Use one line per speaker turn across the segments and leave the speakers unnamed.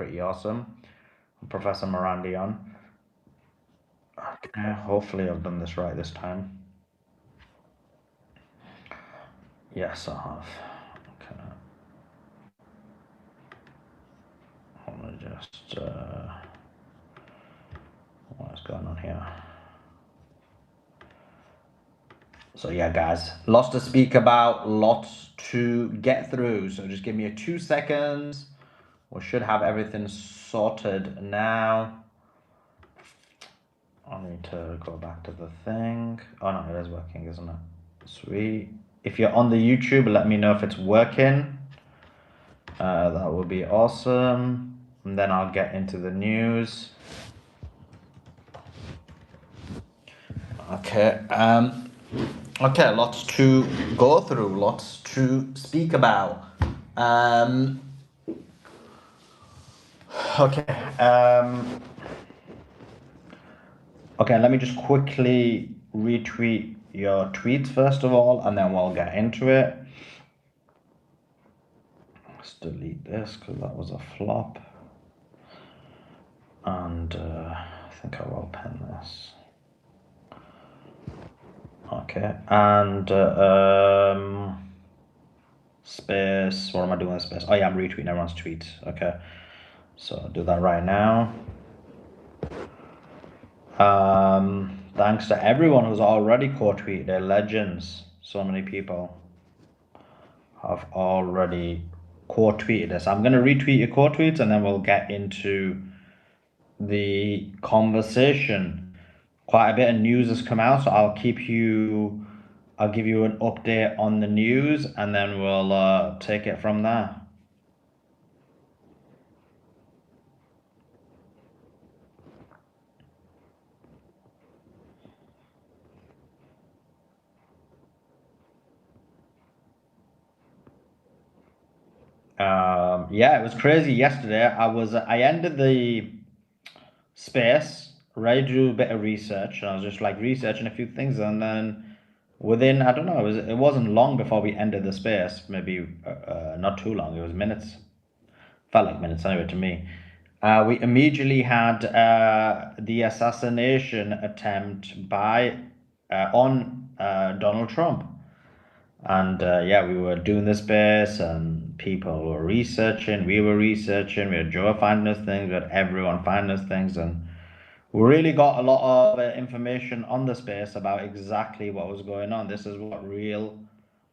pretty awesome. Professor Marandi on. Okay, hopefully I've done this right this time. Yes, I have. Okay. Let me just what's going on here? So yeah, guys, lots to speak about, lots to get through. So just give me a 2 seconds. We should have everything sorted now. I need to go back to the thing. Oh no, it is working, isn't it? Sweet. If you're on the YouTube, let me know if it's working. That would be awesome. And then I'll get into the news. Okay. Okay, lots to go through, lots to speak about. Okay. Okay, let me just quickly retweet your tweets first of all, and then we'll get into it. Let's delete this because that was a flop. And I think I will pen this. Okay, and space. What am I doing with space? Oh yeah, I'm retweeting everyone's tweets. Okay, so I'll do that right now. Thanks to everyone who's already co-tweeted. They're legends. So many people have already co-tweeted this. I'm gonna retweet your co-tweets and then we'll get into the conversation. Quite a bit of news has come out, so I'll give you an update on the news and then we'll take it from there. Yeah, it was crazy yesterday. I ended the space, ready to do a bit of research, and I was just like researching a few things, and then within, I don't know, it wasn't long before we ended the space. Maybe not too long. It was minutes. Felt like minutes anyway to me. We immediately had the assassination attempt by on Donald Trump. And yeah, we were doing this space and people were researching, we had Joe finding us things, we had everyone finding us things, and we really got a lot of information on the space about exactly what was going on. This is what real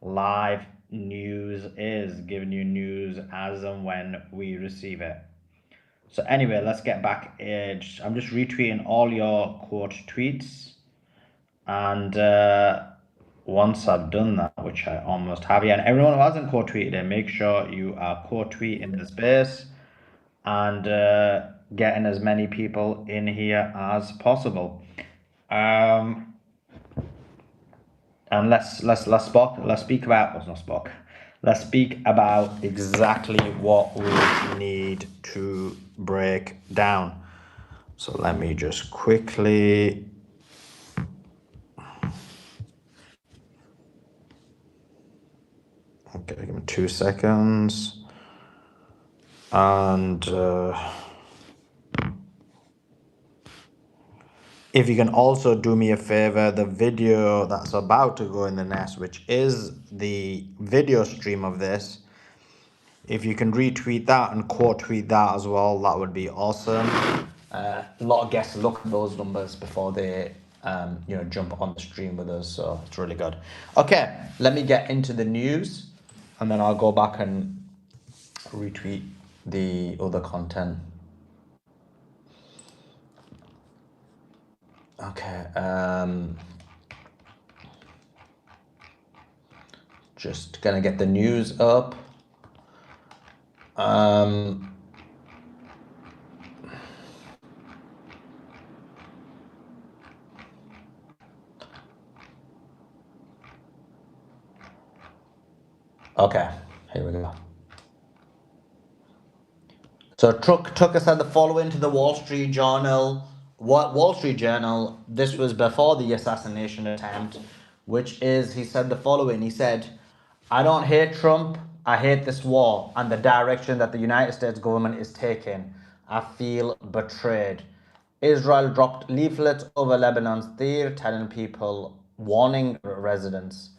live news is, giving you news as and when we receive it. So anyway, let's get back. I'm just retweeting all your quote tweets, and once I've done that, which I almost have, yeah, and everyone who hasn't quote tweeted it, make sure you are quote tweeting the space and getting as many people in here as possible. And let's speak about exactly what we need to break down. So let me just quickly okay, give me 2 seconds. And if you can also do me a favor, the video that's about to go in the nest, which is the video stream of this, if you can retweet that and quote tweet that as well, that would be awesome. A lot of guests look at those numbers before they jump on the stream with us, so it's really good. Okay, let me get into the news and then I'll go back and retweet the other content. Okay, just gonna get the news up. Okay, here we go. So Tucker said the following to the Wall Street Journal. Wall Street Journal, this was before the assassination attempt, which is, he said the following. He said, I don't hate Trump. I hate this war and the direction that the United States government is taking. I feel betrayed. Israel dropped leaflets over Lebanon's Deir telling people, warning residents.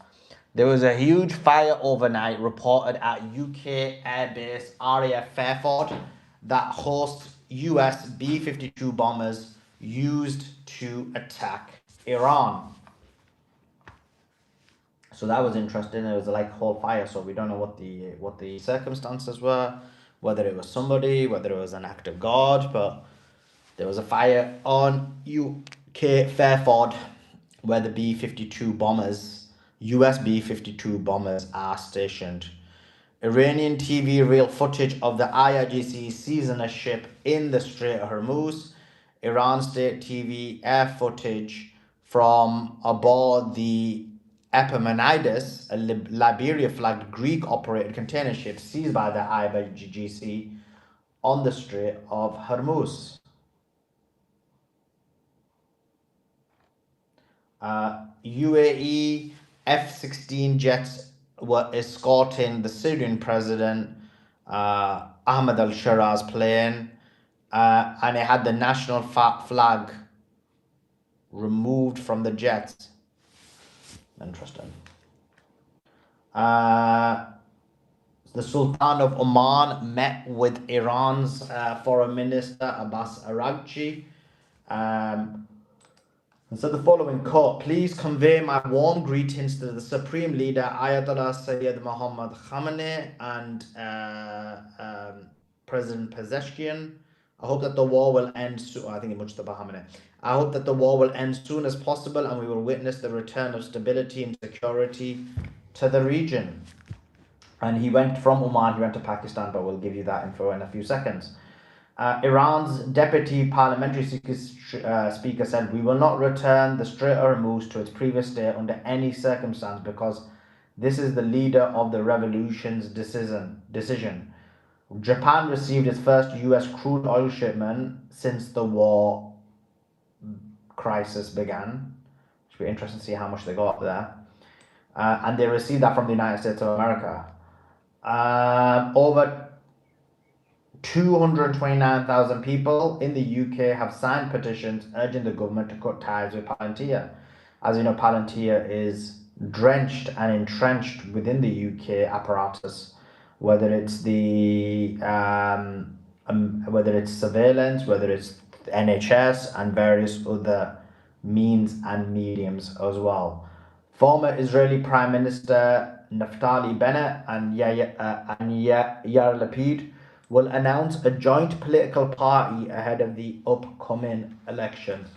There was a huge fire overnight reported at UK airbase RAF Fairford that hosts US B-52 bombers used to attack Iran. So that was interesting. It was like whole fire, so we don't know what the circumstances were, whether it was somebody, whether it was an act of God, but there was a fire on UK Fairford where the B-52 bombers, US B-52 bombers are stationed. Iranian TV real footage of the IRGC seizing a ship in the Strait of Hormuz. Iran state TV air footage from aboard the Epimenides, a Liberia-flagged Greek-operated container ship seized by the IRGC on the Strait of Hormuz. UAE F-16 jets were escorting the Syrian president Ahmed al-Shara's plane, and it had the national flag removed from the jets. Interesting. The Sultan of Oman met with Iran's Foreign Minister Abbas Araghchi. And so the following quote: please convey my warm greetings to the Supreme Leader Ayatollah Sayyid Muhammad Khamenei and President Pezeshkian. I hope that the war will end soon. I think it Mujtaba Khamenei. I hope that the war will end soon as possible and we will witness the return of stability and security to the region. And he went from Oman, he went to Pakistan, but we'll give you that info in a few seconds. Iran's deputy parliamentary speaker said, we will not return the Strait of Hormuz to its previous state under any circumstance because this is the leader of the revolution's decision. Japan received its first US crude oil shipment since the war crisis began. It should be interesting to see how much they got there. And they received that from the United States of America. Over 229,000 people in the UK have signed petitions urging the government to cut ties with Palantir. As you know, Palantir is drenched and entrenched within the UK apparatus, whether it's the whether it's surveillance, whether it's NHS and various other means and mediums as well. Former Israeli Prime Minister Naftali Bennett and Yair Lapid will announce a joint political party ahead of the upcoming elections.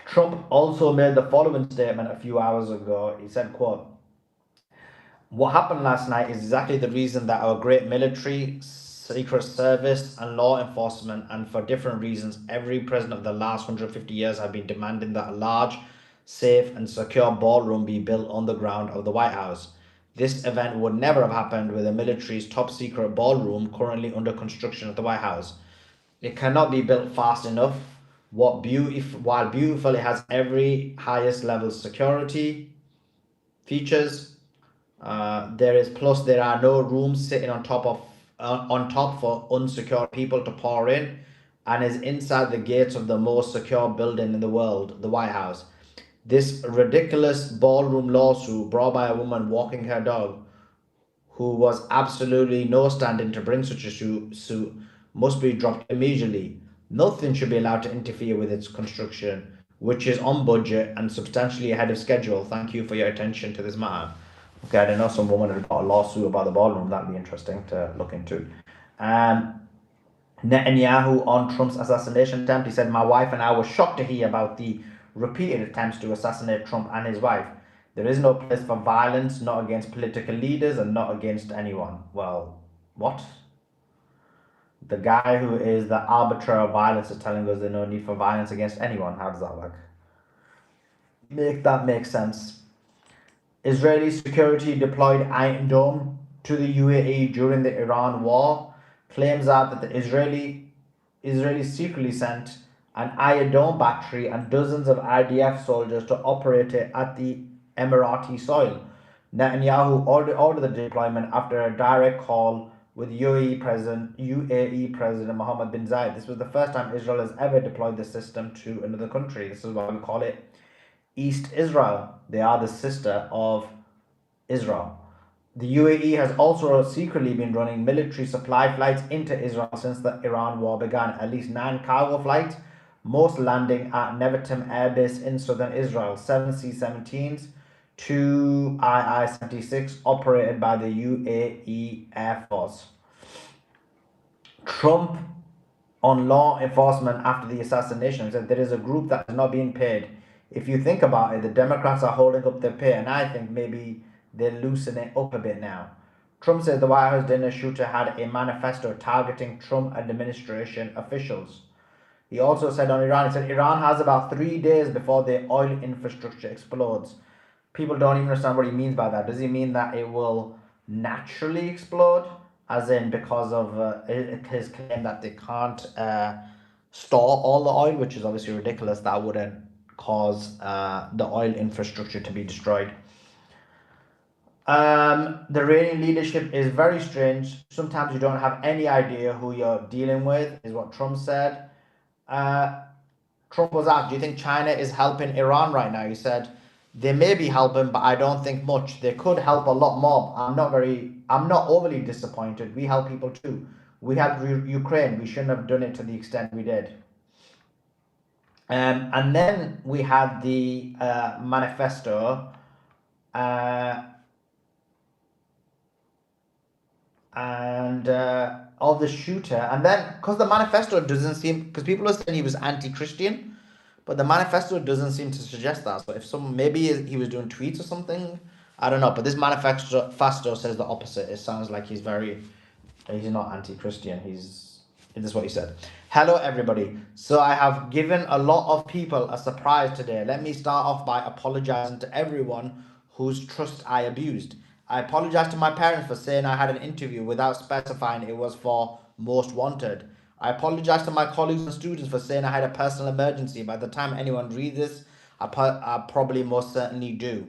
Trump also made the following statement a few hours ago. He said, quote, what happened last night is exactly the reason that our great military, secret service and law enforcement, and for different reasons, every president of the last 150 years have been demanding that a large, safe and secure ballroom be built on the ground of the White House. This event would never have happened with the military's top secret ballroom currently under construction at the White House. It cannot be built fast enough. While beautiful, it has every highest level security features. There are no rooms sitting on top for unsecure people to pour in, and is inside the gates of the most secure building in the world, the White House. This ridiculous ballroom lawsuit brought by a woman walking her dog, who was absolutely no standing to bring such a suit, must be dropped immediately. Nothing should be allowed to interfere with its construction, which is on budget and substantially ahead of schedule. Thank you for your attention to this matter. Okay, I didn't know some woman had got a lawsuit about the ballroom. That'd be interesting to look into. Netanyahu on Trump's assassination attempt. He said, my wife and I were shocked to hear about the repeated attempts to assassinate Trump and his wife. There is no place for violence, not against political leaders and not against anyone. Well, what? The guy who is the arbiter of violence is telling us there's no need for violence against anyone. How does that work? Make that make sense. Israeli security deployed Iron Dome to the UAE during the Iran war. Claims are that the Israelis secretly sent an Iron Dome battery and dozens of IDF soldiers to operate it at the Emirati soil. Netanyahu ordered the deployment after a direct call with UAE President Mohammed bin Zayed. This was the first time Israel has ever deployed the system to another country. This is why we call it East Israel. They are the sister of Israel. The UAE has also secretly been running military supply flights into Israel since the Iran war began. At least 9 cargo flights, most landing at Nevatim Air Base in southern Israel. 7 C-17s, 2 II-76 operated by the UAE Air Force. Trump on law enforcement after the assassination said there is a group that is not being paid. If you think about it, the Democrats are holding up their pay, and I think maybe they're loosening it up a bit now. Trump said the White House dinner shooter had a manifesto targeting Trump administration officials. He also said on Iran, he said Iran has about 3 days before the oil infrastructure explodes. People don't even understand what he means by that. Does he mean that it will naturally explode? As in because of his claim that they can't store all the oil, which is obviously ridiculous. That wouldn't cause the oil infrastructure to be destroyed. The Iranian leadership is very strange. Sometimes you don't have any idea who you're dealing with, is what Trump said. Trump was asked, do you think China is helping Iran right now? He said, they may be helping, but I don't think much. They could help a lot more. I'm not overly disappointed. We help people too. We helped Ukraine. We shouldn't have done it to the extent we did. And then we had the manifesto. Of the shooter, and then because the manifesto doesn't seem, because people are saying he was anti-Christian, but the manifesto doesn't seem to suggest that. So if maybe he was doing tweets or something, I don't know. But this manifesto says the opposite. It sounds like he's not anti-Christian. This is what he said. Hello everybody. So I have given a lot of people a surprise today. Let me start off by apologizing to everyone whose trust I abused. I apologize to my parents for saying I had an interview without specifying it was for Most Wanted. I apologize to my colleagues and students for saying I had a personal emergency. By the time anyone reads this, I probably most certainly do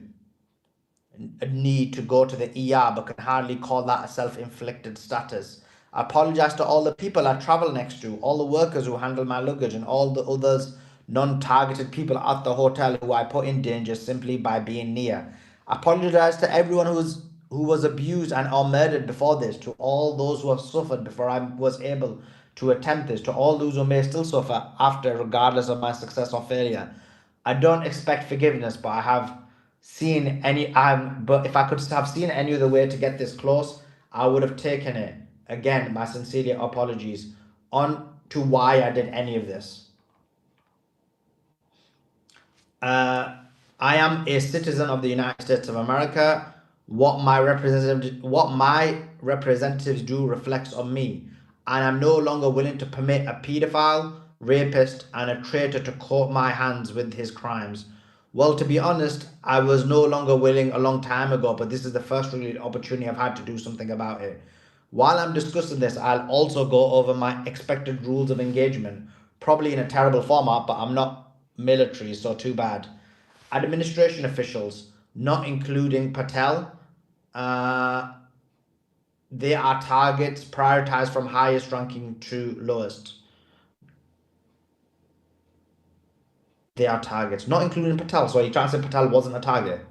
need to go to the ER, but can hardly call that a self-inflicted status. I apologize to all the people I travel next to, all the workers who handle my luggage, and all the others non-targeted people at the hotel who I put in danger simply by being near. I apologize to everyone who was abused and or murdered before this, to all those who have suffered before I was able to attempt this, to all those who may still suffer after, regardless of my success or failure. I don't expect forgiveness, but I have seen any. But if I could have seen any other way to get this close, I would have taken it. Again, my sincere apologies on to why I did any of this. I am a citizen of the United States of America. What my representatives do reflects on me, and I'm no longer willing to permit a pedophile, rapist, and a traitor to coat my hands with his crimes. Well, to be honest, I was no longer willing a long time ago, but this is the first really opportunity I've had to do something about it. While I'm discussing this, I'll also go over my expected rules of engagement, probably in a terrible format, but I'm not military, so too bad. Administration officials, not including Patel, they are targets prioritized from highest ranking to lowest. They are targets, not including Patel. So you trying to say Patel wasn't a target?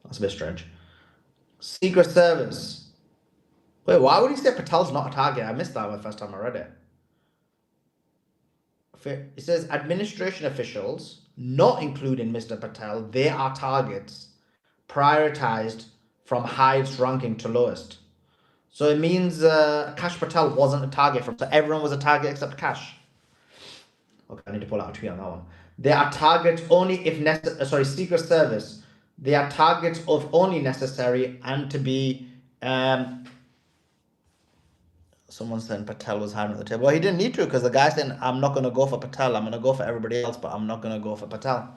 That's a bit strange. Secret Service. Wait, why would he say Patel's not a target? I missed that the first time I read it. It says administration officials, not including Mr. Patel, they are targets prioritized from highest ranking to lowest. So it means Kash Patel wasn't a target so everyone was a target except Kash. Okay, I need to pull out a tweet on that one. They are targets only if necessary. Secret Service. They are targets of only necessary and to be. Someone said Patel was hiding at the table. Well, he didn't need to because the guy said, I'm not going to go for Patel. I'm going to go for everybody else, but I'm not going to go for Patel.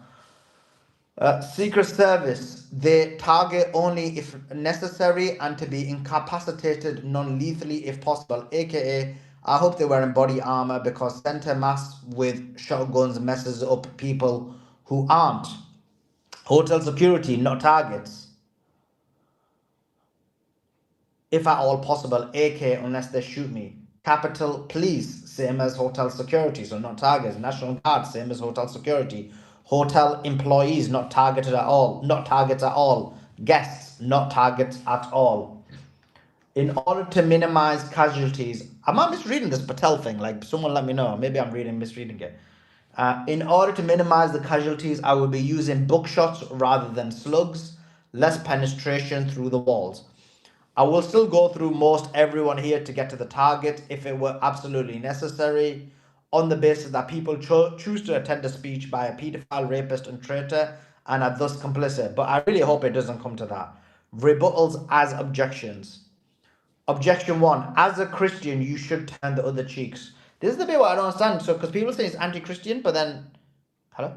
Secret Service. They target only if necessary and to be incapacitated non-lethally if possible. AKA, I hope they're wearing body armor because center mass with shotguns messes up people who aren't. Hotel security, not targets. if at all possible, AK unless they shoot me. Capital Police, same as hotel security, so not targets. National Guard, same as hotel security. Hotel employees, not targeted at all. Not targets at all. Guests, not targets at all. In order to minimize casualties, am I misreading this Patel thing? Like, someone let me know. Maybe I'm misreading it. In order to minimize the casualties, I will be using bookshots rather than slugs, less penetration through the walls. I will still go through most everyone here to get to the target if it were absolutely necessary, on the basis that people choose to attend a speech by a paedophile, rapist, and traitor and are thus complicit. But I really hope it doesn't come to that. Rebuttals as objections. Objection one: as a Christian, you should turn the other cheeks. This is the bit what I don't understand. So, because people say it's anti-Christian, but then, hello?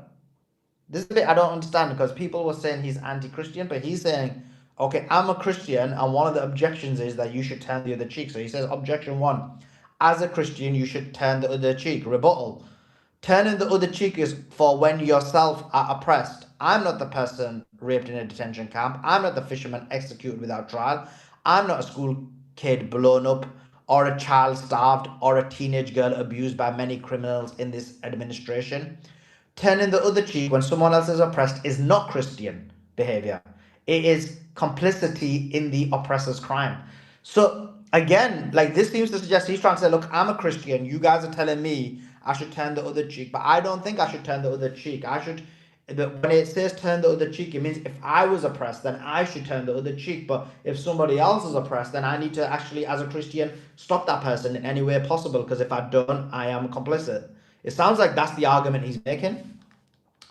This is the bit I don't understand, because people were saying he's anti-Christian, but he's saying, okay, I'm a Christian, and one of the objections is that you should turn the other cheek. So he says, objection one: as a Christian, you should turn the other cheek. Rebuttal: turning the other cheek is for when yourself are oppressed. I'm not the person raped in a detention camp. I'm not the fisherman executed without trial. I'm not a school kid blown up, or a child starved, or a teenage girl abused by many criminals in this administration. Turning the other cheek when someone else is oppressed is not Christian behavior. It is complicity in the oppressor's crime. So again, like, this seems to suggest he's trying to say, look, I'm a Christian. You guys are telling me I should turn the other cheek, but I don't think I should turn the other cheek. When it says turn the other cheek, it means if I was oppressed, then I should turn the other cheek. But if somebody else is oppressed, then I need to actually, as a Christian, stop that person in any way possible, because if I don't, I am complicit. It sounds like that's the argument he's making.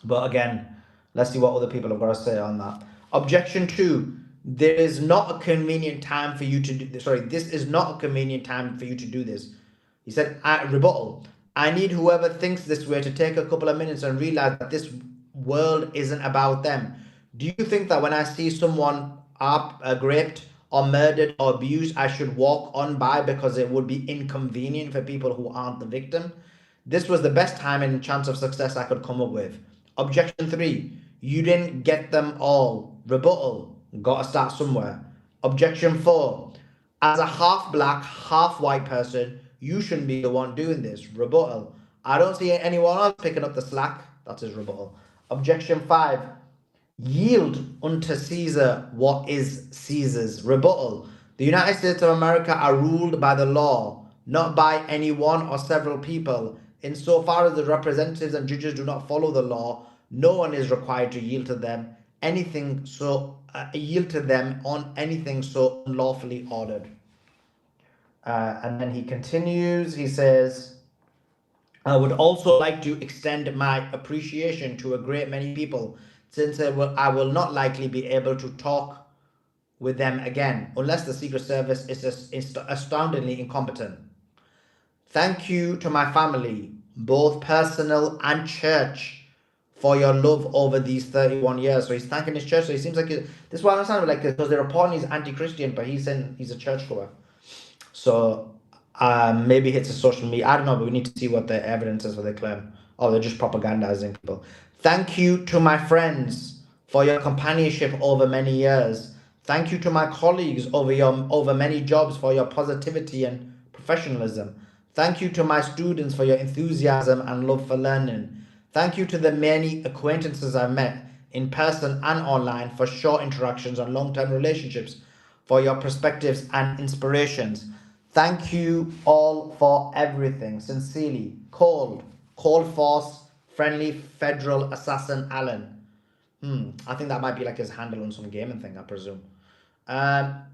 But again, let's see what other people have got to say on that. Objection two: there is not a convenient time for you to do this. Sorry, this is not a convenient time for you to do this. He said, rebuttal: I need whoever thinks this way to take a couple of minutes and realize that this world isn't about them. Do you think that when I see someone raped or murdered or abused, I should walk on by because it would be inconvenient for people who aren't the victim? This was the best time and chance of success I could come up with. Objection three: you didn't get them all. Rebuttal: gotta start somewhere. Objection four: as a half black, half white person, you shouldn't be the one doing this. Rebuttal: I don't see anyone else picking up the slack. That's his rebuttal. Objection five: yield unto Caesar what is Caesar's. Rebuttal: the United States of America are ruled by the law, not by any one or several people. Insofar as the representatives and judges do not follow the law, no one is required to yield to them on anything so unlawfully ordered. And then he continues. He says, I would also like to extend my appreciation to a great many people, since I will not likely be able to talk with them again unless the Secret Service is astoundingly incompetent. Thank you to my family, both personal and church, for your love over these 31 years. So he's thanking his church. So he seems like this is what I understand, like, because they're reporting he's anti-Christian, but he's saying he's a churchgoer. So maybe it's a social media. I don't know, but we need to see what the evidence is for their claim. Oh, they're just propagandizing people. Thank you to my friends for your companionship over many years. Thank you to my colleagues over many jobs for your positivity and professionalism. Thank you to my students for your enthusiasm and love for learning. Thank you to the many acquaintances I've met in person and online for short interactions and long-term relationships, for your perspectives and inspirations. Thank you all for everything. Sincerely, Cold Force, Friendly Federal Assassin Alan. I think that might be like his handle on some gaming thing, I presume.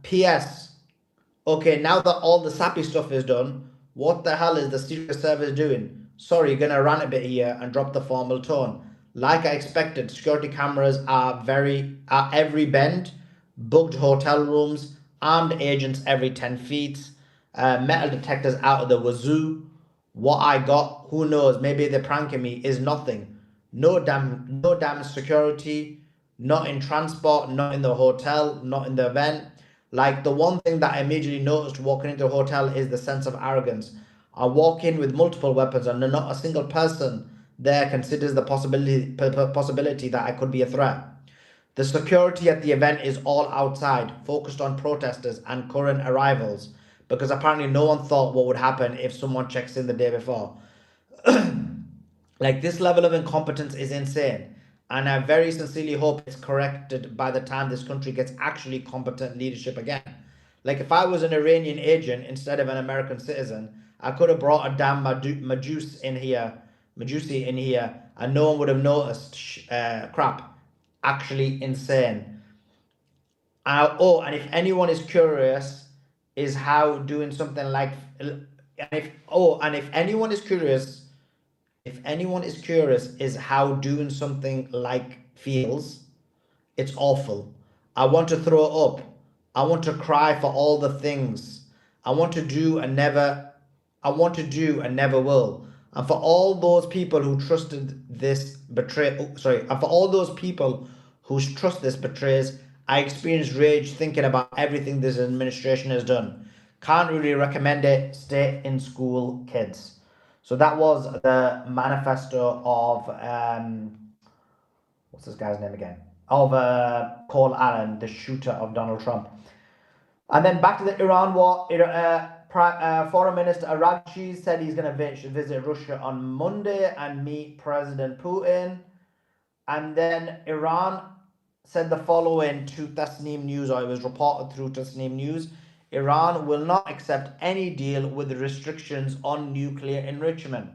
P.S. Okay, now that all the sappy stuff is done, what the hell is the Secret Service doing? Sorry, gonna rant a bit here and drop the formal tone. Like I expected, security cameras are every bend, bugged hotel rooms, armed agents every 10 feet, metal detectors out of the wazoo. What I got, who knows, maybe they're pranking me, is nothing. No damn security, not in transport, not in the hotel, not in the event. Like, the one thing that I immediately noticed walking into a hotel is the sense of arrogance. I walk in with multiple weapons and not a single person there considers the possibility that I could be a threat.
The security at the event is all outside, focused on protesters and current arrivals, because apparently no one thought what would happen if someone checks in the day before. Like, this level of incompetence is insane, and I very sincerely hope it's corrected by the time this country gets actually competent leadership again. Like, if I was an Iranian agent instead of an American citizen, I could have brought a damn Majusi in here, and no one would have noticed. Crap, actually insane. Oh, and if anyone is curious, is how doing something like, and if anyone is curious, is how doing something like feels, it's awful. I want to throw up. I want to cry for all the things I want to do and never I want to do and never will. And for all those people who trusted this betray sorry, and for all those people whose trust this betrays, I experience rage thinking about everything this administration has done. Can't really recommend it. Stay in school, kids. So that was the manifesto of what's this guy's name again? Of Cole Allen, the shooter of Donald Trump. And then back to the Iran war. Foreign Minister Arabchi said he's going to visit Russia on Monday and meet President Putin. And then Iran said the following to Tasneem News, or it was reported through Tasneem News. Iran will not accept any deal with restrictions on nuclear enrichment.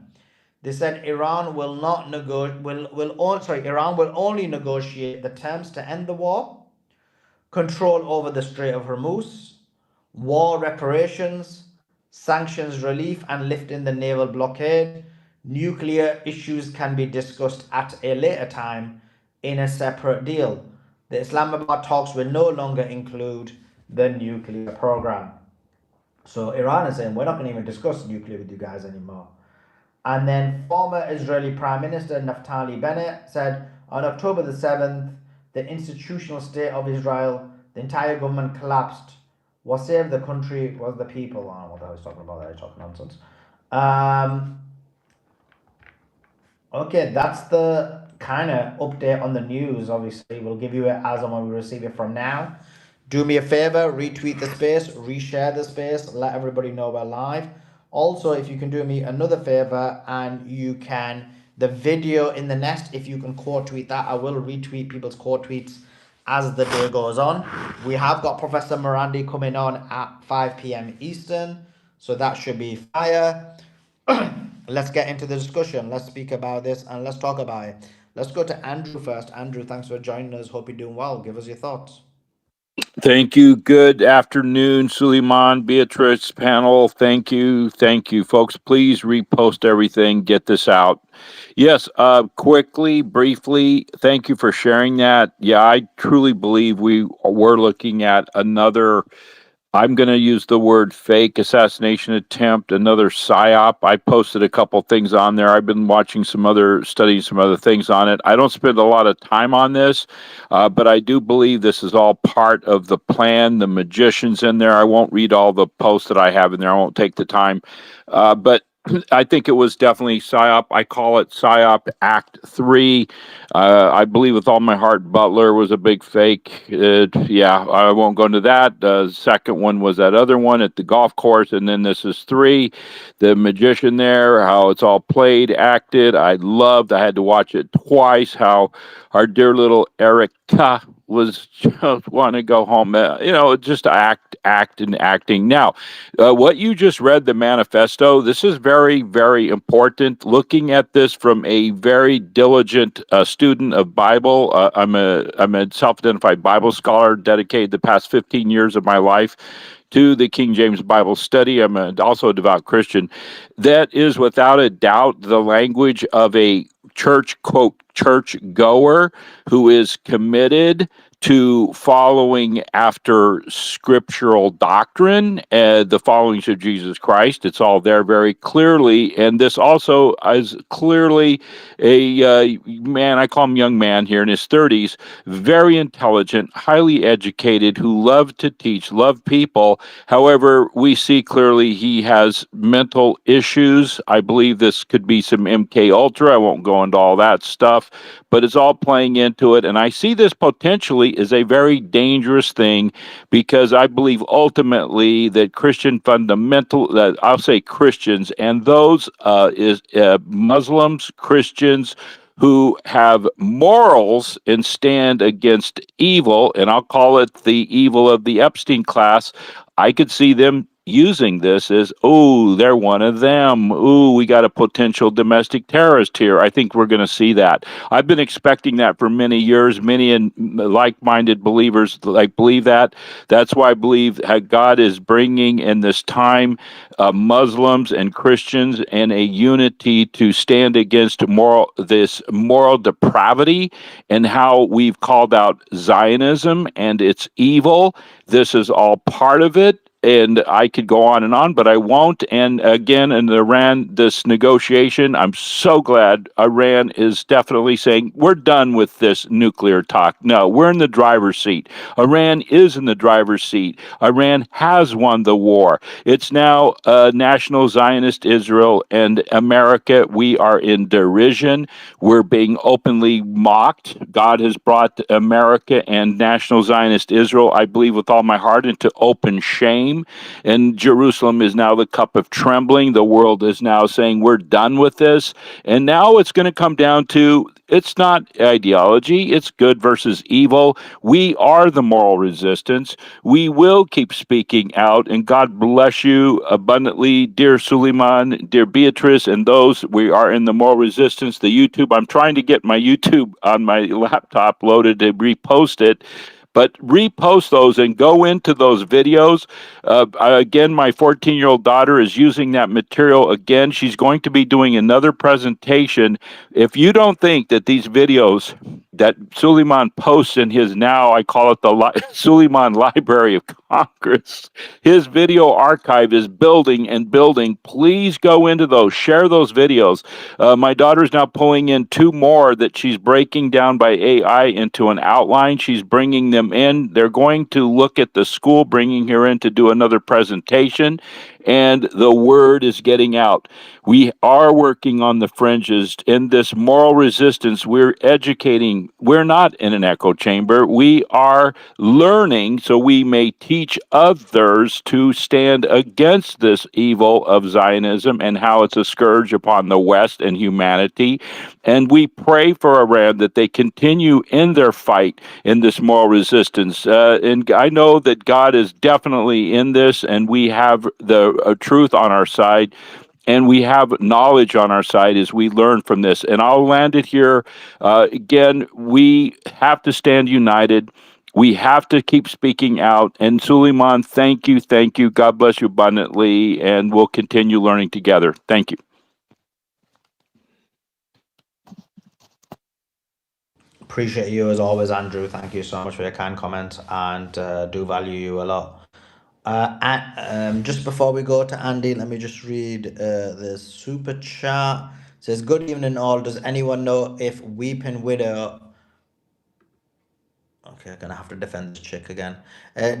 They said Iran will not Iran will only negotiate the terms to end the war, control over the Strait of Hormuz, war reparations, sanctions relief, and lifting the naval blockade. Nuclear issues can be discussed at a later time in a separate deal. The Islamabad talks will no longer include the nuclear program. So Iran is saying we're not going to even discuss nuclear with you guys anymore. And then former Israeli Prime Minister Naftali Bennett said on October the 7th, the institutional state of Israel, the entire government collapsed. What saved the country was the people. I don't know what the hell he's talking about there. He's talking nonsense. Um, okay, that's the kind of update on the news. Obviously, we'll give you it as and when we receive it from now. Do me a favor, retweet the space, reshare the space, let everybody know we're live. Also, if you can do me another favor and you can, the video in the nest, if you can quote tweet that, I will retweet people's quote tweets as the day goes on. We have got Professor Marandi coming on at 5 p.m. Eastern, so that should be fire. Let's get into the discussion. Let's speak about this and let's talk about it. Let's go to Andrew first. Andrew, thanks for joining us. Hope you're doing well. Give us your thoughts.
Thank you. Good afternoon, Suleiman, Beatrice, panel. Thank you. Thank you, folks. Please repost everything. Get this out. Yes, quickly, briefly, thank you for sharing that. Yeah, I truly believe we were looking at another, I'm going to use the word fake assassination attempt, another psyop. I posted a couple things on there. I've been watching studying some other things on it. I don't spend a lot of time on this, but I do believe this is all part of the plan. The magician's in there. I won't read all the posts that I have in there. I won't take the time. But I think it was definitely PSYOP. I call it PSYOP Act 3. I believe with all my heart Butler was a big fake. Yeah, I won't go into that. The second one was that other one at the golf course, and then this is 3. The magician there, how it's all played, acted. I had to watch it twice, how our dear little Erica was just want to go home. Just and acting. Now, what you just read, the manifesto, this is very, very important. Looking at this from a very diligent student of Bible, I'm a self-identified Bible scholar, dedicated the past 15 years of my life to the King James Bible study. Also a devout Christian. That is without a doubt the language of a church, quote, church goer who is committed to following after scriptural doctrine, the followings of Jesus Christ. It's all there very clearly. And this also is clearly a man, I call him young man here in his 30s, very intelligent, highly educated, who loved to teach, loved people. However, we see clearly he has mental issues. I believe this could be some MK Ultra. I won't go into all that stuff, but it's all playing into it. And I see this potentially as a very dangerous thing because I believe ultimately that Christian fundamental, that I'll say Christians, and those is Muslims, Christians, who have morals and stand against evil, and I'll call it the evil of the Epstein class. I could see them using this as, oh, they're one of them. Ooh, we got a potential domestic terrorist here. I think we're going to see that. I've been expecting that for many years. Many like-minded believers like believe that. That's why I believe God is bringing in this time Muslims and Christians in a unity to stand against this moral depravity and how we've called out Zionism and its evil. This is all part of it. And I could go on, but I won't. And again, in Iran, this negotiation, I'm so glad Iran is definitely saying, we're done with this nuclear talk. No, we're in the driver's seat. Iran is in the driver's seat. Iran has won the war. It's now National Zionist Israel and America. We are in derision. We're being openly mocked. God has brought America and National Zionist Israel, I believe with all my heart, into open shame. And Jerusalem is now the cup of trembling. The world is now saying, we're done with this. And now it's going to come down to, it's not ideology, it's good versus evil. We are the moral resistance. We will keep speaking out, and God bless you abundantly, dear Suleiman, dear Beatrice, and those. We are in the moral resistance. The YouTube, I'm trying to get my YouTube on my laptop loaded to repost it. But repost those and go into those videos. Again, my 14-year-old daughter is using that material again. She's going to be doing another presentation. If you don't think that these videos that Suleiman posts in his, now I call it the Suleiman Library of Congress, his video archive is building and building. Please go into those, share those videos. My daughter's now pulling in two more that she's breaking down by AI into an outline. She's bringing them in. They're going to look at the school, bringing her in to do another presentation, and the word is getting out. We are working on the fringes in this moral resistance. We're educating. We're not in an echo chamber. We are learning so we may teach others to stand against this evil of Zionism and how it's a scourge upon the West and humanity. And we pray for Iran that they continue in their fight in this moral resistance. And I know that God is definitely in this, and we have the truth on our side, and we have knowledge on our side as we learn from this. And I'll land it here. Again, we have to stand united. We have to keep speaking out. And Suleiman, thank you, thank you. God bless you abundantly, and we'll continue learning together. Thank you.
Appreciate you as always, Andrew. Thank you so much for your kind comment, and do value you a lot. Just before we go to Andy, let me just read the super chat. It says, "Good evening, all. Does anyone know if Weeping Widow?" Okay, I'm gonna have to defend this chick again.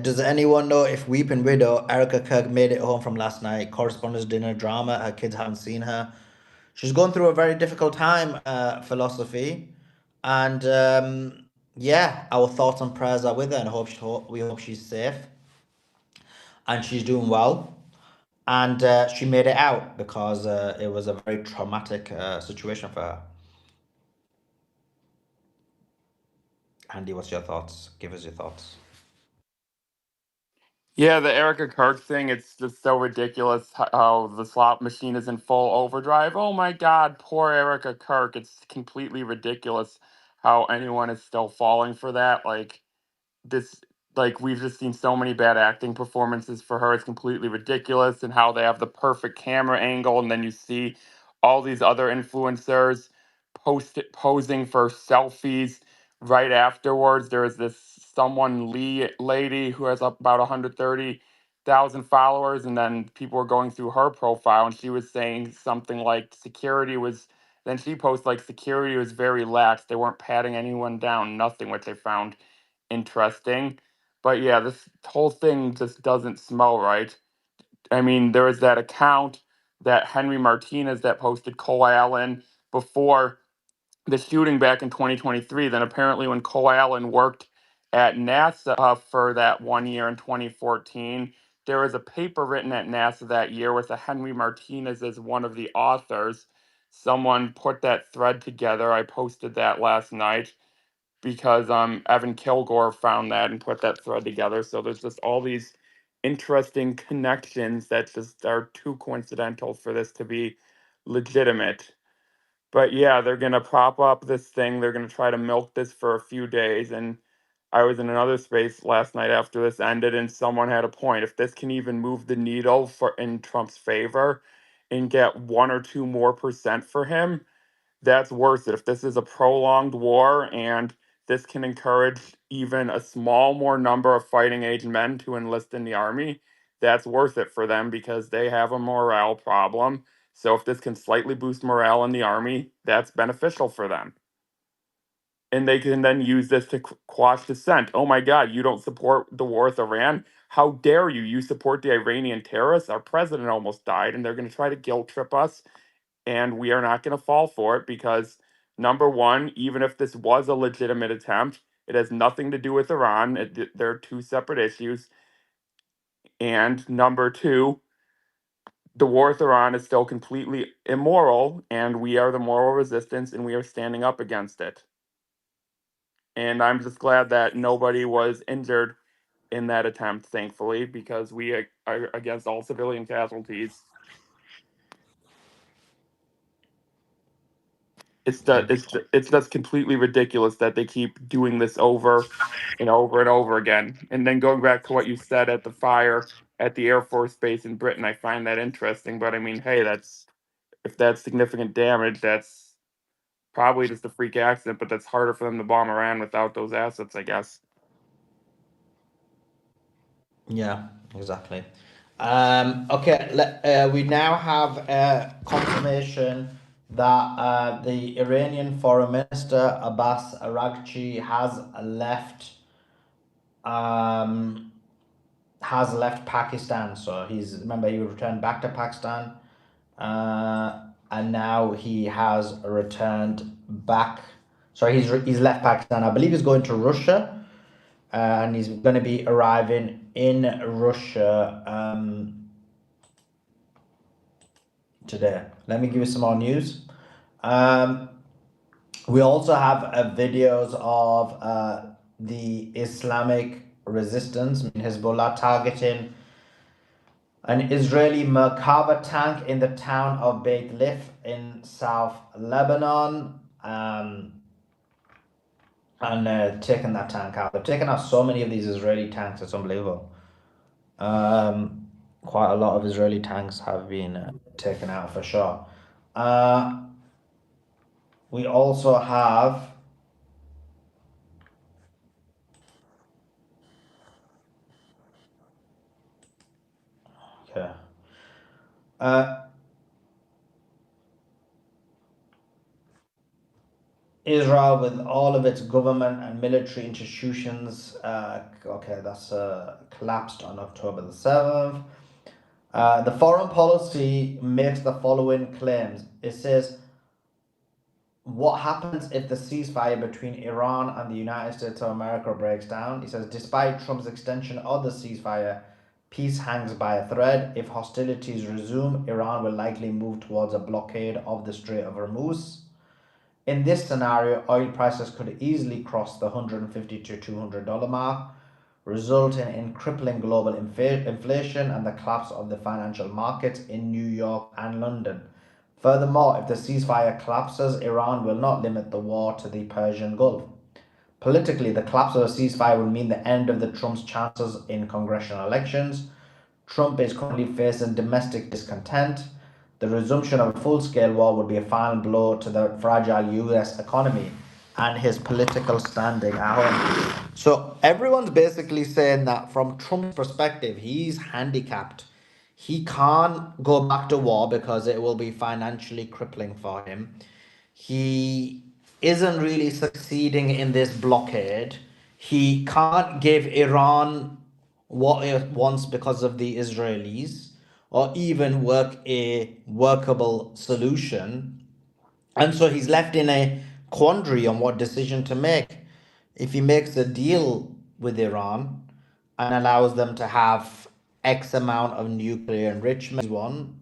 Does anyone know if Weeping Widow Erica Kirk made it home from last night? Correspondence dinner drama. Her kids haven't seen her. She's going through a very difficult time. Philosophy, and yeah, our thoughts and prayers are with her, and we hope she's safe and she's doing well. And she made it out because it was a very traumatic situation for her. Andy, what's your thoughts? Give us your thoughts.
Yeah, the Erica Kirk thing, it's just so ridiculous how the slot machine is in full overdrive. Oh my God, poor Erica Kirk. It's completely ridiculous how anyone is still falling for that. This like we've just seen so many bad acting performances for her. It's completely ridiculous, and how they have the perfect camera angle, and then you see all these other influencers posing for selfies right afterwards. There is this someone Lee lady who has about 130,000 followers, and then people were going through her profile, and she was saying something like security was. Then she posted like security was very lax. They weren't patting anyone down, nothing, which I found interesting. But yeah, this whole thing just doesn't smell right. I mean, there was that account that Henry Martinez that posted Cole Allen before the shooting back in 2023. Then apparently, when Cole Allen worked at NASA for that 1 year in 2014, there was a paper written at NASA that year with a Henry Martinez as one of the authors. Someone put that thread together. I posted that last night because Evan Kilgore found that and put that thread together. So there's just all these interesting connections that just are too coincidental for this to be legitimate. But yeah, they're gonna prop up this thing. They're gonna try to milk this for a few days. And I was in another space last night after this ended, and someone had a point. If this can even move the needle for in Trump's favor and get 1 or 2 more% for him, that's worth it. If this is a prolonged war and this can encourage even a small more number of fighting age men to enlist in the army, that's worth it for them because they have a morale problem. So if this can slightly boost morale in the army, that's beneficial for them. And they can then use this to quash dissent. Oh my God, you don't support the war with Iran? How dare you? You support the Iranian terrorists? Our president almost died, and they're going to try to guilt trip us, and we are not going to fall for it because number one, even if this was a legitimate attempt, it has nothing to do with Iran. They're two separate issues. And number two, the war with Iran is still completely immoral, and we are the moral resistance, and we are standing up against it. And I'm just glad that nobody was injured in that attempt, thankfully, because we are against all civilian casualties. It's just completely ridiculous that they keep doing this over and over and over again. And then going back to what you said at the fire at the Air Force Base in Britain, I find that interesting. But I mean, hey, that's if that's significant damage, that's probably just a freak accident. But that's harder for them to bomb Iran without those assets, I guess.
Yeah, exactly. Okay, we now have confirmation that the Iranian Foreign Minister Abbas Araghchi has left Pakistan. So remember he returned back to Pakistan, and now he has returned back. Sorry, he's left Pakistan. I believe he's going to Russia. And he's going to be arriving in Russia today. Let me give you some more news. We also have videos of the Islamic resistance, Hezbollah, targeting an Israeli Merkava tank in the town of Beit Lif in South Lebanon. And taken that tank out. They've taken out so many of these Israeli tanks, it's unbelievable. Quite a lot of Israeli tanks have been taken out for sure. We also have Israel with all of its government and military institutions. That's collapsed on October the 7th. The foreign policy makes the following claims. It says, what happens if the ceasefire between Iran and the United States of America breaks down? It says, despite Trump's extension of the ceasefire, peace hangs by a thread. If hostilities resume, Iran will likely move towards a blockade of the Strait of Hormuz. In this scenario, oil prices could easily cross the $150 to $200 mark, resulting in crippling global inflation and the collapse of the financial markets in New York and London. Furthermore, if the ceasefire collapses, Iran will not limit the war to the Persian Gulf. Politically, the collapse of a ceasefire will mean the end of Trump's chances in congressional elections. Trump is currently facing domestic discontent. The resumption of a full-scale war would be a final blow to the fragile US economy and his political standing at home. So everyone's basically saying that from Trump's perspective, he's handicapped. He can't go back to war because it will be financially crippling for him. He isn't really succeeding in this blockade. He can't give Iran what it wants because of the Israelis, or even work a workable solution. And so he's left in a quandary on what decision to make. If he makes a deal with Iran and allows them to have X amount of nuclear enrichment, one,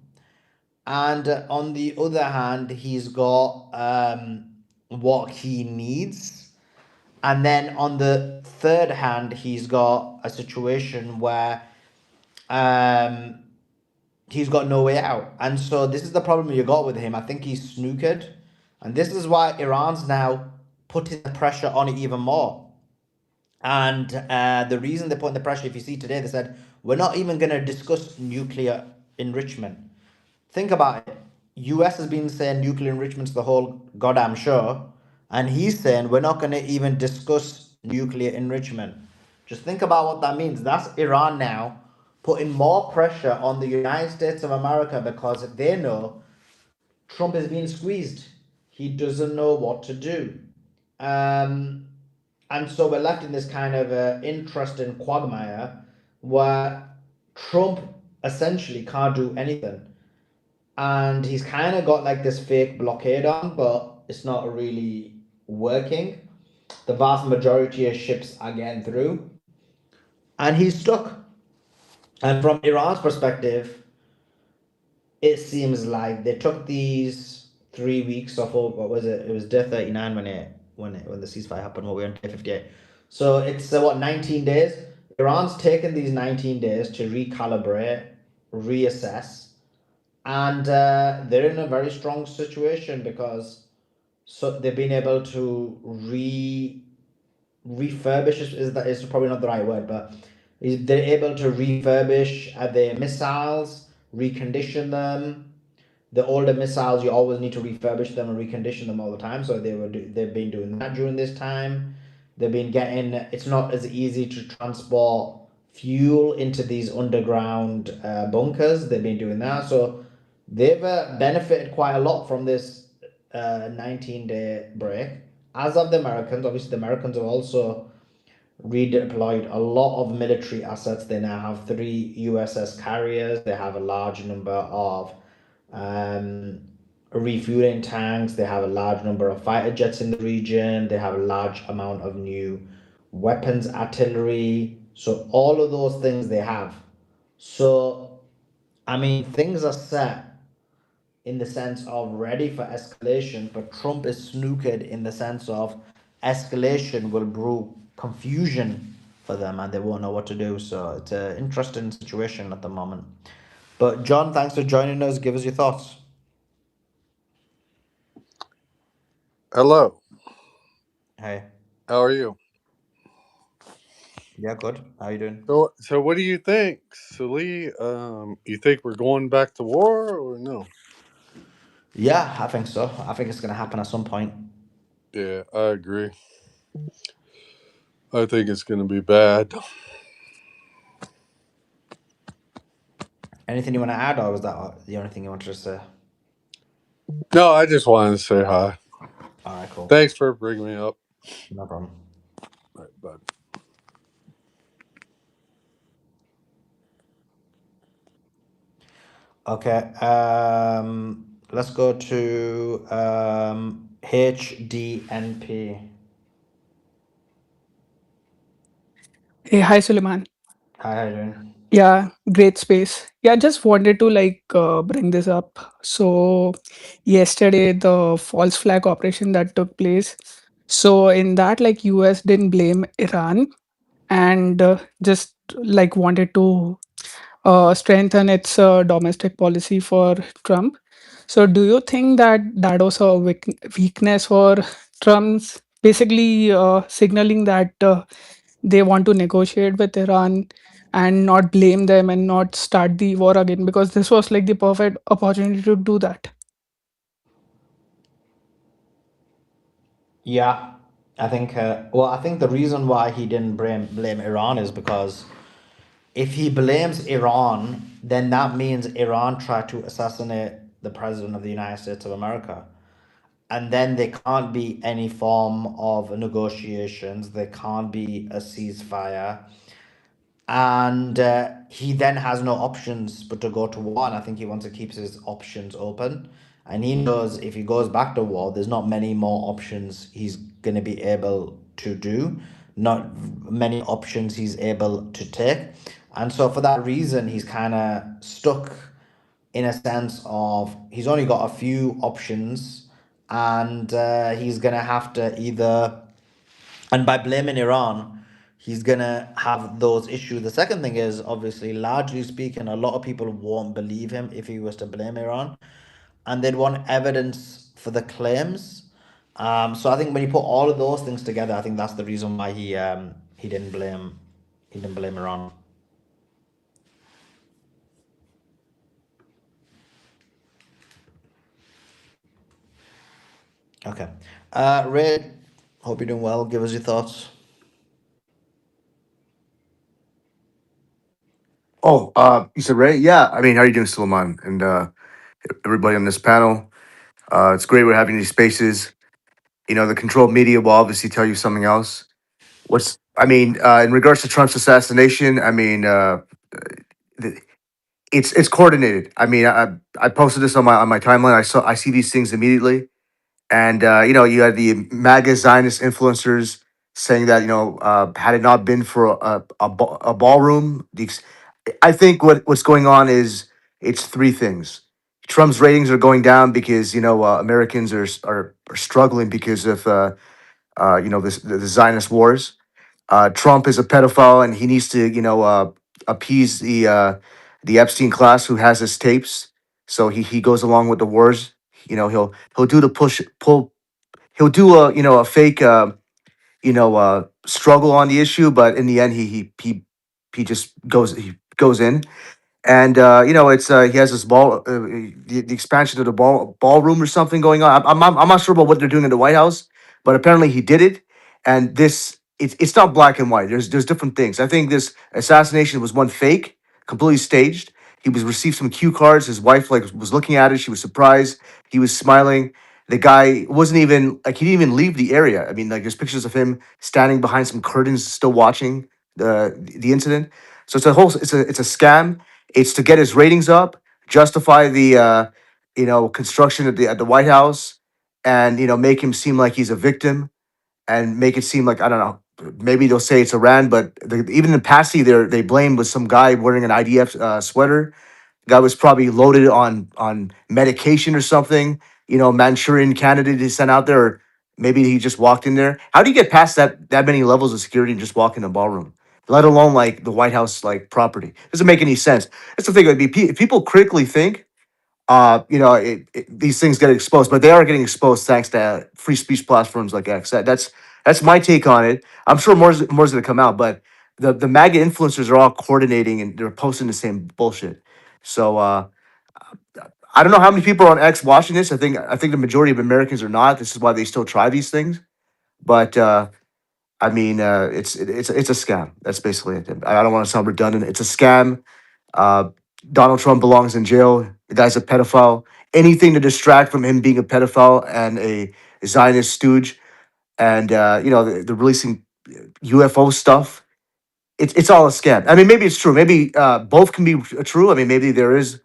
and on the other hand, he's got what he needs. And then on the third hand, he's got a situation where um, he's got no way out. And so this is the problem you got with him. I think he's snookered. And this is why Iran's now putting the pressure on it even more. And the reason they're putting the pressure, if you see today, they said, we're not even going to discuss nuclear enrichment. Think about it. US has been saying nuclear enrichment's the whole goddamn show, and he's saying we're not going to even discuss nuclear enrichment. Just think about what that means. That's Iran now putting more pressure on the United States of America because they know Trump is being squeezed. He doesn't know what to do. Um, and so we're left in this kind of interesting quagmire where Trump essentially can't do anything. And he's kind of got like this fake blockade on, but it's not really working. The vast majority of ships are getting through, and he's stuck. And from Iran's perspective, it seems like they took these 3 weeks off. What was it? It was day 39 when the ceasefire happened. What, we were on day 58. So it's what, 19 days. Iran's taken these 19 days to recalibrate, reassess, and they're in a very strong situation because they've been able to refurbish is probably not the right word, but they're able to refurbish their missiles, recondition them. The older missiles, you always need to refurbish them and recondition them all the time. So they've been doing that during this time. They've been getting. It's not as easy to transport fuel into these underground bunkers. They've been doing that. So they've benefited quite a lot from this 19-day break. As of the Americans, obviously the Americans have also redeployed a lot of military assets. They now have 3 USS carriers. They have a large number of um, refueling tanks. They have a large number of fighter jets in the region. They have a large amount of new weapons, artillery. So all of those things they have. So I mean, things are set in the sense of ready for escalation, but Trump is snookered in the sense of escalation will brew confusion for them and they won't know what to do. So it's an interesting situation at the moment. But John, thanks for joining us. Give us your thoughts.
Hello.
Hey.
How are you?
Yeah, good. How you doing?
So what do you think, Sully? You think we're going back to war or no?
Yeah, I think so. I think it's going to happen at some point.
Yeah, I agree. I think it's going to be bad.
Anything you want to add, or was that the only thing you wanted to say?
No, I just wanted to say hi.
All right, cool.
Thanks for bringing me up.
No problem.
All right, bye.
Okay. Let's go to HDNP.
Hey, hi Suleiman.
Hi, how you doing?
Yeah, great space. Yeah, just wanted to bring this up. So yesterday the false flag operation that took place. So in that US didn't blame Iran and just wanted to strengthen its domestic policy for Trump. So do you think that that was a weakness for Trump's basically signaling that they want to negotiate with Iran and not blame them and not start the war again because this was like the perfect opportunity to do that.
Yeah, I think. Well, I think the reason why he didn't blame Iran is because if he blames Iran, then that means Iran tried to assassinate the president of the United States of America. And then there can't be any form of negotiations. There can't be a ceasefire. And he then has no options but to go to war. And I think he wants to keep his options open. and he knows if he goes back to war, there's not many more options he's going to be able to do, not many options he's able to take. And so, for that reason, he's kind of stuck in a sense of he's only got a few options, and he's going to have to either, and by blaming Iran, he's gonna have those issues. The second thing is obviously, largely speaking, a lot of people won't believe him if he was to blame Iran, and they'd want evidence for the claims. So I think when you put all of those things together, I think that's the reason why he didn't blame Iran. Okay, Ray, hope you're doing well. Give us your thoughts.
Oh, you said Ray? Yeah. I mean, how are you doing, Suleiman? And everybody on this panel. It's great we're having these spaces. The controlled media will obviously tell you something else. In regards to Trump's assassination, th- it's coordinated. I posted this on my timeline. I see these things immediately. And, you had the MAGA Zionist influencers saying that, had it not been for a ballroom, I think what's going on is it's three things. Trump's ratings are going down because Americans are struggling because of the Zionist wars. Trump is a pedophile and he needs to appease the Epstein class who has his tapes. So he goes along with the wars. He'll do the push pull. He'll do a fake struggle on the issue, but in the end he just goes in. And it's he has this the expansion of the ballroom or something going on. I'm not sure about what they're doing in the White House, but apparently he did it. And it's not black and white. There's different things. I think this assassination was one fake, completely staged. He was received some cue cards. His wife was looking at it. She was surprised. He was smiling. The guy wasn't even like he didn't even leave the area. I mean, like there's pictures of him standing behind some curtains, still watching the incident. So it's a scam. It's to get his ratings up, justify the construction at the White House, and make him seem like he's a victim, and make it seem like I don't know. Maybe they'll say it's Iran, but even in Passy, they blamed was some guy wearing an IDF sweater. Guy was probably loaded on medication or something. Manchurian candidate he sent out there. Or maybe he just walked in there. How do you get past that many levels of security and just walk in the ballroom? Let alone like the White House like property. Doesn't make any sense. That's the thing. Like, if people critically think, these things get exposed, but they are getting exposed thanks to free speech platforms like X. That's my take on it. I'm sure more's going to come out, but the MAGA influencers are all coordinating and they're posting the same bullshit. So I don't know how many people are on X watching this. I think the majority of Americans are not. This is why they still try these things. But it's a scam. That's basically it. I don't want to sound redundant. It's a scam. Uh, Donald Trump belongs in jail. The guy's a pedophile. Anything to distract from him being a pedophile and a Zionist stooge, and the releasing UFO stuff. It's all a scam. I mean, maybe it's true. Maybe both can be true. I mean, maybe there is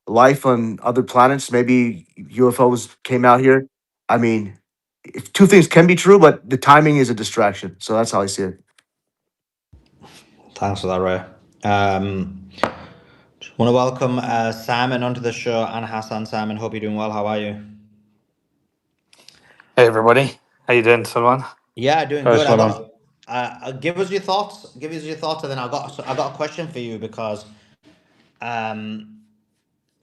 life on other planets. Maybe UFOs came out here. I mean, if two things can be true, but the timing is a distraction. So that's how I see it.
Thanks for that, Ray. Just want to welcome Simon onto the show and Hassan. Simon, hope you're doing well. How are you?
Hey everybody, how you doing, Salman?
Yeah, doing
Hi,
good. I
Solomon.
got give us your thoughts. Give us your thoughts, and then I got a question for you because um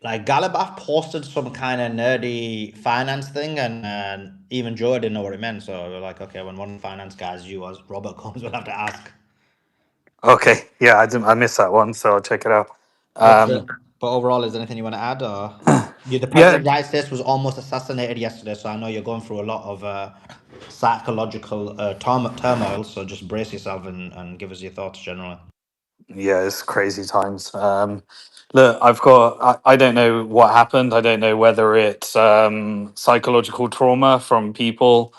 like Galabaf posted some kind of nerdy finance thing, and even Joe didn't know what it meant. So we're like, okay, when one of the finance guys, you as Robert comes, we'll have to ask.
Okay, yeah, I missed that one, so I'll check it out.
But
Um,
but overall, is there anything you want to add? Or the president
yeah,
of the United States was almost assassinated yesterday, so I know you're going through a lot of psychological turmoil. So just brace yourself and give us your thoughts generally.
yeah, it's crazy times. Look, I don't know what happened. I don't know whether it's psychological trauma from people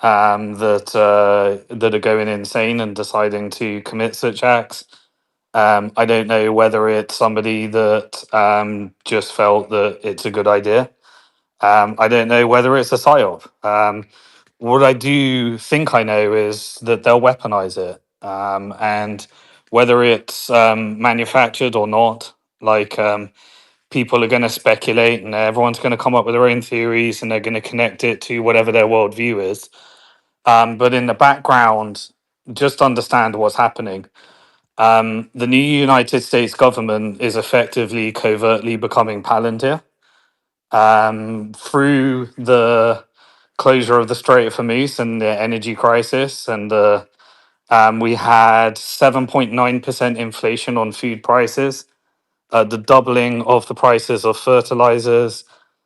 that are going insane and deciding to commit such acts. I don't know whether it's somebody that just felt that it's a good idea. I don't know whether it's a psyop. What I do think I know is that they'll weaponize it, and whether it's manufactured or not, like people are going to speculate, and everyone's going to come up with their own theories, and they're going to connect it to whatever their worldview is. But in the background, just understand what's happening. The new United States government is effectively covertly becoming Palantir through the closure of the Strait of Hormuz and the energy crisis, and we had 7.9% inflation on food prices, the doubling of the prices of fertilizers.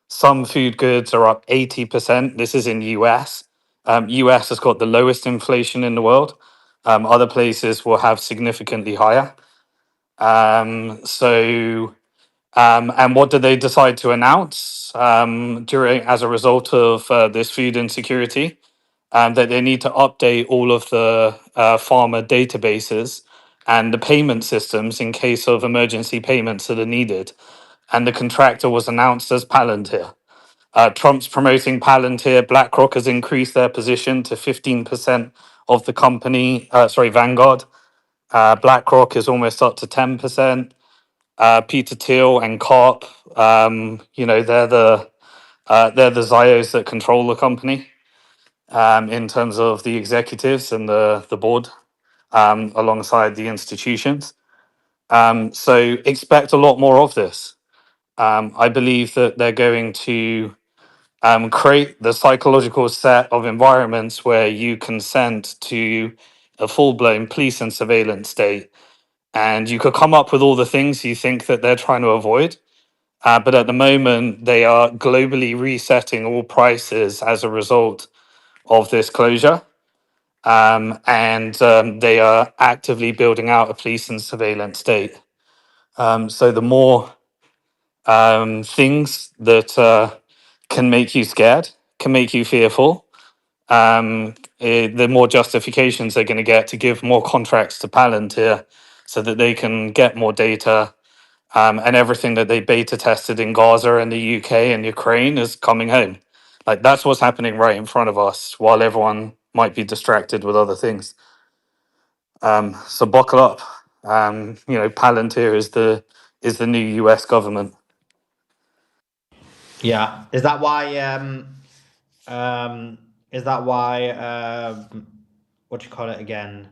Some food goods are up 80%. This is in US. US has got the lowest inflation in the world. Other places will have significantly higher. And what did they decide to announce during as a result of this food insecurity? That they need to update all of the farmer databases and the payment systems in case of emergency payments that are needed. And the contractor was announced as Palantir. Trump's promoting Palantir. BlackRock has increased their position to 15% of the company. Sorry, Vanguard. BlackRock is almost up to 10%. Peter Thiel and Karp, they're the Zios that control the company in terms of the executives and the board, alongside the institutions. So expect a lot more of this. I believe that they're going to create the psychological set of environments where you consent to a full blown police and surveillance state. And you could come up with all the things you think that they're trying to avoid. But at the moment, they are globally resetting all prices as a result of this closure. And they are actively building out a police and surveillance state. So the more things that can make you scared, can make you fearful, the more justifications they're going to get to give more contracts to Palantir so that they can get more data. And everything that they beta tested in Gaza and the UK and Ukraine is coming home. Like that's what's happening right in front of us while everyone might be distracted with other things. So buckle up. Palantir is the new US government.
Yeah. Is that why what you call it again?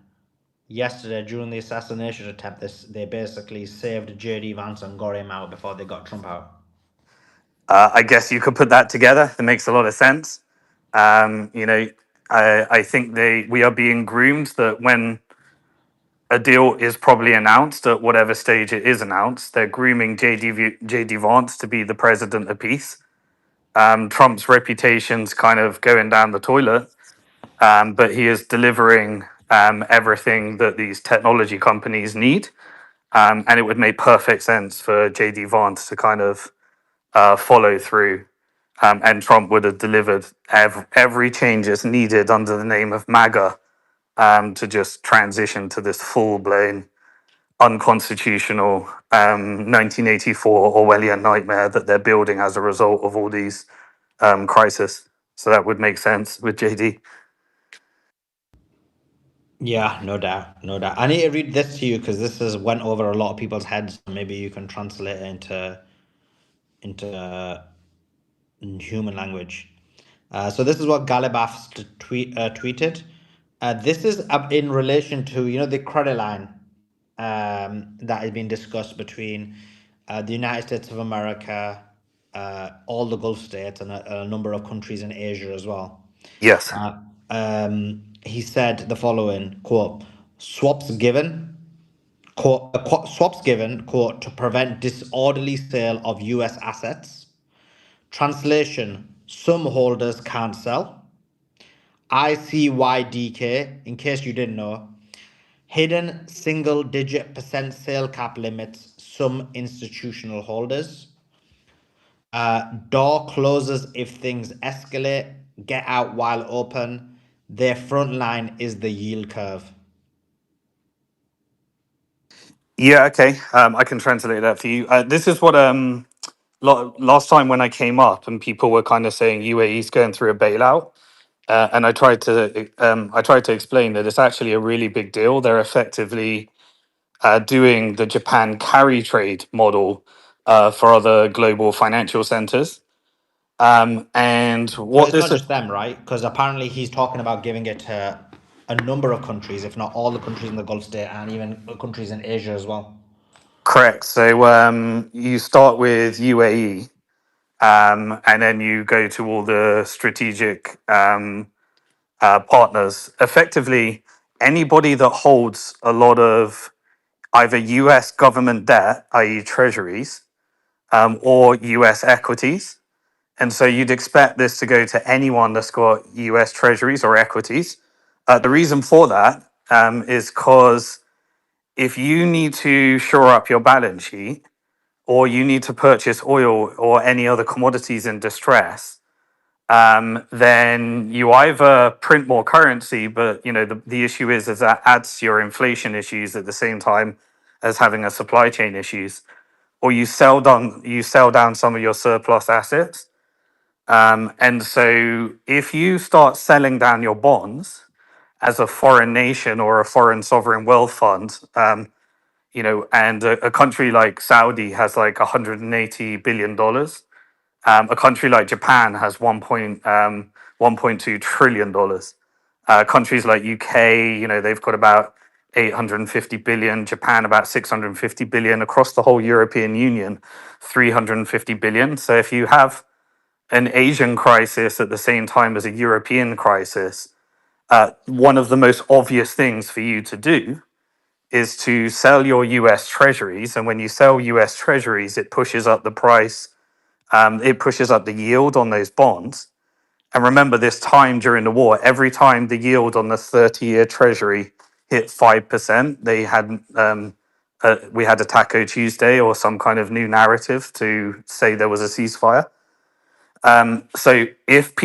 Yesterday during the assassination attempt, they basically saved JD Vance and got him out before they got Trump out.
I guess you could put that together. That makes a lot of sense. Um, you know, I think we are being groomed that when a deal is probably announced at whatever stage it is announced, they're grooming JD Vance to be the president of peace. Trump's reputation's kind of going down the toilet, but he is delivering everything that these technology companies need. And it would make perfect sense for JD Vance to kind of follow through. And Trump would have delivered every change that's needed under the name of MAGA to just transition to this full blown unconstitutional 1984 Orwellian nightmare that they're building as a result of all these crisis. So that would make sense with JD.
Yeah, no doubt, no doubt. I need to read this to you because this has went over a lot of people's heads. Maybe you can translate it into human language. So this is what Galibaf tweeted. This is in relation to the credit line that has been discussed between the United States of America, all the Gulf states, and a number of countries in Asia as well.
Yes.
He said the following quote: "Swaps given." Swaps given, quote, to prevent disorderly sale of US assets. Translation: some holders can't sell. ICYDK, in case you didn't know, hidden single digit percent sale cap limits some institutional holders. Door closes if things escalate, get out while open. Their front line is the yield curve.
Yeah, okay. I can translate that for you. This is what last time when I came up and people were kind of saying UAE's going through a bailout, and I tried to explain that it's actually a really big deal. They're effectively doing the Japan carry trade model for other global financial centers. And
But
what
it's not
this
just them, right? Because apparently he's talking about giving it to a number of countries, if not all the countries in the Gulf state and even countries in Asia as well.
correct. So you start with UAE, and then you go to all the strategic partners. Effectively, anybody that holds a lot of either US government debt, i.e., treasuries, or US equities. And so you'd expect this to go to anyone that's got US treasuries or equities. The reason for that is because if you need to shore up your balance sheet or you need to purchase oil or any other commodities in distress, then you either print more currency, but the issue is that adds to your inflation issues at the same time as having a supply chain issues, or you sell down some of your surplus assets. And so if you start selling down your bonds as a foreign nation or a foreign sovereign wealth fund, and a country like Saudi has like $180 billion. A country like Japan has 1.2 trillion dollars. Countries like UK, they've got about 850 billion. Japan about 650 billion. Across the whole European Union, 350 billion. So if you have an Asian crisis at the same time as a European crisis, one of the most obvious things for you to do is to sell your US treasuries. And when you sell US treasuries, it pushes up the price, it pushes up the yield on those bonds. And remember, this time during the war, every time the yield on the 30-year treasury hit 5%, we had a Taco Tuesday or some kind of new narrative to say there was a ceasefire. So if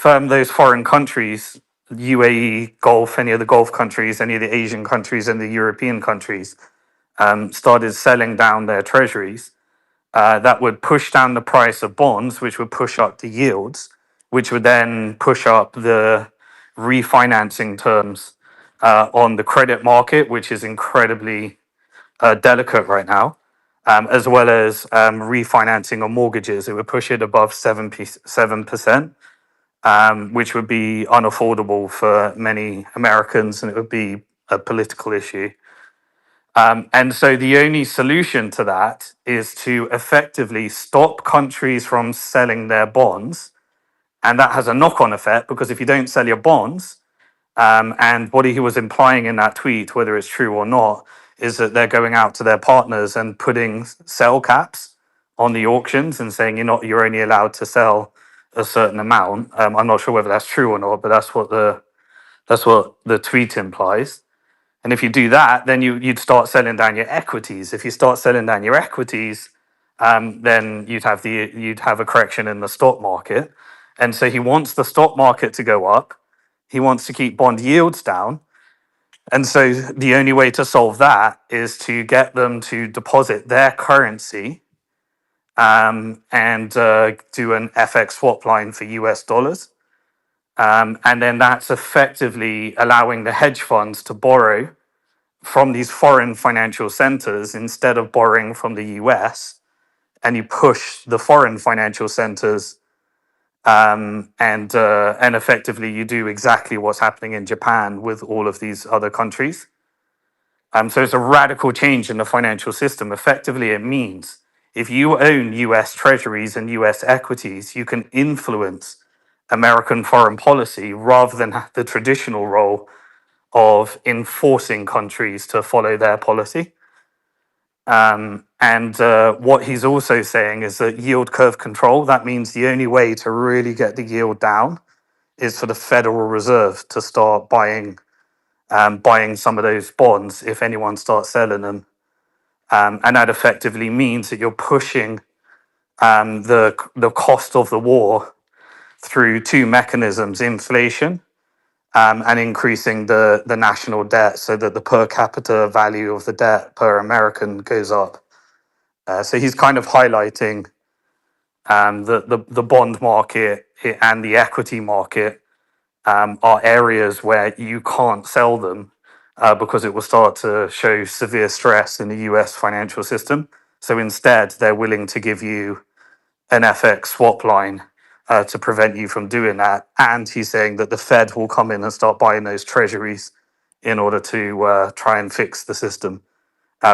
those foreign countries, UAE, Gulf, any of the Gulf countries, any of the Asian countries, and the European countries, started selling down their treasuries, that would push down the price of bonds, which would push up the yields, which would then push up the refinancing terms on the credit market, which is incredibly delicate right now, as well as refinancing on mortgages. It would push it above 7%, which would be unaffordable for many Americans, and it would be a political issue. And so the only solution to that is to effectively stop countries from selling their bonds. And that has a knock on effect because if you don't sell your bonds, and what he was implying in that tweet, whether it's true or not, is that they're going out to their partners and putting sell caps on the auctions and saying you're only allowed to sell a certain amount. I'm not sure whether that's true or not, but that's what the tweet implies. And if you do that, then you'd start selling down your equities. If you start selling down your equities, then you'd have a correction in the stock market. And so he wants the stock market to go up. He wants to keep bond yields down. And so the only way to solve that is to get them to deposit their currency, and do an FX swap line for US dollars. And then that's effectively allowing the hedge funds to borrow from these foreign financial centers instead of borrowing from the US. And you push the foreign financial centers, and effectively you do exactly what's happening in Japan with all of these other countries. So it's a radical change in the financial system. Effectively, it means if you own US treasuries and US equities, you can influence American foreign policy rather than the traditional role of enforcing countries to follow their policy. And what he's also saying is that yield curve control, that means the only way to really get the yield down is for the Federal Reserve to start buying some of those bonds if anyone starts selling them. And that effectively means that you're pushing the cost of the war through two mechanisms: inflation, and increasing the national debt so that the per capita value of the debt per American goes up. So he's kind of highlighting The bond market and the equity market are areas where you can't sell them because it will start to show severe stress in the US financial system. So instead, they're willing to give you an FX swap line to prevent you from doing that. And he's saying that the Fed will come in and start buying those treasuries in order to try and fix the system,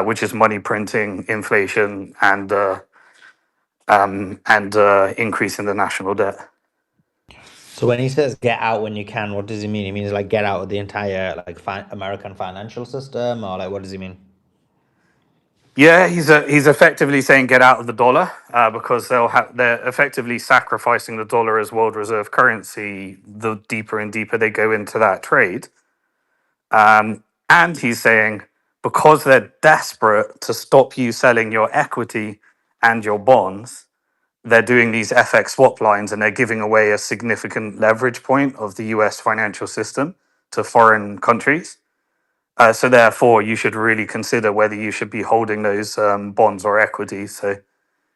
which is money printing, inflation, and increasing the national debt.
So when he says get out when you can, what does he mean? He means like get out of the entire like American financial system, or like what does he mean?
Yeah, he's effectively saying get out of the dollar because they're effectively sacrificing the dollar as world reserve currency the deeper and deeper they go into that trade. And he's saying because they're desperate to stop you selling your equity and your bonds, they're doing these FX swap lines and they're giving away a significant leverage point of the US financial system to foreign countries. So therefore, you should really consider whether you should be holding those bonds or equities. So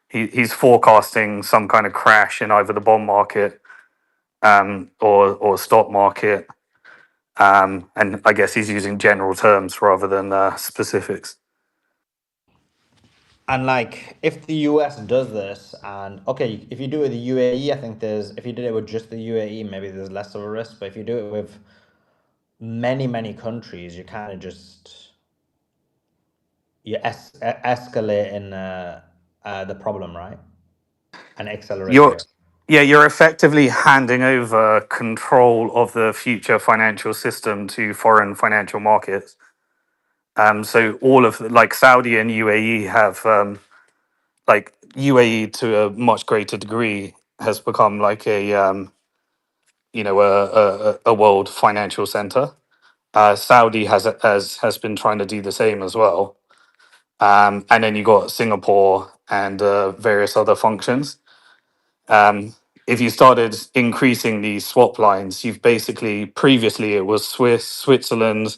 he's forecasting some kind of crash in either the bond market or stock market. And I guess he's using general terms rather than specifics.
And like, if the US does this, and okay, if you do it with the UAE, I think there's, if you did it with just the UAE, maybe there's less of a risk. But if you do it with many countries, you kind of just escalating the problem, right? And accelerating
You're
it.
you're effectively handing over control of the future financial system to foreign financial markets. So all of like Saudi and UAE have like UAE to a much greater degree has become like a world financial center. Saudi has been trying to do the same as well, and then you got Singapore and various other functions. Um, if you started increasing these swap lines, you've basically previously it was Switzerland,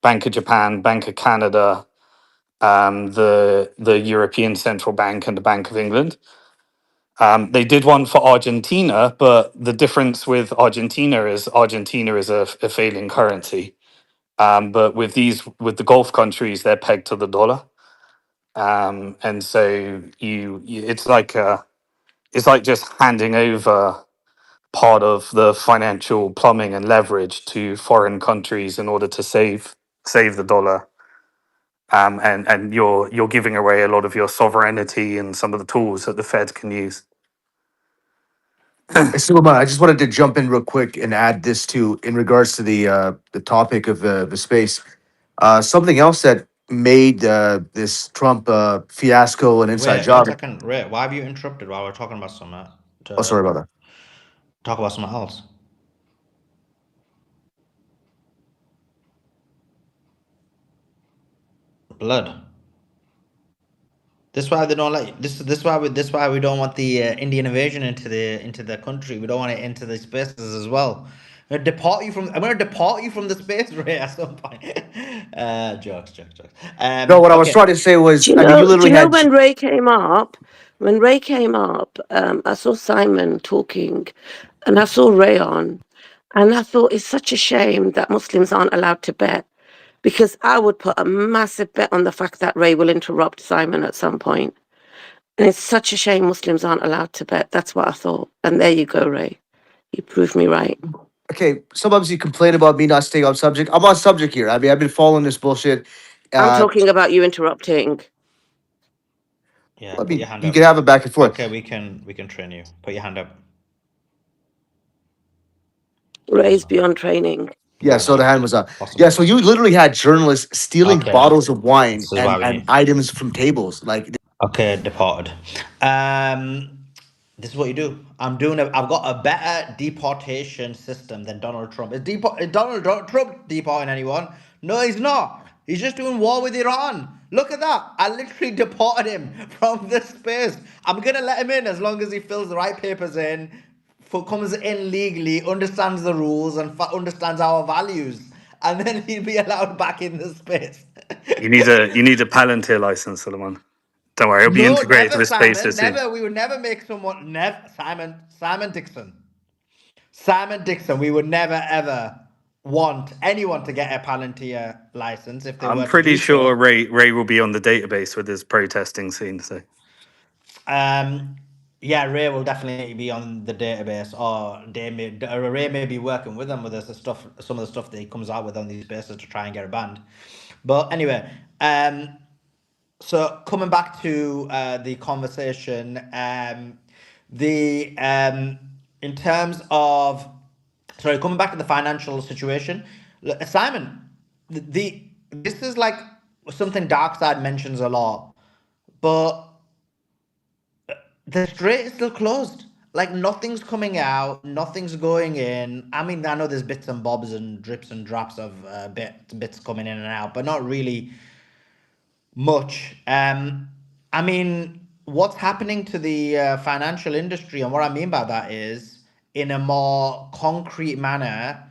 Bank of Japan, Bank of Canada, the European Central Bank, and the Bank of England. They did one for Argentina, but the difference with Argentina is a failing currency. But with the Gulf countries, they're pegged to the dollar, and so it's like just handing over part of the financial plumbing and leverage to foreign countries in order to save the dollar. And you're giving away a lot of your sovereignty and some of the tools that the Fed can use.
Hey, Suleiman, I just wanted to jump in real quick and add this to in regards to the topic of the space. Something else that made this Trump fiasco an inside
Wait, one
job.
second. Wait, why have you interrupted while we're talking about something
Oh,
to
sorry about that.
talk about something else? Blood. This is why they don't like this. Why we don't want the Indian invasion into the country. We don't want it into the spaces as well. I'm gonna deport you from the space Ray at some point. Jokes.
No, what I was
Okay.
trying to say was,
Do you
I mean, you
know? Do
literally
you know
had.
when Ray came up? When Ray came up, I saw Simon talking, and I saw Ray on, and I thought it's such a shame that Muslims aren't allowed to bet, because I would put a massive bet on the fact that Ray will interrupt Simon at some point. And it's such a shame Muslims aren't allowed to bet. That's what I thought. And there you go, Ray. You proved me right.
Okay, sometimes you complain about me not staying on subject. I'm on subject here. I mean, I've been following this bullshit.
I'm
Uh,
talking about you interrupting.
Yeah,
I
put your
mean,
hand
you
up.
can have it back and forth.
Okay, we can train you. Put your hand up.
Ray's beyond training.
Yeah, so
Possible.
the hand was up. Yeah,
Possible.
so you literally had journalists stealing
Okay.
bottles of wine
This is why we
and
need.
items from tables. Like,
Okay, deported. This is what you do. I've got a better deportation system than Donald Trump. Is Trump deporting anyone? No, he's not. He's just doing war with Iran. Look at that. I literally deported him from this space. I'm gonna let him in as long as he fills the right papers in, comes in legally, understands the rules, and understands our values, and then he'll be allowed back in the space.
You need a Palantir license, Solomon. Don't worry, it'll be
No,
integrated
never,
with
Simon.
Spaces soon.
Never. We would never make someone. Never, Simon. Simon Dixon. Simon Dixon. We would never ever want anyone to get a Palantir license. If they
I'm
were to
pretty
do
sure
so,
Ray will be on the database with his protesting scene. So
um, yeah, Ray will definitely be on the database, or Ray may be working with them with the stuff, some of the stuff that he comes out with on these bases to try and get a band. But anyway, so coming back to the conversation, the in terms of, sorry, coming back to the financial situation, Simon, this is like something Darkside mentions a lot, but the strait is still closed. Like nothing's coming out, nothing's going in. I mean, I know there's bits and bobs and drips and drops of bits coming in and out, but not really much. I mean, what's happening to the financial industry, and what I mean by that is, in a more concrete manner,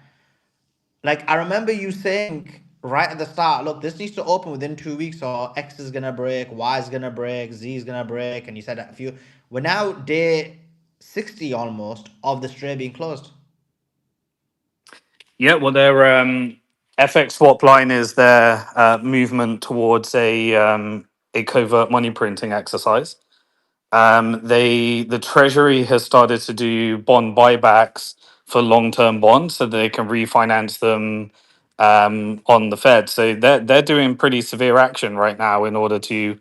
like I remember you saying right at the start, look, this needs to open within 2 weeks, or X is gonna break, Y is gonna break, Z is gonna break, and you said a few. We're now day 60 almost of the strait being closed.
yeah, well, their FX swap line is their movement towards a covert money printing exercise. The Treasury has started to do bond buybacks for long-term bonds so they can refinance them on the Fed. So they're doing pretty severe action right now in order to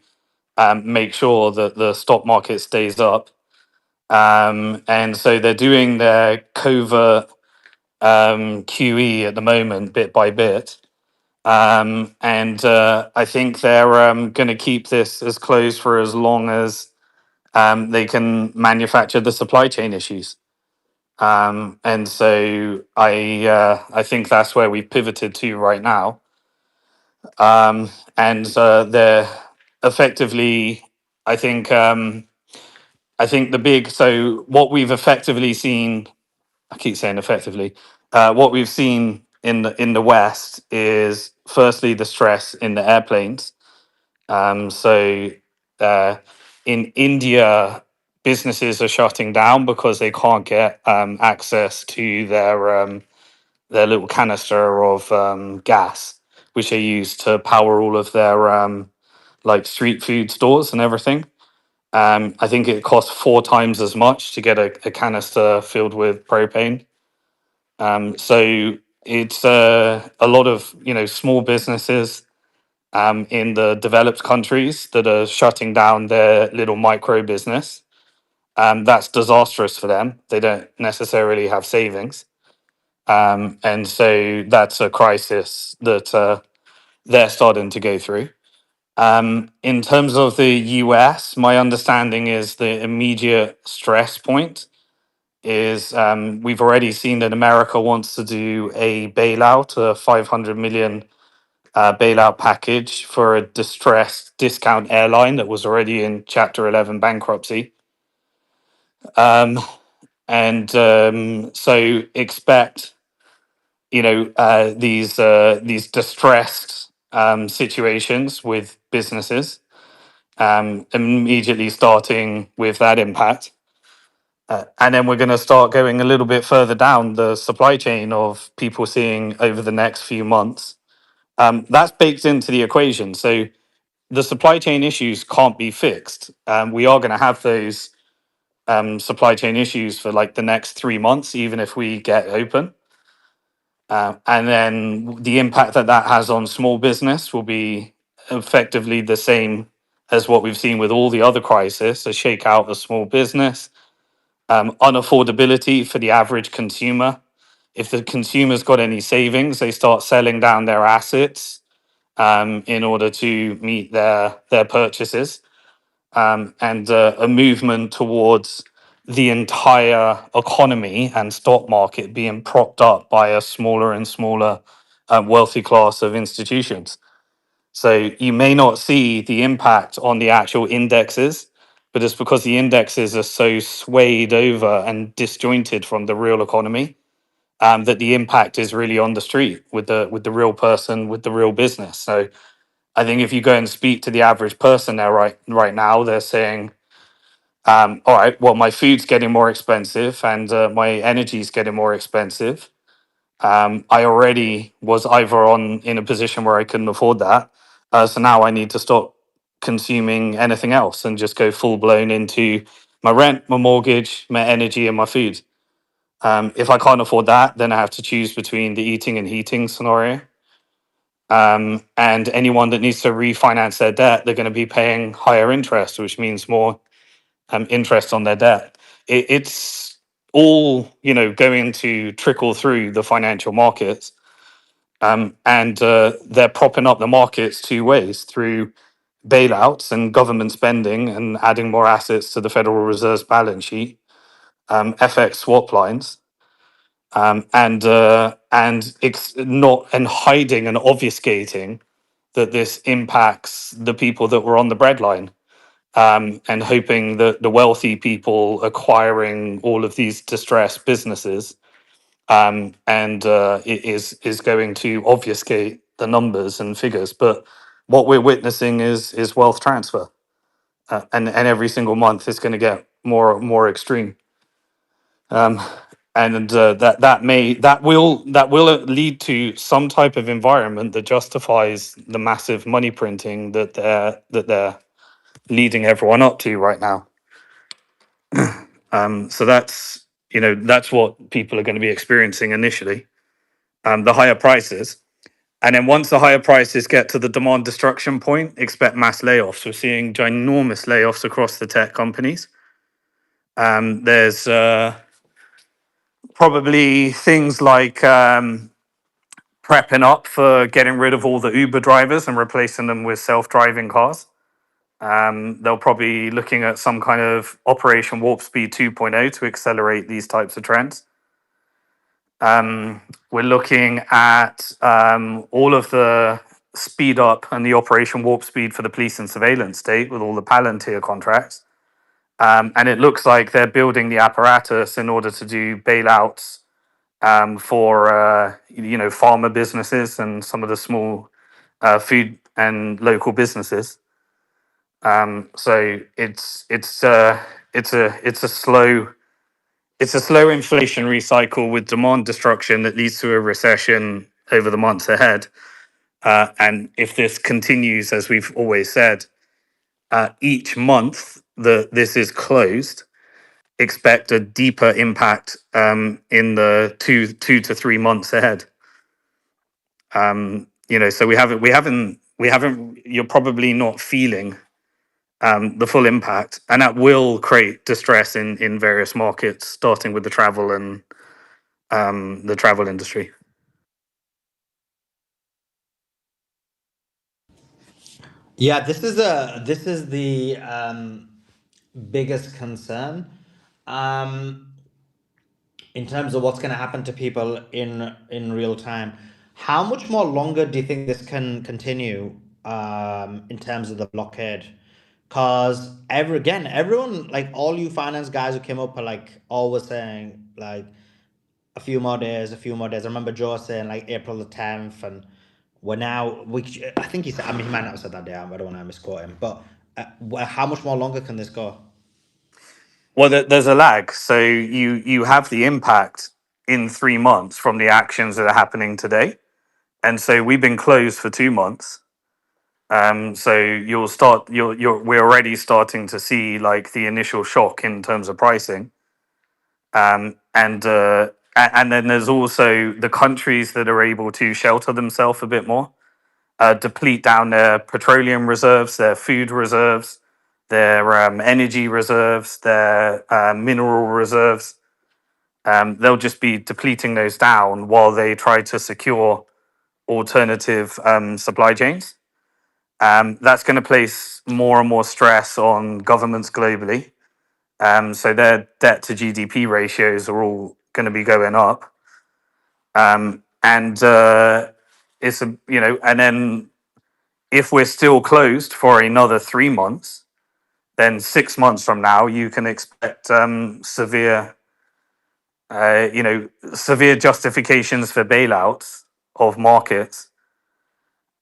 make sure that the stock market stays up. And so they're doing their covert QE at the moment, bit by bit. And I think they're going to keep this as closed for as long as they can manufacture the supply chain issues. And so I think that's where we've pivoted to right now. And they're effectively, I think, the big. So what we've effectively seen, I keep saying effectively, what we've seen in the West is firstly the stress in the airplanes. So in India, businesses are shutting down because they can't get access to their little canister of gas, which they use to power all of their like street food stores and everything. I think it costs 4 times as much to get a canister filled with propane. So it's a lot of small businesses in the developed countries that are shutting down their little micro business. That's disastrous for them. They don't necessarily have savings. And so that's a crisis that they're starting to go through. In terms of the US, my understanding is the immediate stress point is we've already seen that America wants to do a bailout, a 500 million bailout package for a distressed discount airline that was already in Chapter 11 bankruptcy. Um, and so expect, these distressed situations with businesses immediately starting with that impact. And then we're going to start going a little bit further down the supply chain of people seeing over the next few months. That's baked into the equation. So the supply chain issues can't be fixed. We are going to have those supply chain issues for like the next 3 months, even if we get open. And then the impact that that has on small business will be effectively the same as what we've seen with all the other crises, a shakeout of small business, unaffordability for the average consumer. If the consumer's got any savings, they start selling down their assets in order to meet their purchases, and a movement towards the entire economy and stock market being propped up by a smaller and smaller wealthy class of institutions. So you may not see the impact on the actual indexes, but it's because the indexes are so swayed over and disjointed from the real economy, that the impact is really on the street with the real person, with the real business. So I think if you go and speak to the average person there right now, they're saying, all right, well, my food's getting more expensive and my energy's getting more expensive. I already was either in a position where I couldn't afford that. So now I need to stop consuming anything else and just go full blown into my rent, my mortgage, my energy, and my food. If I can't afford that, then I have to choose between the eating and heating scenario. And anyone that needs to refinance their debt, they're going to be paying higher interest, which means more interest on their debt. It's all going to trickle through the financial markets, and they're propping up the markets two ways through bailouts and government spending and adding more assets to the Federal Reserve's balance sheet, FX swap lines, not and hiding and obfuscating that this impacts the people that were on the breadline, and hoping that the wealthy people acquiring all of these distressed businesses, it is going to obfuscate the numbers and figures. But what we're witnessing is wealth transfer, and every single month it's going to get more extreme. And that will lead to some type of environment that justifies the massive money printing that they're leading everyone up to right now. So that's what people are going to be experiencing initially, the higher prices. And then once the higher prices get to the demand destruction point, expect mass layoffs. We're seeing ginormous layoffs across the tech companies. There's probably things like prepping up for getting rid of all the Uber drivers and replacing them with self-driving cars. They'll probably be looking at some kind of Operation Warp Speed 2.0 to accelerate these types of trends. We're looking at all of the speed up and the Operation Warp Speed for the police and surveillance state with all the Palantir contracts. And it looks like they're building the apparatus in order to do bailouts for farmer businesses and some of the small food and local businesses. So it's a slow inflationary cycle with demand destruction that leads to a recession over the months ahead. And if this continues, as we've always said, each month that this is closed, expect a deeper impact in the two to 3 months ahead. So we haven't. You're probably not feeling the full impact, and that will create distress in various markets, starting with the travel and the travel industry.
Yeah, this is the biggest concern, um, in terms of what's going to happen to people in real time. How much more longer do you think this can continue, in terms of the blockade? Because everyone, like all you finance guys who came up are like always saying like a few more days, a few more days. I remember Joe saying like April the 10th, and we're now, I think he said, I mean, he might not have said that day, I don't want to misquote him, but how much more longer can this go?
Well, there's a lag, so you have the impact in 3 months from the actions that are happening today, and so we've been closed for 2 months. So we're already starting to see like the initial shock in terms of pricing. And then there's also the countries that are able to shelter themselves a bit more, deplete down their petroleum reserves, their food reserves, their energy reserves, their mineral reserves. They'll just be depleting those down while they try to secure alternative supply chains. That's going to place more and more stress on governments globally. So their debt to GDP ratios are all going to be going up. And and then if we're still closed for another 3 months, then 6 months from now, you can expect severe justifications for bailouts of markets,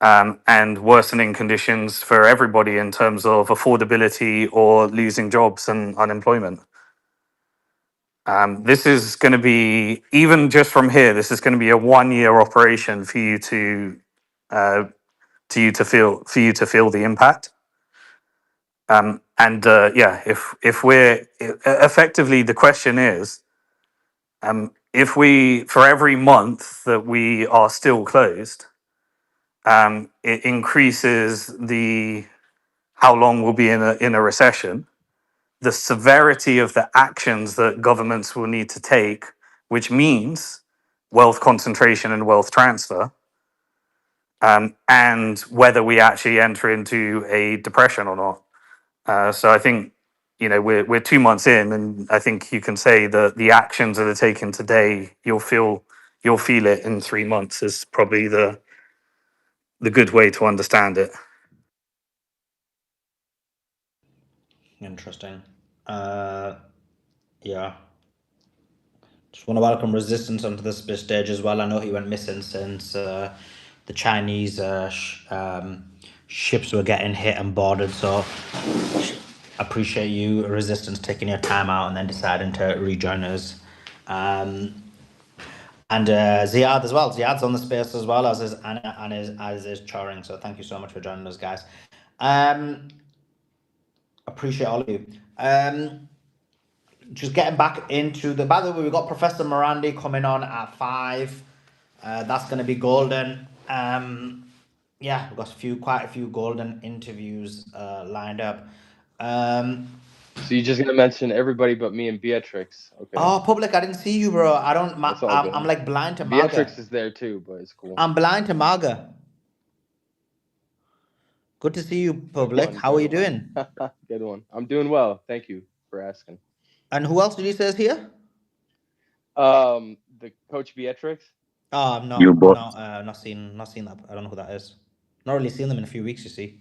and worsening conditions for everybody in terms of affordability or losing jobs and unemployment. This is going to be, even just from here, this is going to be a 1 year operation for you uh, for you to feel the impact. If we're effectively, the question is, if we, for every month that we are still closed, it increases the how long we'll be in a recession, the severity of the actions that governments will need to take, which means wealth concentration and wealth transfer, and whether we actually enter into a depression or not. So I think, we're 2 months in, and I think you can say that the actions that are taken today, you'll feel it in 3 months is probably the good way to understand it.
Interesting. Yeah. Just want to welcome Resistance onto this stage as well. I know he went missing since the Chinese ships were getting hit and boarded. So appreciate you, Resistance, taking your time out and then deciding to rejoin us. And Ziad as well. Ziad's on the space as well, as is Anna and as is Choring. So thank you so much for joining us, guys. Appreciate all of you. Just getting back into the. By the way, we've got Professor Marandi coming on at 5. That's going to be golden. Yeah, we've got quite a few golden interviews lined up.
So you're just gonna mention everybody but me and Beatrix? Okay.
Oh, public! I didn't see you, bro. I don't.
That's all good.
I'm like blind to
Beatrix
Marga.
is there too, but it's cool.
I'm blind to Marga. Good to see you, public. How are you doing?
Good one. I'm doing well. Thank you for asking.
And who else did you say is here?
The coach Beatrix.
Oh, I'm not.
You both.
Not seen that. I don't know who that is. Not really seen them in a few weeks. You see.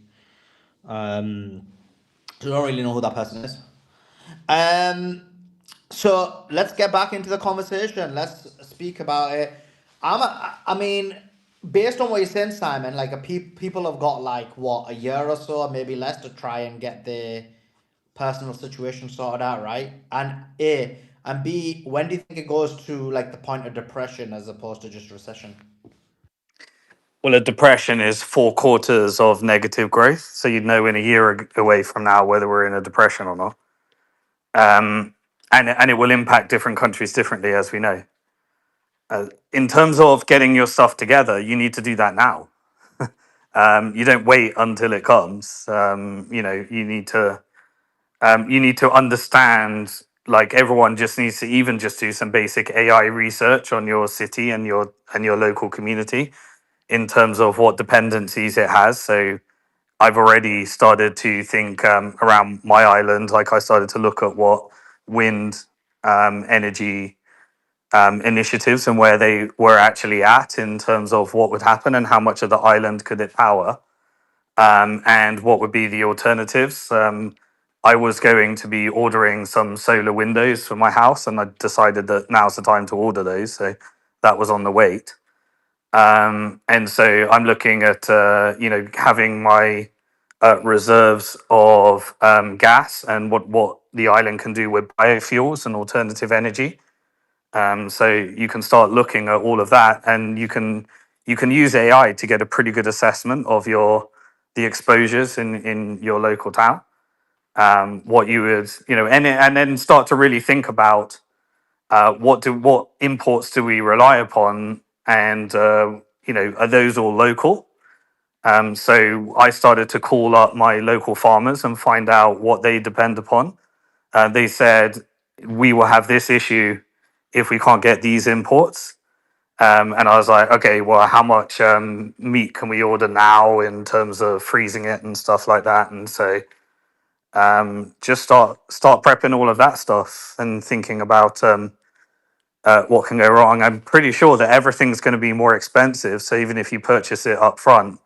So don't really know who that person is. So let's get back into the conversation. Let's speak about it. I mean, based on what you're saying, Simon, like people have got like what, a year or so, maybe less, to try and get their personal situation sorted out, right? And A and B, when do you think it goes to like the point of depression as opposed to just recession?
Well, a depression is 4 quarters of negative growth. So you'd know in a year away from now whether we're in a depression or not. And it will impact different countries differently, as we know. In terms of getting your stuff together, you need to do that now. You don't wait until it comes. You need to understand. Like, everyone just needs to even just do some basic AI research on your city and your local community in terms of what dependencies it has. So I've already started to think around my island. Like, I started to look at what wind energy initiatives and where they were actually at in terms of what would happen and how much of the island could it power, and what would be the alternatives. I was going to be ordering some solar windows for my house, and I decided that now's the time to order those. So that was on the wait. And so I'm looking at having my reserves of gas and what the island can do with biofuels and alternative energy. So you can start looking at all of that, and you can use AI to get a pretty good assessment of the exposures in your local town. What you would, and then start to really think about what imports do we rely upon, and are those all local? So I started to call up my local farmers and find out what they depend upon. They said, we will have this issue if we can't get these imports. And I was like, okay, well, how much meat can we order now in terms of freezing it and stuff like that? And so just start prepping all of that stuff and thinking about what can go wrong. I'm pretty sure that everything's going to be more expensive. So even if you purchase it up front,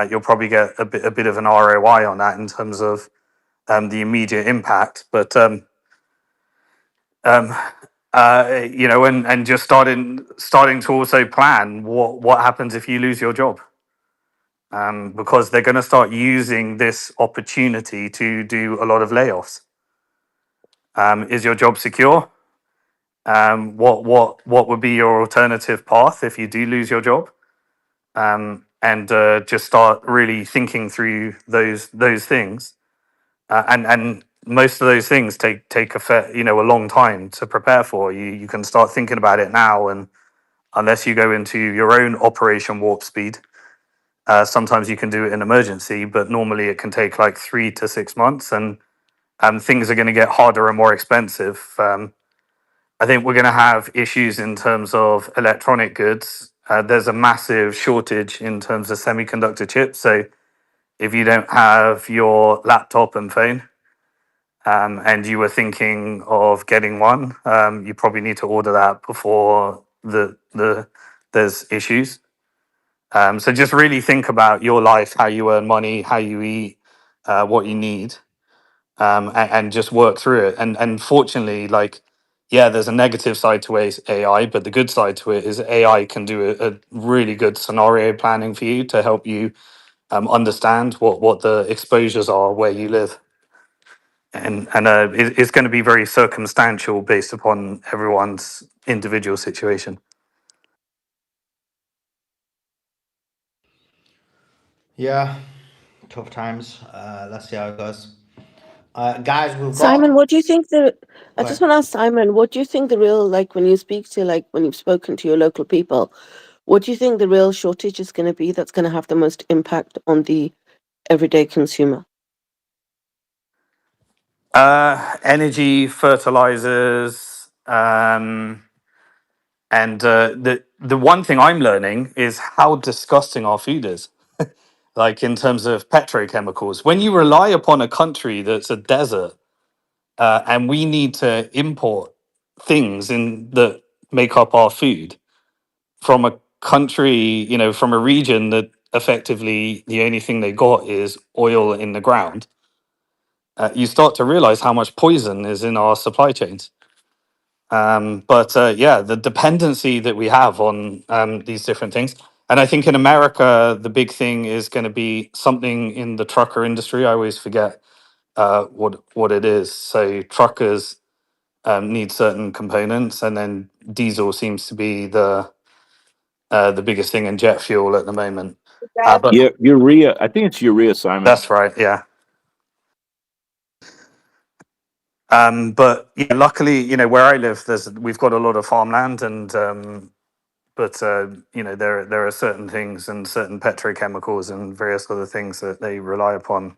you'll probably get a bit of an ROI on that in terms of the immediate impact. But and just starting to also plan what happens if you lose your job. because they're going to start using this opportunity to do a lot of layoffs. Is your job secure? What would be your alternative path if you do lose your job? And just start really thinking through those things. And most of those things take a long time to prepare for. You can start thinking about it now, and unless you go into your own Operation Warp Speed, sometimes you can do it in emergency, but normally it can take like 3 to 6 months, and things are going to get harder and more expensive. I think we're going to have issues in terms of electronic goods. There's a massive shortage in terms of semiconductor chips. So if you don't have your laptop and phone, and you were thinking of getting one, you probably need to order that before there's issues. So just really think about your life, how you earn money, how you eat, what you need, and just work through it. And fortunately, like, yeah, there's a negative side to AI, but the good side to it is AI can do a really good scenario planning for you to help you understand what the exposures are where you live. And it's going to be very circumstantial based upon everyone's individual situation.
Yeah, tough times. Let's see how it goes. Guys, we've
Simon,
got.
what do you think I
Go
just
ahead.
want to ask Simon, what do you think the real, like when you speak to, like when you've spoken to your local people, what do you think the real shortage is going to be that's going to have the most impact on the everyday consumer?
Energy, fertilizers, and the one thing I'm learning is how disgusting our food is. Like in terms of petrochemicals, when you rely upon a country that's a desert, and we need to import things in that make up our food from a country, from a region that effectively the only thing they got is oil in the ground, you start to realize how much poison is in our supply chains. But yeah, the dependency that we have on these different things. And I think in America, the big thing is going to be something in the trucker industry. I always forget what it is. So truckers need certain components, and then diesel seems to be the biggest thing in jet fuel at the moment. But
Yeah, urea. I think it's urea, Simon.
that's right, yeah. But yeah, luckily, where I live, we've got a lot of farmland, and but there are certain things and certain petrochemicals and various other things that they rely upon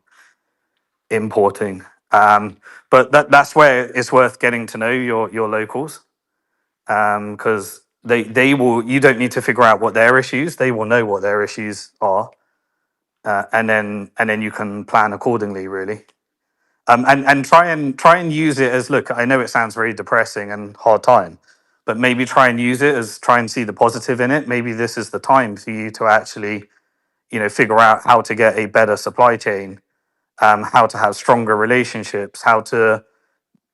importing. But that's where it's worth getting to know your locals, because they will. You don't need to figure out what their issues; they will know what their issues are, and then you can plan accordingly. Really. And try and use it as, look, I know it sounds very depressing and hard time, but maybe try and use it as, try and see the positive in it. Maybe this is the time for you to actually figure out how to get a better supply chain, how to have stronger relationships, how to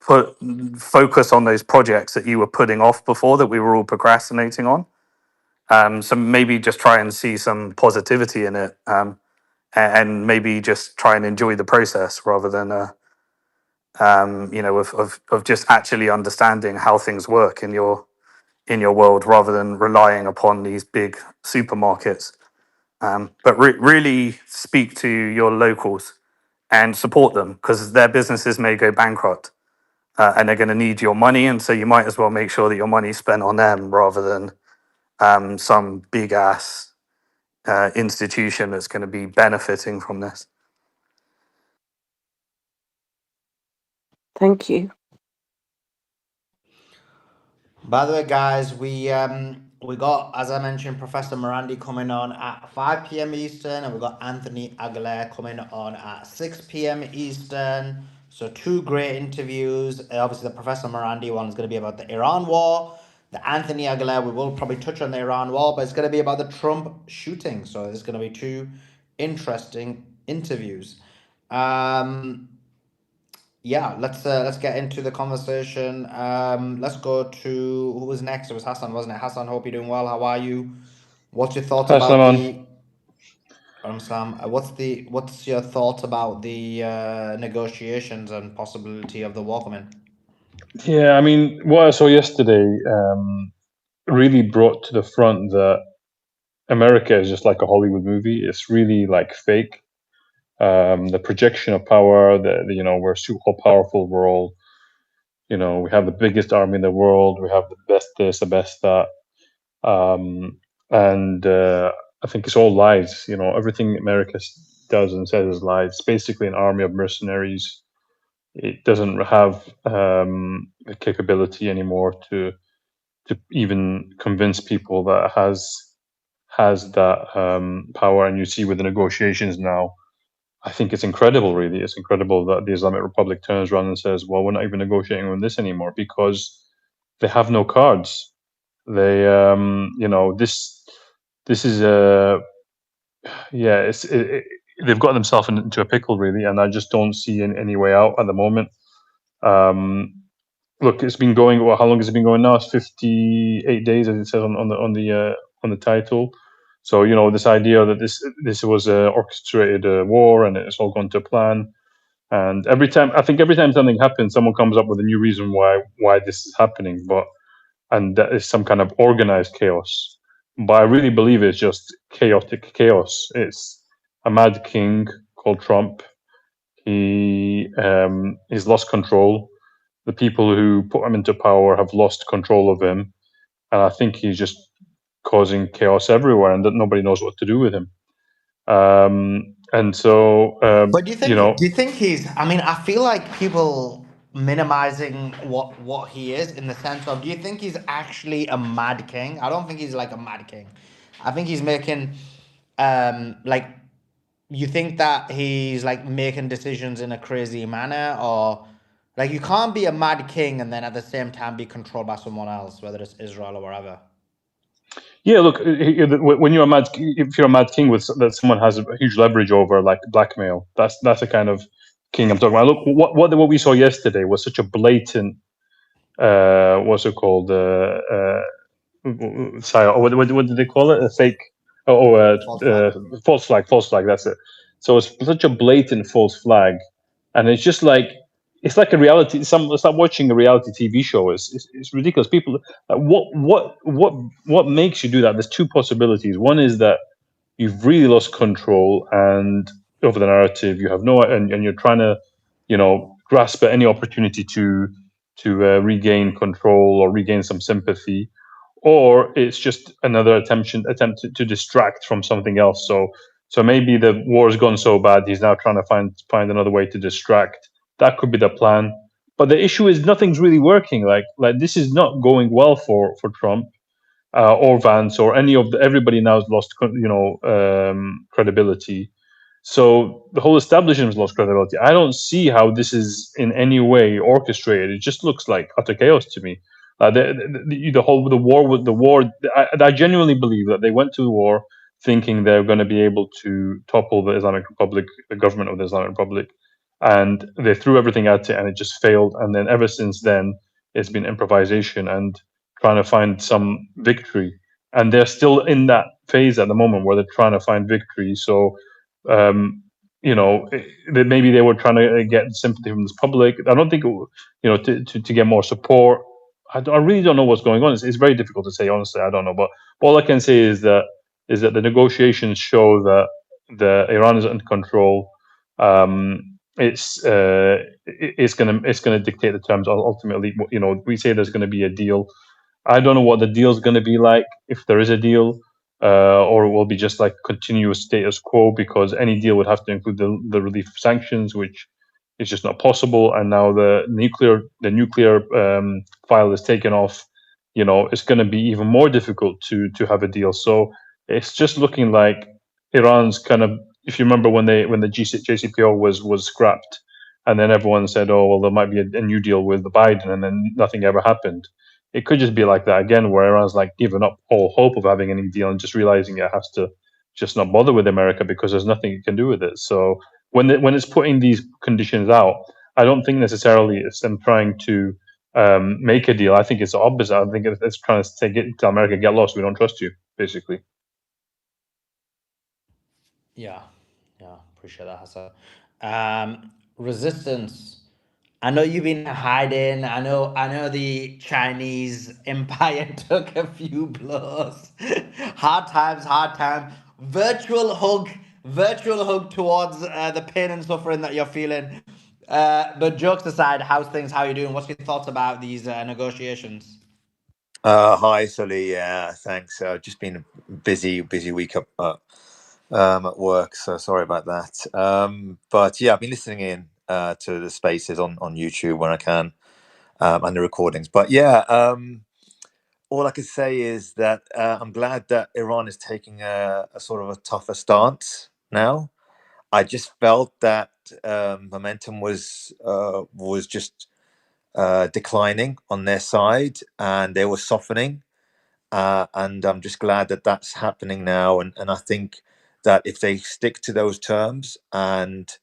put focus on those projects that you were putting off before, that we were all procrastinating on. So maybe just try and see some positivity in it, and maybe just try and enjoy the process rather than of just actually understanding how things work in your world, rather than relying upon these big supermarkets. But really speak to your locals and support them, because their businesses may go bankrupt, and they're going to need your money, and so you might as well make sure that your money's spent on them rather than some big ass institution that's going to be benefiting from this.
Thank you.
By the way, guys, we got, as I mentioned, Professor Marandi coming on at 5 p.m. Eastern, and we got Anthony Aguilera coming on at 6 p.m. Eastern. So two great interviews. Obviously, the Professor Marandi one is going to be about the Iran war. The Anthony Aguilera, we will probably touch on the Iran war, but it's going to be about the Trump shooting. So it's going to be two interesting interviews. Yeah, let's get into the conversation. Let's go to who was next. It was Hassan, wasn't it? Hassan, hope you're doing well. How are you? What's your thoughts
Hi,
about
Simon.
the
Sam, what's your thoughts about the negotiations and possibility of the war coming?
Yeah, I mean, what I saw yesterday really brought to the front that America is just like a Hollywood movie. It's really like fake. The projection of power, we're super powerful. We're all, we have the biggest army in the world. We have the best this, the best that. And I think it's all lies. Everything America does and says is lies. It's basically an army of mercenaries. It doesn't have the capability anymore to even convince people that it has that power. And you see with the negotiations now, I think it's incredible. Really, it's incredible that the Islamic Republic turns around and says, "Well, we're not even negotiating on this anymore because they have no cards." They, this is a yeah, they've got themselves into a pickle really, and I just don't see any way out at the moment. Um, Look, it's been going. Well, how long has it been going now? It's 58 days, as it says on the title. So this idea that this was a orchestrated war and it's all gone to plan. And every time something happens, someone comes up with a new reason why this is happening. And that is some kind of organized chaos. But I really believe it's just chaotic chaos. It's a mad king called Trump. He's lost control. The people who put him into power have lost control of him, and I think he's just causing chaos everywhere, and that nobody knows what to do with him. And so,
But do you think he's? I mean, I feel like people minimizing what he is in the sense of. Do you think he's actually a mad king? I don't think he's like a mad king. I think he's making, like, you think that he's like making decisions in a crazy manner, or like you can't be a mad king and then at the same time be controlled by someone else, whether it's Israel or wherever.
yeah, look, when you're a if you're a mad king with that someone has a huge leverage over, like blackmail, that's the kind of king I'm talking about. Look, what we saw yesterday was such a blatant, what's it called? Sorry, what did they call it? A fake,
False flag.
false flag, false flag. That's it. So it's such a blatant false flag, and it's just like it's like a reality. It's like watching a reality TV show. It's ridiculous. People, what makes you do that? There's two possibilities. One is that you've really lost control and over the narrative. You have no, and you're trying to, grasp at any opportunity to regain control or regain some sympathy, or it's just another attempt to distract from something else. So maybe the war's gone so bad he's now trying to find another way to distract. That could be the plan. But the issue is nothing's really working. Like this is not going well for Trump or Vance or any of everybody now has lost credibility. So the whole establishment has lost credibility. I don't see how this is in any way orchestrated. It just looks like utter chaos to me. The war. I genuinely believe that they went to the war thinking they're going to be able to topple the Islamic Republic, the government of the Islamic Republic, and they threw everything at it, and it just failed. And then ever since then, it's been improvisation and trying to find some victory. And they're still in that phase at the moment where they're trying to find victory. So um, maybe they were trying to get sympathy from this public. I don't think, to get more support. I really don't know what's going on. It's very difficult to say, honestly. I don't know, but all I can say is that the negotiations show that the Iran is under control. It's gonna dictate the terms ultimately. We say there's going to be a deal. I don't know what the deal is going to be like, if there is a deal, or it will be just like continuous status quo, because any deal would have to include the relief of sanctions, which is just not possible. And now the nuclear file is taken off. It's going to be even more difficult to have a deal. So it's just looking like Iran's kind of. If you remember when the JCPO was scrapped, and then everyone said, "Oh well, there might be a new deal with Biden," and then nothing ever happened. It could just be like that again, where Iran's like given up all hope of having any deal and just realizing it has to just not bother with America because there's nothing it can do with it. So when it's putting these conditions out, I don't think necessarily it's them trying to make a deal. I think it's the opposite. I think it's trying to say, get to America, get lost. We don't trust you, basically.
Yeah, yeah, appreciate that, Hassan. Resistance. I know you've been hiding. I know the Chinese empire took a few blows. Hard times, hard time. Virtual hug towards the pain and suffering that you're feeling. But jokes aside, how's things? How you doing? What's your thoughts about these negotiations?
Hi, Sully. Yeah, thanks. Just been a busy week up at work, so sorry about that. But yeah, I've been listening in to the spaces on YouTube when I can, and the recordings. But yeah, all I can say is that I'm glad that Iran is taking a sort of a tougher stance now. I just felt that momentum was just declining on their side, and they were softening, and I'm just glad that that's happening now. And I think that if they stick to those terms and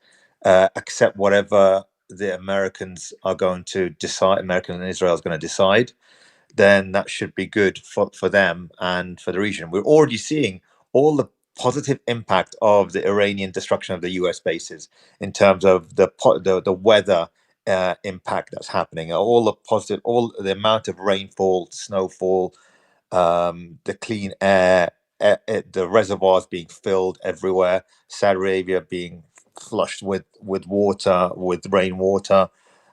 accept whatever the Americans are going to decide, America and Israel is going to decide, then that should be good for them and for the region. We're already seeing all the positive impact of the Iranian destruction of the US bases in terms of the weather impact that's happening, all the positive, all the amount of rainfall, snowfall, the clean air, the reservoirs being filled everywhere, Saudi Arabia being flushed with water, with rainwater.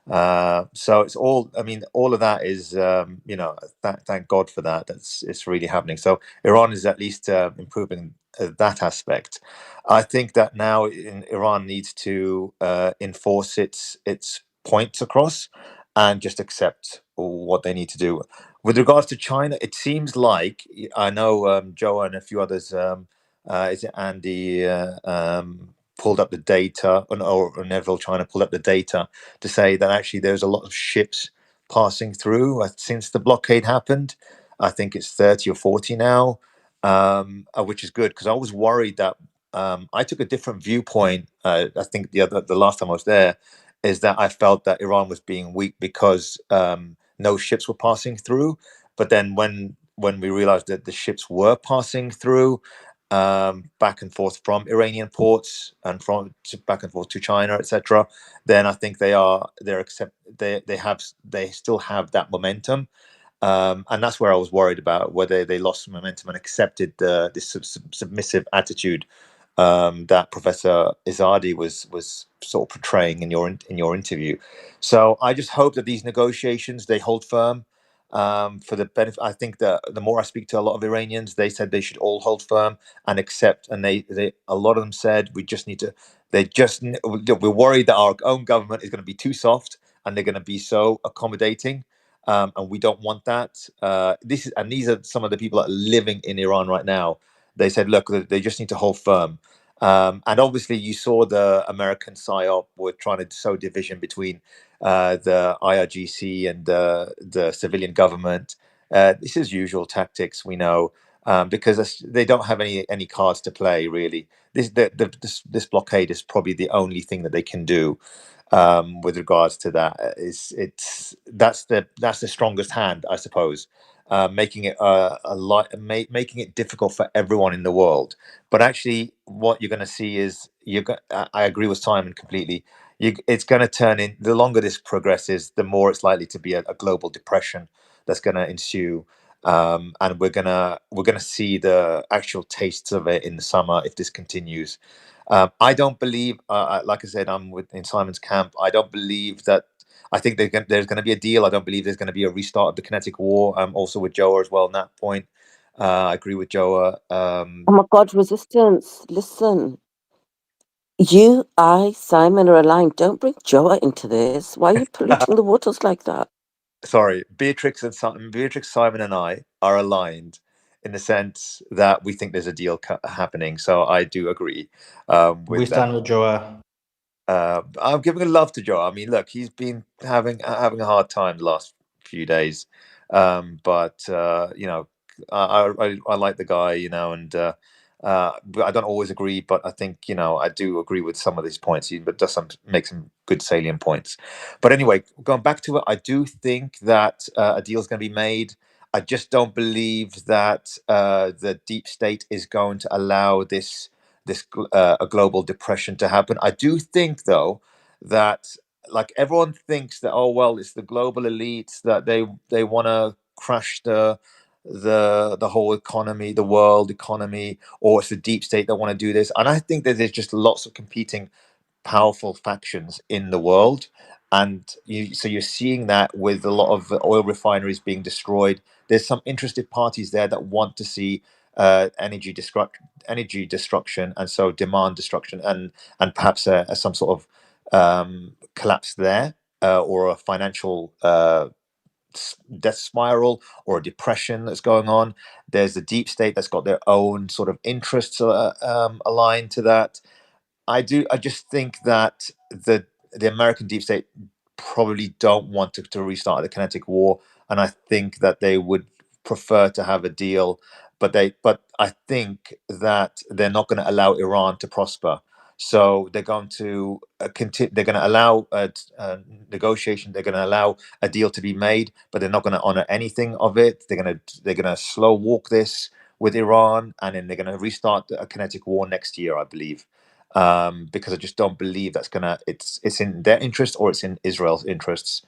So it's all. I mean, all of that is. Thank God for that. It's really happening. So Iran is at least improving that aspect. I think that now Iran needs to enforce its points across and just accept what they need to do. With regards to China, it seems like I know Joe and a few others. Is it Andy pulled up the data, or Neville China pulled up the data to say that actually there's a lot of ships passing through since the blockade happened. I think it's 30 or 40 now, which is good because I was worried that I took a different viewpoint. I think the last time I was there is that I felt that Iran was being weak because no ships were passing through. But then when we realized that the ships were passing through back and forth from Iranian ports and back and forth to China, etc., then I think they still have that momentum, and that's where I was worried about whether they lost momentum and accepted this submissive attitude that Professor Izadi was sort of portraying in your interview. So I just hope that these negotiations they hold firm for the benefit. I think that the more I speak to a lot of Iranians, they said they should all hold firm and accept. And they a lot of them said we just need to. We're worried that our own government is going to be too soft and they're going to be so accommodating. And we don't want that. These are some of the people that are living in Iran right now. They said, look, they just need to hold firm. And obviously, you saw the American PSYOP were trying to sow division between the IRGC and the civilian government. This is usual tactics, we know, because they don't have any cards to play really. This blockade is probably the only thing that they can do with regards to that. That's the strongest hand, I suppose, making it making it difficult for everyone in the world. But actually, what you're going to see is I agree with Simon completely. It's going to turn in. The longer this progresses, the more it's likely to be a global depression that's going to ensue. And we're gonna see the actual tastes of it in the summer if this continues. I don't believe, like I said, I'm in Simon's camp. I don't believe that. I think there's going to be a deal. I don't believe there's going to be a restart of the kinetic war. Also with Joa as well on that point. I agree with Joa.
Oh my God, resistance. Listen, you, I, Simon are aligned. Don't bring Joa into this. Why are you polluting the waters like that?
Sorry, Beatrix, Simon, and I are aligned in the sense that we think there's a deal happening. So I do agree
We
with that.
stand with Joa.
I'm giving a love to Joe. I mean, look, he's been having a hard time the last few days, but I like the guy, and but I don't always agree. But I think I do agree with some of these points. He but does make some good salient points. But anyway, going back to it, I do think that a deal is going to be made. I just don't believe that the deep state is going to allow a global depression to happen. I do think, though, that like everyone thinks that, oh well, it's the global elites that they want to crash the whole economy, the world economy, or it's the deep state that want to do this. And I think that there's just lots of competing powerful factions in the world, and so you're seeing that with a lot of oil refineries being destroyed. There's some interested parties there that want to see energy destruction, and so demand destruction, and perhaps some sort of collapse there, or a financial death spiral, or a depression that's going on. There's the deep state that's got their own sort of interests aligned to that. I just think that the American deep state probably don't want to restart the kinetic war, and I think that they would prefer to have a deal, but I think that they're not going to allow Iran to prosper. So they're going to continue. They're going to allow negotiation. They're going to allow a deal to be made, but they're not going to honor anything of it. They're going to slow walk this with Iran, and then they're going to restart a kinetic war next year, I believe, because I just don't believe that's gonna. It's in their interest, or it's in Israel's interests.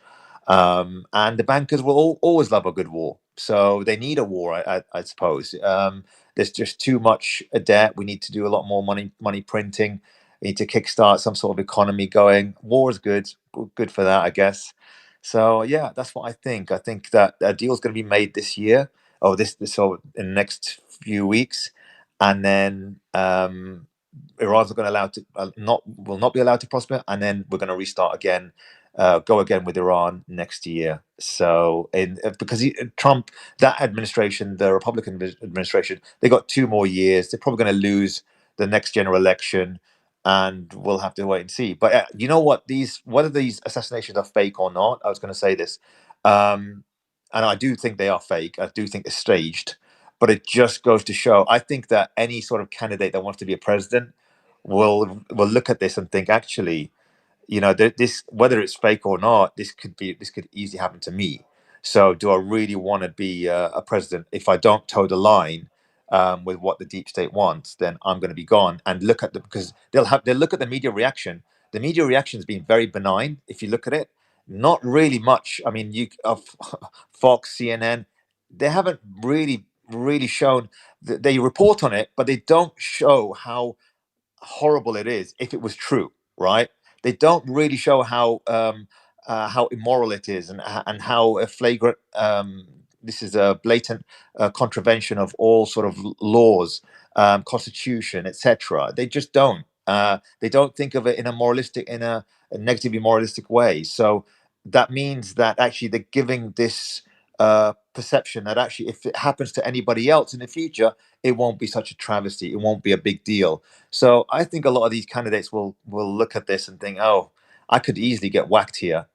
And the bankers will always love a good war, so they need a war, I suppose. There's just too much debt. We need to do a lot more money printing. We need to kickstart some sort of economy going. War is good for that, I guess. So yeah, that's what I think. I think that a deal is going to be made this year, or this so in the next few weeks, and then Iran's going to allow to not will not be allowed to prosper, and then we're going to restart again, go again with Iran next year. So, because Trump, that administration, the Republican administration, they got 2 more years. They're probably going to lose the next general election, and we'll have to wait and see. But you know what? Whether these assassinations are fake or not, I was going to say this, and I do think they are fake. I do think they're staged. But it just goes to show. I think that any sort of candidate that wants to be a president will look at this and think, actually, this, whether it's fake or not, this could easily happen to me. So do I really want to be a president? If I don't toe the line with what the deep state wants, then I'm going to be gone. And look at because they'll look at the media reaction. The media reaction has been very benign if you look at it. Not really much. I mean, you of Fox, CNN, they haven't really shown. They report on it, but they don't show how horrible it is if it was true, right? They don't really show how immoral it is, and how flagrant this is a blatant contravention of all sort of laws, constitution, etc. They just don't. They don't think of it in a negatively moralistic way. So that means that actually they're giving this perception that actually if it happens to anybody else in the future, it won't be such a travesty. It won't be a big deal. So I think a lot of these candidates will look at this and think, "Oh, I could easily get whacked here."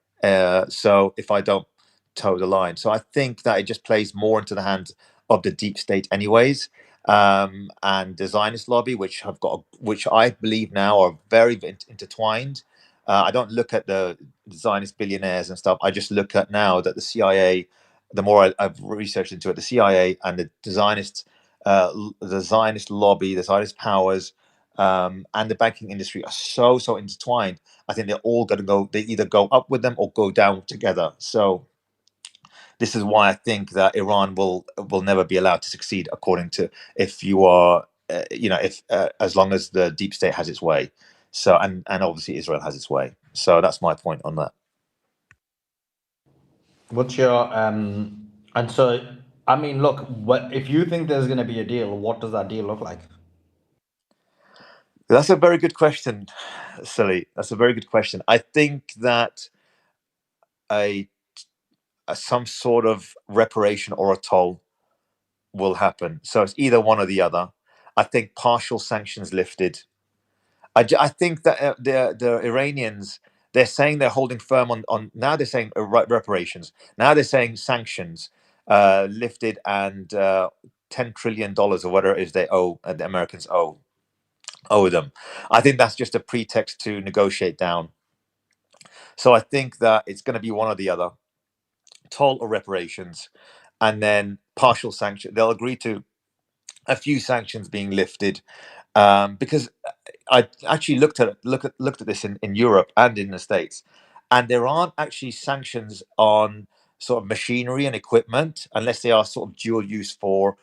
So if I don't toe the line, so I think that it just plays more into the hands of the deep state, anyways, and the Zionist lobby, which I believe now are very intertwined. I don't look at the Zionist billionaires and stuff. I just look at now that the CIA. The more I've researched into it, the CIA and the Zionist lobby, the Zionist powers, and the banking industry are so intertwined. I think they're all going to go. They either go up with them or go down together. So this is why I think that Iran will never be allowed to succeed. According to if you are, if as long as the deep state has its way. So and obviously Israel has its way. So that's my point on that.
What's your and so I mean, look, what if you think there's going to be a deal? What does that deal look like?
That's a very good question, Silly. That's a very good question. I think that a some sort of reparation or a toll will happen. So it's either one or the other. I think partial sanctions lifted. I think that the Iranians, they're saying they're holding firm on now they're saying reparations. Now they're saying sanctions lifted, and $10 trillion or whatever it is they owe, the Americans owe them. I think that's just a pretext to negotiate down. So I think that it's going to be one or the other, toll or reparations, and then partial sanction. They'll agree to a few sanctions being lifted, Because I actually looked at this in Europe and in the States, and there aren't actually sanctions on sort of machinery and equipment unless they are sort of dual use for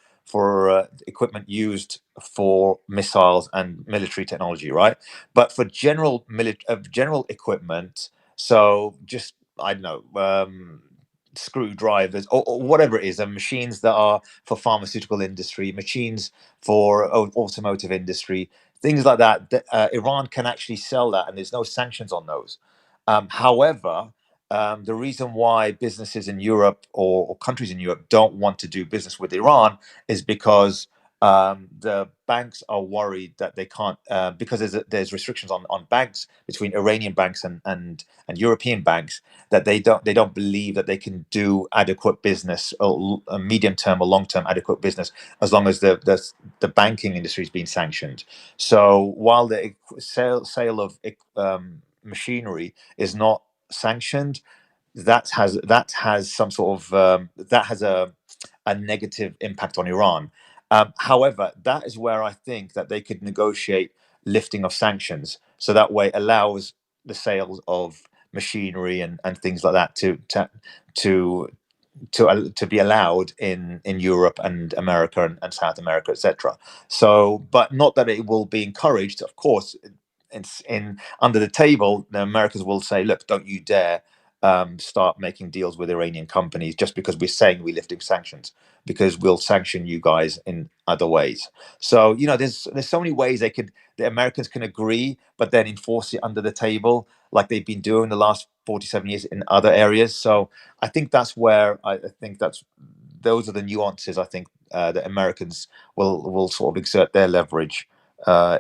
equipment used for missiles and military technology, right? But for general equipment, so just I don't know. Screwdrivers or whatever it is, and machines that are for pharmaceutical industry, machines for automotive industry, things like that. Iran can actually sell that, and there's no sanctions on those. However, the reason why businesses in Europe or countries in Europe don't want to do business with Iran is because the banks are worried that they can't because there's restrictions on banks between Iranian banks and European banks, that they don't believe that they can do adequate business or a medium term or long term adequate business as long as the banking industry is being sanctioned. So while the sale of machinery is not sanctioned, that has some sort of that has a negative impact on Iran. However, that is where I think that they could negotiate lifting of sanctions, so that way allows the sales of machinery and things like that to to be allowed in Europe and America and South America, etc. So, but not that it will be encouraged. Of course, it's in under the table. The Americans will say, "Look, don't you dare start making deals with Iranian companies just because we're saying we're lifting sanctions, because we'll sanction you guys in other ways." So, there's so many ways the Americans can agree, but then enforce it under the table, like they've been doing the last 47 years in other areas. So I think that's where I think those are the nuances. I think that Americans will sort of exert their leverage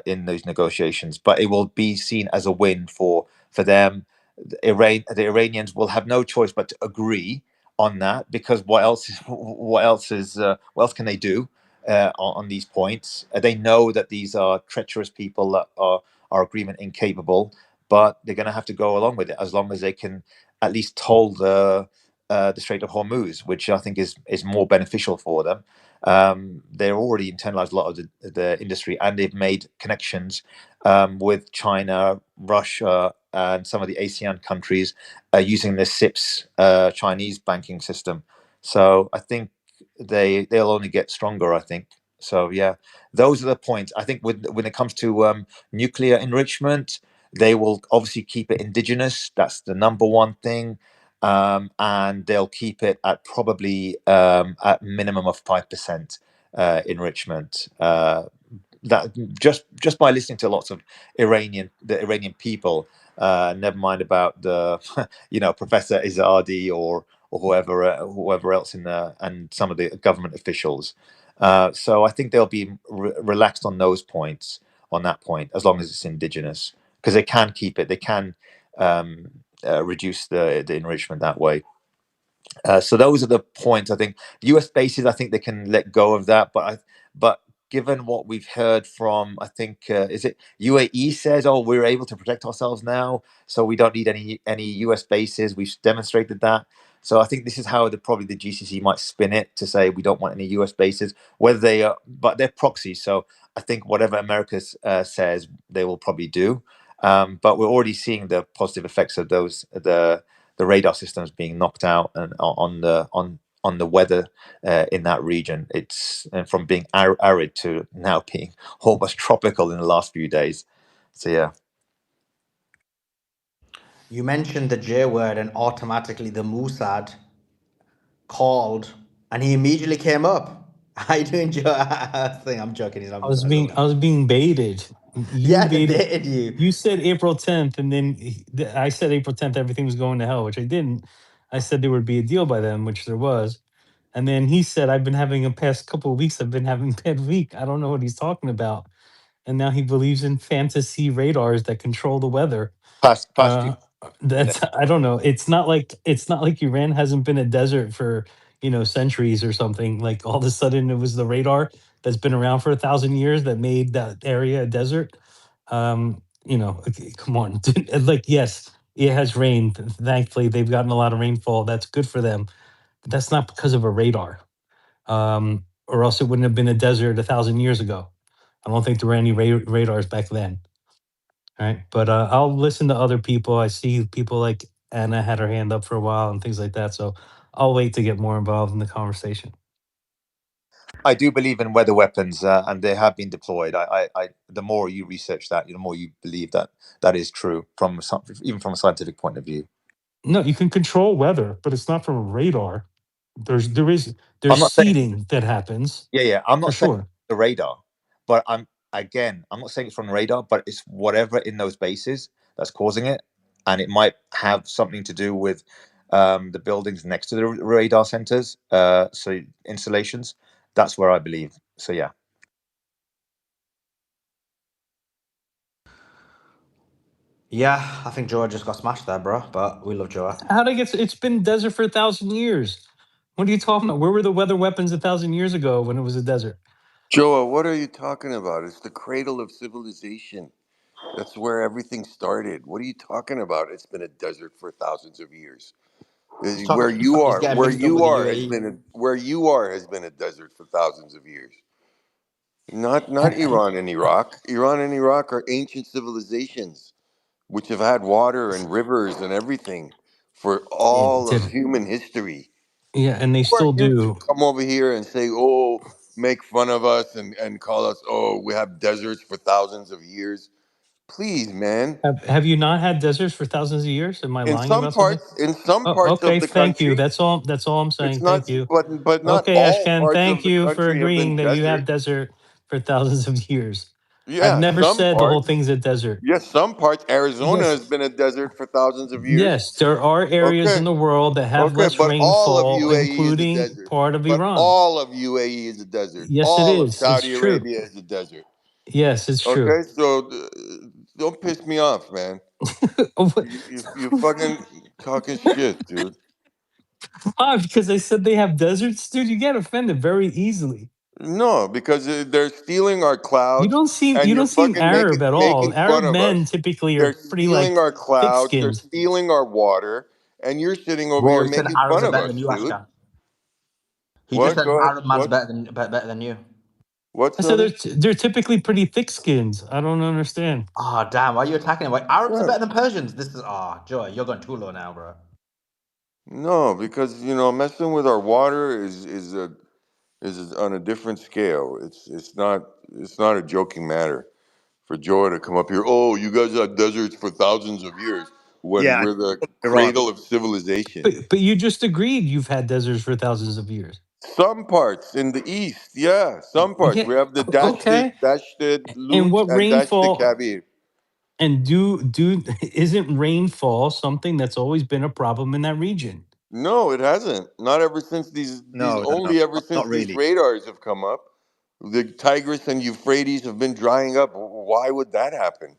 in those negotiations, but it will be seen as a win for them. The Iranians will have no choice but to agree on that, because what else can they do on these points? They know that these are treacherous people that are agreement incapable, but they're going to have to go along with it as long as they can at least toll the Strait of Hormuz, which I think is more beneficial for them. They're already internalized a lot of the industry, and they've made connections with China, Russia, and some of the ASEAN countries using the SIPS Chinese banking system. So I think they'll only get stronger, I think. So yeah, those are the points. I think when it comes to nuclear enrichment, they will obviously keep it indigenous. That's the number one thing. And they'll keep it at probably at minimum of 5% enrichment. That just by listening to lots of the Iranian people, never mind about the Professor Izadi or whoever else in the and some of the government officials. So I think they'll be relaxed on those points, on that point, as long as it's indigenous, because they can keep it. They can reduce the enrichment that way. So those are the points. I think U.S. bases, I think they can let go of that, but given what we've heard from, I think is it UAE says, "Oh, we're able to protect ourselves now, so we don't need any U.S. bases. We've demonstrated that." So I think this is how probably the GCC might spin it, to say we don't want any U.S. bases, whether they are, but they're proxies. So I think whatever America says, they will probably do. But we're already seeing the positive effects of the radar systems being knocked out and on the weather in that region. It's and from being arid to now being almost tropical in the last few days. So yeah.
You mentioned the J word, and automatically the Mossad called, and he immediately came up. I do enjoy. I think I'm joking. He's not. I don't
I
know.
was being baited. You
Yeah, they
baited.
dated you.
You said April 10th, and then I said April 10th everything was going to hell, which I didn't. I said there would be a deal by then, which there was. And then he said, I've been having a past couple of weeks, I've been having a bad week. I don't know what he's talking about. And now he believes in fantasy radars that control the weather.
Past
Uh,
you.
that's I don't know. It's not like Iran hasn't been a desert for centuries or something. Like all of a sudden it was the radar that's been around for 1,000 years that made that area a desert. Okay, come on. Like yes, it has rained. Thankfully, they've gotten a lot of rainfall. That's good for them. But that's not because of a radar. Or else it wouldn't have been a desert 1,000 years ago. I don't think there were any radars back then. Right. But I'll listen to other people. I see people like Anna had her hand up for a while and things like that. So I'll wait to get more involved in the conversation.
I do believe in weather weapons, and they have been deployed. The more you research that, the more you believe that that is true even from a scientific point of view.
No, you can control weather, but it's not from a radar. There's
I'm not saying,
seeding that happens
yeah, I'm
for
not saying
sure.
the radar, but I'm not saying it's from the radar, but it's whatever in those bases that's causing it, and it might have something to do with the buildings next to the radar centers, so installations. That's where I believe. So yeah.
Yeah, I think Joa just got smashed there, bro. But we love Joa.
How to get? It's been desert for 1,000 years. What are you talking about? Where were the weather weapons 1,000 years ago when it was a desert?
Joa, what are you talking about? It's the cradle of civilization. That's where everything started. What are you talking about? It's been a desert for thousands of years.
He's talking. He's getting mixed up with the UAE.
Where you are has been a desert for thousands of years. Not Iran and Iraq. Iran and Iraq are ancient civilizations which have had water and rivers and everything for all of
Did
human history.
Yeah, and they
Who are
still
you to
do.
come over here and say, oh, make fun of us and call us, oh, we have deserts for thousands of years? Please, man.
Have you not had deserts for thousands of years? Am I lying about something?
In some
Oh,
parts
okay.
of the
Thank you.
country,
That's all I'm
it's
saying.
not,
Thank you.
but not
Okay,
all
Ashkan.
parts of
Thank
the
you for
country have been
agreeing that you have
desert.
desert for thousands of years. I've
Yeah,
never
some
said the whole
parts.
thing's a desert.
Yes, some parts. Arizona
Yes,
has been a desert for thousands of years.
yes, there are areas in
Okay,
the world that have
okay,
less
but all of
rainfall,
UAE is a
including
desert.
part of
But
Iran.
all of UAE is a desert.
Yes, it
All of
is. It's
Saudi
true.
Arabia is a desert.
Yes, it's true.
Okay, so don't piss me off, man. You fucking talking shit, dude.
Why? Because I said they have deserts, dude. You get offended very easily.
No, because they're stealing our
You
clouds,
don't seem
and
you
you're
don't seem
fucking
Arab at all.
making fun
Arab
of
men
us.
typically
They're
are pretty
stealing
like
our
thick
clouds. They're
skinned.
stealing our water, and you're sitting over
Whoa,
here
he said
making
Arabs
fun
are
of
better
us,
than you,
dude.
Ashkan. He just
What?
said
Go ahead.
Arab man's better than you.
What,
I said
Sully?
they're typically pretty thick skinned. I don't understand.
Ah, damn. Why are you attacking him? Why Arabs are
What?
better than Persians? This is Joa. You're going too low now, bro.
No, because messing with our water is on a different scale. It's not a joking matter for Joy to come up here. Oh, you guys had deserts for thousands of years when
Yeah,
we're the
Iran.
cradle of civilization.
But you just agreed you've had deserts for thousands of years.
Some parts in the east, yeah, some parts.
Yeah,
We have the
okay.
Dashted
And
Lut
what
and Dashted
rainfall
Kabir.
and do isn't rainfall something that's always been a problem in that region?
No, it hasn't. Not ever since these
No, no, no,
only ever
not
since these
really.
radars have come up. The Tigris and Euphrates have been drying up. Why would that happen?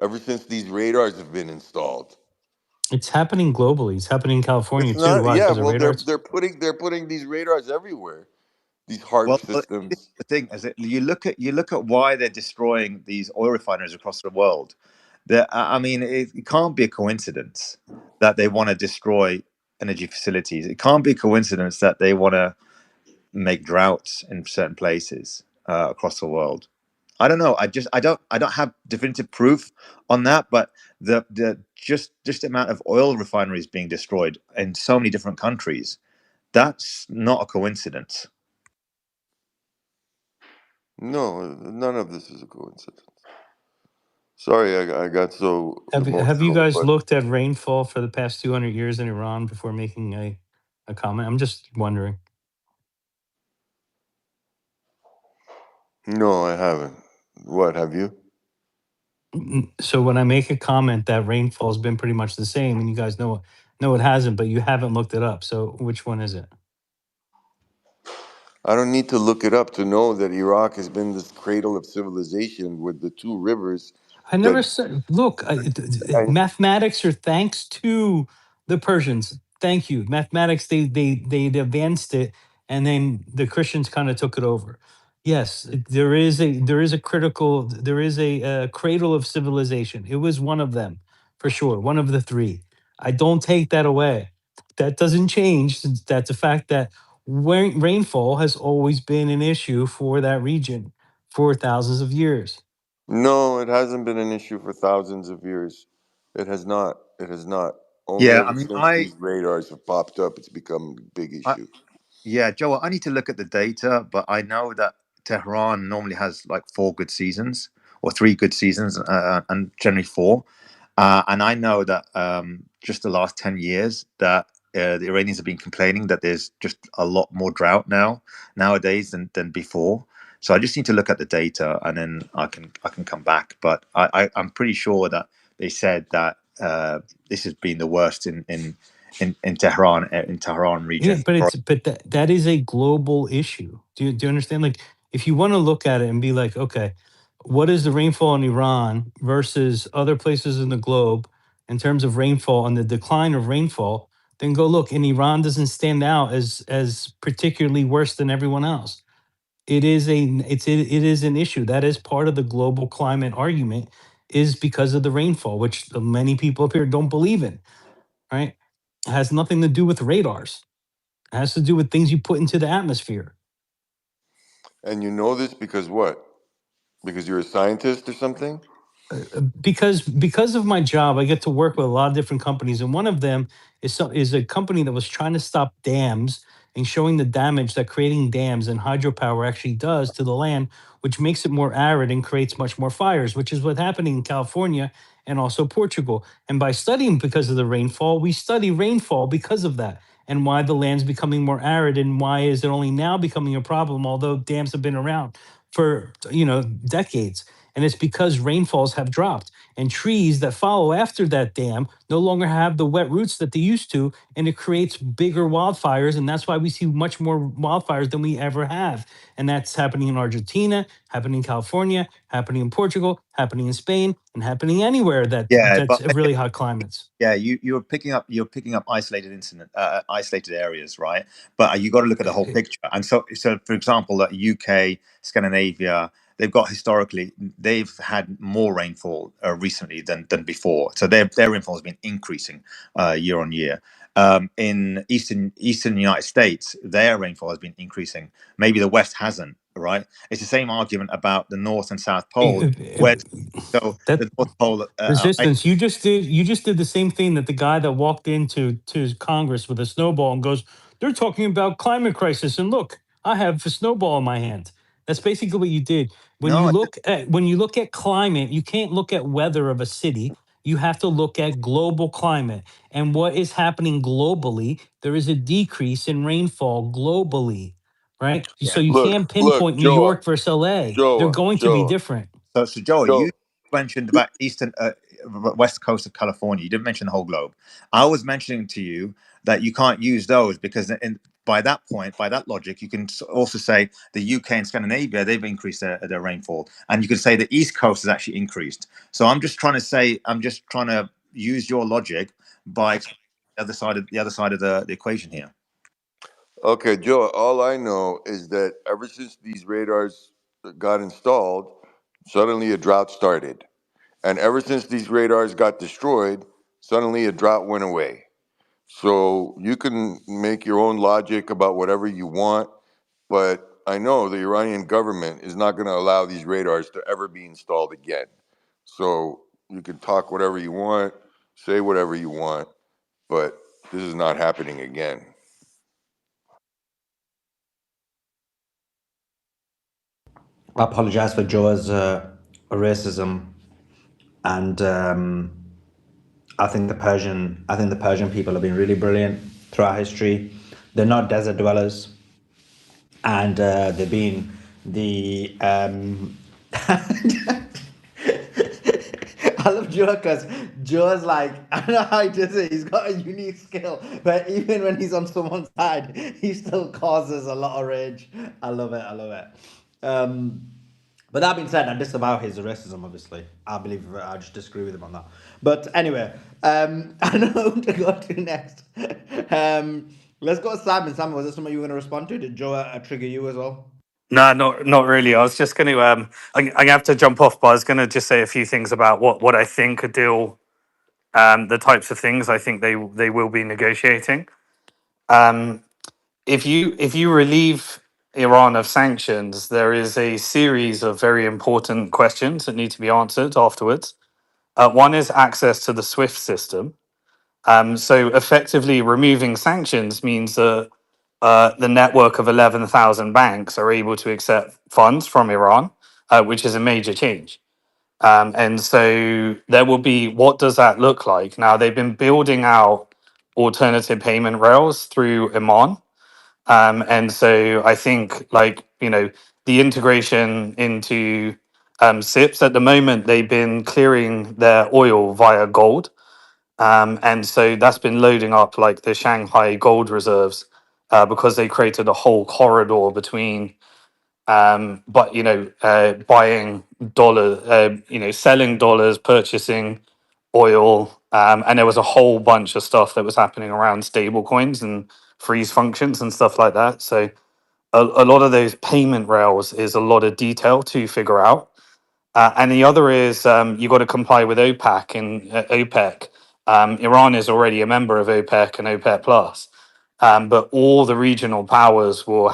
Ever since these radars have been installed.
It's happening globally. It's happening in California
It's
too.
not.
Why?
Yeah,
Because of
well, they're
radars?
they're putting they're putting these radars everywhere. These HARP
Well, this is
systems.
the thing is that you look at why they're destroying these oil refineries across the world. I mean, it can't be a coincidence that they want to destroy energy facilities. It can't be a coincidence that they want to make droughts in certain places across the world. I don't know. I don't have definitive proof on that, but the just the amount of oil refineries being destroyed in so many different countries, that's not a coincidence.
No, none of this is a coincidence. Sorry, I got so
Have you
emotional,
guys
but
looked at rainfall for the past 200 years in Iran before making a comment? I'm just wondering.
no, I haven't. What have you?
So when I make a comment that rainfall's been pretty much the same, and you guys know it hasn't, but you haven't looked it up. So which one is it?
I don't need to look it up to know that Iraq has been this cradle of civilization with the two rivers
I
that
never said. Look,
and
mathematics are thanks to the Persians. Thank you, mathematics. They advanced it, and then the Christians kind of took it over. Yes, there is a cradle of civilization. It was one of them for sure, one of the three. I don't take that away. That doesn't change. That's a fact that rainfall has always been an issue for that region for thousands of years.
No, it hasn't been an issue for thousands of years. It has not. It has not. Only
Yeah, I
ever
mean,
since these radars have popped up, it's become a big
I
issue.
yeah, Joe, I need to look at the data, but I know that Tehran normally has like 4 good seasons or 3 good seasons, and generally four. And I know that just the last 10 years that the Iranians have been complaining that there's just a lot more drought nowadays than before. So I just need to look at the data, and then I can come back. But I'm pretty sure that they said that this has been the worst in Tehran
Yeah,
region.
but that is a global issue. Do you understand? Like, if you want to look at it and be like, okay, what is the rainfall in Iran versus other places in the globe in terms of rainfall and the decline of rainfall? Then go look. And Iran doesn't stand out as particularly worse than everyone else. It is an issue that is part of the global climate argument, is because of the rainfall, which many people up here don't believe in. Right? It has nothing to do with radars. It has to do with things you put into the atmosphere.
And you know this because what? Because you're a scientist or something?
Because of my job, I get to work with a lot of different companies, and one of them is a company that was trying to stop dams and showing the damage that creating dams and hydropower actually does to the land, which makes it more arid and creates much more fires, which is what's happening in California and also Portugal. And by studying because of the rainfall, we study rainfall because of that and why the land's becoming more arid and why is it only now becoming a problem, although dams have been around for decades. And it's because rainfalls have dropped and trees that follow after that dam no longer have the wet roots that they used to, and it creates bigger wildfires. And that's why we see much more wildfires than we ever have. And that's happening in Argentina, happening in California, happening in Portugal, happening in Spain, and happening anywhere
Yeah,
that's
but
a really hot climates.
yeah, you're picking up isolated areas, right? But you got to look at the whole picture. And so for example, UK, Scandinavia, they've had more rainfall recently than before. So their rainfall has been increasing year on year. In eastern United States, their rainfall has been increasing. Maybe the West hasn't, right? It's the same argument about the North and South Pole, where so
That
the North Pole.
resistance, you just did the same thing that the guy that walked into to Congress with a snowball and goes, they're talking about climate crisis, and look, I have a snowball in my hand. That's basically what you did. when you
No,
look at when you look at climate, you can't look at weather of a city. You have to look at global climate and what is happening globally. There is a decrease in rainfall globally, right? So
yeah.
you can't
Look,
pinpoint New
Joa,
York versus LA. They're
Joa,
going to be
Joa,
different.
So Joel,
Joa.
you mentioned about west coast of California. You didn't mention the whole globe. I was mentioning to you that you can't use those because by that point, by that logic, you can also say the UK and Scandinavia, they've increased their rainfall, and you could say the East Coast has actually increased. So I'm just trying to use your logic by explaining the other side of the equation here.
Okay, Joa, all I know is that ever since these radars got installed, suddenly a drought started. And ever since these radars got destroyed, suddenly a drought went away. So you can make your own logic about whatever you want, but I know the Iranian government is not going to allow these radars to ever be installed again. So you can talk whatever you want, say whatever you want, but this is not happening again.
I apologize for Joe's racism, and I think the Persian people have been really brilliant throughout history. They're not desert dwellers, and they've been the. I love Joe because Joe's like, I don't know how he does it. He's got a unique skill, but even when he's on someone's side, he still causes a lot of rage. I love it. I love it. But that being said, I disavow his racism, obviously. I just disagree with him on that. But anyway, I know who to go to next. Let's go to Simon. Simon, was there something you were going to respond to? Did Joe trigger you as well?
No, not really. I was just going to. I'm gonna have to jump off, but I was going to just say a few things about what I think a deal, the types of things I think they will be negotiating. Um, if you relieve Iran of sanctions, there is a series of very important questions that need to be answered afterwards. One is access to the SWIFT system. So effectively, removing sanctions means that the network of 11,000 banks are able to accept funds from Iran, which is a major change. And so there will be, what does that look like? Now, they've been building out alternative payment rails through Oman. And so I think, like, the integration into SIPs at the moment, they've been clearing their oil via gold. And so that's been loading up like the Shanghai gold reserves because they created a whole corridor between, buying selling dollars, purchasing oil, and there was a whole bunch of stuff that was happening around stable coins and freeze functions and stuff like that. So a lot of those payment rails is a lot of detail to figure out. And the other is you got to comply with OPEC and OPEC. Iran is already a member of OPEC and OPEC plus, but all the regional powers will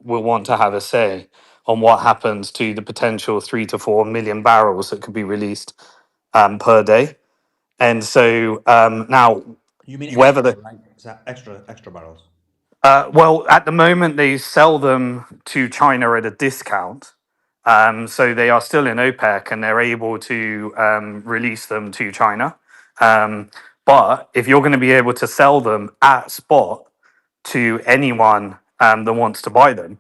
want to have a say on what happens to the potential 3 to 4 million barrels that could be released per day. And so now,
You mean
whether
extra,
the
right? Extra barrels.
well, at the moment, they sell them to China at a discount. So they are still in OPEC and they're able to release them to China. But if you're going to be able to sell them at spot to anyone that wants to buy them,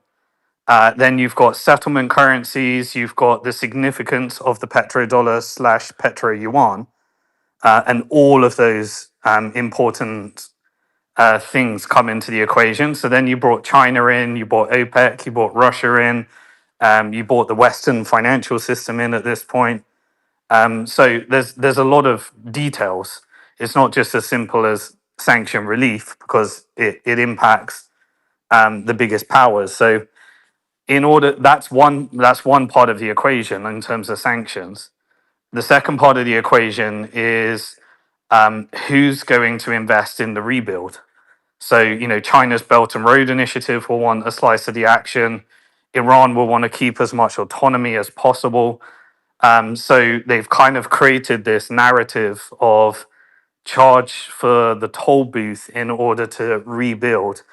then you've got settlement currencies, you've got the significance of the petrodollar slash petro yuan, and all of those important things come into the equation. So then you brought China in, you brought OPEC, you brought Russia in, you brought the Western financial system in at this point. So there's a lot of details. It's not just as simple as sanction relief because it impacts the biggest powers. So that's one part of the equation in terms of sanctions. The second part of the equation is who's going to invest in the rebuild. So, China's Belt and Road Initiative will want a slice of the action. Iran will want to keep as much autonomy as possible. So they've kind of created this narrative of charge for the toll booth in order to rebuild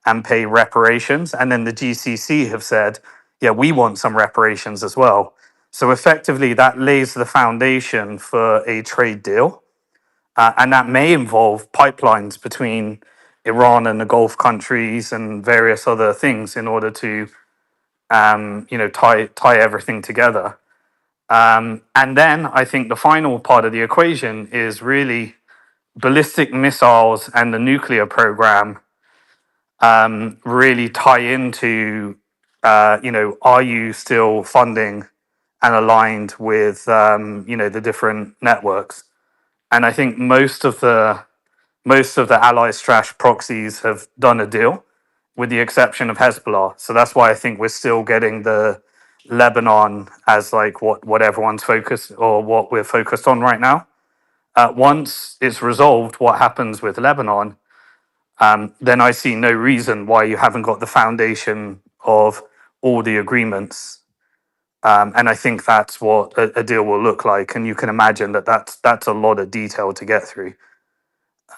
and pay reparations. And then the GCC have said, yeah, we want some reparations as well. So effectively, that lays the foundation for a trade deal. And that may involve pipelines between Iran and the Gulf countries and various other things in order to, tie everything together. And then I think the final part of the equation is really ballistic missiles and the nuclear program really tie into, are you still funding and aligned with, the different networks? And I think most of the allies slash proxies have done a deal, with the exception of Hezbollah. So that's why I think we're still getting the Lebanon as like what everyone's focused or what we're focused on right now. Once it's resolved, what happens with Lebanon, then I see no reason why you haven't got the foundation of all the agreements. And I think that's what a deal will look like. And you can imagine that that's a lot of detail to get through.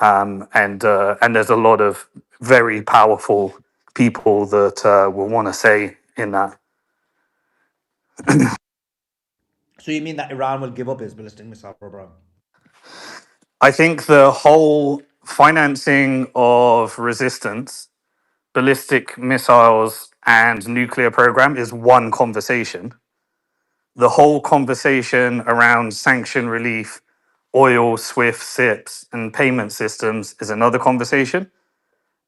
And there's a lot of very powerful people that will want to say in that.
So you mean that Iran will give up its ballistic missile program?
I think the whole financing of resistance, ballistic missiles, and nuclear program is one conversation. The whole conversation around sanction relief, oil, SWIFT, SIPs, and payment systems is another conversation.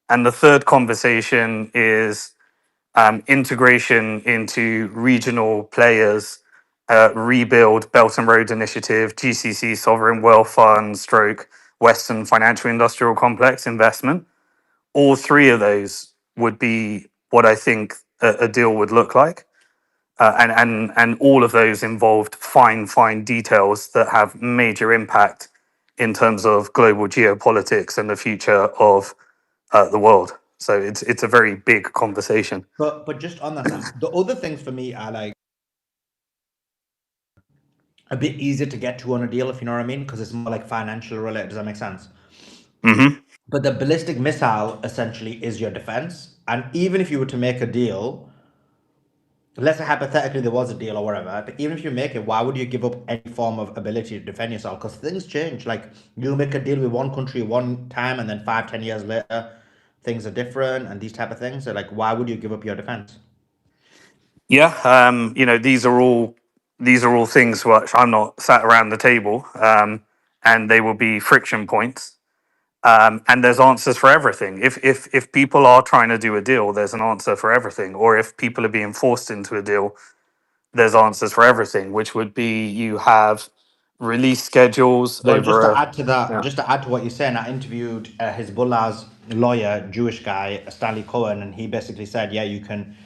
And the third conversation is integration into regional players, rebuild, Belt and Road Initiative, GCC, Sovereign Wealth Fund, stroke, Western Financial Industrial Complex investment. All three of those would be what I think a deal would look like. And all of those involved fine details that have major impact in terms of global geopolitics and the future of the world. So it's a very big conversation.
But just on that side, the other things for me are like a bit easier to get to on a deal, if you know what I mean, because it's more like financial related. Does that make sense?
Hmm.
But the ballistic missile essentially is your defense, and even if you were to make a deal, let's say hypothetically there was a deal or whatever, but even if you make it, why would you give up any form of ability to defend yourself? Because things change. Like you make a deal with one country one time, and then 5, 10 years later, things are different, and these type of things. So like, why would you give up your defense?
Yeah, these are all things which I'm not sat around the table, and they will be friction points. And there's answers for everything. If people are trying to do a deal, there's an answer for everything. Or if people are being forced into a deal, there's answers for everything. Which would be you have release schedules
Well, just
over
to
a
add to that,
yeah.
just to add to what you're saying, I interviewed Hezbollah's lawyer, Jewish guy, Stanley Cohen, and he basically said, yeah, you can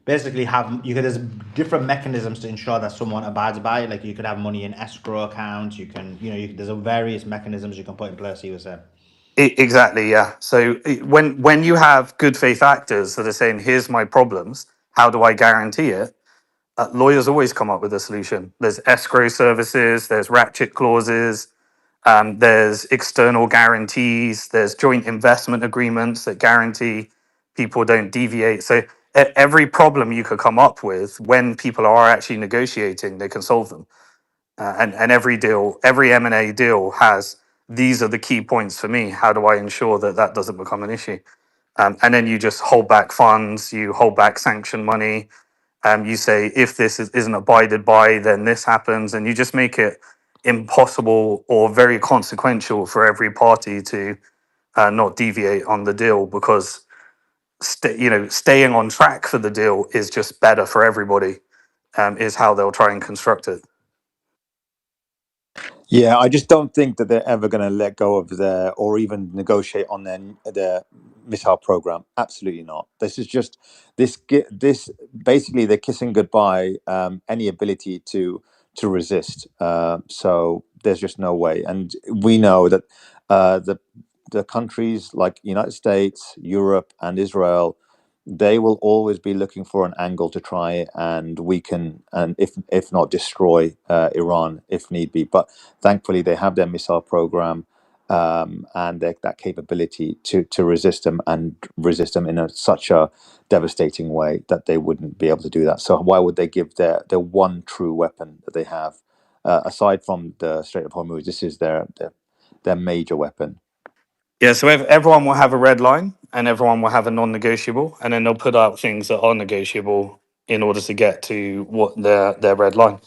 basically have there's different mechanisms to ensure that someone abides by it. Like you could have money in escrow accounts, you can, there's a various mechanisms you can put in place. He was saying.
Exactly, yeah. So when you have good faith actors that are saying, "Here's my problems. How do I guarantee it?" Lawyers always come up with a solution. There's escrow services. There's ratchet clauses. There's external guarantees. There's joint investment agreements that guarantee people don't deviate. So every problem you could come up with when people are actually negotiating, they can solve them. And every deal, every M&A deal has these are the key points for me. How do I ensure that that doesn't become an issue? And then you just hold back funds, you hold back sanction money. You say if this isn't abided by, then this happens, and you just make it impossible or very consequential for every party to not deviate on the deal because staying on track for the deal is just better for everybody. Is how they'll try and construct it.
Yeah, I just don't think that they're ever going to let go of their or even negotiate on their missile program. Absolutely not. This is just this basically they're kissing goodbye any ability to resist. So there's just no way, and we know that the countries like United States, Europe, and Israel, they will always be looking for an angle to try and weaken and if not destroy Iran if need be. But thankfully, they have their missile program and that capability to resist them in such a devastating way that they wouldn't be able to do that. So why would they give their one true weapon that they have, aside from the Strait of Hormuz? This is their major weapon.
Yeah, so everyone will have a red line and everyone will have a non-negotiable, and then they'll put out things that are negotiable in order to get to what their red line.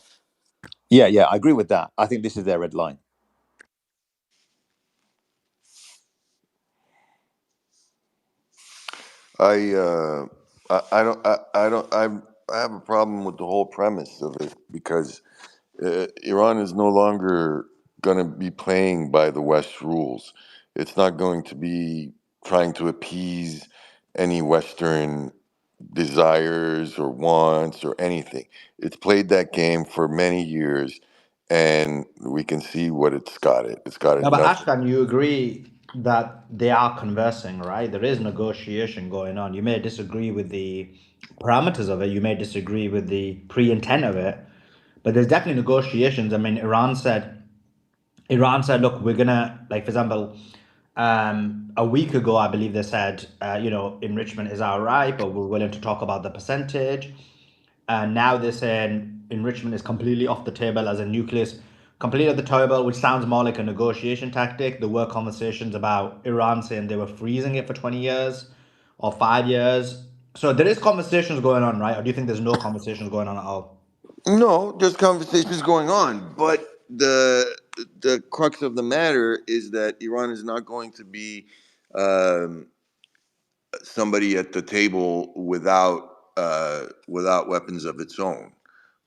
Yeah, I agree with that. I think this is their red line.
I have a problem with the whole premise of it because Iran is no longer going to be playing by the West's rules. It's not going to be trying to appease any Western desires or wants or anything. It's played that game for many years, and we can see what it's got. It's got it
Now, but
nothing.
Ashkan, you agree that they are conversing, right? There is negotiation going on. You may disagree with the parameters of it, you may disagree with the pre-intent of it, but there's definitely negotiations. I mean, Iran said, look, we're gonna, like, for example, a week ago, I believe they said, enrichment is all right, but we're willing to talk about the percentage. And now they're saying enrichment is completely off the table as a nucleus, completely off the table, which sounds more like a negotiation tactic. There were conversations about Iran saying they were freezing it for 20 years or 5 years. So there is conversations going on, right? Or do you think there's no conversations going on at all?
No, there's conversations going on, but the crux of the matter is that Iran is not going to be um, somebody at the table without weapons of its own,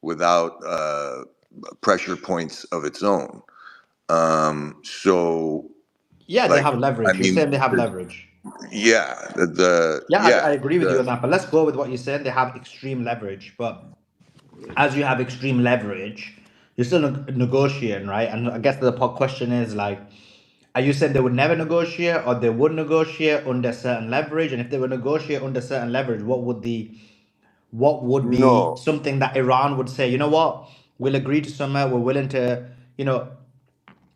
without pressure points of its own. So,
Yeah, they
like,
have
I
leverage. You're
mean,
saying they have leverage.
yeah,
Yeah, I
yeah,
agree with you on that. But let's go with what you're saying. They have extreme leverage. But as you have extreme leverage, you're still negotiating, right? And I guess the question is like, Are you saying they would never negotiate, or they would negotiate under certain leverage? And if they would negotiate under certain leverage, what would be
No,
something that Iran would say? You know what? We'll agree to somewhere. We're willing to,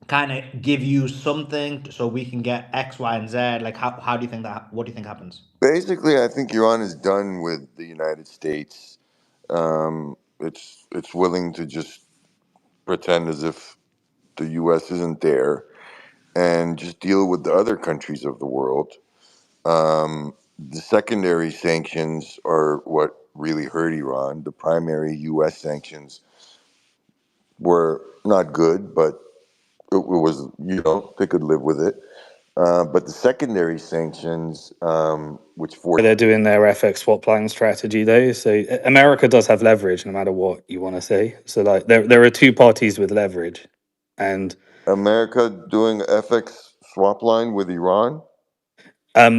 kind of give you something so we can get X, Y, and Z. Like, how do you think that? What do you think happens?
basically, I think Iran is done with the United States. It's willing to just pretend as if the U.S. isn't there and just deal with the other countries of the world. The secondary sanctions are what really hurt Iran. The primary U.S. sanctions were not good, but it was, they could live with it. But the secondary sanctions, which forced.
They're doing their FX swap line strategy though. So America does have leverage no matter what you want to say. So like there are two parties with leverage. And
America doing FX swap line with Iran.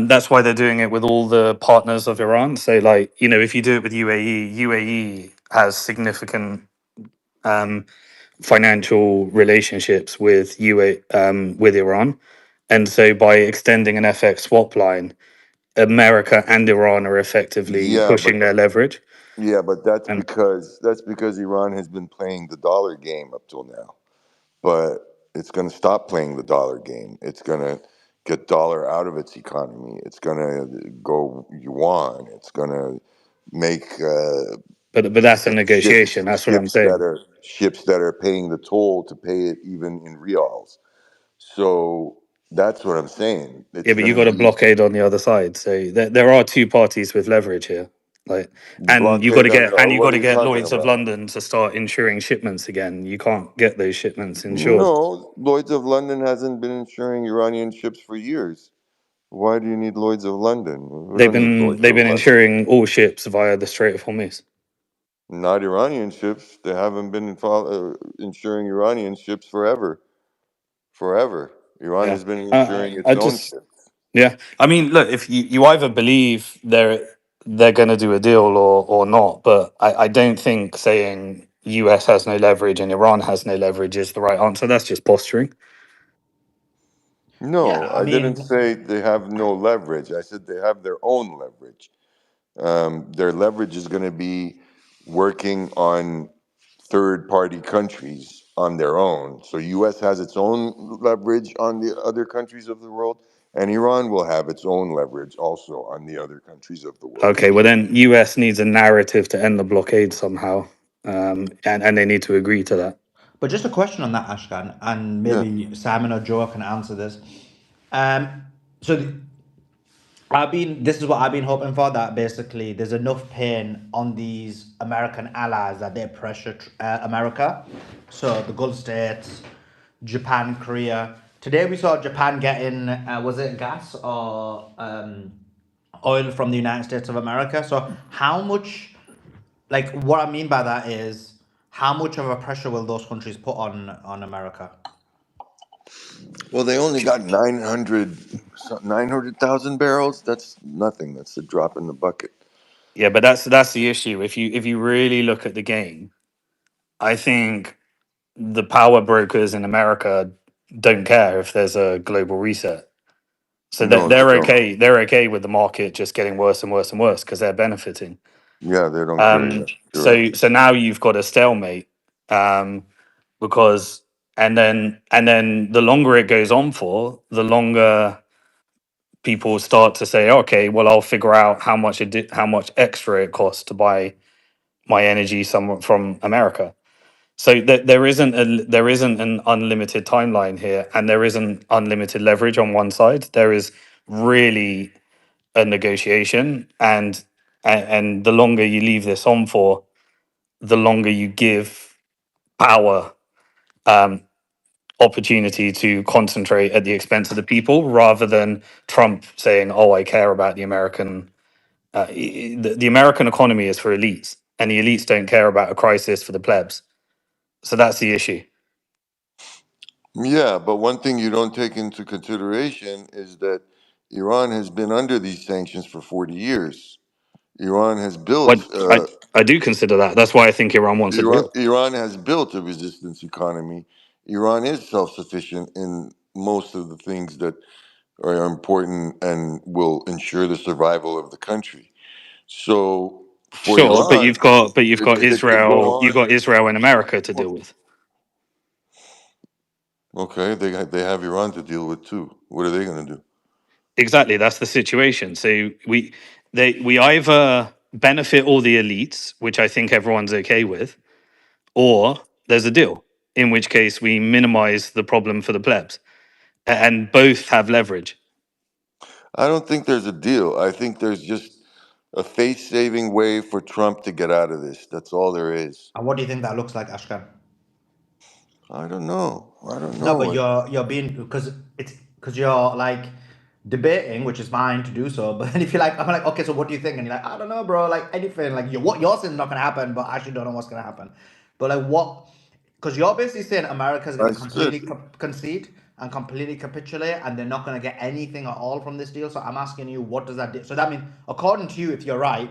that's why they're doing it with all the partners of Iran. So like, if you do it with UAE has significant financial relationships with with Iran. And so by extending an FX swap line, America and Iran are effectively
Yeah, but
pushing their leverage. And
that's because Iran has been playing the dollar game up till now. But it's going to stop playing the dollar game. It's going to get dollar out of its economy. It's going to go yuan. It's going to make
but that's a negotiation. That's what I'm saying.
ships that are paying the toll to pay it even in reals. So that's what I'm saying.
Yeah,
It's
but
going
you
to
got a
be
blockade on the other side. So there are two parties with leverage here. Like, and you got to
blockade on
get
the.
and you got
What are
to
you
get
talking
Lloyd's of
about?
London to start insuring shipments again. You can't get those shipments insured.
No, Lloyd's of London hasn't been insuring Iranian ships for years. Why do you need Lloyd's of London? We
They've
don't need
been
Lloyd's
they've
of
been
London.
insuring all ships via the Strait of Hormuz.
Not Iranian ships. They haven't been insuring Iranian ships forever. Forever. Iran
Yeah,
has been
I,
insuring its
I
own
just
ships.
yeah. I mean, look, if you either believe they're going to do a deal or not, but I don't think saying US has no leverage and Iran has no leverage is the right answer. That's just posturing.
Yeah,
No,
I
I didn't
mean,
say they have no leverage. I said they have their own leverage. Their leverage is going to be working on third party countries on their own. So US has its own leverage on the other countries of the world, and Iran will have its own leverage also on the other countries of the world.
Okay, well then US needs a narrative to end the blockade somehow, and they need to agree to that.
but just a question on that, Ashkan, and
Yeah.
maybe Simon or Joe can answer this. Um, so I've been. This is what I've been hoping for. That basically, there's enough pain on these American allies that they pressure America. So the Gulf states, Japan, Korea. Today we saw Japan getting was it gas or oil from the United States of America. So how much? Like what I mean by that is how much of a pressure will those countries put on America?
Well, they only got 900,000 barrels. That's nothing. That's a drop in the bucket.
Yeah, but that's the issue. If you really look at the game, I think the power brokers in America don't care if there's a global reset. So
No, they
they're
don't.
okay. They're okay with the market just getting worse and worse and worse because they're benefiting.
Yeah, they don't care. Yeah, you're right.
So now you've got a stalemate, because and then the longer it goes on for, the longer people start to say, okay, well, I'll figure out how much extra it costs to buy my energy somewhere from America. So there isn't an unlimited timeline here, and there isn't unlimited leverage on one side. There is really a negotiation, and the longer you leave this on for, the longer you give power opportunity to concentrate at the expense of the people, rather than Trump saying, "Oh, I care about the American." The American economy is for elites, and the elites don't care about a crisis for the plebs. So that's the issue.
Yeah, but one thing you don't take into consideration is that Iran has been under these sanctions for 40 years. Iran has built
What I do consider that. That's why I think Iran wants a deal.
Iran has built a resistance economy. Iran is self-sufficient in most of the things that are important and will ensure the survival of the country. So for
Sure, but
Iran,
you've got
it could go
Israel, you've
on.
got Israel and America to deal with.
Okay, they have Iran to deal with too. What are they going to do?
Exactly, that's the situation. So we either benefit all the elites, which I think everyone's okay with, or there's a deal, in which case we minimize the problem for the plebs. And both have leverage.
I don't think there's a deal. I think there's just a face-saving way for Trump to get out of this. That's all there is.
And what do you think that looks like, Ashkan?
I don't know. I don't
No,
know
but
what.
you're being because you're like debating, which is fine to do so. But then if you're like, I'm like, okay, so what do you think? And you're like, I don't know, bro. Like anything, like what you're saying is not gonna happen, but I actually don't know what's gonna happen. But like what? Because you're basically saying America's
I
gonna
said.
completely concede and completely capitulate, and they're not gonna get anything at all from this deal. So I'm asking you, what does that do? So that means, according to you, if you're right,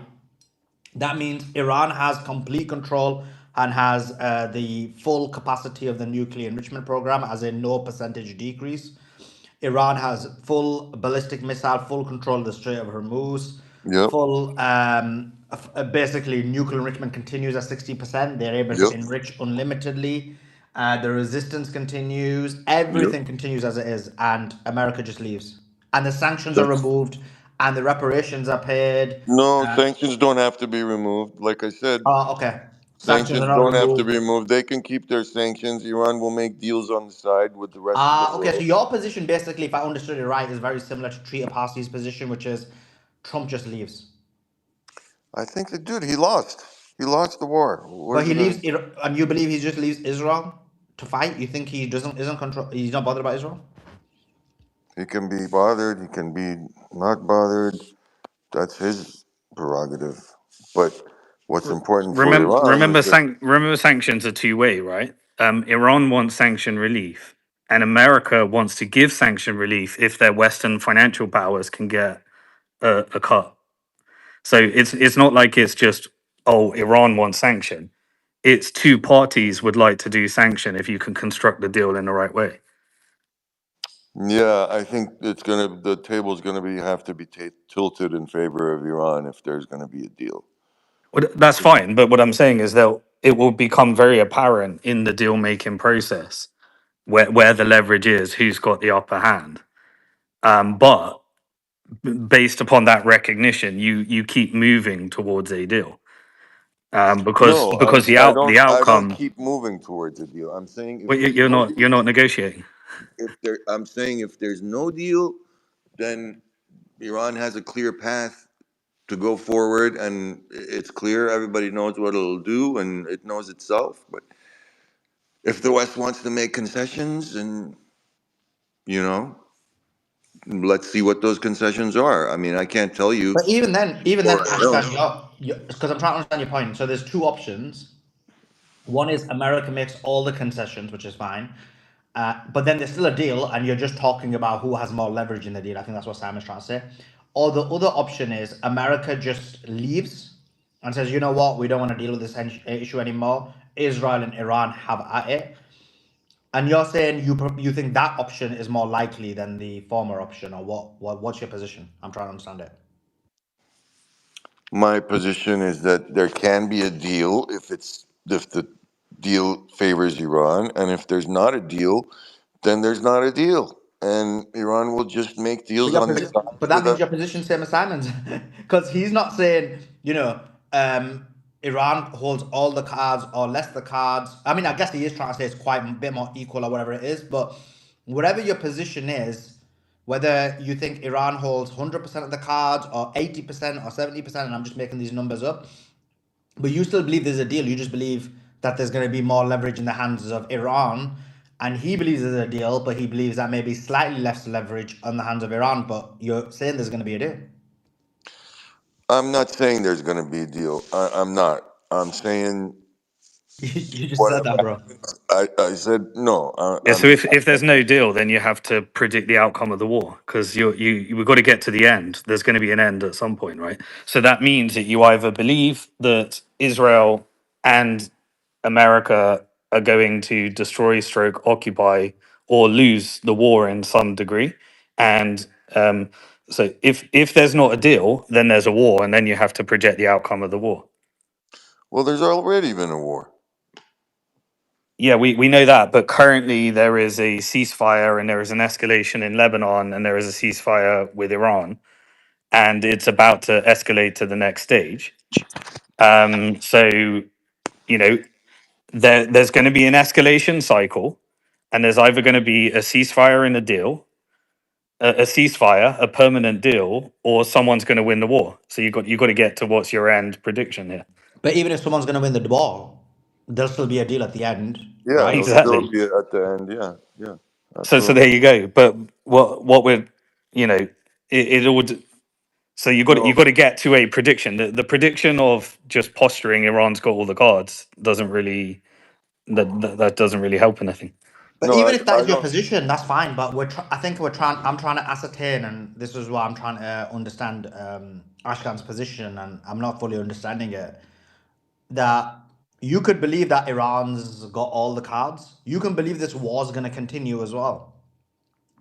that means Iran has complete control and has the full capacity of the nuclear enrichment program, as in no percentage decrease. Iran has full ballistic missile, full control of the Strait of Hormuz,
Yep.
full basically nuclear enrichment continues at 60%. They're able to
Yep.
enrich unlimitedly. The resistance continues.
Yep.
Everything continues as it is, and America just leaves. And the sanctions are
That's
removed, and the reparations are paid.
no sanctions don't have to be removed. Like I said,
Oh, okay. Sanctions are
sanctions
not
don't have to
removed.
be removed. They can keep their sanctions. Iran will make deals on the side with the rest of the
Ah, okay. So
world.
your position, basically, if I understood it right, is very similar to Trita Parsi's position, which is Trump just leaves.
I think the dude he lost. He lost the war. What
But
is
he
he
leaves,
gonna?
And you believe he just leaves Israel to fight? You think he doesn't isn't control? He's not bothered about Israel.
He can be bothered. He can be not bothered. That's his prerogative. But what's important for Iran is that
Remember, sanctions are two-way, right? Iran wants sanction relief, and America wants to give sanction relief if their Western financial powers can get a cut. So it's not like it's just, oh, Iran wants sanction. It's two parties would like to do sanction if you can construct the deal in the right way.
yeah, I think the table's gonna be have to be tilted in favor of Iran if there's gonna be a deal.
Well, that's fine, but what I'm saying is that it will become very apparent in the deal making process where the leverage is, who's got the upper hand. But based upon that recognition, you keep moving towards a deal,
No,
because the
I don't
outcome.
keep moving towards a deal. I'm saying
Well,
if there's no deal,
you're not negotiating.
I'm saying if there's no deal, then Iran has a clear path to go forward, and it's clear. Everybody knows what it'll do, and it knows itself. But if the West wants to make concessions, and you know, let's see what those concessions are. I mean, I can't tell you,
But even then,
or I don't
Ashkan,
know.
you're because I'm trying to understand your point. So there's two options. One is America makes all the concessions, which is fine. But then there's still a deal, and you're just talking about who has more leverage in the deal. I think that's what Simon's trying to say. Or the other option is America just leaves and says, you know what, we don't want to deal with this issue anymore. Israel and Iran have at it. And you're saying you think that option is more likely than the former option, or what's your position? I'm trying to understand it.
My position is that there can be a deal if the deal favors Iran, and if there's not a deal, then there's not a deal, and Iran will just make
But
deals on the side
but that
with
means
a.
your position same as Simon's, because he's not saying Iran holds all the cards or less the cards. I mean, I guess he is trying to say it's quite a bit more equal or whatever it is. But whatever your position is, whether you think Iran holds 100% of the cards or 80% or 70%, and I'm just making these numbers up, but you still believe there's a deal. You just believe that there's going to be more leverage in the hands of Iran. And he believes there's a deal, but he believes that maybe slightly less leverage on the hands of Iran. But you're saying there's going to be a deal.
I'm not saying there's going to be a deal. I'm not. I'm saying
You just said
whatever
that, bro.
happens. I said no.
Yeah, so if there's no deal, then you have to predict the outcome of the war, because we've got to get to the end. There's going to be an end at some point, right? So that means that you either believe that Israel and America are going to destroy, stroke, occupy or lose the war in some degree. And so if there's not a deal, then there's a war, and then you have to project the outcome of the war.
Well, there's already been a war.
Yeah, we know that, but currently there is a ceasefire and there is an escalation in Lebanon and there is a ceasefire with Iran, and it's about to escalate to the next stage. So you know there's going to be an escalation cycle, and there's either going to be a ceasefire and a deal, a ceasefire, a permanent deal, or someone's going to win the war. So you got to get to what's your end prediction here.
But even if someone's going to win the ball, there'll still be a deal at the end,
Yeah,
right?
there'll still
Exactly.
be at the end. Yeah, yeah,
So there
absolutely.
you go. But what we're it all. So you
No,
got to get to a prediction. The prediction of just posturing Iran's got all the cards doesn't really that doesn't really help anything.
But
no,
even if that
I
is your
don't.
position, that's fine. But I think we're trying. I'm trying to ascertain, and this is why I'm trying to understand Ashkan's position, and I'm not fully understanding it. That you could believe that Iran's got all the cards. You can believe this war's going to continue as well.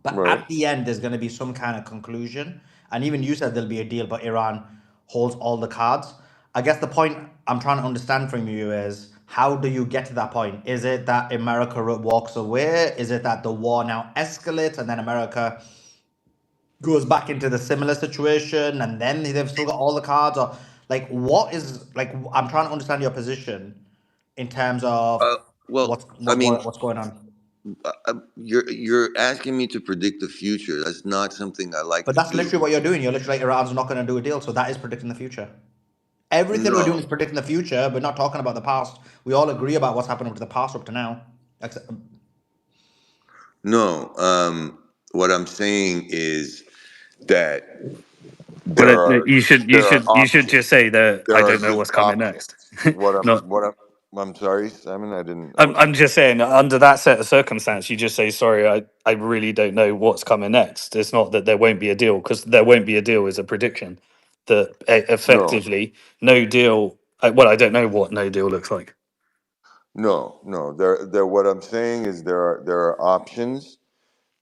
But
Right.
at the end, there's going to be some kind of conclusion. And even you said there'll be a deal, but Iran holds all the cards. I guess the point I'm trying to understand from you is how do you get to that point? Is it that America walks away? Is it that the war now escalates and then America goes back into the similar situation and then they've still got all the cards? Or like, what is like? I'm trying to understand your position in terms of
Uh, well, I mean,
what's going on.
you're asking me to predict the future. That's not something I like
But
to
that's literally
do.
what you're doing. You're literally like Iran's not going to do a deal, so that is predicting the future. Everything we're doing
No,
is predicting the future. We're not talking about the past. We all agree about what's happened up to the past up to now.
no. What I'm saying is that
Well,
there are
you should just
options.
say that I
There are
don't know
just
what's coming next.
options. What I'm
Not.
what I'm. I'm sorry, Simon. I didn't. I
I'm
wasn't.
just saying, under that set of circumstance, you just say, sorry, I really don't know what's coming next. It's not that there won't be a deal, because there won't be a deal is a prediction that
No,
effectively no deal. Well, I don't know what no deal looks like.
no, no. There. What I'm saying is there are options.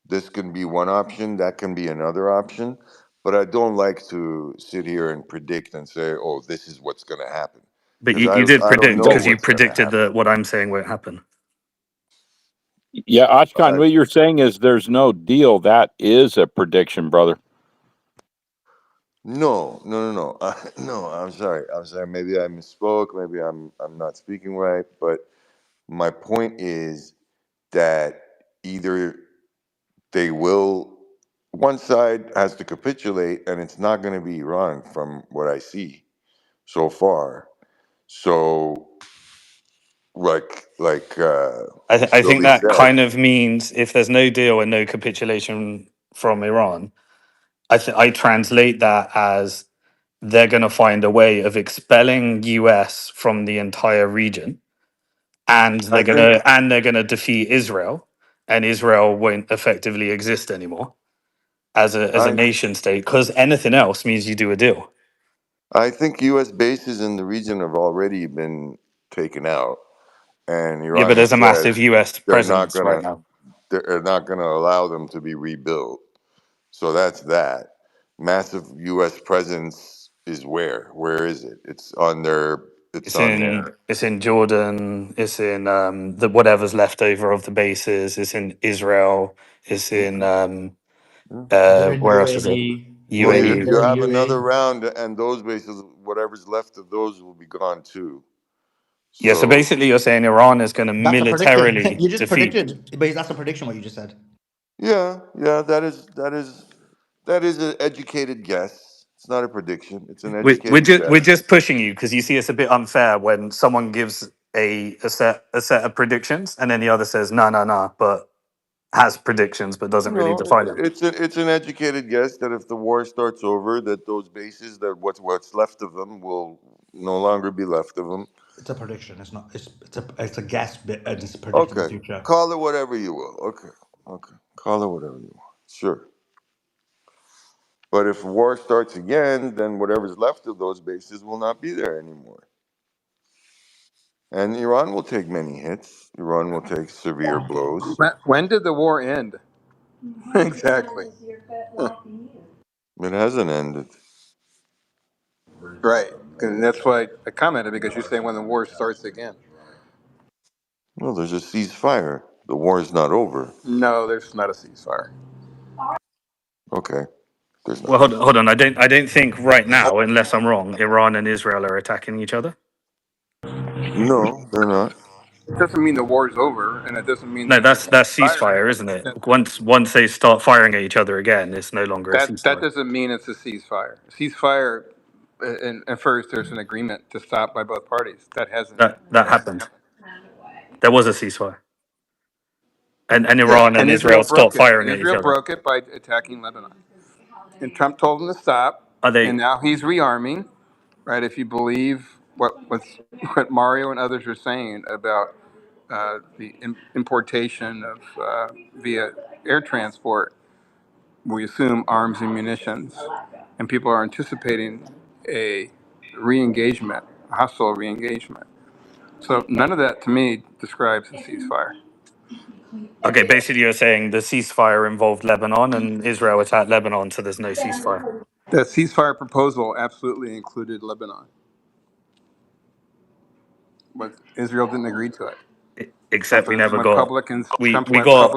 This can be one option. That can be another option. But I don't like to sit here and predict and say, "Oh, this is what's going to happen,"
But
because
you did
I don't
predict,
know
because you
what's going to
predicted
happen.
that what I'm saying won't happen.
Yeah, Ashkan,
Uh,
what you're saying is there's no deal. That is a prediction, brother.
no, no, no, no. No, I'm sorry. I'm sorry. Maybe I misspoke. Maybe I'm not speaking right. But my point is that either they will, one side has to capitulate, and it's not going to be Iran from what I see so far. So,
I think
Sully
that
said,
kind of means if there's no deal and no capitulation from Iran, I translate that as they're going to find a way of expelling US from the entire region, and
I think,
they're going to defeat Israel, and Israel won't effectively exist anymore as a
I,
nation state, because anything else means you do a deal.
I think U.S. bases in the region have already been taken out, and
Yeah, but
Iran has
there's a
said
massive US
they're not
presence right
gonna,
now.
they're not gonna allow them to be rebuilt. So that's that. Massive U.S. presence is where? Where is it? It's on their. It's on their.
It's in Jordan. It's in the whatever's left over of the bases. It's in Israel. It's in
Okay. Yeah.
They're in
where else is it?
UAE.
Well,
UAE.
you
They're in
have another
UAE.
round, and those bases, whatever's left of those, will be gone too.
Yeah, so
So
basically you're saying Iran is going to
That's a prediction.
militarily
You just
defeat.
predicted, but that's a prediction what you just said.
yeah, yeah, that is an educated guess. It's not a prediction. It's an educated
We're
guess.
just pushing you because you see it's a bit unfair when someone gives a set of predictions and then the other says no, but has predictions but doesn't really
No,
define them.
it's an educated guess that if the war starts over, that those bases, that what's left of them, will no longer be left of them.
It's a prediction. It's not. It's a guess, and it's predicting the
Okay,
future.
call it whatever you will. Okay, okay, call it whatever you want. Sure. But if war starts again, then whatever's left of those bases will not be there anymore. And Iran will take many hits. Iran will take severe blows.
When did the war end? Exactly.
It hasn't ended.
Right. And that's why I commented, because you're saying when the war starts again.
Well, there's a ceasefire. The war is not over.
No, there's not a ceasefire.
Okay, there's
Well,
not.
hold on. I don't think right now, unless I'm wrong, Iran and Israel are attacking each other.
No, they're not.
It doesn't mean the war's over, and it doesn't mean
No,
that
that's
there's
ceasefire, isn't it?
firing.
Once they start firing at each other again, it's no longer a
That
ceasefire.
doesn't mean it's a ceasefire. Ceasefire, and first there's an agreement to stop by both parties.
That
That hasn't
happened.
happened.
There was a ceasefire, and
Yes,
Iran
and
and
Israel
Israel stopped
broke it.
firing
And
at each
Israel
other.
broke it by attacking Lebanon. And Trump told him to stop,
Are
and
they?
now he's rearming. Right? If you believe what Mario and others are saying about the importation of via air transport, we assume arms and munitions, and people are anticipating a re-engagement, a hostile re-engagement. So none of that to me describes a ceasefire.
Okay, basically you're saying the ceasefire involved Lebanon and Israel attacked Lebanon, so there's no ceasefire.
The ceasefire proposal absolutely included Lebanon, but Israel didn't agree to it.
Except we never
Went
got
public, and
we
Trump
we
went
got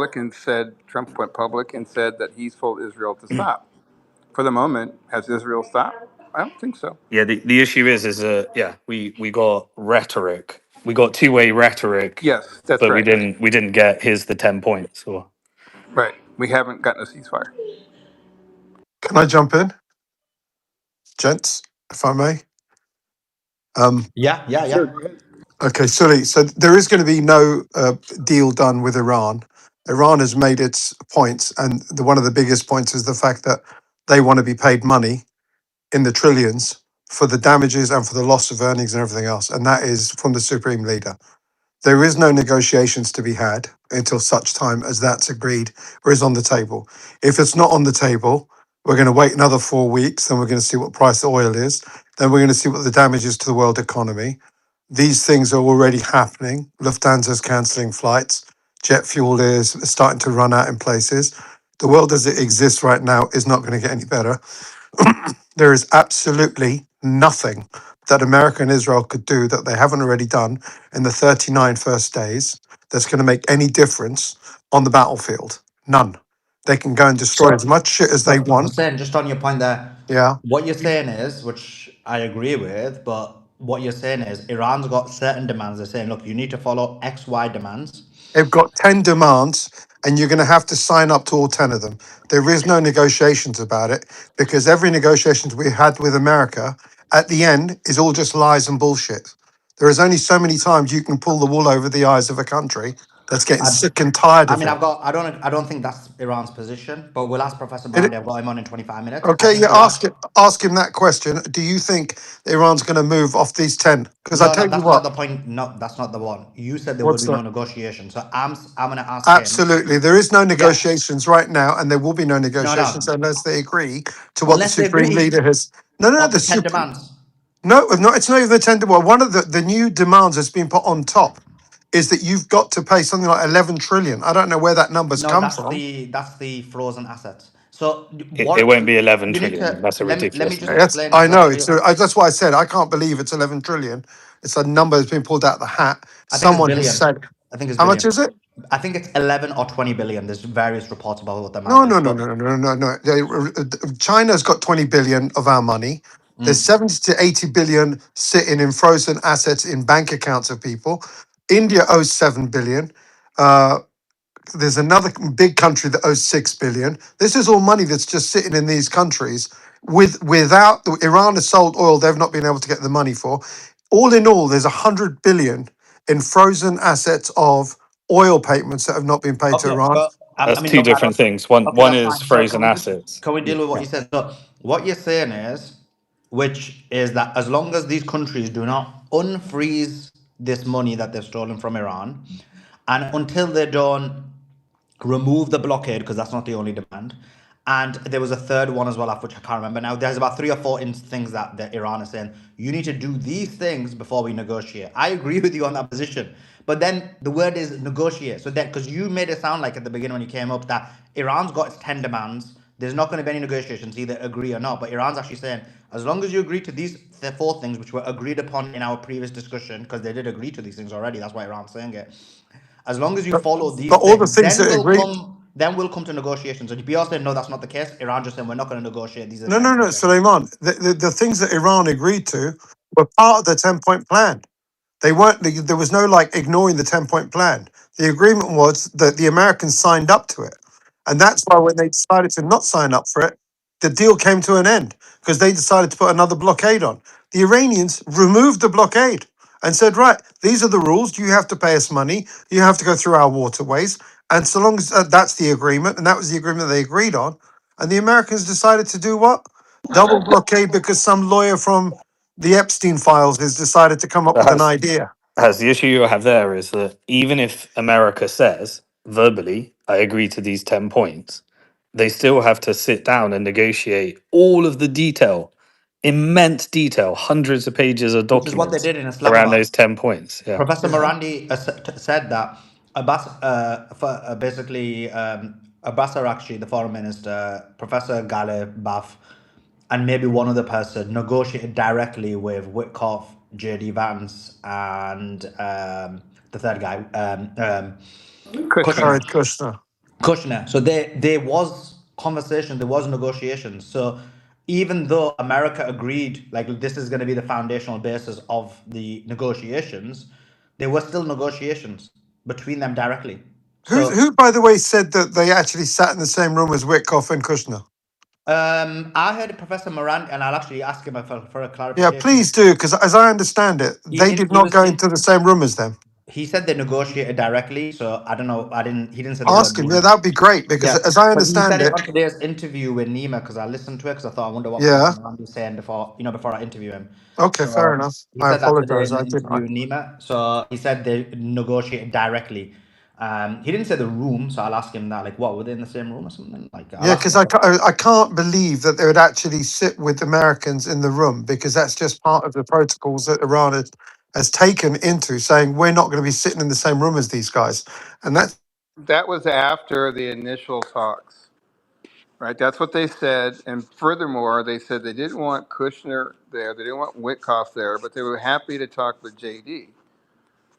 public and said that he's told Israel to stop. For the moment, has Israel stopped? I don't think so.
yeah, the issue is yeah, we got rhetoric. We got two-way rhetoric,
Yes, that's
but we
right.
didn't get here's the 10 points or
Right. We haven't gotten a ceasefire.
Can I jump in, gents, if I may? Um,
Yeah, yeah,
Sure,
yeah.
go ahead.
okay, Sully. So there is going to be no deal done with Iran. Iran has made its points, and one of the biggest points is the fact that they want to be paid money in the trillions for the damages and for the loss of earnings and everything else, and that is from the supreme leader. There is no negotiations to be had until such time as that's agreed or is on the table. If it's not on the table, we're going to wait another 4 weeks, then we're going to see what price of oil is, then we're going to see what the damage is to the world economy. These things are already happening. Lufthansa's cancelling flights. Jet fuel is starting to run out in places. The world as it exists right now is not going to get any better. There is absolutely nothing that America and Israel could do that they haven't already done in the 39 first days that's going to make any difference on the battlefield. None. They can go and destroy as
So,
much shit as they
so
want.
Hussein, just on your point there,
Yeah.
what you're saying is, which I agree with, but what you're saying is Iran's got certain demands. They're saying, look, you need to follow X, Y demands.
They've got 10 demands and you're going to have to sign up to all 10 of them. There is no negotiations about it because every negotiations we had with America at the end is all just lies and bullshit. There is only so many times you can pull the wool over the eyes of a country that's getting
I,
sick and tired
I
of
mean,
it.
I don't think that's Iran's position, but we'll ask Professor
It-
Marandi. I've got him on in 25 minutes. I
okay,
think
yeah,
Iran.
ask him that question. Do you think Iran's going to move off these 10? Because I
No, no,
tell you
that's not
what,
the point. No, that's not the one. You said there will
what's
be
that?
no negotiation. So I'm gonna ask him.
Absolutely. There is no
Yeah.
negotiations right now, and there will be no
No,
negotiations
no.
unless they agree to what the
Unless they
Supreme Leader
agree
has. No, no,
on
the
the 10
Supreme.
demands.
No, no, it's not even the tender. Well, one of the new demands that's been put on top is that you've got to pay something like 11 trillion. I don't know where that number's
No,
come from.
that's the frozen assets. So
it
what
won't be 11
you need
trillion.
to
That's a
let me
ridiculous
just
number.
Yes,
explain it
I
so that
know.
you,
That's why I said I can't believe it's 11 trillion. It's a number that's been pulled out of the hat.
I think it's
Someone has
billion.
said,
I think it's
how much
billion.
is it?
I think it's 11 or 20 billion. There's various reports about what the amount
No,
is.
no, no,
So
no, no, no, no. China's got 20 billion of our money. There's
mm,
70 to 80 billion sitting in frozen assets in bank accounts of people. India owes 7 billion. Uh, there's another big country that owes 6 billion. This is all money that's just sitting in these countries without Iran has sold oil they've not been able to get the money for. All in all, there's 100 billion in frozen assets of oil payments that have not been paid to
okay,
Iran.
but I
That's
mean,
two
look, I
different
don't.
things. One
Okay,
one
that's
is
fine. So
frozen assets.
can we
Yeah.
deal with what you said? So what you're saying is, which is that as long as these countries do not unfreeze this money that they've stolen from Iran, and until they don't remove the blockade, because that's not the only demand, And there was a third one as well, of which I can't remember now. There's about 3 or 4 things that Iran is saying. You need to do these things before we negotiate. I agree with you on that position. But then the word is negotiate. So that, because you made it sound like at the beginning when you came up that Iran's got its 10 demands, there's not going to be any negotiations, either agree or not. But Iran's actually saying, as long as you agree to these 4 things, which were agreed upon in our previous discussion, because they did agree to these things already, that's why Iran's saying it. As long as you
But,
follow
but
these
all the
things,
things that agree.
then we'll come to negotiations. And if you're saying no, that's not the case, Iran just saying we're not going to negotiate. These are the
No,
10
no, no,
points we agreed.
Suleiman. The things that Iran agreed to were part of the 10-point plan. They weren't. There was no like ignoring the 10-point plan. The agreement was that the Americans signed up to it, and that's why when they decided to not sign up for it, the deal came to an end because they decided to put another blockade on. The Iranians removed the blockade and said, "Right, these are the rules. You have to pay us money. You have to go through our waterways." And so long as that's the agreement, and that was the agreement they agreed on, and the Americans decided to do what? Double blockade because some lawyer from the Epstein files has decided to come up
That
with an
has
idea.
the issue you have there is that even if America says verbally, I agree to these 10 points, they still have to sit down and negotiate all of the detail, immense detail, hundreds of pages of
Which is what they
documents
did in
around
Islamabad.
those 10 points. Yeah.
Professor Marandi said that basically Abbas Arakchi, the foreign minister, Professor Ghalib Baf, and maybe one other person negotiated directly with Witkoff, J.D. Vance, and the third guy,
Kushner.
Kushner.
Jared Kushner.
Kushner. So there was conversation, there was negotiations. So even though America agreed, like this is going to be the foundational basis of the negotiations, there were still negotiations between them directly. So
Who, by the way, said that they actually sat in the same room as Witkoff and Kushner?
I heard Professor Marandi, and I'll actually ask him for a
Yeah,
clarification.
please do, because as I understand it, they did
He
not
was
go into the same room as them.
he said they negotiated directly. So I don't know. He didn't say the word
Ask him. Yeah,
we.
that would be great, because
Yeah,
as I
but he
understand
said it
it,
on today's interview with Nima because I listened to it because I thought I wonder what Professor
yeah.
Marandi was saying before I interview him.
Okay, fair
So
enough.
he
I
said that today
apologize.
in
I
an
did.
interview with Nima. So he said they negotiated directly. He didn't say the room, so I'll ask him that. Like, what were they in the same room or something? Like, I'll
Yeah,
ask
because
him.
I can't believe that they would actually sit with Americans in the room, because that's just part of the protocols that Iran has taken into saying we're not going to be sitting in the same room as these guys, and that's
That was after the initial talks, right? That's what they said. And furthermore, they said they didn't want Kushner there, they didn't want Witkoff there, but they were happy to talk with JD,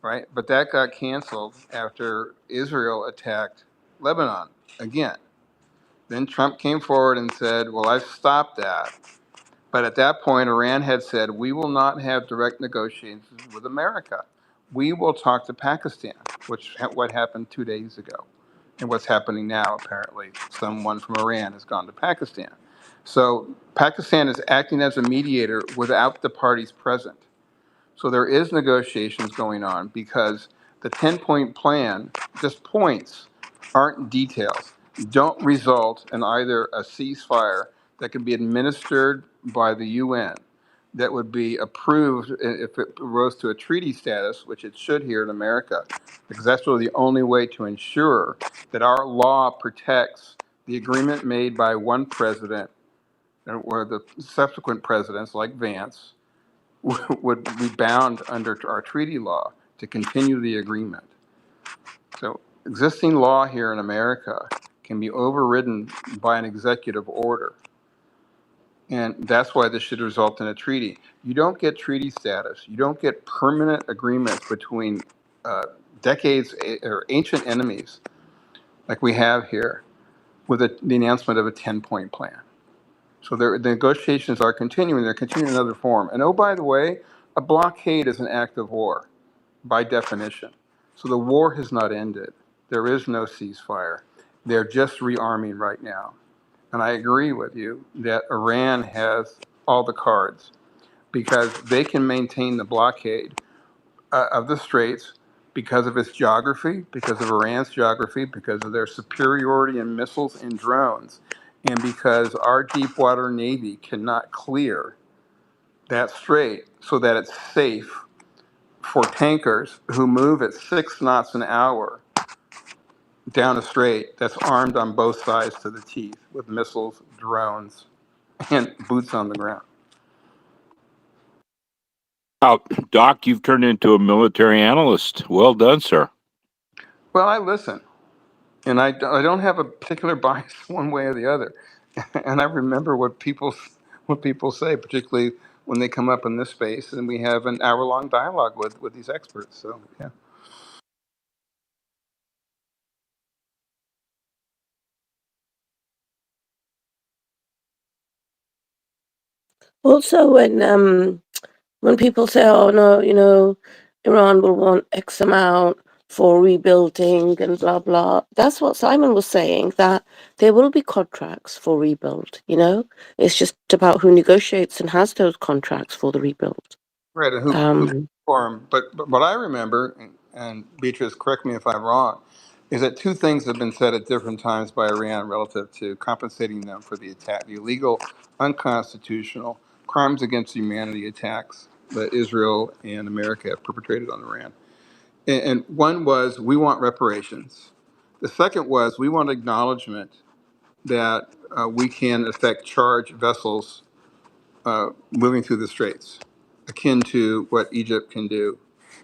right? But that got canceled after Israel attacked Lebanon again. Then Trump came forward and said, well, I've stopped that. But at that point, Iran had said, we will not have direct negotiations with America. We will talk to Pakistan, which what happened 2 days ago. And what's happening now, apparently, someone from Iran has gone to Pakistan. So Pakistan is acting as a mediator without the parties present. So there is negotiations going on because the 10-point plan, just points, aren't details, don't result in either a ceasefire that can be administered by the UN, that would be approved if it rose to a treaty status, which it should here in America, because that's really the only way to ensure that our law protects the agreement made by one president or the subsequent presidents like Vance would be bound under our treaty law to continue the agreement. So existing law here in America can be overridden by an executive order. And that's why this should result in a treaty. You don't get treaty status. You don't get permanent agreements between decades or ancient enemies like we have here with the announcement of a 10-point plan. So the negotiations are continuing. They're continuing in another form. And oh, by the way, a blockade is an act of war by definition. So the war has not ended. There is no ceasefire. They're just rearming right now. And I agree with you that Iran has all the cards because they can maintain the blockade of the Straits because of its geography, because of Iran's geography, because of their superiority in missiles and drones, and because our deep water Navy cannot clear that strait so that it's safe for tankers who move at 6 knots an hour down a strait that's armed on both sides to the teeth with missiles, drones, and boots on the ground.
Oh, Doc, you've turned into a military analyst. Well done, sir.
Well, I listen, and I don't have a particular bias one way or the other, and I remember what people say, particularly when they come up in this space, and we have an hour-long dialogue with these experts. So yeah.
Also, when people say, "Oh no, Iran will want X amount for rebuilding and blah blah," that's what Simon was saying. That there will be contracts for rebuild. It's just about who negotiates and has those contracts for the rebuild.
Right, and who
Um,
for him. But what I remember, and Beatrice, correct me if I'm wrong, is that two things have been said at different times by Iran relative to compensating them for the attack, the illegal, unconstitutional crimes against humanity attacks that Israel and America have perpetrated on Iran. And one was, we want reparations. The second was, we want acknowledgement that we can affect charge vessels moving through the straits, akin to what Egypt can do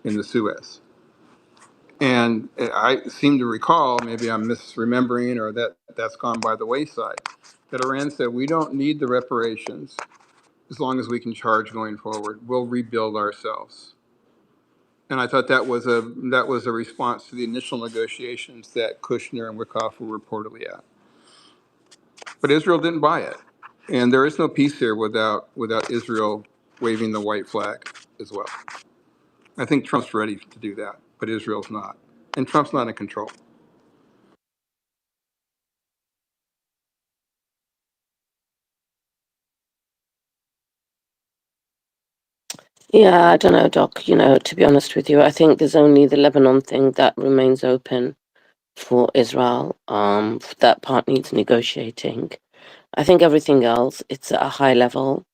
in the Suez. And I seem to recall, maybe I'm misremembering or that's gone by the wayside, that Iran said, we don't need the reparations as long as we can charge going forward. We'll rebuild ourselves. And I thought that was a response to the initial negotiations that Kushner and Wickoff were reportedly at. But Israel didn't buy it. And there is no peace here without Israel waving the white flag as well. I think Trump's ready to do that, but Israel's not. And Trump's not in control.
yeah, I don't know, Doc. To be honest with you, I think there's only the Lebanon thing that remains open for Israel. That part needs negotiating. I think everything else, it's at a high level,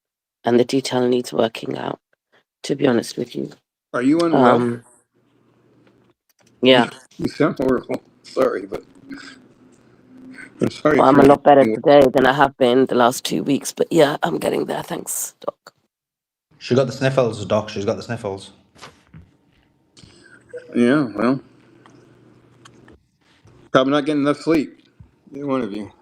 and the detail needs working out. To be honest with you,
Are you unwell?
um, yeah.
You sound horrible. Sorry, but I'm sorry
Well, I'm
for
a lot better
you.
today than I have been the last 2 weeks, but yeah, I'm getting there. Thanks, Doc.
She got the sniffles, Doc. She's got the sniffles.
Yeah, well, probably not getting enough sleep. Either one of you.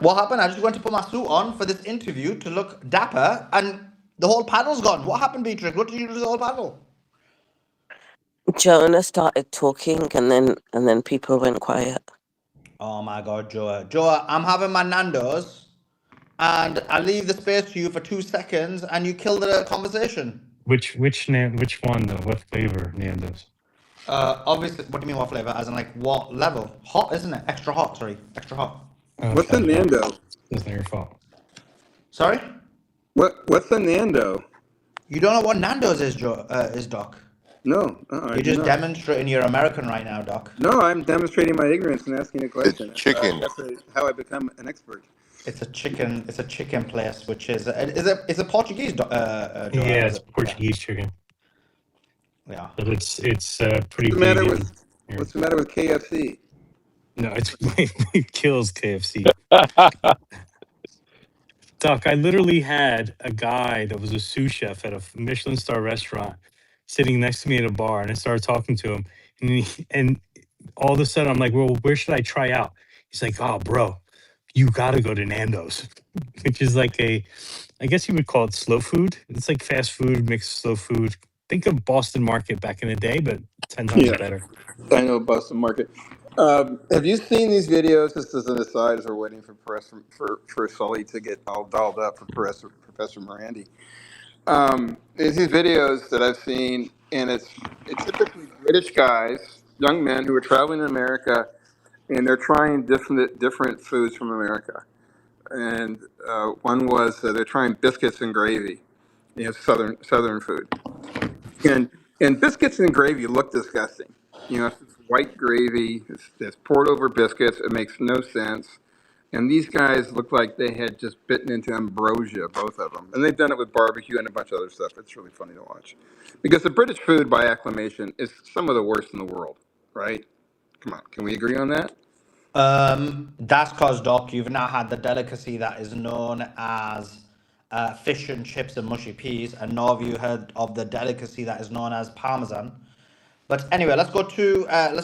What happened? I just went to put my suit on for this interview to look dapper, and the whole panel's gone. What happened, Beatrix? What did you do to the whole panel?
Jonah started talking, and then people went quiet.
Oh my God, Joa. Joa, I'm having my Nando's, and I leave the space to you for 2 seconds, and you kill the conversation.
Which one though? What flavor Nando's?
Obviously, what do you mean what flavor? As in like what level? Hot, isn't it? Extra hot. Sorry, extra hot.
What's a
Okay, well,
Nando?
it's not your fault.
Sorry,
What's a Nando?
you don't know what Nando's is, is Doc.
No, I
You're
do
just
not.
demonstrating you're American right now, Doc.
No, I'm demonstrating my ignorance and asking a
It's
question.
chicken.
How I become an expert.
It's a chicken. It's a chicken place, which is a Portuguese, Joa,
Yeah,
or is
it's
it? Yeah,
Portuguese chicken,
yeah.
but it's pretty
What's the
big
matter
in
with
here.
What's the matter with KFC?
No, it kills KFC. Doc, I literally had a guy that was a sous chef at a Michelin star restaurant sitting next to me at a bar, and I started talking to him, and all of a sudden I'm like, "Well, where should I try out?" He's like, "Oh, bro, you got to go to Nando's," which is like I guess you would call it slow food. It's like fast food mixed slow food. Think of Boston Market back in the day, but 10 times
Yeah,
better.
I know Boston Market. Have you seen these videos? Just as an aside, as we're waiting for for Sully to get all dolled up for Professor Marandi. There's these videos that I've seen, and it's typically British guys, young men who are traveling in America, and they're trying different foods from America. And one was they're trying biscuits and gravy, southern food, and biscuits and gravy look disgusting. It's this white gravy that's poured over biscuits. It makes no sense. And these guys look like they had just bitten into ambrosia, both of them. And they've done it with barbecue and a bunch of other stuff. It's really funny to watch. Because the British food, by acclamation, is some of the worst in the world, right? Come on, can we agree on that?
That's cause, Doc, you've now had the delicacy that is known as fish and chips and mushy peas, and nor have you heard of the delicacy that is known as parmesan. But anyway, let's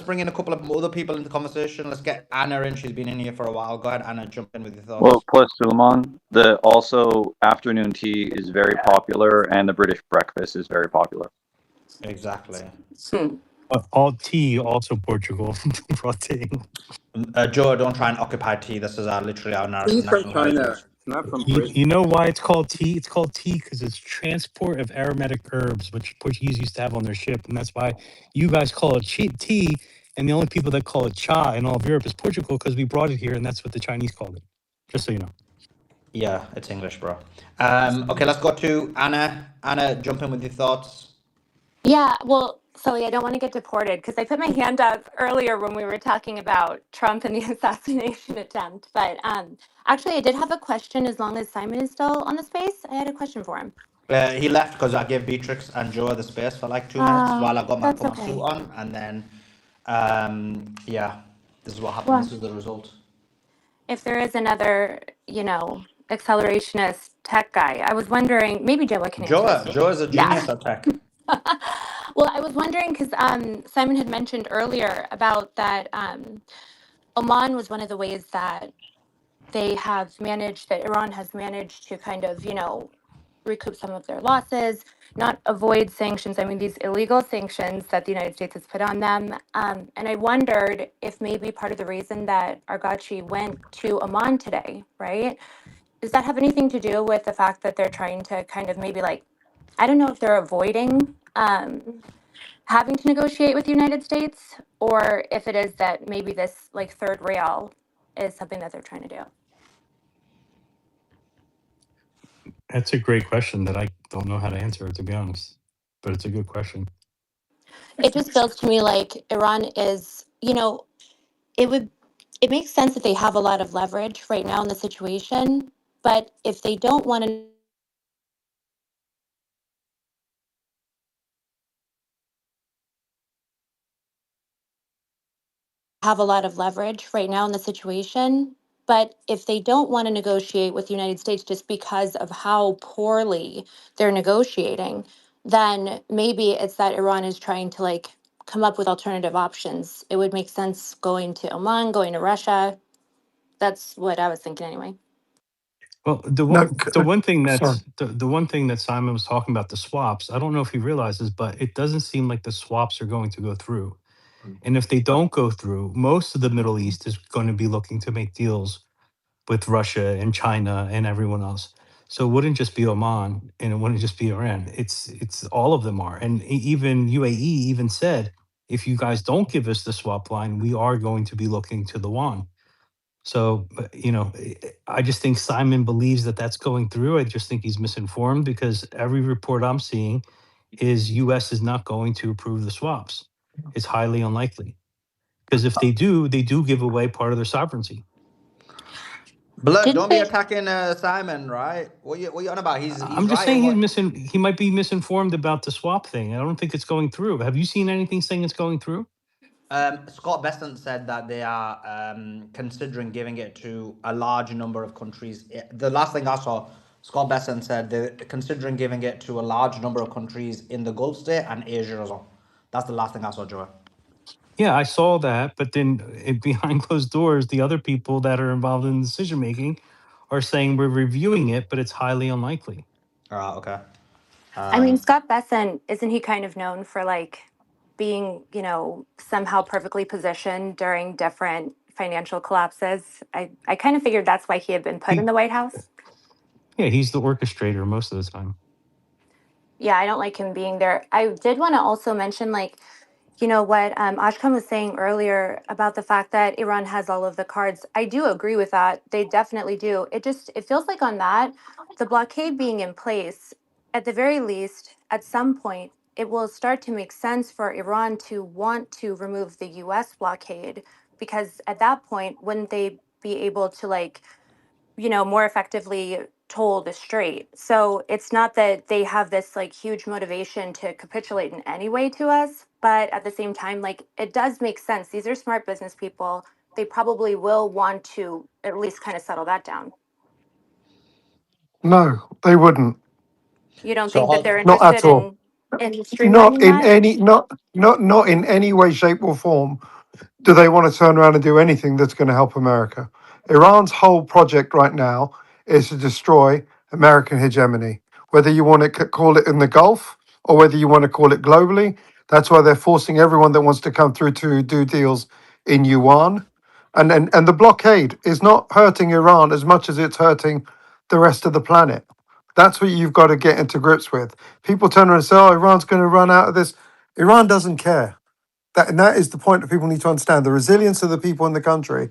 bring in a couple of other people into the conversation. Let's get Anna in. She's been in here for a while. Go ahead, Anna, jump in with your
Well,
thoughts.
plus Suleiman, the also afternoon tea is very popular, and the British breakfast is very popular.
Exactly.
All tea, also Portugal. Raw tea.
Joe, don't try and occupy tea. This is literally our
He's from
national
China.
heritage.
It's not from
You,
Britain.
you know why it's called tea? It's called tea because it's transport of aromatic herbs, which Portuguese used to have on their ship, and that's why you guys call it tea. And the only people that call it cha in all of Europe is Portugal because we brought it here, and that's what the Chinese called it. Just so you know.
Yeah, it's English, bro. Okay, let's go to Anna. Anna, jump in with your thoughts.
Yeah, well, Sully, I don't want to get deported because I put my hand up earlier when we were talking about Trump and the assassination attempt. But actually, I did have a question as long as Simon is still on the space. I had a question for him.
He left because I gave Beatrix and Joe the space for like 2 minutes while I got my
That's
put my suit
okay.
on, and then yeah, this is what happened.
Well,
This is the result.
if there is another, accelerationist tech guy, I was wondering, maybe Joe can answer this.
Joe is a
Yeah.
genius at tech.
Well, I was wondering because Simon had mentioned earlier about that Oman was one of the ways that that Iran has managed to kind of, recoup some of their losses, not avoid sanctions. I mean, these illegal sanctions that the United States has put on them. And I wondered if maybe part of the reason that Argachi went to Oman today, right? Does that have anything to do with the fact that they're trying to kind of maybe like, I don't know if they're avoiding having to negotiate with the United States, or if it is that maybe this like third rail is something that they're trying to do.
That's a great question that I don't know how to answer, to be honest. But it's a good question.
It just feels to me like Iran is, it would it makes sense that they have a lot of leverage right now in the situation, but if they don't want to have a lot of leverage right now in the situation, but if they don't want to negotiate with the United States just because of how poorly they're negotiating, then maybe it's that Iran is trying to like come up with alternative options. It would make sense going to Oman, going to Russia. That's what I was thinking anyway.
Well,
No,
the one thing
sorry.
that's the one thing that Simon was talking about, the swaps. I don't know if he realizes, but it doesn't seem like the swaps are going to go through. And if they don't go through, most of the Middle East is going to be looking to make deals with Russia and China and everyone else. So it wouldn't just be Oman and it wouldn't just be Iran. It's all of them are. And even UAE even said, if you guys don't give us the swap line, we are going to be looking to the yuan. So, I just think Simon believes that that's going through. I just think he's misinformed because every report I'm seeing is US is not going to approve the swaps. It's highly unlikely because if they do give away part of their sovereignty.
Blood,
Didn't
don't be
they?
attacking Simon, right? What you on about? He's
I'm just
right in
saying
what.
he might be misinformed about the swap thing. I don't think it's going through. Have you seen anything saying it's going through?
Scott Bessent said that they are considering giving it to a large number of countries. The last thing I saw, Scott Bessent said they're considering giving it to a large number of countries in the Gulf state and Asia as well. That's the last thing I saw, Joe.
Yeah, I saw that, but then behind closed doors, the other people that are involved in decision making are saying we're reviewing it, but it's highly unlikely.
Okay.
I mean, Scott Besson, isn't he kind of known for like being, somehow perfectly positioned during different financial collapses? I kind of figured that's why he had been put in
He,
the White House.
yeah, he's the orchestrator most of the time.
Yeah, I don't like him being there. I did want to also mention, like, what Ashkan was saying earlier about the fact that Iran has all of the cards. I do agree with that. They definitely do. It feels like on that, the blockade being in place, at the very least, at some point, it will start to make sense for Iran to want to remove the US blockade because at that point, wouldn't they be able to like, more effectively told straight. So it's not that they have this like huge motivation to capitulate in any way to us, but at the same time, like it does make sense. These are smart business people. They probably will want to at least kind of settle that down.
No, they wouldn't.
You don't
So
think that
hold,
they're
Not at
interested
all.
in
Not
streamlining
in
that?
any not in any way, shape, or form do they want to turn around and do anything that's going to help America. Iran's whole project right now is to destroy American hegemony. Whether you want to call it in the Gulf or whether you want to call it globally, that's why they're forcing everyone that wants to come through to do deals in yuan. And the blockade is not hurting Iran as much as it's hurting the rest of the planet. That's what you've got to get into grips with. People turn around and say, oh, Iran's going to run out of this. Iran doesn't care. And that is the point that people need to understand. The resilience of the people in the country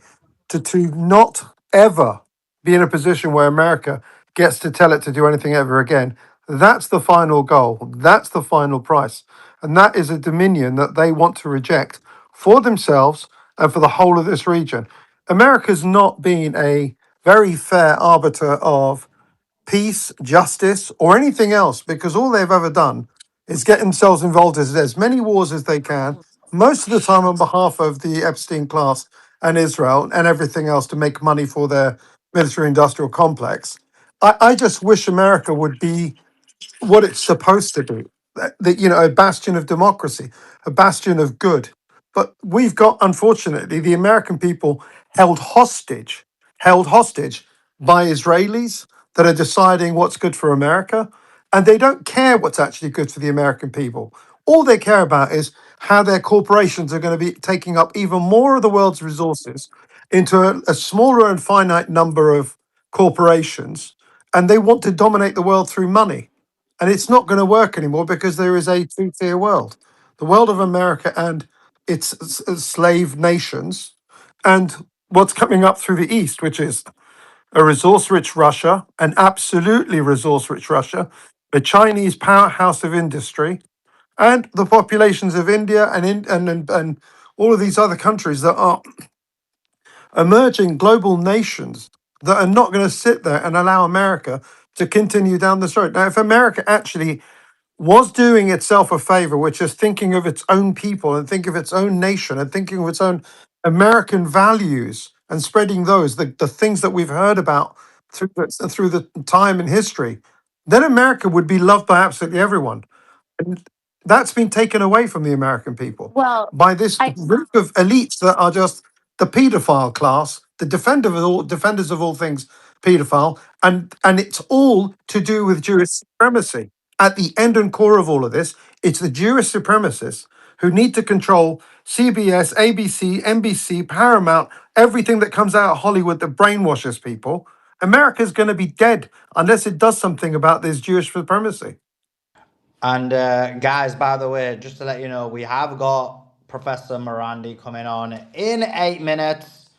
to not ever be in a position where America gets to tell it to do anything ever again. That's the final goal. That's the final price. And that is a dominion that they want to reject for themselves and for the whole of this region. America's not been a very fair arbiter of peace, justice, or anything else, because all they've ever done is get themselves involved in as many wars as they can, most of the time on behalf of the Epstein class and Israel and everything else to make money for their military industrial complex. I just wish America would be what it's supposed to be. A bastion of democracy, a bastion of good. But we've got, unfortunately, the American people held hostage by Israelis that are deciding what's good for America. And they don't care what's actually good for the American people. All they care about is how their corporations are going to be taking up even more of the world's resources into a smaller and finite number of corporations. And they want to dominate the world through money. And it's not going to work anymore because there is a two-tier world, the world of America and its slave nations, and what's coming up through the East, which is a resource-rich Russia, an absolutely resource-rich Russia, a Chinese powerhouse of industry, and the populations of India and all of these other countries that are emerging global nations that are not going to sit there and allow America to continue down this road. Now, if America actually was doing itself a favor, which is thinking of its own people and think of its own nation and thinking of its own American values and spreading those, the things that we've heard about through the time in history, then America would be loved by absolutely everyone. And that's been taken away from the American people
Well,
by this
I
group of elites that are just the paedophile class, the defenders of all things paedophile, and it's all to do with Jewish supremacy. At the end and core of all of this, it's the Jewish supremacists who need to control CBS, ABC, NBC, Paramount, everything that comes out of Hollywood that brainwashes people. America's going to be dead unless it does something about this Jewish supremacy.
and guys, by the way, just to let you know, we have got Professor Marandi coming on in 8 minutes.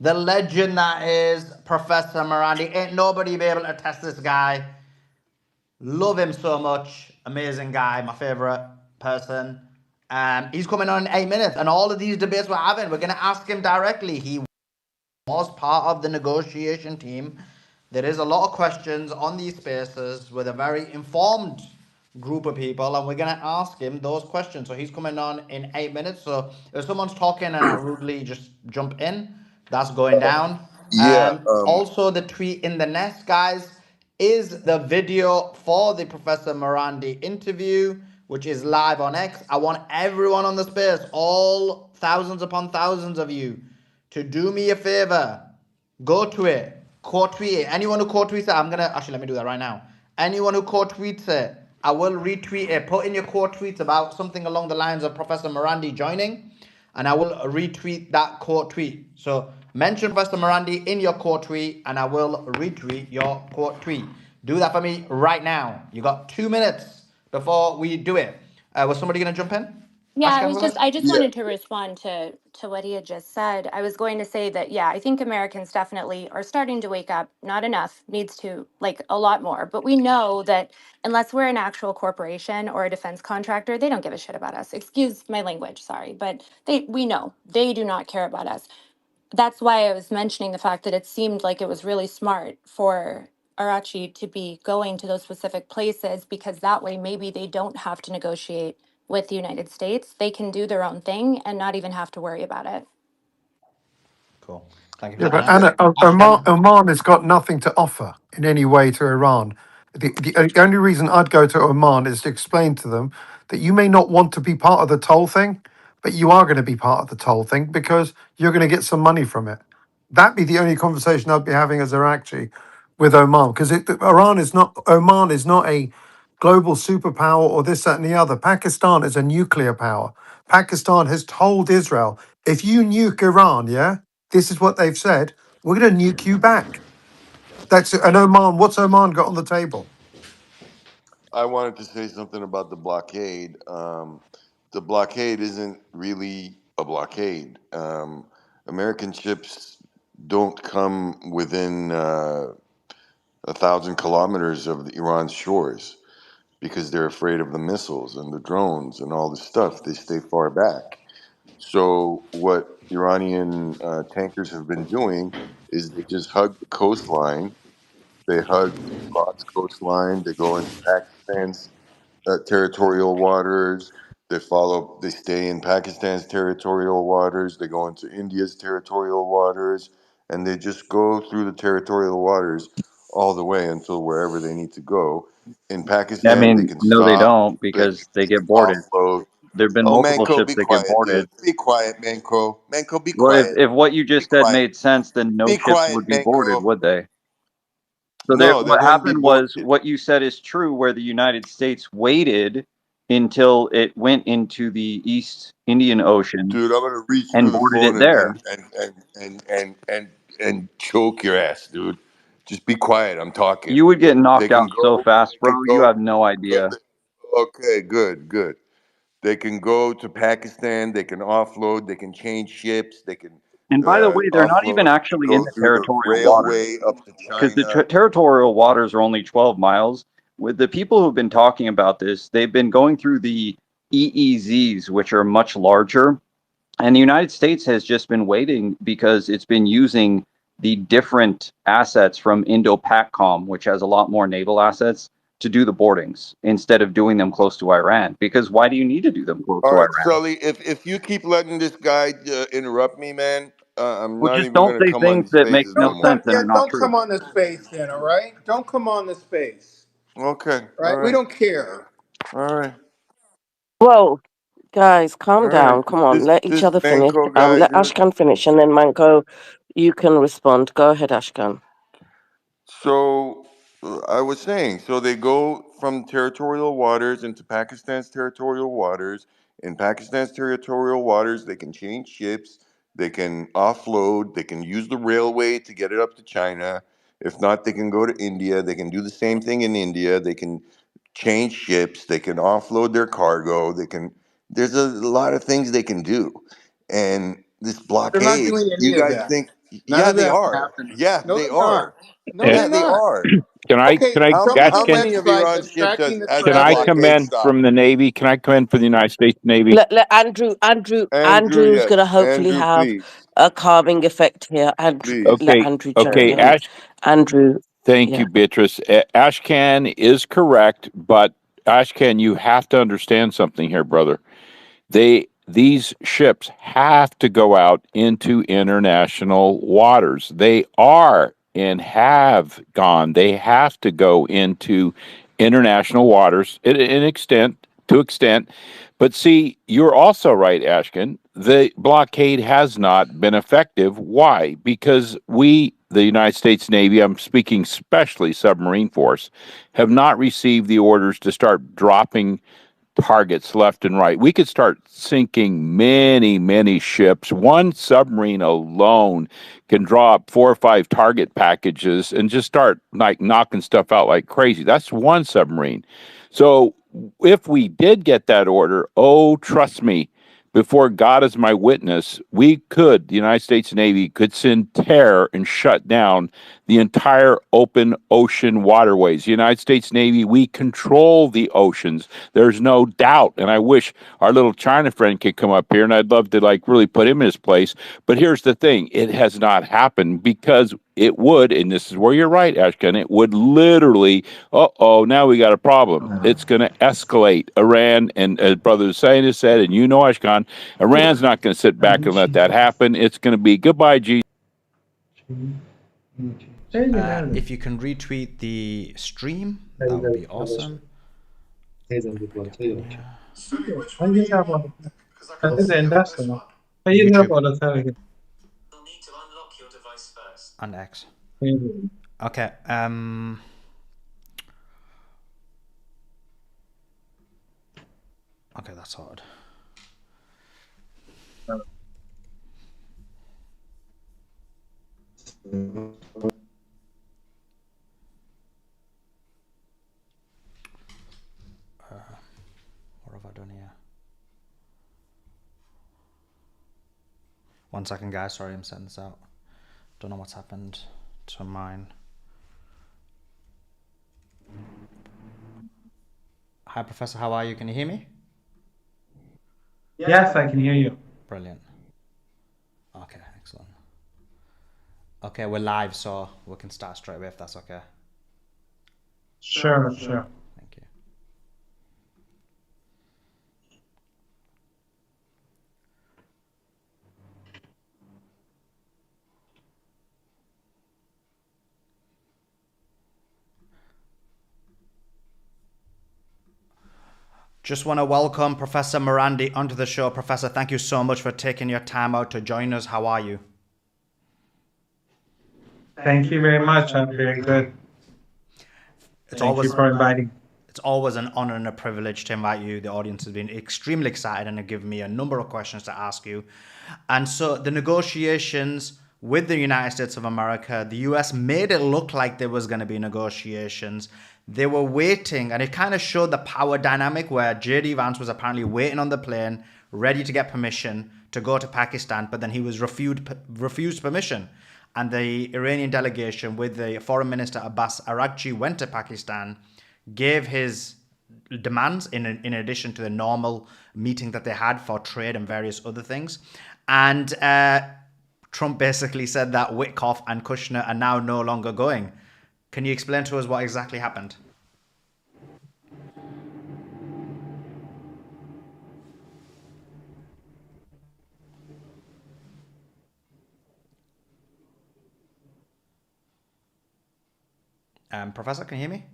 The legend that is Professor Marandi. Ain't nobody be able to test this guy. Love him so much. Amazing guy. My favorite person. He's coming on in 8 minutes. And all of these debates we're having, we're going to ask him directly. He was part of the negotiation team. There is a lot of questions on these spaces with a very informed group of people, and we're going to ask him those questions. So he's coming on in 8 minutes. So if someone's talking and I rudely just jump in, that's going down.
Yeah.
Also, the tweet in the nest, guys, is the video for the Professor Marandi interview, which is live on X. I want everyone on the space, all thousands upon thousands of you, to do me a favor. Go to it, quote tweet it. Anyone who quote tweets it, I'm gonna actually let me do that right now. Anyone who quote tweets it, I will retweet it. Put in your quote tweets about something along the lines of Professor Marandi joining, and I will retweet that quote tweet. So mention Professor Marandi in your quote tweet, and I will retweet your quote tweet. Do that for me right now. You got 2 minutes before we do it. Was somebody gonna jump in?
Yeah,
Ashkan, go ahead.
I just
Yeah.
wanted to respond to what he had just said. I was going to say that yeah, I think Americans definitely are starting to wake up. Not enough, needs to like a lot more. But we know that unless we're an actual corporation or a defense contractor, they don't give a shit about us. Excuse my language, sorry, but we know they do not care about us. that's why I was mentioning the fact that it seemed like it was really smart for Arachi to be going to those specific places, because that way maybe they don't have to negotiate with the United States. They can do their own thing and not even have to worry about it.
Cool. Thank you for
Yeah,
that
but
answer.
Anna,
Ashkan.
Oman has got nothing to offer in any way to Iran. The only reason I'd go to Oman is to explain to them that you may not want to be part of the toll thing, but you are going to be part of the toll thing because you're going to get some money from it. That'd be the only conversation I'd be having as Iraqi with Oman, because Oman is not a global superpower or this, that, and the other. Pakistan is a nuclear power. Pakistan has told Israel, if you nuke Iran, yeah, this is what they've said, we're going to nuke you back. That's and Oman. What's Oman got on the table?
I wanted to say something about the blockade. The blockade isn't really a blockade. American ships don't come within 1,000 kilometers of Iran's shores because they're afraid of the missiles and the drones and all this stuff. They stay far back. So what Iranian tankers have been doing is they just hug the coastline. They hug Iran's coastline. They go into Pakistan's territorial waters. They follow. They stay in Pakistan's territorial waters. They go into India's territorial waters, and they just go through the territorial waters all the way until wherever they need to go. In
I
Pakistan, they
mean,
can
no, they
stop.
don't,
They,
because they
they can
get boarded.
offload.
There've been
Oh,
multiple
Manco,
ships
be
that get
quiet,
boarded.
dude. Be quiet, Manco. Manco, be
Well,
quiet.
if what you
Be
just said
quiet.
made sense, then no
Be
ships
quiet,
would be boarded,
Manco.
would they? So there,
No, they
what
wouldn't be
happened was
boarded.
what you said is true, where the United States waited until it went into the East Indian Ocean
Dude, I'm gonna reach
and
through the
boarded it
phone
there.
and choke your ass, dude. Just be quiet. I'm talking.
You would get
They
knocked out
can
so
go.
fast,
They
bro.
can
You
go.
have no idea.
Okay, good, good. They can go to Pakistan. They can offload. They can change ships. They can
And by the way, they're not even
offload. They can
actually in
go
the
through the
territorial waters,
railway up to
because the
China.
territorial waters are only 12 miles. With the people who've been talking about this, they've been going through the EEZs, which are much larger. And the United States has just been waiting because it's been using the different assets from Indo-PACOM, which has a lot more naval assets, to do the boardings instead of doing them close to Iran. Because why do you need to do them close
All
to
right,
Iran?
Sully. If you keep letting this guy interrupt me, man, I'm
Well,
not
just
even
don't
gonna
say
come on
things
these
that make
spaces no
no
Don't
more.
come,
sense and
yeah,
are not
don't
true.
come on the space then, all right? Don't come on the space,
Okay. All
right? We
right.
don't care.
All right.
Well, guys,
All
calm
right.
down. Come on,
This
let each
this
other finish.
Manco guy,
Let
dude.
Ashkan finish, and then Manko, you can respond. Go ahead, Ashkan.
So I was saying, so they go from territorial waters into Pakistan's territorial waters. In Pakistan's territorial waters, they can change ships, they can offload, they can use the railway to get it up to China. If not, they can go to India. They can do the same thing in India. They can change ships, they can offload their cargo, they can there's a lot of things they can do. And this
They're not
blockade,
doing
you
any of
guys
that.
think,
None
yeah,
of
they
that's
are.
happening.
Yeah,
No,
they
they're not.
are.
No,
And
Yeah,
they're
they
not.
are.
Okay, show
How
me
Ashkan,
many
ships
of
like
Iran's ships
extracting the
has
can
the
I
traffic.
come
blockade
in
stopped?
from the Navy? Can I come in for the United States Navy?
Let
Andrew,
Andrew's
yes.
gonna hopefully
Andrew,
have
please.
a calming effect here. Andrew,
Please.
let
Okay,
Andrew
okay.
chime in. Andrew,
Thank
yeah.
you, Beatrice. Ashkan is correct, but Ashkan, you have to understand something here, brother. These ships have to go out into international waters. They are and have gone. They have to go into international waters in extent to extent. But see, you're also right, Ashkin. The blockade has not been effective. Why? Because we, the United States Navy, I'm speaking especially submarine force, have not received the orders to start dropping targets left and right. We could start sinking many, many ships. One submarine alone can draw up 4 or 5 target packages and just start like knocking stuff out like crazy. That's one submarine. So if we did get that order, oh, trust me, before God is my witness, we could, the United States Navy could send terror and shut down the entire open ocean waterways. The United States Navy, we control the oceans. There's no doubt. And I wish our little China friend could come up here, and I'd love to like really put him in his place. But here's the thing, it has not happened because it would, and this is where you're right, Ashkan, it would literally, now we got a problem. It's going to escalate. Iran, and as Brother Hussein has said, and you know, Ashkan, Iran's not going to sit back and let that happen. It's going to be goodbye, G.
If you can retweet the stream, that would be awesome. YouTube and X. Okay. Okay, that's hard. What have I done here? 1 second, guys. Sorry, I'm setting this out. Don't know what's happened to mine. Hi, Professor. How are you? Can you hear me?
Yes, I can hear you.
Brilliant. Okay, excellent. Okay, we're live, so we can start straight away if that's okay.
Sure.
Thank you. Just want to welcome Professor Marandi onto the show. Professor, thank you so much for taking your time out to join us. How are you?
Thank you very much. I'm very good. Thank you for inviting.
It's always an honor and a privilege to invite you. The audience has been extremely excited and have given me a number of questions to ask you. And so the negotiations with the United States of America, the US made it look like there was going to be negotiations. They were waiting, and it kind of showed the power dynamic where J.D. Vance was apparently waiting on the plane, ready to get permission to go to Pakistan, but then he was refused permission. And the Iranian delegation with the Foreign Minister Abbas Araghchi went to Pakistan, gave his demands in addition to the normal meeting that they had for trade and various other things. And Trump basically said that Witkoff and Kushner are now no longer going. Can you explain to us what exactly happened? Professor, can you hear me?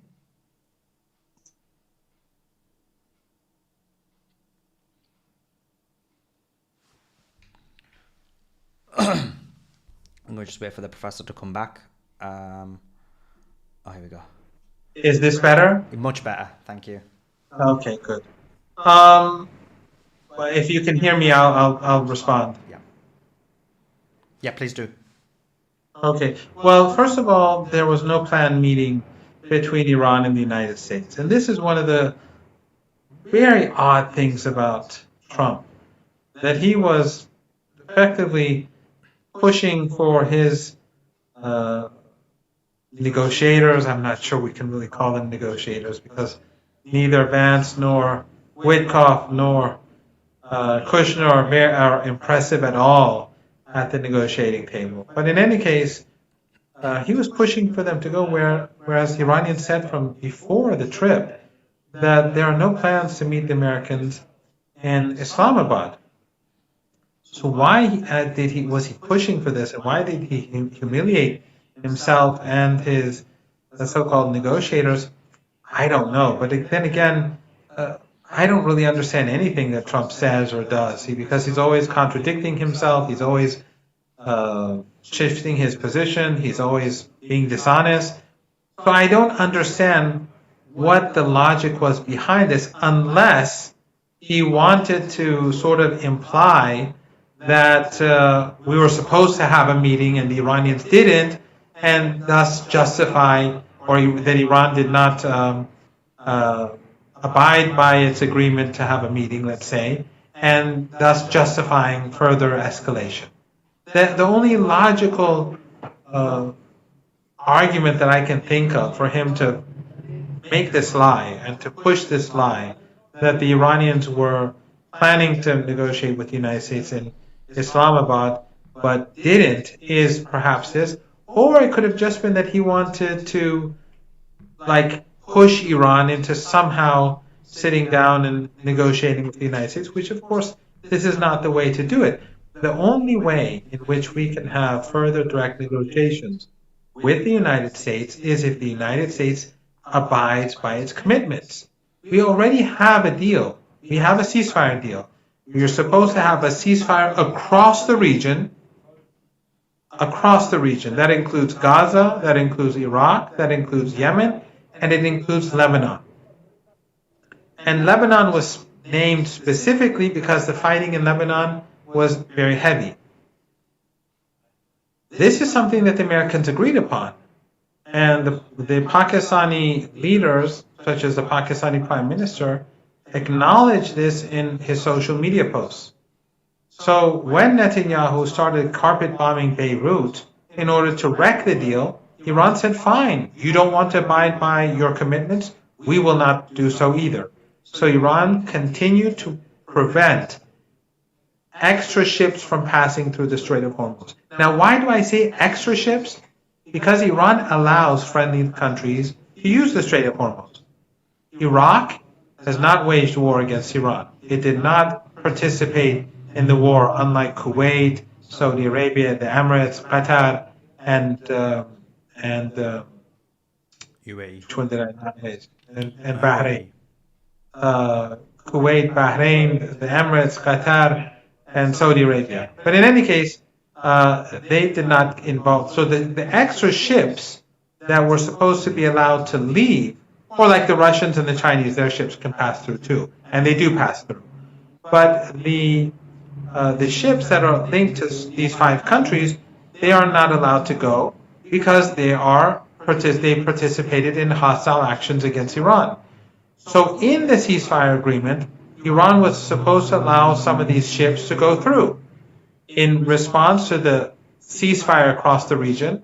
I'm going to just wait for the professor to come back. Oh, here we go.
Is this better?
Much better, thank you.
Okay, good. If you can hear me, I'll respond.
Yeah, please do.
Okay. Well, first of all, there was no planned meeting between Iran and the United States, and this is one of the very odd things about Trump, that he was effectively pushing for his negotiators. I'm not sure we can really call them negotiators because neither Vance nor Witkoff nor Kushner are impressive at all at the negotiating table. But in any case, he was pushing for them to go whereas the Iranians said from before the trip that there are no plans to meet the Americans in Islamabad. So why was he pushing for this, and why did he humiliate himself and his so-called negotiators? I don't know. But then again, I don't really understand anything that Trump says or does, because he's always contradicting himself. He's always shifting his position. He's always being dishonest. So I don't understand what the logic was behind this, unless he wanted to sort of imply that we were supposed to have a meeting and the Iranians didn't, and thus justify, or that Iran did not abide by its agreement to have a meeting, let's say, and thus justifying further escalation. The only logical argument that I can think of for him to make this lie and to push this lie that the Iranians were planning to negotiate with the United States in Islamabad but didn't is perhaps this. Or it could have just been that he wanted to like push Iran into somehow sitting down and negotiating with the United States, which of course this is not the way to do it. The only way in which we can have further direct negotiations with the United States is if the United States abides by its commitments. We already have a deal. We have a ceasefire deal. You're supposed to have a ceasefire across the region. Across the region. That includes Gaza, that includes Iraq, that includes Yemen, and it includes Lebanon. And Lebanon was named specifically because the fighting in Lebanon was very heavy. This is something that the Americans agreed upon. And the Pakistani leaders, such as the Pakistani Prime Minister, acknowledged this in his social media posts. So when Netanyahu started carpet bombing Beirut in order to wreck the deal, Iran said, fine, you don't want to abide by your commitments, we will not do so either. So Iran continued to prevent extra ships from passing through the Strait of Hormuz. Now, why do I say extra ships? Because Iran allows friendly countries to use the Strait of Hormuz. Iraq has not waged war against Iran. It did not participate in the war, unlike Kuwait, Saudi Arabia, the Emirates, Qatar, and
UAE.
which one did I not list? And Bahrain. Kuwait, Bahrain, the Emirates, Qatar, and Saudi Arabia. But in any case, they did not involve. So the extra ships that were supposed to be allowed to leave, or like the Russians and the Chinese, their ships can pass through too, and they do pass through. But the ships that are linked to these 5 countries, they are not allowed to go because they participated in hostile actions against Iran. So in the ceasefire agreement, Iran was supposed to allow some of these ships to go through in response to the ceasefire across the region.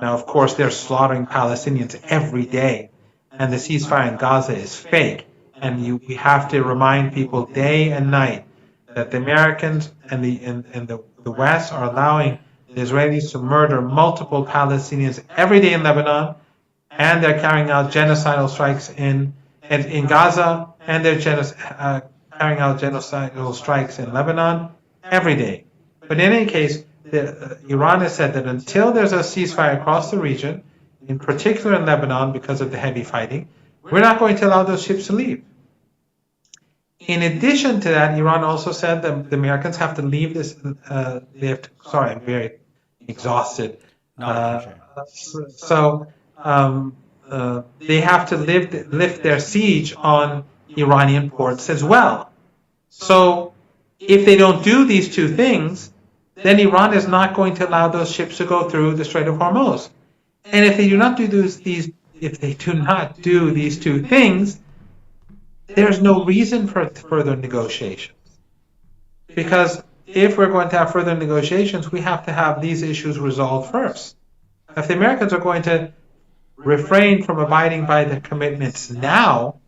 Now, of course, they're slaughtering Palestinians every day, and the ceasefire in Gaza is fake. And we have to remind people day and night that the Americans and the West are allowing the Israelis to murder multiple Palestinians every day in Lebanon, and they're carrying out genocidal strikes in Gaza, and they're carrying out genocidal strikes in Lebanon every day. But in any case, Iran has said that until there's a ceasefire across the region, in particular in Lebanon because of the heavy fighting, we're not going to allow those ships to leave. In addition to that, Iran also said that the Americans have to leave this. Sorry, I'm very exhausted. They have to lift their siege on Iranian ports as well. So if they don't do these 2 things, then Iran is not going to allow those ships to go through the Strait of Hormuz. And if they do not do these 2 things, there's no reason for further negotiations. Because if we're going to have further negotiations, we have to have these issues resolved first. If the Americans are going to refrain from abiding by the commitments now,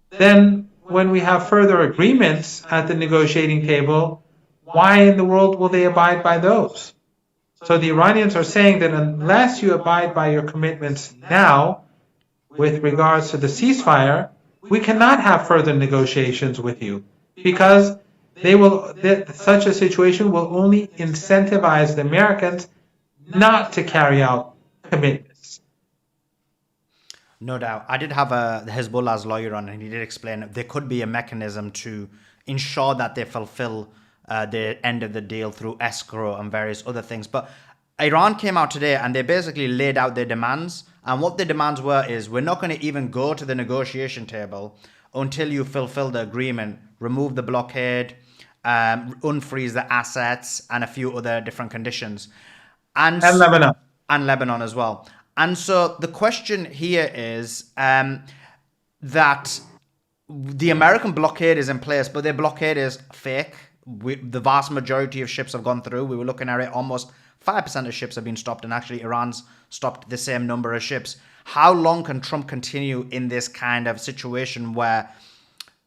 then when we have further agreements at the negotiating table, why in the world will they abide by those? So the Iranians are saying that unless you abide by your commitments now with regards to the ceasefire, we cannot have further negotiations with you, because such a situation will only incentivize the Americans not to carry out commitments.
No doubt. I did have Hezbollah's lawyer on, and he did explain there could be a mechanism to ensure that they fulfill the end of the deal through escrow and various other things. But Iran came out today and they basically laid out their demands. And what the demands were is, we're not going to even go to the negotiation table until you fulfill the agreement, remove the blockade, unfreeze the assets, and a few other different conditions. And
Lebanon.
And Lebanon as well. And so the question here is that
the American blockade is in place, but their blockade is fake. The vast majority of ships have gone through. We were looking at it, almost 5% of ships have been stopped, and actually Iran's stopped the same number of ships. How long can Trump continue in this kind of situation where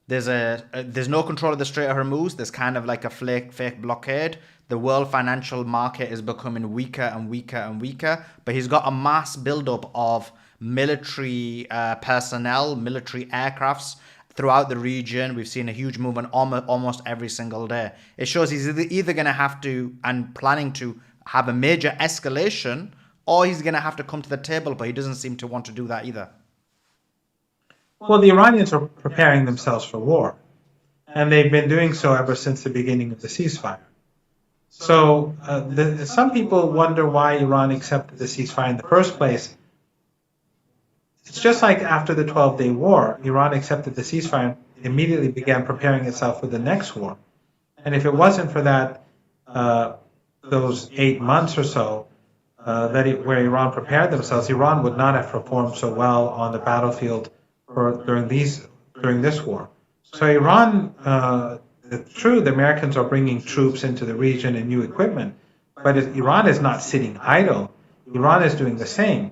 there's no control of the Strait of Hormuz? There's kind of like a fake blockade. The world financial market is becoming weaker and weaker and weaker. But he's got a mass buildup of military personnel, military aircrafts throughout the region. We've seen a huge movement almost every single day. It shows he's either going to have to and planning to have a major escalation, or he's going to have to come to the table. But he doesn't seem to want to do that either.
Well, the Iranians are preparing themselves for war, and they've been doing so ever since the beginning of the ceasefire. So some people wonder why Iran accepted the ceasefire in the first place. It's just like after the 12-day war, Iran accepted the ceasefire and immediately began preparing itself for the next war. And if it wasn't for that, those 8 months or so where Iran prepared themselves, Iran would not have performed so well on the battlefield during this war. So Iran, true, the Americans are bringing troops into the region and new equipment, but Iran is not sitting idle. Iran is doing the same.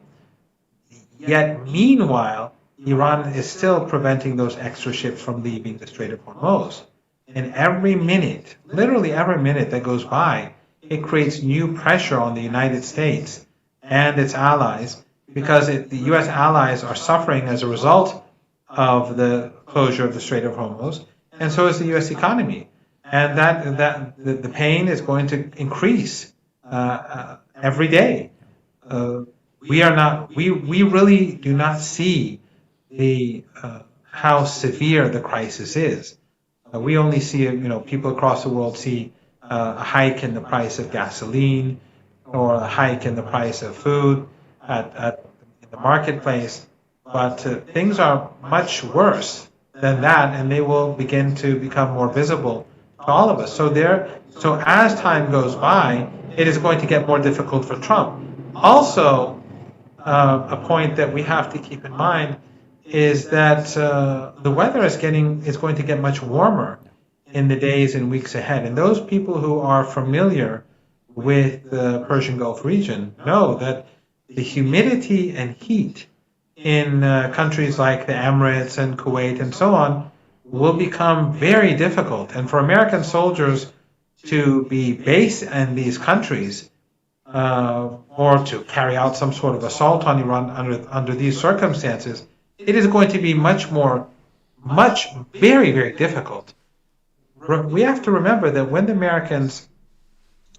Yet, meanwhile, Iran is still preventing those extra ships from leaving the Strait of Hormuz. And every minute, literally every minute that goes by, it creates new pressure on the United States and its allies, because the U.S. allies are suffering as a result of the closure of the Strait of Hormuz, and so is the U.S. economy. And the pain is going to increase every day. We really do not see how severe the crisis is. We only see, people across the world see a hike in the price of gasoline or a hike in the price of food in the marketplace. But things are much worse than that, and they will begin to become more visible to all of us. So as time goes by, it is going to get more difficult for Trump. Also, a point that we have to keep in mind is that the weather is going to get much warmer in the days and weeks ahead. And those people who are familiar with the Persian Gulf region know that the humidity and heat in countries like the Emirates and Kuwait and so on will become very difficult. And for American soldiers to be based in these countries or to carry out some sort of assault on Iran under these circumstances, it is going to be very, very difficult. We have to remember that when the Americans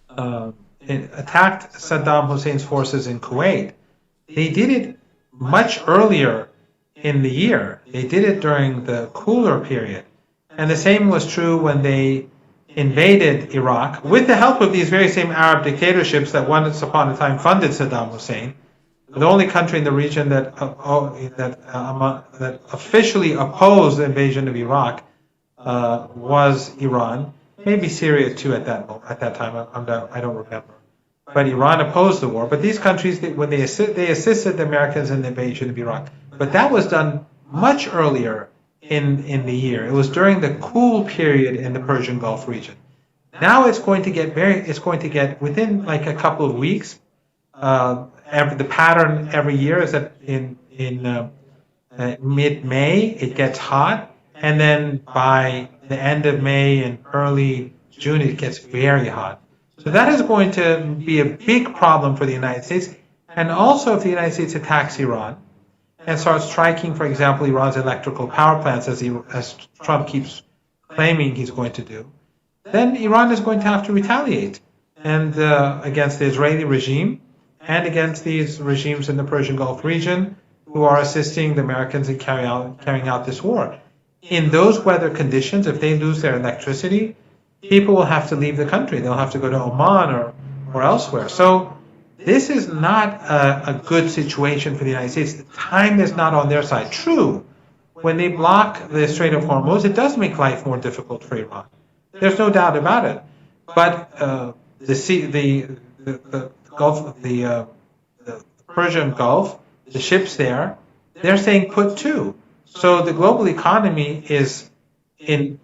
attacked Saddam Hussein's forces in Kuwait, they did it much earlier in the year. They did it during the cooler period. And the same was true when they invaded Iraq with the help of these very same Arab dictatorships that once upon a time funded Saddam Hussein. The only country in the region that officially opposed the invasion of Iraq was Iran. Maybe Syria too at that time. I don't remember. But Iran opposed the war. But these countries, when they assisted the Americans in the invasion of Iraq. But that was done much earlier in the year. It was during the cool period in the Persian Gulf region. Now it's going to get within like a couple of weeks. The pattern every year is that in mid-May it gets hot, and then by the end of May and early June it gets very hot. So that is going to be a big problem for the United States. And also if the United States attacks Iran and starts striking, for example, Iran's electrical power plants, as Trump keeps claiming he's going to do, then Iran is going to have to retaliate and against the Israeli regime and against these regimes in the Persian Gulf region who are assisting the Americans in carrying out this war. In those weather conditions, if they lose their electricity, people will have to leave the country. They'll have to go to Oman or elsewhere. So this is not a good situation for the United States. The time is not on their side. True, when they block the Strait of Hormuz, it does make life more difficult for Iran. There's no doubt about it. But the Gulf, the Persian Gulf, the ships there, they're staying put too. So the global economy is in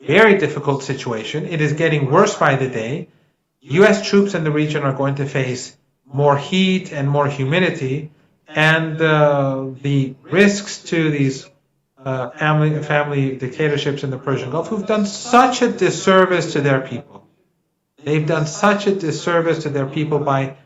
very difficult situation. It is getting worse by the day. U.S. troops in the region are going to face more heat and more humidity, and the risks to these family dictatorships in the Persian Gulf, who've done such a disservice to their people. They've done such a disservice to their people by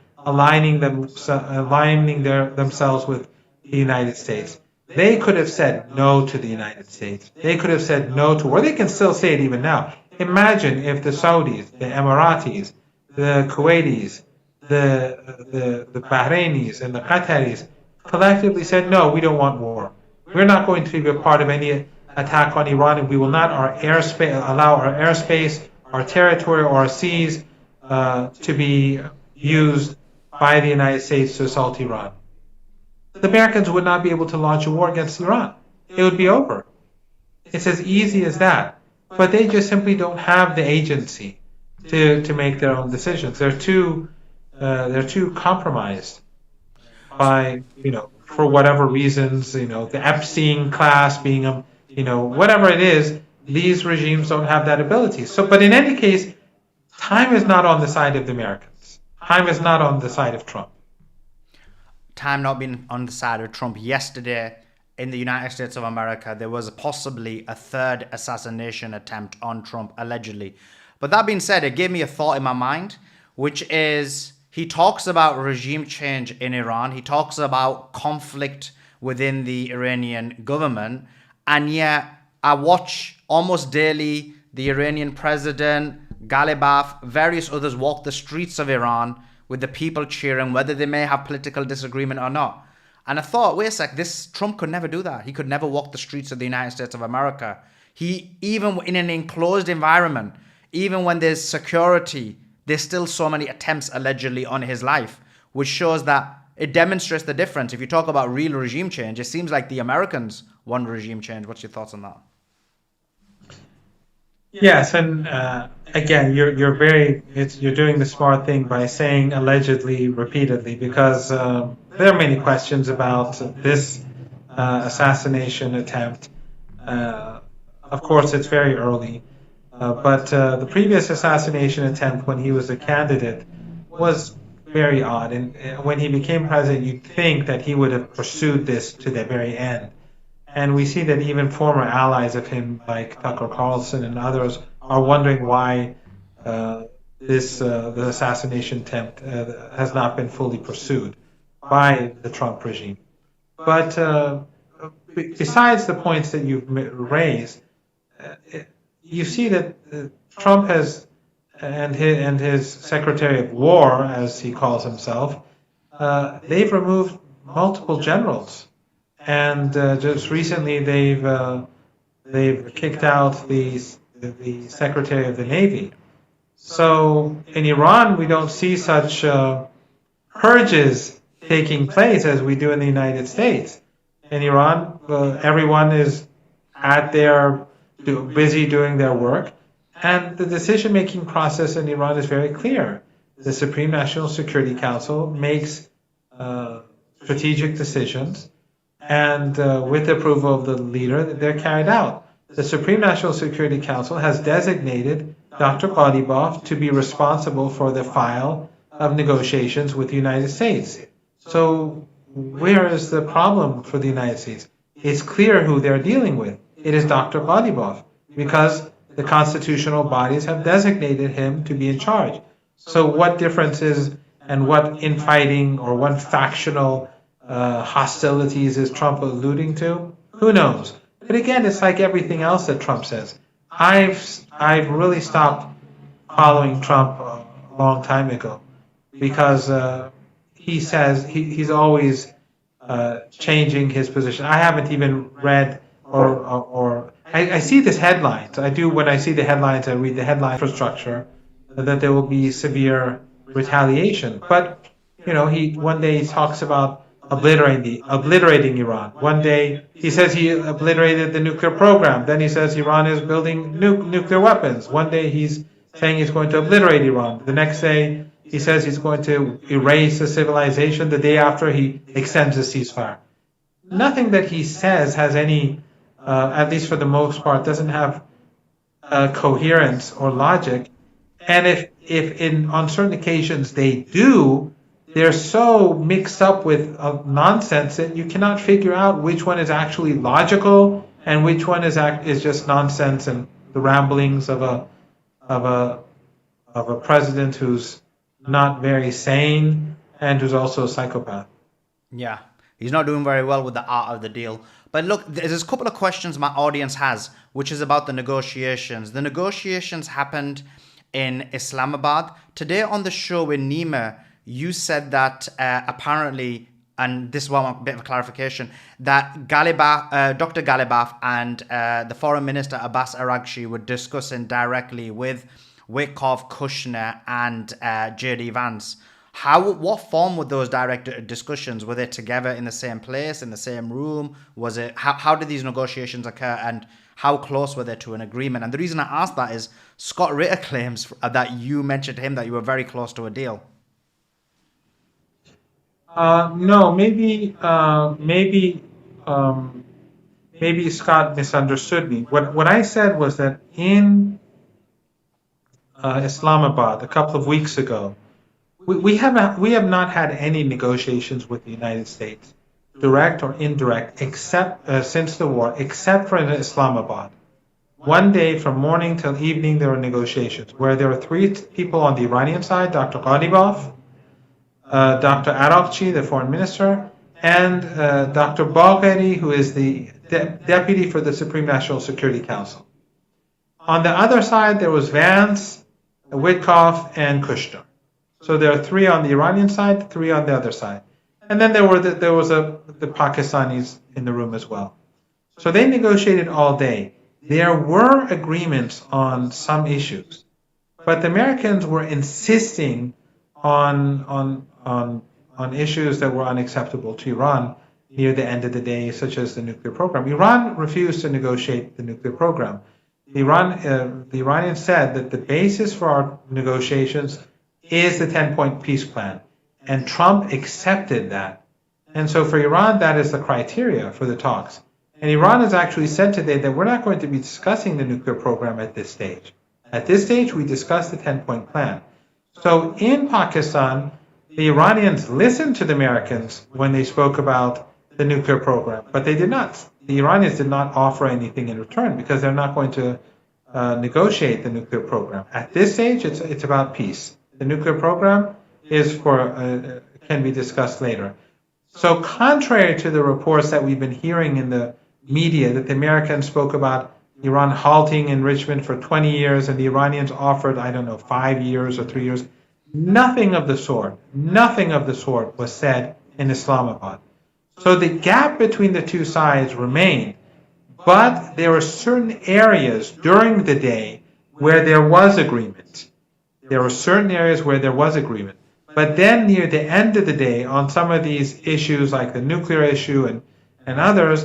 themselves with the United States. They could have said no to the United States. They could have said no to war. They can still say it even now. Imagine if the Saudis, the Emiratis, the Kuwaitis, the Bahrainis, and the Qataris collectively said, no, we don't want war. We're not going to be a part of any attack on Iran, and we will not allow our airspace, our territory, or our seas to be used by the United States to assault Iran. The Americans would not be able to launch a war against Iran. It would be over. It's as easy as that. But they just simply don't have the agency to make their own decisions. They're too compromised by, for whatever reasons, the Epstein class being whatever it is. These regimes don't have that ability. So, but in any case, time is not on the side of the Americans. Time is not on the side of Trump.
Time not being on the side of Trump. Yesterday, in the United States of America, there was possibly a third assassination attempt on Trump, allegedly. But that being said, it gave me a thought in my mind, which is he talks about regime change in Iran. He talks about conflict within the Iranian government. And yet, I watch almost daily the Iranian president, Ghalibaf, various others walk the streets of Iran with the people cheering, whether they may have political disagreement or not. And I thought, wait a sec, this Trump could never do that. He could never walk the streets of the United States of America. He, even in an enclosed environment, even when there's security, there's still so many attempts allegedly on his life, which shows that it demonstrates the difference. If you talk about real regime change, it seems like the Americans want regime change. What's your thoughts on that?
Yes, and again, you're doing the smart thing by saying allegedly repeatedly, because there are many questions about this assassination attempt. Of course, it's very early, but the previous assassination attempt when he was a candidate was very odd, and when he became president, you'd think that he would have pursued this to the very end. And we see that even former allies of him, like Tucker Carlson and others, are wondering why the assassination attempt has not been fully pursued by the Trump regime. But besides the points that you've raised, you see that Trump has, and his Secretary of War, as he calls himself, they've removed multiple generals. And just recently, they've kicked out the Secretary of the Navy. So in Iran, we don't see such purges taking place as we do in the United States. In Iran, everyone is busy doing their work, and the decision-making process in Iran is very clear. The Supreme National Security Council makes strategic decisions, and with the approval of the leader, they're carried out. The Supreme National Security Council has designated Dr. Ghalibaf to be responsible for the file of negotiations with the United States. So where is the problem for the United States? It's clear who they're dealing with. It is Dr. Ghalibaf, because the constitutional bodies have designated him to be in charge. So what differences and what infighting or what factional hostilities is Trump alluding to? Who knows? But again, it's like everything else that Trump says. I've really stopped following Trump a long time ago, because he says he's always changing his position. I haven't even read or I see this headlines. I do, when I see the headlines, I read the headline infrastructure that there will be severe retaliation. But he one day he talks about obliterating Iran. One day he says he obliterated the nuclear program. Then he says Iran is building nuclear weapons. One day he's saying he's going to obliterate Iran. The next day he says he's going to erase the civilization. The day after he extends the ceasefire. nothing that he says has any, at least for the most part, doesn't have coherence or logic. And if in on certain occasions they do, they're so mixed up with nonsense that you cannot figure out which one is actually logical and which one is just nonsense and the ramblings of of a a president who's not very sane and who's also a psychopath.
Yeah, he's not doing very well with the art of the deal. But look, there's a couple of questions my audience has, which is about the negotiations. The negotiations happened in Islamabad. Today on the show with Nima, you said that apparently, and this is one bit of a clarification, that Dr. Galibaf and the foreign minister Abbas Araghchi were discussing directly with Witkoff, Kushner, and JD Vance. What form were those direct discussions? Were they together in the same place, in the same room? Was it how did these negotiations occur, and how close were they to an agreement? And the reason I asked that is Scott Ritter claims that you mentioned to him that you were very close to a deal.
No, maybe Scott misunderstood me. What I said was that in Islamabad a couple of weeks ago, we have not had any negotiations with the United States, direct or indirect, except since the war, except for in Islamabad. One day from morning till evening, there were negotiations where there were three people on the Iranian side: Dr. Ghalibaf, Dr. Araghchi, the foreign minister, and Dr. Bagheri, who is the deputy for the Supreme National Security Council. On the other side, there was Vance, Witkoff, and Kushner. So there are three on the Iranian side, three on the other side. And then there was the Pakistanis in the room as well. So they negotiated all day. There were agreements on some issues, but the Americans were insisting on issues that were unacceptable to Iran near the end of the day, such as the nuclear program. Iran refused to negotiate the nuclear program. The Iranians said that the basis for our negotiations is the 10-point peace plan, and Trump accepted that. And so for Iran, that is the criteria for the talks. And Iran has actually said today that we're not going to be discussing the nuclear program at this stage. At this stage, we discussed the 10-point plan. So in Pakistan, the Iranians listened to the Americans when they spoke about the nuclear program, but they did not. The Iranians did not offer anything in return because they're not going to negotiate the nuclear program. At this stage, it's about peace. The nuclear program is can be discussed later. So contrary to the reports that we've been hearing in the media that the Americans spoke about Iran halting enrichment for 20 years and the Iranians offered, 5 years or 3 years, nothing of the sort was said in Islamabad. So the gap between the two sides remained, but there were certain areas during the day where there was agreement. But then near the end of the day, on some of these issues like the nuclear issue and others,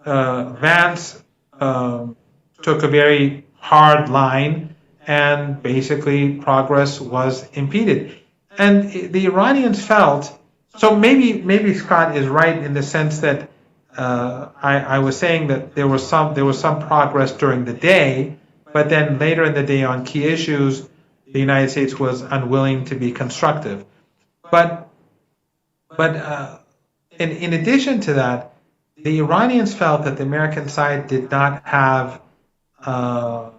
Vance took a very hard line and basically progress was impeded. And the Iranians felt, so maybe Scott is right in the sense that I was saying that there was some progress during the day, but then later in the day on key issues, the United States was unwilling to be constructive. But in addition to that, the Iranians felt that the American side did not have the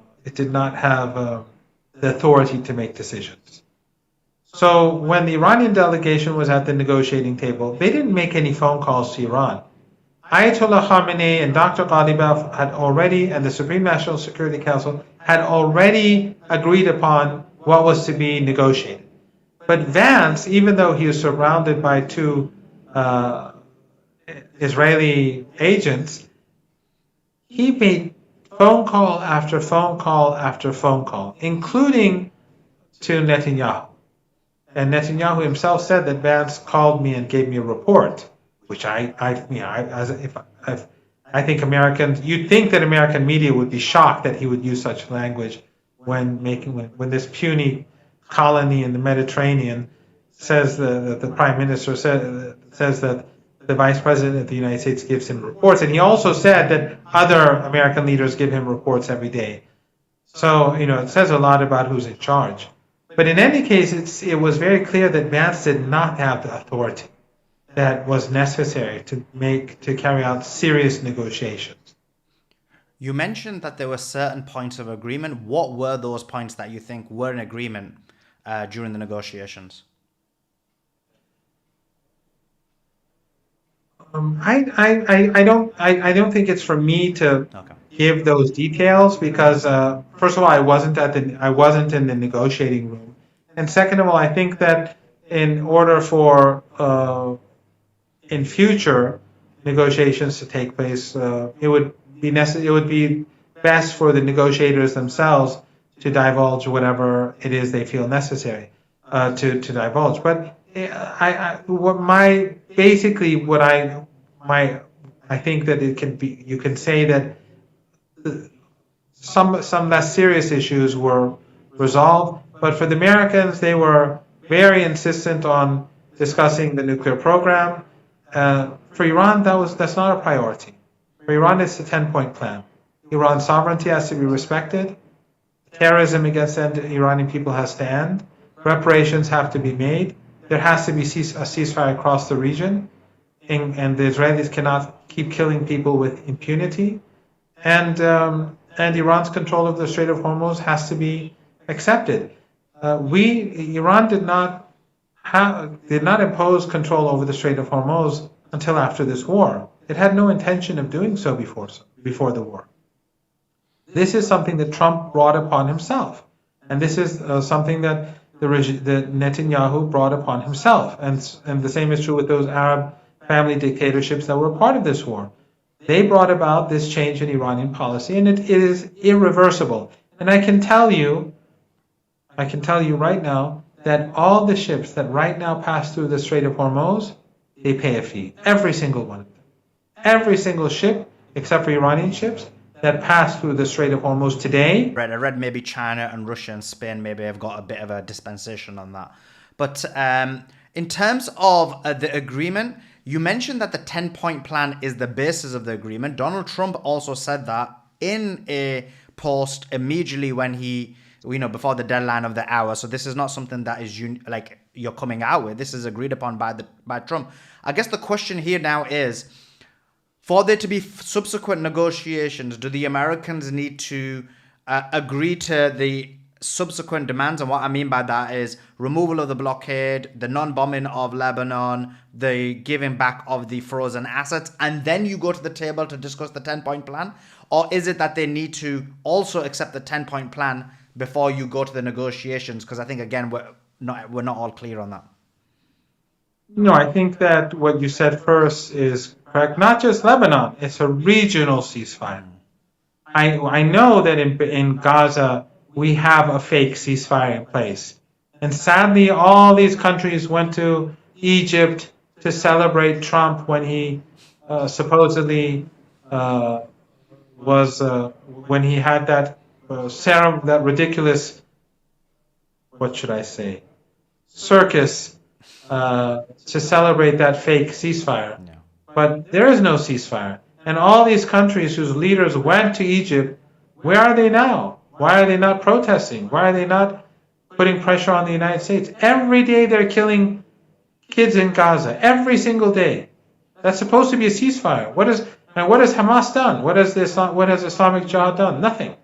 authority to make decisions. So when the Iranian delegation was at the negotiating table, they didn't make any phone calls to Iran. Ayatollah Khamenei and Dr. Ghalibaf had already, and the Supreme National Security Council had already agreed upon what was to be negotiated. But Vance, even though he was surrounded by two Israeli agents, he made phone call after phone call after phone call, including to Netanyahu. And Netanyahu himself said that Vance called me and gave me a report, which I think Americans, you'd think that American media would be shocked that he would use such language when this puny colony in the Mediterranean says the prime minister says that the vice president of the United States gives him reports. And he also said that other American leaders give him reports every day. So, it says a lot about who's in charge. But in any case, it was very clear that Vance did not have the authority that was necessary to carry out serious negotiations.
You mentioned that there were certain points of agreement. What were those points that you think were in agreement during the negotiations?
I don't think it's for me to give those details because first of all, I wasn't in the negotiating room, and second of all, I think that in order for in future negotiations to take place, it would be best for the negotiators themselves to divulge whatever it is they feel necessary to divulge. But I think that it can be, you can say that some less serious issues were resolved, but for the Americans, they were very insistent on discussing the nuclear program. For Iran, that's not a priority. For Iran, it's a 10-point plan. Iran's sovereignty has to be respected. Terrorism against the Iranian people has to end. Reparations have to be made. There has to be a ceasefire across the region, and the Israelis cannot keep killing people with impunity. And Iran's control of the Strait of Hormuz has to be accepted. Iran did not impose control over the Strait of Hormuz until after this war. It had no intention of doing so before the war. This is something that Trump brought upon himself, and this is something that the Netanyahu brought upon himself, and the same is true with those Arab family dictatorships that were part of this war. They brought about this change in Iranian policy, and it is irreversible. And I can tell you right now that all the ships that right now pass through the Strait of Hormuz, they pay a fee. Every single one of them. Every single ship, except for Iranian ships, that pass through the Strait of Hormuz today.
I read maybe China and Russia and Spain maybe have got a bit of a dispensation on that. But in terms of the agreement, you mentioned that the 10-point plan is the basis of the agreement. Donald Trump also said that in a post immediately when before the deadline of the hour. So this is not something that is you're coming out with. This is agreed upon by Trump. I guess the question here now is, for there to be subsequent negotiations, do the Americans need to agree to the subsequent demands? And what I mean by that is removal of the blockade, the non-bombing of Lebanon, the giving back of the frozen assets, and then you go to the table to discuss the 10-point plan? Or is it that they need to also accept the 10-point plan before you go to the negotiations? Because I think, again, we're not all clear on that.
No, I think that what you said first is correct. Not just Lebanon, it's a regional ceasefire. I know that in Gaza, we have a fake ceasefire in place. And sadly, all these countries went to Egypt to celebrate Trump when he supposedly when he had that that ridiculous, what should I say, circus to celebrate that fake ceasefire. No. But there is no ceasefire. And all these countries whose leaders went to Egypt, where are they now? Why are they not protesting? Why are they not putting pressure on the United States? Every day they're killing kids in Gaza. Every single day. That's supposed to be a ceasefire. What has Hamas done? What has Islamic Jihad done? Nothing.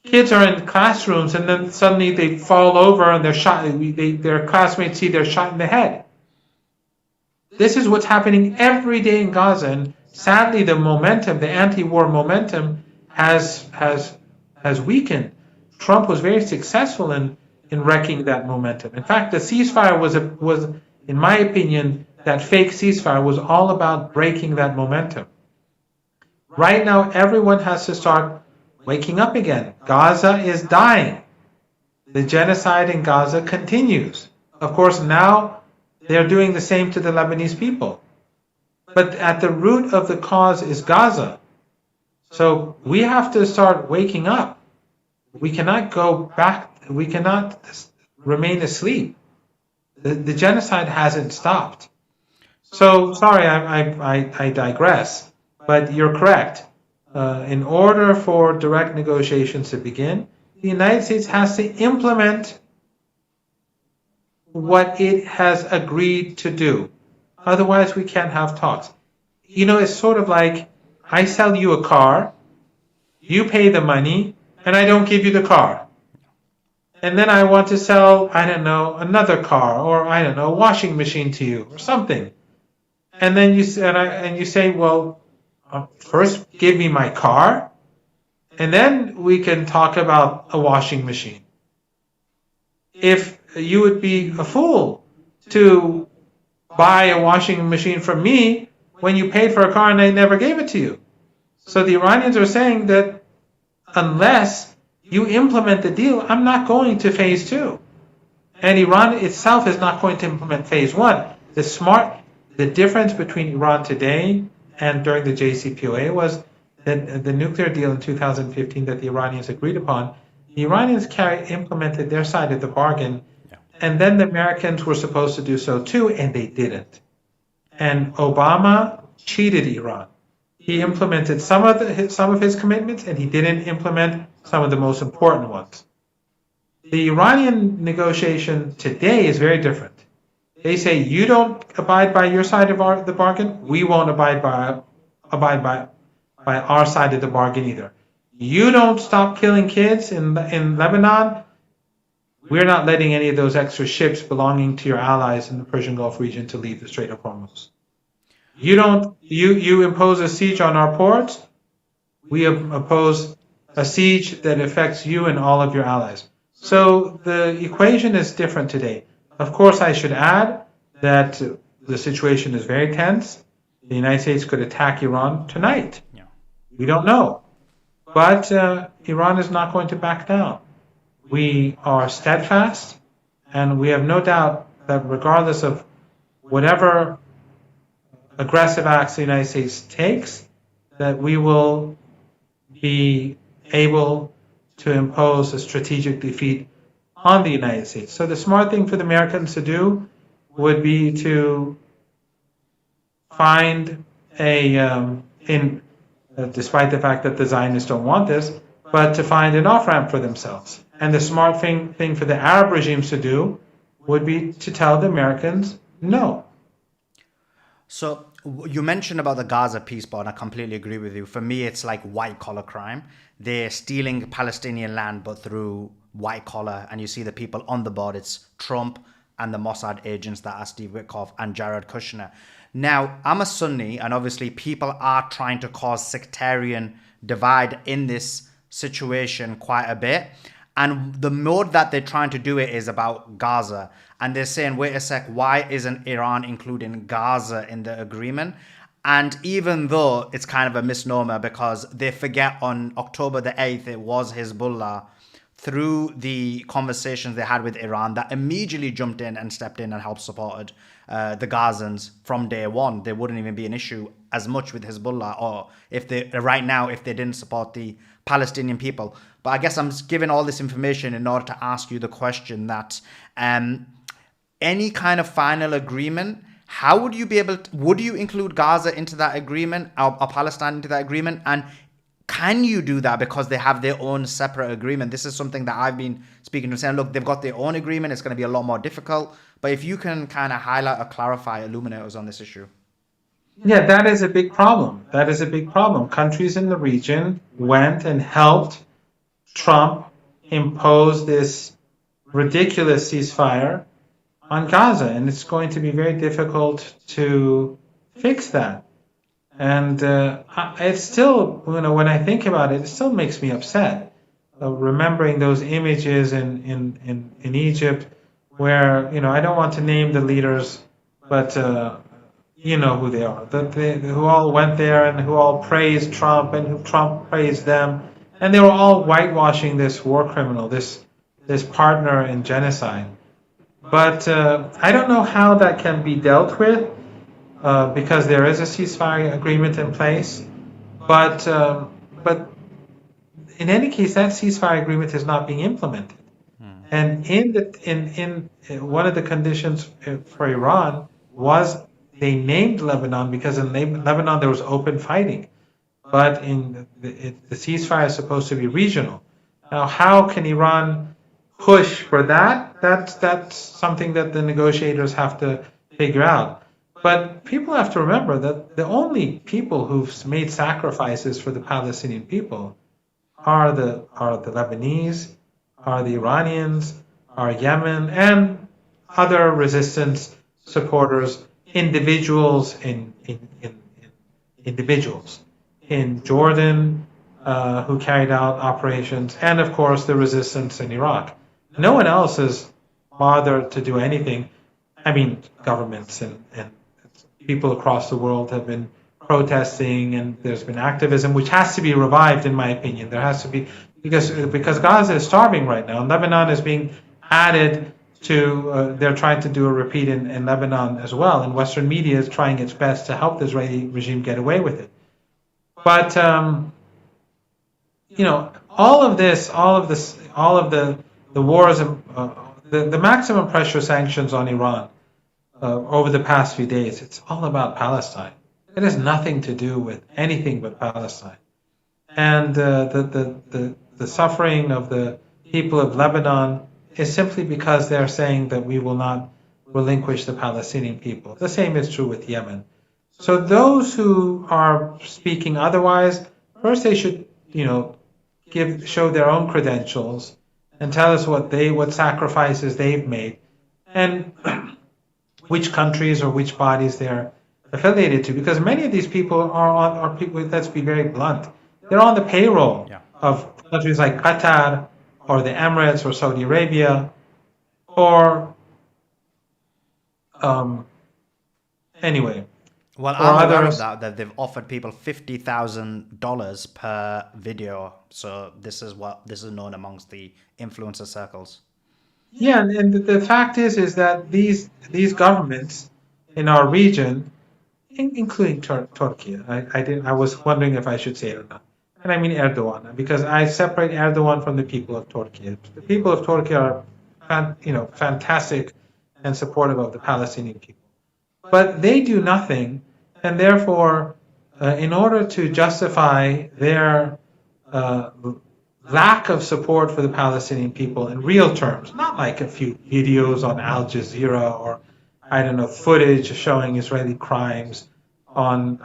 Kids are in classrooms and then suddenly they fall over and they're shot. Their classmates see they're shot in the head. This is what's happening every day in Gaza, and sadly, the anti-war momentum, has weakened. Trump was very successful in wrecking that momentum. In fact, the ceasefire was, in my opinion, that fake ceasefire was all about breaking that momentum. Right now, everyone has to start waking up again. Gaza is dying. The genocide in Gaza continues. Of course, now they're doing the same to the Lebanese people. But at the root of the cause is Gaza. So we have to start waking up. We cannot go back. We cannot remain asleep. The genocide hasn't stopped. So sorry, I digress, but you're correct. In order for direct negotiations to begin, the United States has to implement what it has agreed to do. Otherwise, we can't have talks. It's sort of like I sell you a car, you pay the money, and I don't give you the car. And then I want to sell, I don't know, another car, or I don't know, a washing machine to you, or something. And then you say, well, first give me my car, and then we can talk about a washing machine. If you would be a fool to buy a washing machine from me when you paid for a car and I never gave it to you. So the Iranians are saying that unless you implement the deal, I'm not going to phase two. And Iran itself is not going to implement phase one. The difference between Iran today and during the JCPOA was that the nuclear deal in 2015 that the Iranians agreed upon, the Iranians implemented their side of the bargain, and then the Americans were supposed to do so too, and they didn't. And Obama cheated Iran. He implemented some of his commitments, and he didn't implement some of the most important ones. The Iranian negotiation today is very different. They say you don't abide by your side of the bargain, we won't abide by our side of the bargain either. You don't stop killing kids in Lebanon, we're not letting any of those extra ships belonging to your allies in the Persian Gulf region to leave the Strait of Hormuz. You impose a siege on our ports, we impose a siege that affects you and all of your allies. So the equation is different today. Of course, I should add that the situation is very tense. The United States could attack Iran tonight.
Yeah.
We don't know. But Iran is not going to back down. We are steadfast, and we have no doubt that regardless of whatever aggressive acts the United States takes, that we will be able to impose a strategic defeat on the United States. So the smart thing for the Americans to do would be to find despite the fact that the Zionists don't want this, but to find an off-ramp for themselves. And the smart thing for the Arab regimes to do would be to tell the Americans no.
So you mentioned about the Gaza peace board, and I completely agree with you. For me, it's like white collar crime. They're stealing Palestinian land, but through white collar, and you see the people on the board. It's Trump and the Mossad agents that are Steve Witkoff and Jared Kushner. Now, I'm a Sunni, and obviously people are trying to cause sectarian divide in this situation quite a bit. And the mode that they're trying to do it is about Gaza. And they're saying, wait a sec, why isn't Iran including Gaza in the agreement? And even though it's kind of a misnomer because they forget on October the 8th, it was Hezbollah through the conversations they had with Iran that immediately jumped in and stepped in and helped supported the Gazans from day one. There wouldn't even be an issue as much with Hezbollah, or if they right now, if they didn't support the Palestinian people. But I guess I'm just giving all this information in order to ask you the question that any kind of final agreement, how would you be able to, would you include Gaza into that agreement or Palestine into that agreement? And can you do that because they have their own separate agreement? This is something that I've been speaking to, saying, look, they've got their own agreement. It's going to be a lot more difficult. But if you can kind of highlight or clarify, illuminate us on this issue.
Yeah, that is a big problem. That is a big problem. Countries in the region went and helped Trump impose this ridiculous ceasefire on Gaza, and it's going to be very difficult to fix that. And it's still, when I think about it, it still makes me upset. Remembering those images in Egypt, where I don't want to name the leaders, but you know who they are, who all went there and who all praised Trump and who Trump praised them, and they were all whitewashing this war criminal, this partner in genocide. But I don't know how that can be dealt with because there is a ceasefire agreement in place. But in any case, that ceasefire agreement is not being implemented. And in one of the conditions for Iran was they named Lebanon because in Lebanon there was open fighting, but in the ceasefire is supposed to be regional. Now, how can Iran push for that? That's something that the negotiators have to figure out. But people have to remember that the only people who've made sacrifices for the Palestinian people are the Lebanese, are the Iranians, are Yemen, and other resistance supporters, individuals in individuals in Jordan who carried out operations, and of course the resistance in Iraq. No one else has bothered to do anything. I mean, governments and people across the world have been protesting, and there's been activism, which has to be revived, in my opinion. There has to be because Gaza is starving right now, and Lebanon is being added to. They're trying to do a repeat in Lebanon as well, and Western media is trying its best to help the Israeli regime get away with it. But all of this, all of the wars, the maximum pressure sanctions on Iran over the past few days, it's all about Palestine. It has nothing to do with anything but Palestine. And the suffering of the people of Lebanon is simply because they're saying that we will not relinquish the Palestinian people. The same is true with Yemen. So those who are speaking otherwise, first they should, show their own credentials and tell us what sacrifices they've made, and which countries or which bodies they're affiliated to, because many of these people are people. Let's be very blunt; they're on the payroll
Yeah.
of countries like Qatar or the Emirates or Saudi Arabia, or anyway,
Well,
or
I'm aware of
others.
that they've offered people $50,000 per video. So this is known amongst the influencer circles.
Yeah, and the fact is that these governments in our region, including Turkey, I was wondering if I should say it or not, and I mean Erdogan, because I separate Erdogan from the people of Turkey. The people of Turkey are, fantastic and supportive of the Palestinian people, but they do nothing, and therefore, in order to justify their uh, lack of support for the Palestinian people in real terms, not like a few videos on Al Jazeera or I don't know footage showing Israeli crimes on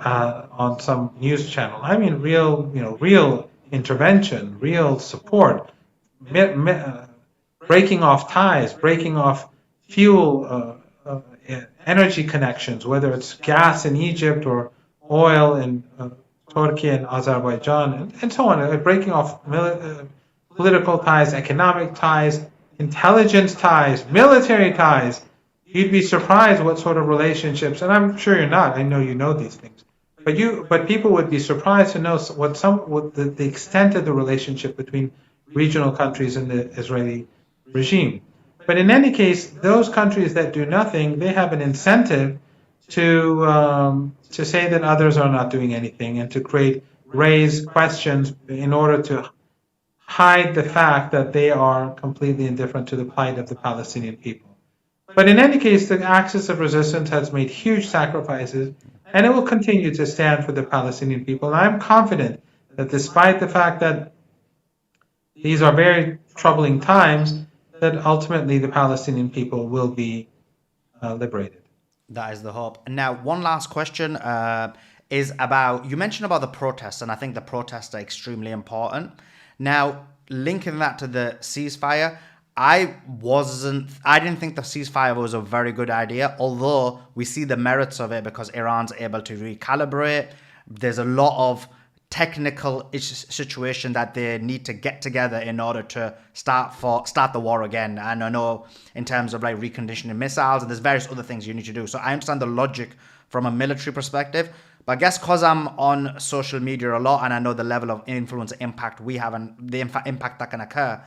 some news channel. I mean real intervention, real support, breaking off ties, breaking off fuel, energy connections, whether it's gas in Egypt or oil in Turkey and Azerbaijan, and so on, breaking off political ties, economic ties, intelligence ties, military ties. You'd be surprised what sort of relationships, and I'm sure you're not. I know you know these things, but people would be surprised to know what the extent of the relationship between regional countries and the Israeli regime. But in any case, those countries that do nothing, they have an incentive to say that others are not doing anything and to raise questions in order to hide the fact that they are completely indifferent to the plight of the Palestinian people. But in any case, the axis of resistance has made huge sacrifices, and it will continue to stand for the Palestinian people. And I'm confident that despite the fact that these are very troubling times, that ultimately the Palestinian people will be liberated.
That is the hope. Now, one last question is about you mentioned about the protests, and I think the protests are extremely important. Now, linking that to the ceasefire, I didn't think the ceasefire was a very good idea, although we see the merits of it because Iran's able to recalibrate. There's a lot of technical situation that they need to get together in order to start the war again. And I know in terms of like reconditioning missiles, and there's various other things you need to do. So I understand the logic from a military perspective. But I guess because I'm on social media a lot and I know the level of influence impact we have and the impact that can occur,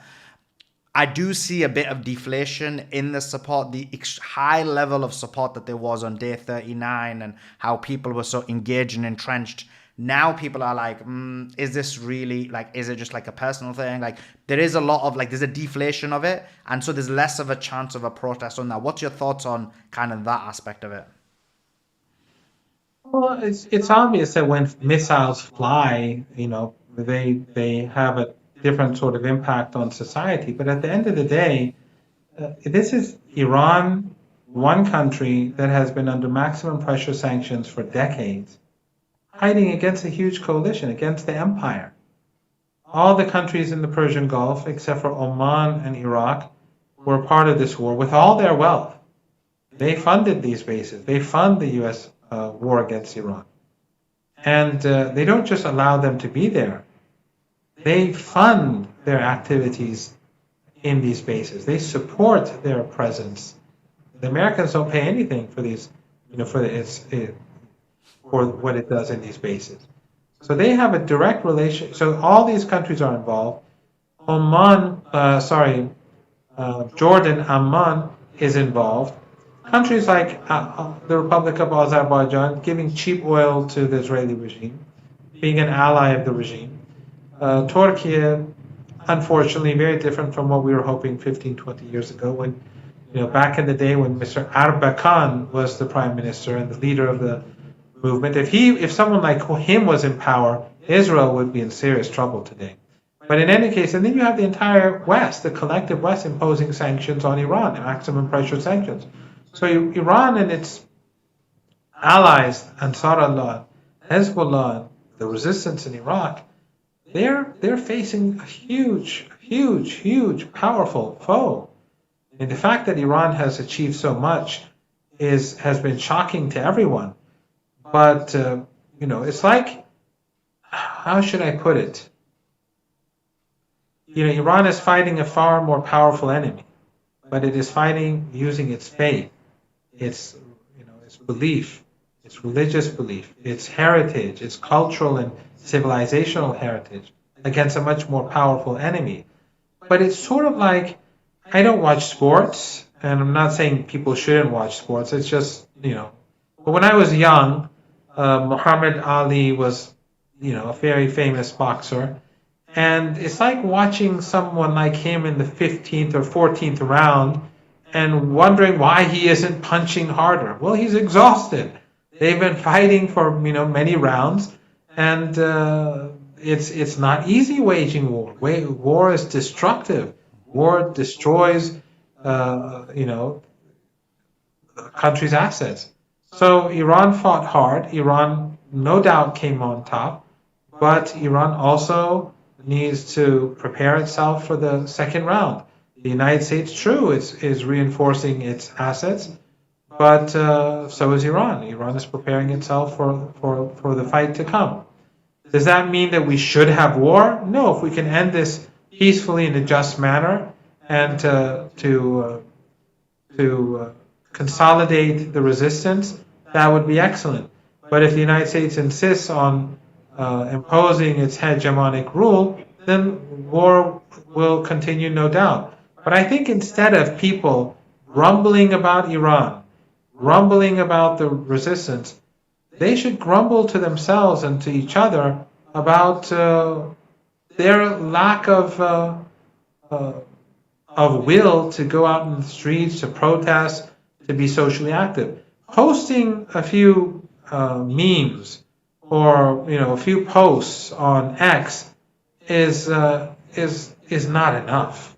I do see a bit of deflation in the support, the high level of support that there was on day 39 and how people were so engaged and entrenched. Now people are like, is this really, like, is it just like a personal thing? Like, there is a lot of, like, there's a deflation of it. And so there's less of a chance of a protest on that. What's your thoughts on kind of that aspect of it?
Well, it's obvious that when missiles fly, they have a different sort of impact on society. But at the end of the day, this is Iran, one country that has been under maximum pressure sanctions for decades, fighting against a huge coalition, against the empire. All the countries in the Persian Gulf, except for Oman and Iraq, were part of this war with all their wealth. They funded these bases. They fund the U.S. War against Iran. And they don't just allow them to be there. They fund their activities in these bases. They support their presence. The Americans don't pay anything for these, for what it does in these bases. So they have a direct relation. So all these countries are involved. Jordan, Amman is involved. Countries like the Republic of Azerbaijan giving cheap oil to the Israeli regime, being an ally of the regime. Turkey, unfortunately, very different from what we were hoping 15, 20 years ago when, back in the day when Mr. Erbakan was the prime minister and the leader of the movement. If someone like him was in power, Israel would be in serious trouble today. But in any case, and then you have the entire West, the collective West, imposing sanctions on Iran, maximum pressure sanctions. So Iran and its allies, Ansar Allah, Hezbollah, the resistance in Iraq, they're facing a huge, powerful foe. And the fact that Iran has achieved so much has been shocking to everyone. But it's like, how should I put it? Iran is fighting a far more powerful enemy, but it is fighting using its faith, its belief, its religious belief, its heritage, its cultural and civilizational heritage against a much more powerful enemy. But it's sort of like, I don't watch sports, and I'm not saying people shouldn't watch sports. It's just, but when I was young, Muhammad Ali was, a very famous boxer. And it's like watching someone like him in the 15th or 14th round and wondering why he isn't punching harder. Well, he's exhausted. They've been fighting for, many rounds, and it's not easy waging war. War is destructive. War destroys, a country's assets. So Iran fought hard. Iran, no doubt, came on top, but Iran also needs to prepare itself for the second round. The United States, true, is reinforcing its assets, but so is Iran. Iran is preparing itself for the fight to come. Does that mean that we should have war? No, if we can end this peacefully in a just manner and to consolidate the resistance, that would be excellent. But if the United States insists on imposing its hegemonic rule, then war will continue, no doubt. But I think instead of people grumbling about Iran, grumbling about the resistance, they should grumble to themselves and to each other about their lack of will to go out in the streets, to protest, to be socially active. Posting a few memes or a few posts on X is not enough.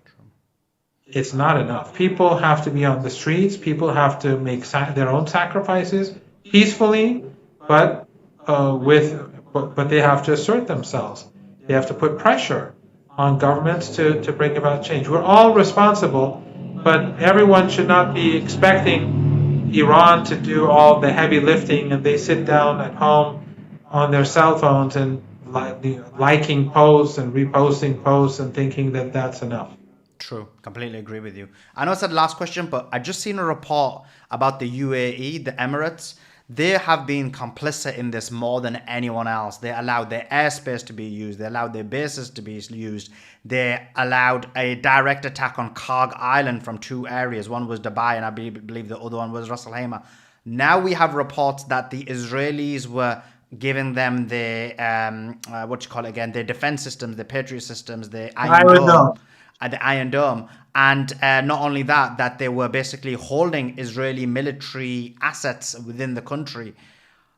It's not enough. People have to be on the streets. People have to make their own sacrifices peacefully, but but they have to assert themselves. They have to put pressure on governments to bring about change. We're all responsible, but everyone should not be expecting Iran to do all the heavy lifting and they sit down at home on their cell phones and liking posts and reposting posts and thinking that that's enough.
True, completely agree with you. I know it's the last question, but I just seen a report about the UAE, the Emirates. They have been complicit in this more than anyone else. They allowed their airspace to be used. They allowed their bases to be used. They allowed a direct attack on Karg Island from two areas. One was Dubai, and I believe the other one was Ras Al Khaimah. Now we have reports that the Israelis were giving them the their defense systems, the Patriot systems, the Iron Dome, and not only that they were basically holding Israeli military assets within the country.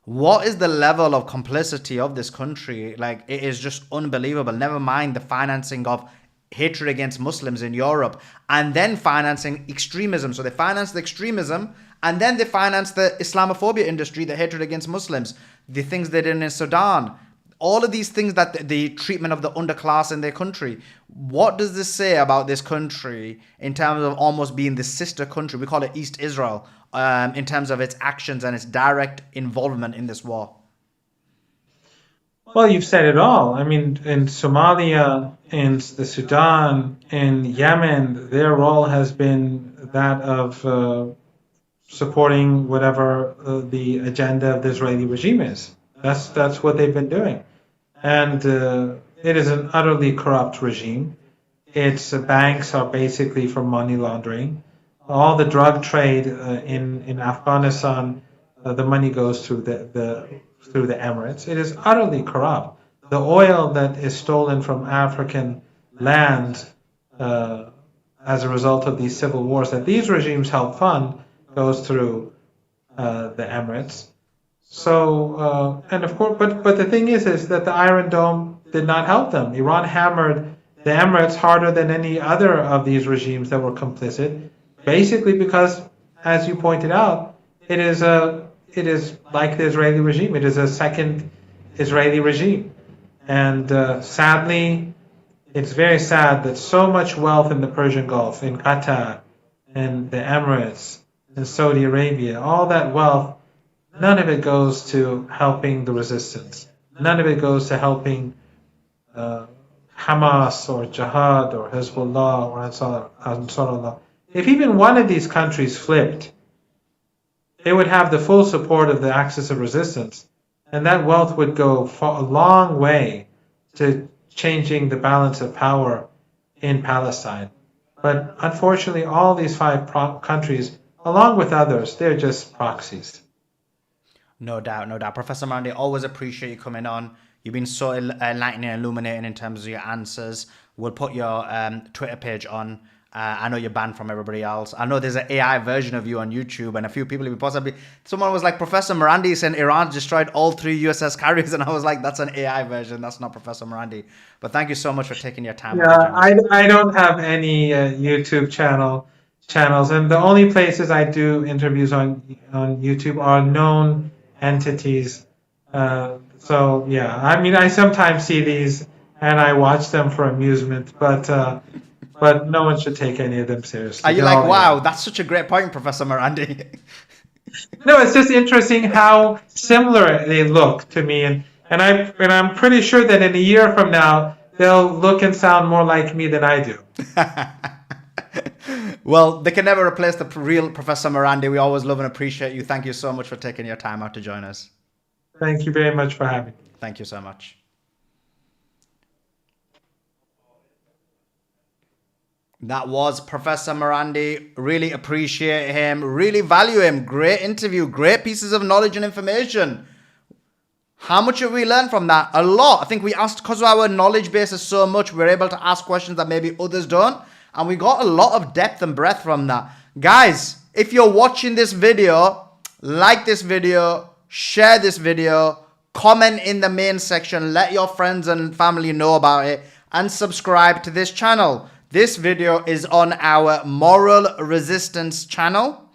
What is the level of complicity of this country? Like, it is just unbelievable. Never mind the financing of hatred against Muslims in Europe and then financing extremism. So they finance the extremism and then they finance the Islamophobia industry, the hatred against Muslims, the things they did in Sudan. All of these things, that the treatment of the underclass in their country. What does this say about this country in terms of almost being the sister country? We call it East Israel, in terms of its actions and its direct involvement in this war.
Well, you've said it all. I mean, in Somalia, in the Sudan, in Yemen, their role has been that of supporting whatever the agenda of the Israeli regime is. That's what they've been doing, and it is an utterly corrupt regime. Its banks are basically for money laundering. All the drug trade in Afghanistan, the money goes through the Emirates. It is utterly corrupt. The oil that is stolen from African land as a result of these civil wars that these regimes help fund goes through the Emirates. So, and of course, but the thing is that the Iron Dome did not help them. Iran hammered the Emirates harder than any other of these regimes that were complicit, basically because, as you pointed out, it is like the Israeli regime. It is a second Israeli regime, and sadly, it's very sad that so much wealth in the Persian Gulf, in Qatar, and the Emirates, and Saudi Arabia, all that wealth, none of it goes to helping the resistance. None of it goes to helping Hamas or Jihad or Hezbollah or Ansarullah. If even one of these countries flipped, they would have the full support of the axis of resistance, and that wealth would go a long way to changing the balance of power in Palestine. But unfortunately, all these five countries, along with others, they're just proxies.
No doubt, no doubt. Professor Marandi, always appreciate you coming on. You've been so enlightening and illuminating in terms of your answers. We'll put your Twitter page on. I know you're banned from everybody else. I know there's an AI version of you on YouTube, and a few people, possibly someone was like, Professor Marandi saying Iran destroyed all 3 USS carriers, and I was like, that's an AI version. That's not Professor Marandi. But thank you so much for taking your time.
Yeah, I don't have any YouTube channels, and the only places I do interviews on YouTube are known entities. So yeah, I mean, I sometimes see these and I watch them for amusement, but no one should take any of them seriously.
Are you like, wow, that's such a great point, Professor Marandi?
No, it's just interesting how similar they look to me, and I'm pretty sure that in a year from now they'll look and sound more like me than I do.
Well, they can never replace the real Professor Marandi. We always love and appreciate you. Thank you so much for taking your time out to join us.
Thank you very much for having me.
Thank you so much. That was Professor Marandi. Really appreciate him. Really value him. Great interview. Great pieces of knowledge and information. How much have we learned from that? A lot. I think we asked, because our knowledge base is so much, we're able to ask questions that maybe others don't. And we got a lot of depth and breadth from that. Guys, if you're watching this video, like this video, share this video, comment in the main section, let your friends and family know about it, and subscribe to this channel. This video is on our Moral Resistance channel.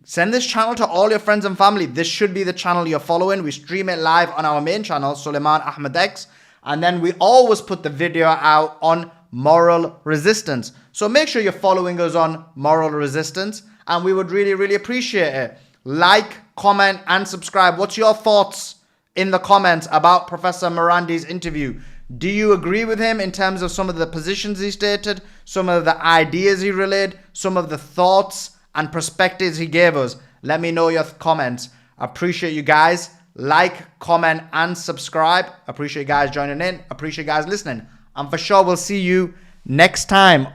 Send this channel to all your friends and family. This should be the channel you're following. We stream it live on our main channel, Suleiman Ahmed X. And then we always put the video out on Moral Resistance. So make sure you're following us on Moral Resistance. And we would really, really appreciate it. Like, comment, and subscribe. What's your thoughts in the comments about Professor Marandi's interview? Do you agree with him in terms of some of the positions he stated, some of the ideas he relayed, some of the thoughts and perspectives he gave us? Let me know your comments. Appreciate you guys. Like, comment, and subscribe. Appreciate you guys joining in. Appreciate you guys listening. And for sure, we'll see you next time.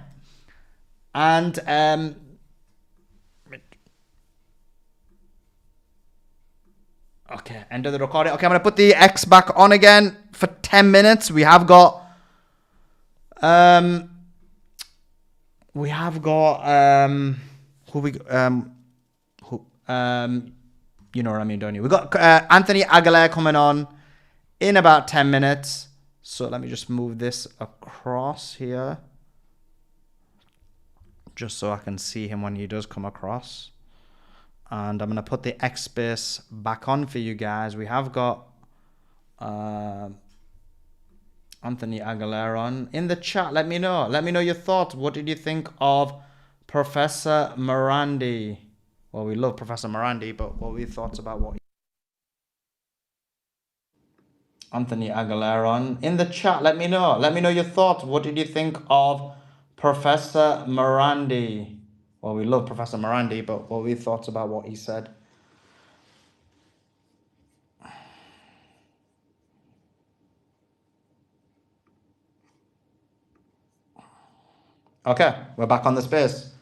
And okay, end of the recording. Okay, I'm gonna put the X back on again for 10 minutes. We have got You know what I mean, don't you? We've got Anthony Aguilar coming on in about 10 minutes. So let me just move this across here, just so I can see him when he does come across. And I'm going to put the X space back on for you guys. We have got Anthony Aguilar on. In the chat, let me know. Let me know your thoughts. What did you think of Professor Marandi? Well, we love Professor Marandi, but what were your thoughts about what Anthony Aguilar on? In the chat, let me know. Let me know your thoughts. What did you think of Professor Marandi? Well, we love Professor Marandi, but what were your thoughts about what he said? Okay, we're back on the space.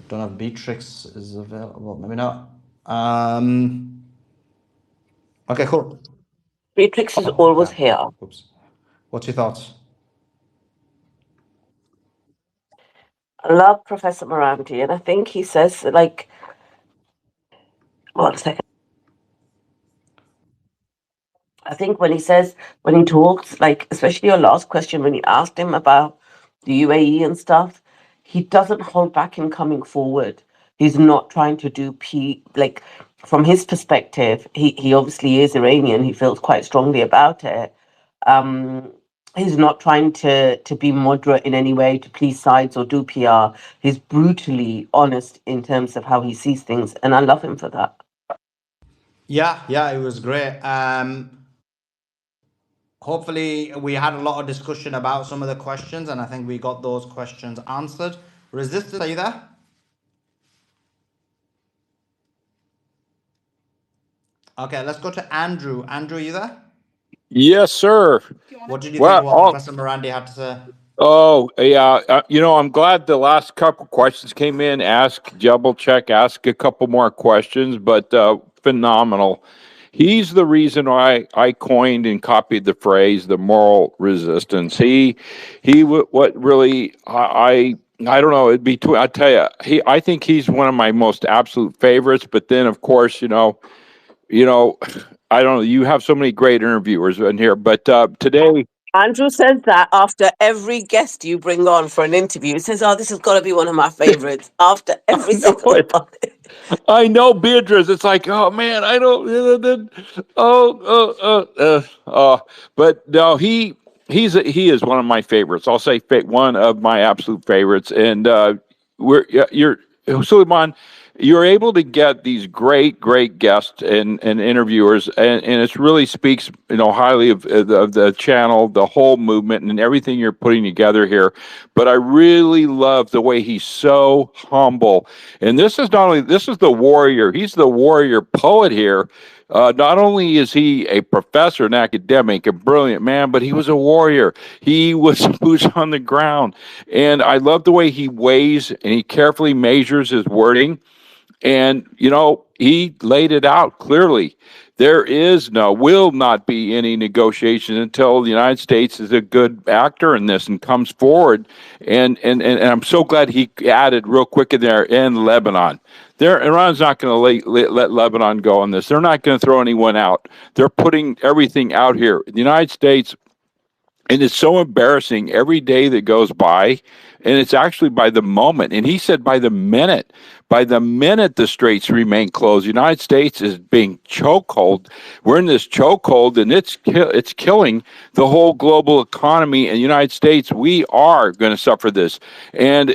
Don't know if Beatrix is available. Maybe not. Okay, cool.
Beatrix is
Oh,
always
okay.
here.
Oops. What's your thoughts?
I love Professor Marandi, and I think he says, like, one second. I think when he talks, like, especially your last question, when you asked him about the UAE and stuff, he doesn't hold back in coming forward. He's not trying to do like, from his perspective, he obviously is Iranian. He feels quite strongly about it. He's not trying to be moderate in any way to please sides or do PR. He's brutally honest in terms of how he sees things, and I love him for that.
Yeah, it was great. Hopefully, we had a lot of discussion about some of the questions, and I think we got those questions answered. Resistance, are you there? Okay, let's go to Andrew. Andrew, are you there?
Yes, sir.
What did you think
Well,
of what Professor Marandi had to say?
oh, yeah. I'm glad the last couple questions came in. Double check, ask a couple more questions, but phenomenal. He's the reason why I coined and copied the phrase "the moral resistance." What really I don't know. It'd be I tell you, I think he's one of my most absolute favorites. But then, of course, you know, I don't know. You have so many great interviewers in here, but today.
Andrew says that after every guest you bring on for an interview. He says, "Oh, this has got to be one of my favorites." After every
know
single
it.
one.
I know Beatrice. It's like, oh man, I don't. But no, he is one of my favorites. I'll say one of my absolute favorites. And you're Suleiman. You're able to get these great guests and interviewers, and it really speaks, highly of the channel, the whole movement, and everything you're putting together here. But I really love the way he's so humble. And this is the warrior. He's the warrior poet here. Not only is he a professor, an academic, a brilliant man, but he was a warrior. He was boots on the ground. And I love the way he weighs and he carefully measures his wording. And, he laid it out clearly. There will not be any negotiation until the United States is a good actor in this and comes forward. And I'm so glad he added real quick in there, and Lebanon. Iran's not going to let Lebanon go on this. They're not going to throw anyone out. They're putting everything out here. The United States, and it's so embarrassing every day that goes by, and it's actually by the moment. And he said by the minute. By the minute the straits remain closed, the United States is being chokehold. We're in this chokehold, and it's killing the whole global economy. And the United States, we are going to suffer this. And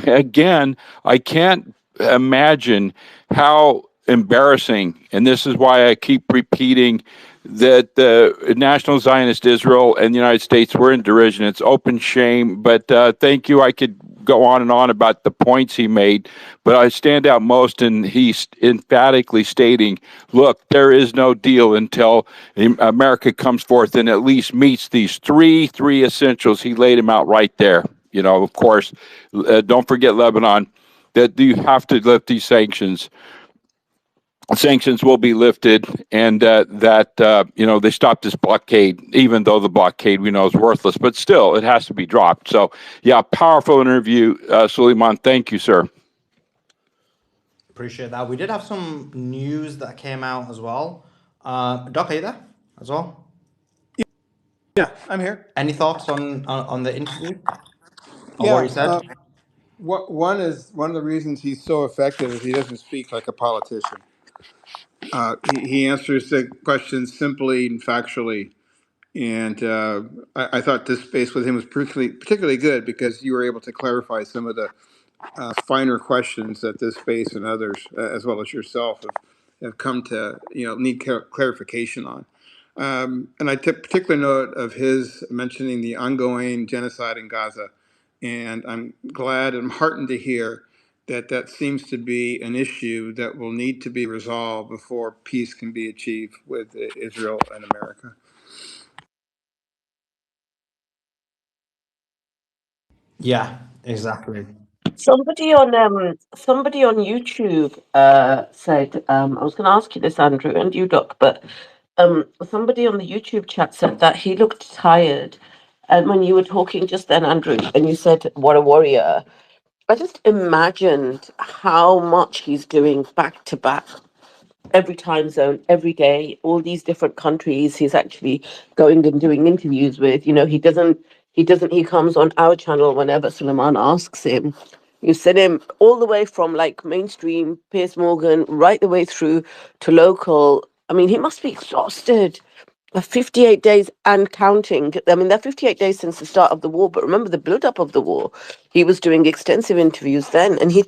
again, I can't imagine how embarrassing, and this is why I keep repeating that the National Zionist Israel and the United States were in derision. It's open shame. But thank you. I could go on and on about the points he made, but I stand out most in he's emphatically stating, look, there is no deal until America comes forth and at least meets these three essentials. He laid them out right there. Of course, don't forget Lebanon, that you have to lift these sanctions. Sanctions will be lifted, and they stopped this blockade, even though the blockade we know is worthless, but still it has to be dropped. So yeah, powerful interview, Suleiman. Thank you, sir.
Appreciate that. We did have some news that came out as well. Doc, are you there as well?
Yeah, I'm here.
Any thoughts on the interview or what
Yeah,
he said?
one of the reasons he's so effective is he doesn't speak like a politician. He answers the questions simply and factually. And I thought this space with him was particularly good because you were able to clarify some of the finer questions that this space and others, as well as yourself, have come to need clarification on. And I took particular note of his mentioning the ongoing genocide in Gaza, and I'm glad and heartened to hear that that seems to be an issue that will need to be resolved before peace can be achieved with Israel and America.
Yeah, exactly.
Somebody on YouTube said, I was going to ask you this, Andrew, and you, Doc, but somebody on the YouTube chat said that he looked tired. And when you were talking just then, Andrew, and you said, "What a warrior," I just imagined how much he's doing back to back, every time zone, every day, all these different countries he's actually going and doing interviews with. He comes on our channel whenever Suleiman asks him. You send him all the way from like mainstream Piers Morgan right the way through to local. I mean, he must be exhausted. 58 days and counting. I mean, they're 58 days since the start of the war, but remember the build up of the war. He was doing extensive interviews then, and he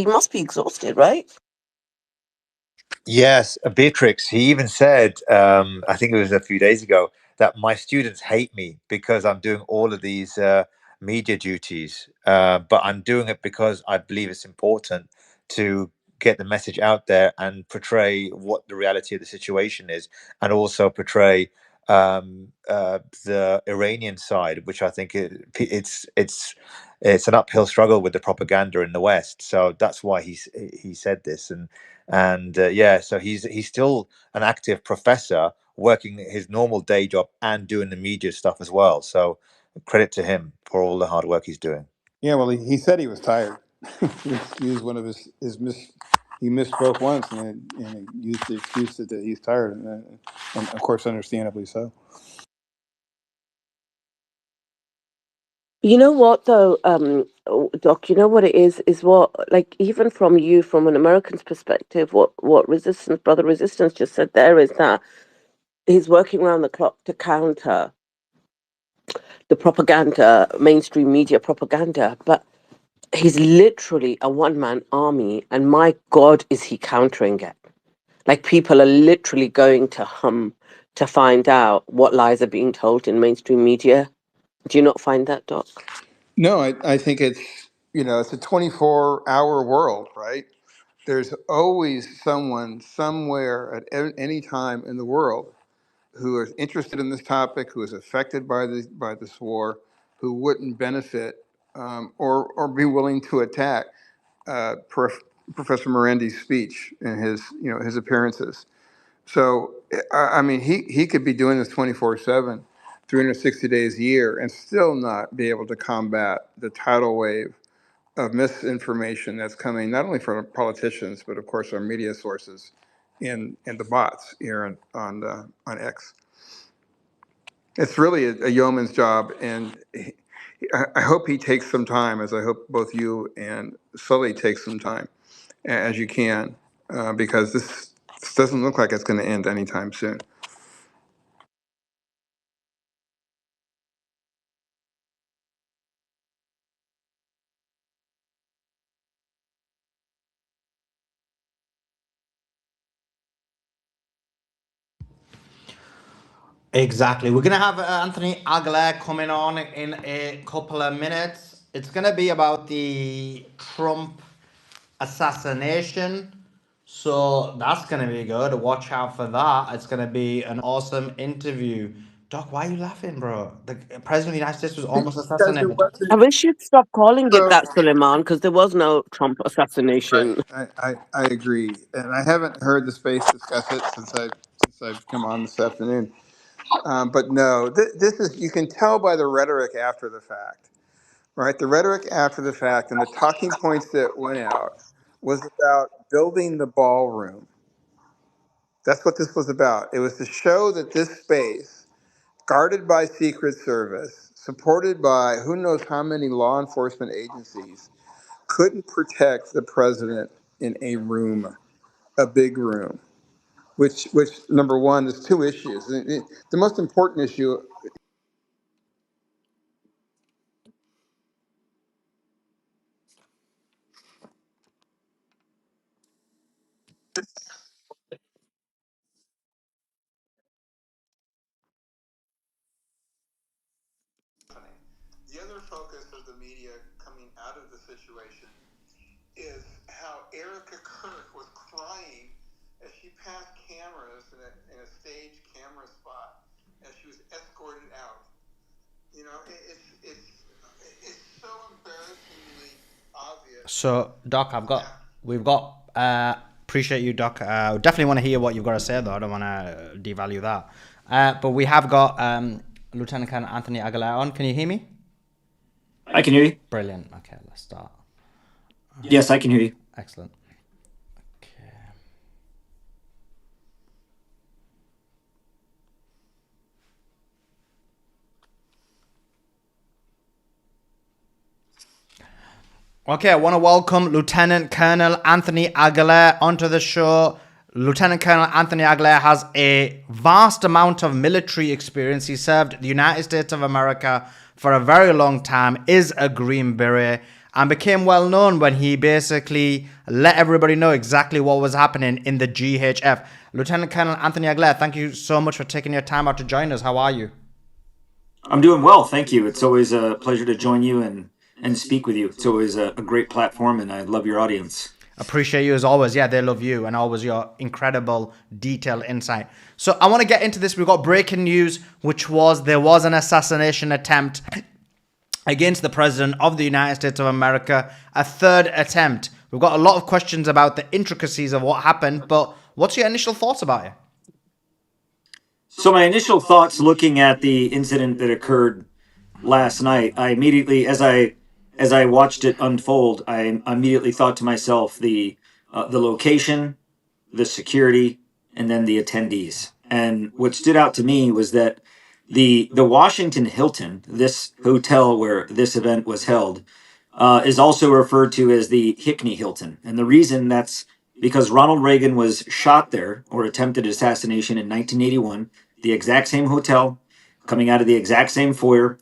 must be exhausted, right?
Yes, Beatrix, he even said, I think it was a few days ago, that my students hate me because I'm doing all of these media duties. But I'm doing it because I believe it's important to get the message out there and portray what the reality of the situation is, and also portray the Iranian side, which I think it's an uphill struggle with the propaganda in the West. So that's why he said this, and yeah, so he's still an active professor working his normal day job and doing the media stuff as well. So credit to him for all the hard work he's doing.
Yeah, well, he said he was tired. He used one of he misspoke once and he used the excuse that he's tired, and of course, understandably so.
You know what though, Doc, you know what it is what, like, even from you, from an American's perspective, what Brother Resistance just said there is that he's working around the clock to counter the propaganda, mainstream media propaganda, but he's literally a one-man army, and my God, is he countering it. Like, people are literally going to to find out what lies are being told in mainstream media. Do you not find that, Doc?
No, I think it's a 24-hour world, right? There's always someone somewhere at any time in the world who is interested in this topic, who is affected by this war, who wouldn't benefit or be willing to attack Professor Marandi's speech and his appearances. So I mean, he could be doing this 24/7, 360 days a year, and still not be able to combat the tidal wave of misinformation that's coming not only from politicians but of course our media sources and the bots here on X. It's really a yeoman's job, and I hope he takes some time, as I hope both you and Sully take some time as you can, because this doesn't look like it's going to end anytime soon.
Exactly. We're gonna have Anthony Aguilar coming on in a couple of minutes. It's gonna be about the Trump assassination. So that's gonna be good. Watch out for that. It's gonna be an awesome interview. Doc, why are you laughing, bro? The president of the United States was almost
Because it
assassinated.
wasn't
I wish you'd stop calling it
so.
that, Suleiman, because there was no Trump
Right,
assassination.
I agree, and I haven't heard the space discuss it since I've come on this afternoon. But no, this is, you can tell by the rhetoric after the fact, right? The rhetoric after the fact and the talking points that went out was about building the ballroom. That's what this was about. It was to show that this space, guarded by Secret Service, supported by who knows how many law enforcement agencies, couldn't protect the president in a room, a big room. Which number one, there's two issues. The most important issue. The other focus of the media coming out of the situation is how Erica Kirk was crying as she passed cameras in a staged camera spot as she was escorted out. You know, it's so embarrassingly obvious.
So, Doc, we've got. Appreciate you, Doc. Definitely want to hear what you've got to say, though. I don't want to devalue that. But we have got Lieutenant Colonel Anthony Aguilar on. Can you hear me?
I can hear you.
Brilliant. Okay, let's start.
Yes, I can hear you.
Excellent. Okay, I want to welcome Lieutenant Colonel Anthony Aguilar onto the show. Lieutenant Colonel Anthony Aguilar has a vast amount of military experience. He served the United States of America for a very long time, is a Green Beret, and became well known when he basically let everybody know exactly what was happening in the GHF. Lieutenant Colonel Anthony Aguilar, thank you so much for taking your time out to join us. How are you?
I'm doing well, thank you. It's always a pleasure to join you and speak with you. It's always a great platform, and I love your audience.
Appreciate you as always. Yeah, they love you and always your incredible detailed insight. So I want to get into this. We've got breaking news, which was there was an assassination attempt against the President of the United States of America, a third attempt. We've got a lot of questions about the intricacies of what happened, but what's your initial thoughts about it?
So my initial thoughts looking at the incident that occurred last night, I immediately, as I watched it unfold, I immediately thought to myself the location, the security, and then the attendees. And what stood out to me was that the Washington Hilton, this hotel where this event was held, is also referred to as the Hickney Hilton. And the reason that's because Ronald Reagan was shot there or attempted assassination in 1981, the exact same hotel, coming out of the exact same foyer.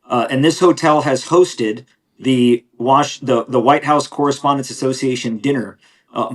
And this hotel has hosted the White House Correspondents Association dinner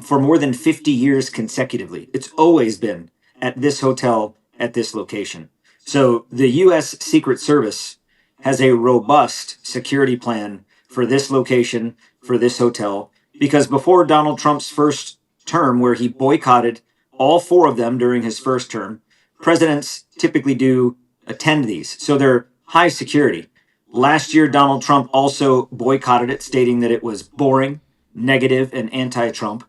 for more than 50 years consecutively. It's always been at this hotel at this location. So the U.S. Secret Service has a robust security plan for this location, for this hotel, because before Donald Trump's first term, where he boycotted all four of them during his first term, presidents typically do attend these. So they're high security. Last year, Donald Trump also boycotted it, stating that it was boring, negative, and anti Trump.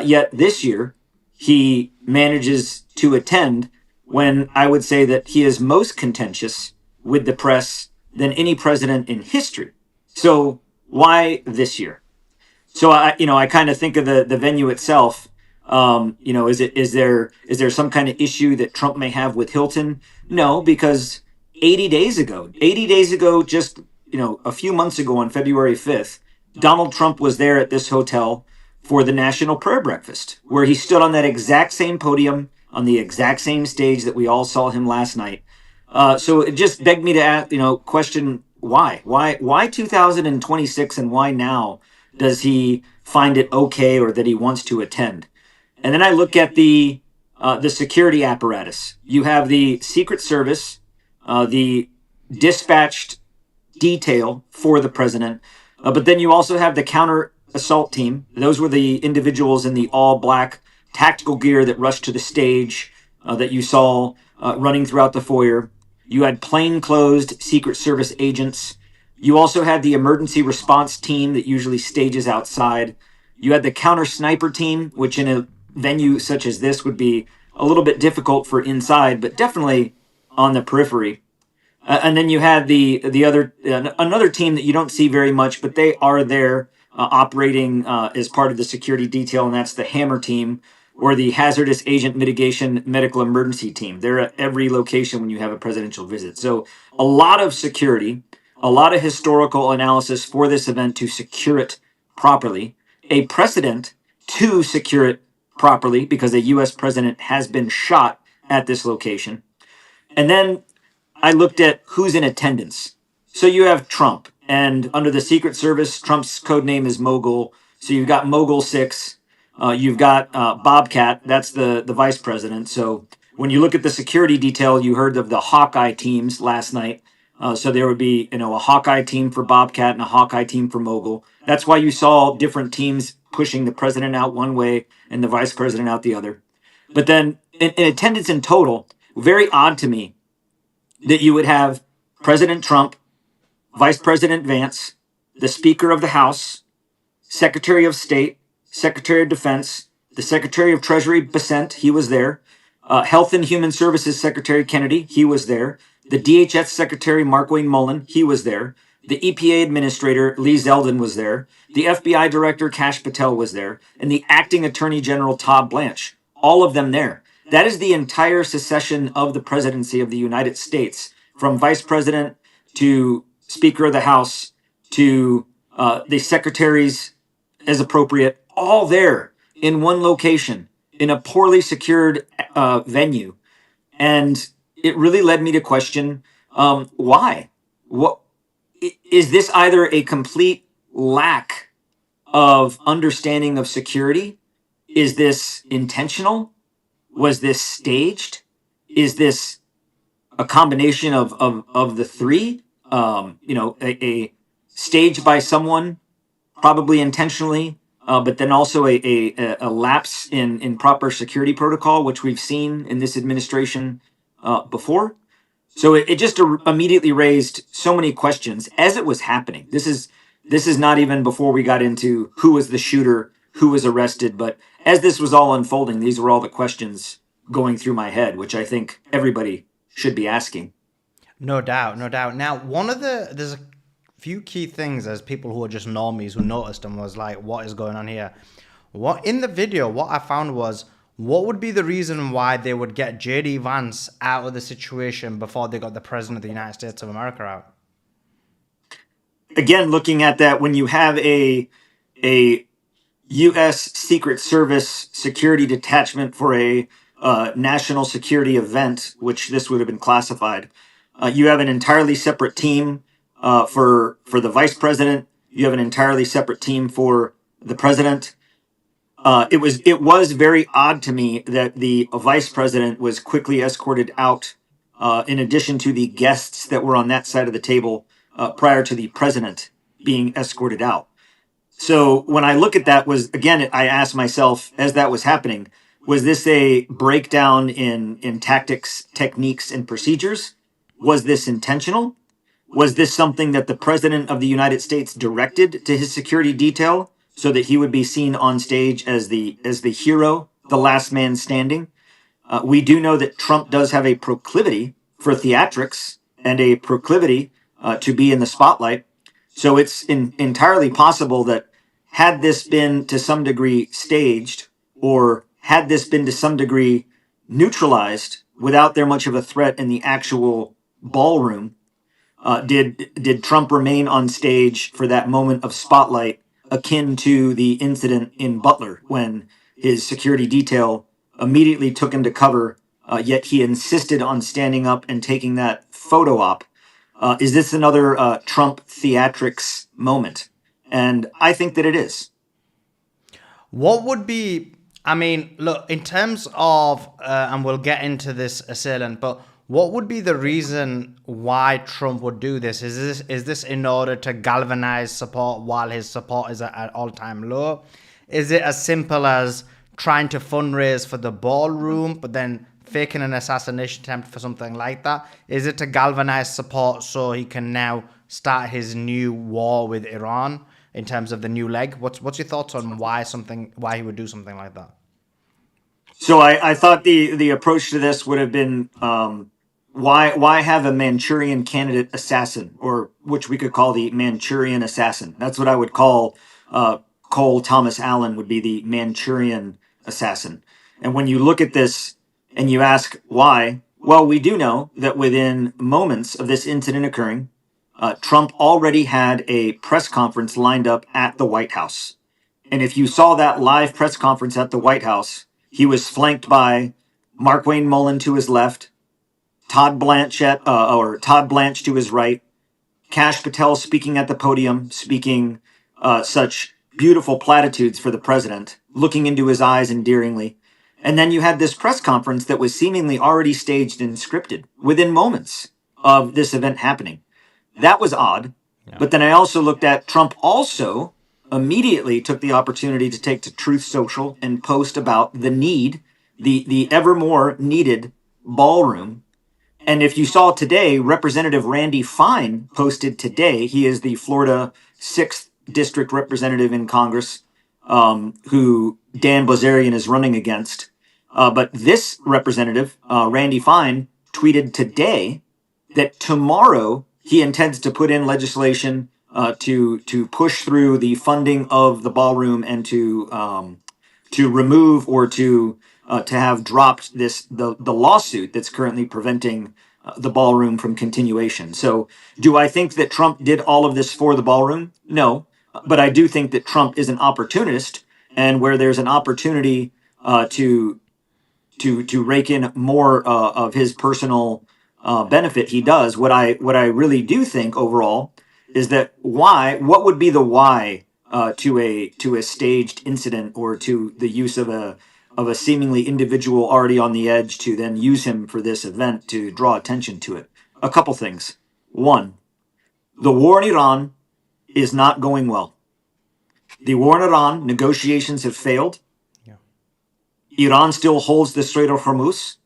Yet this year, he manages to attend when I would say that he is most contentious with the press than any president in history. So why this year? So I kind of think of the venue itself. Is there some kind of issue that Trump may have with Hilton? No, because 80 days ago, just a few months ago on February 5th, Donald Trump was there at this hotel for the National Prayer Breakfast, where he stood on that exact same podium on the exact same stage that we all saw him last night. So it just begged me to ask, question why 2026 and why now does he find it okay or that he wants to attend? And then I look at the security apparatus. You have the Secret Service, the dispatched detail for the president, but then you also have the counter assault team. Those were the individuals in the all black tactical gear that rushed to the stage that you saw running throughout the foyer. You had plainclothes Secret Service agents. You also had the emergency response team that usually stages outside. You had the counter sniper team, which in a venue such as this would be a little bit difficult for inside, but definitely on the periphery. And then you had the other another team that you don't see very much, but they are there operating as part of the security detail, and that's the Hammer team, or the Hazardous Agent Mitigation Medical Emergency Team. They're at every location when you have a presidential visit. So a lot of security, a lot of historical analysis for this event to secure it properly, a precedent to secure it properly because a US president has been shot at this location. And then I looked at who's in attendance. So you have Trump, and under the Secret Service, Trump's code name is Mogul. So you've got Mogul 6. You've got Bobcat, that's the vice president. So when you look at the security detail, you heard of the Hawkeye teams last night. So there would be, a Hawkeye team for Bobcat and a Hawkeye team for Mogul. That's why you saw different teams pushing the president out one way and the vice president out the other. But then in attendance in total, very odd to me that you would have President Trump, Vice President Vance, the Speaker of the House, Secretary of State, Secretary of Defense, the Secretary of Treasury Bessent, he was there. Health and Human Services Secretary Kennedy, he was there. The DHS Secretary Mark Wayne Mullen, he was there. The EPA Administrator Lee Zeldin was there. The FBI Director Kash Patel was there. And the Acting Attorney General Todd Blanche, all of them there. That is the entire succession of the presidency of the United States, from Vice President to Speaker of the House to the secretaries as appropriate, all there in one location in a poorly secured venue. And it really led me to question why? What is this? Either a complete lack of understanding of security? Is this intentional? Was this staged? Is this a combination of the three? A staged by someone, probably intentionally, but then also a lapse in proper security protocol, which we've seen in this administration before. So it just immediately raised so many questions as it was happening. This is not even before we got into who was the shooter, who was arrested, but as this was all unfolding, these were all the questions going through my head, which I think everybody should be asking.
No doubt, no doubt. Now, there's a few key things as people who are just normies who noticed and was like, what is going on here? What in the video, what I found was, what would be the reason why they would get JD Vance out of the situation before they got the president of the United States of America out?
Again, looking at that, when you have a U.S. Secret Service security detachment for a national security event, which this would have been classified, you have an entirely separate team for the vice president. You have an entirely separate team for the president. It was very odd to me that the vice president was quickly escorted out, in addition to the guests that were on that side of the table prior to the president being escorted out. So when I look at that, I asked myself as that was happening, was this a breakdown in tactics, techniques, and procedures? Was this intentional? Was this something that the president of the United States directed to his security detail so that he would be seen on stage as the hero, the last man standing? We do know that Trump does have a proclivity for theatrics and a proclivity to be in the spotlight. So it's entirely possible that had this been to some degree staged, or had this been to some degree neutralized without there much of a threat in the actual ballroom, did Trump remain on stage for that moment of spotlight, akin to the incident in Butler when his security detail immediately took him to cover, yet he insisted on standing up and taking that photo op? Is this another Trump theatrics moment? And I think that it is.
What would be, I mean, look, in terms of, and we'll get into this assailant, but what would be the reason why Trump would do this? Is this in order to galvanize support while his support is at an all-time low? Is it as simple as trying to fundraise for the ballroom, but then faking an assassination attempt for something like that? Is it to galvanize support so he can now start his new war with Iran in terms of the new leg? What's your thoughts on why he would do something like that?
So I thought the approach to this would have been, why have a Manchurian candidate assassin, or which we could call the Manchurian assassin? That's what I would call Cole Thomas Allen would be the Manchurian assassin. And when you look at this and you ask why, well, we do know that within moments of this incident occurring, Trump already had a press conference lined up at the White House. And if you saw that live press conference at the White House, he was flanked by Mark Wayne Mullen to his left, Todd Blanche to his right, Kash Patel speaking at the podium, speaking such beautiful platitudes for the president, looking into his eyes endearingly. And then you had this press conference that was seemingly already staged and scripted within moments of this event happening. That was odd.
Yeah.
But then I also looked at Trump also immediately took the opportunity to take to Truth Social and post about the need, the ever more needed ballroom. And if you saw today, Representative Randy Fine posted today, he is the Florida 6th District Representative in Congress, who Dan Blazarian is running against. But this representative, Randy Fine, tweeted today that tomorrow he intends to put in legislation to push through the funding of the ballroom and to remove or to have dropped the lawsuit that's currently preventing the ballroom from continuation. So, do I think that Trump did all of this for the ballroom? No, but I do think that Trump is an opportunist, and where there's an opportunity to rake in more of his personal benefit, he does. What I really do think overall is that what would be the why to a staged incident or to the use of a seemingly individual already on the edge to then use him for this event to draw attention to it? A couple things. One, the war in Iran is not going well. The war in Iran negotiations have failed.
Yeah.
Iran still holds the Strait of Hormuz.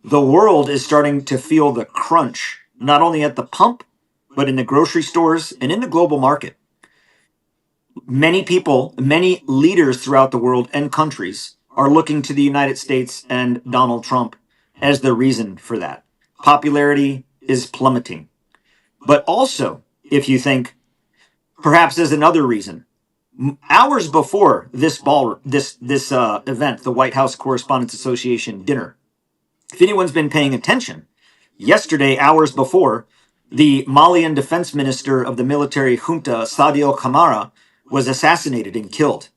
The world is starting to feel the crunch, not only at the pump, but in the grocery stores and in the global market. Many people, many leaders throughout the world and countries are looking to the United States and Donald Trump as the reason for that. Popularity is plummeting. But also, if you think, perhaps there's another reason. Hours before this event, the White House Correspondents Association dinner, if anyone's been paying attention, yesterday, hours before, the Malian defense minister of the military junta, Sadio Kamara, was assassinated and killed.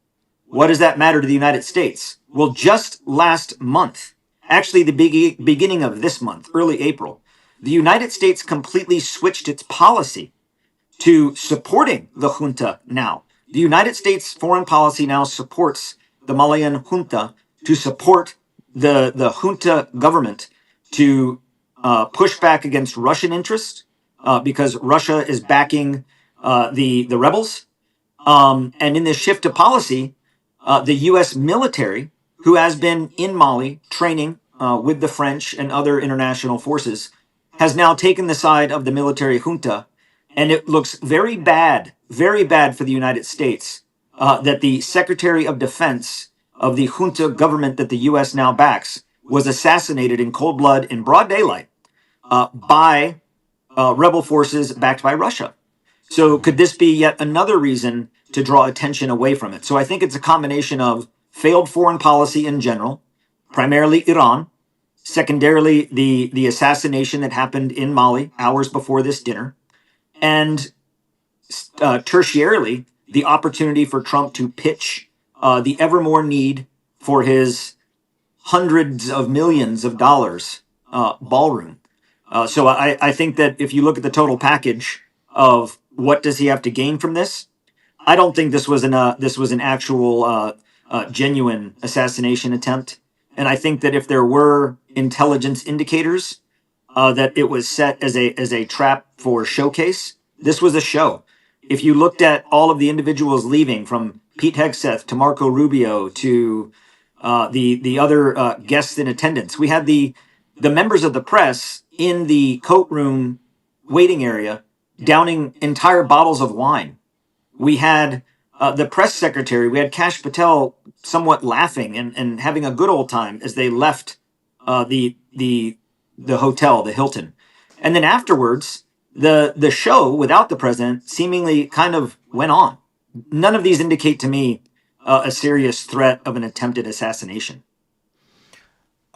What does that matter to the United States? Well, just last month, actually the beginning of this month, early April, the United States completely switched its policy to supporting the junta now. The United States foreign policy now supports the Malian junta to support the junta government to push back against Russian interests because Russia is backing the rebels. And in this shift of policy, the U.S. military, who has been in Mali training with the French and other international forces, has now taken the side of the military junta. And it looks very bad for the United States that the Secretary of Defense of the junta government that the U.S. now backs was assassinated in cold blood in broad daylight by rebel forces backed by Russia. So could this be yet another reason to draw attention away from it? So I think it's a combination of failed foreign policy in general, primarily Iran, secondarily the assassination that happened in Mali hours before this dinner, and tertiarily the opportunity for Trump to pitch the ever more need for his hundreds of millions of dollars ballroom. So I think that if you look at the total package of what does he have to gain from this, I don't think this was an actual genuine assassination attempt. And I think that if there were intelligence indicators that it was set as a trap for showcase, this was a show. If you looked at all of the individuals leaving, from Pete Hegseth to Marco Rubio to the other guests in attendance, we had the members of the press in the coat room waiting area downing entire bottles of wine. We had the press secretary, we had Kash Patel somewhat laughing and having a good old time as they left the hotel, the Hilton. And then afterwards, the show without the president seemingly kind of went on. none of these indicate to me a serious threat of an attempted assassination.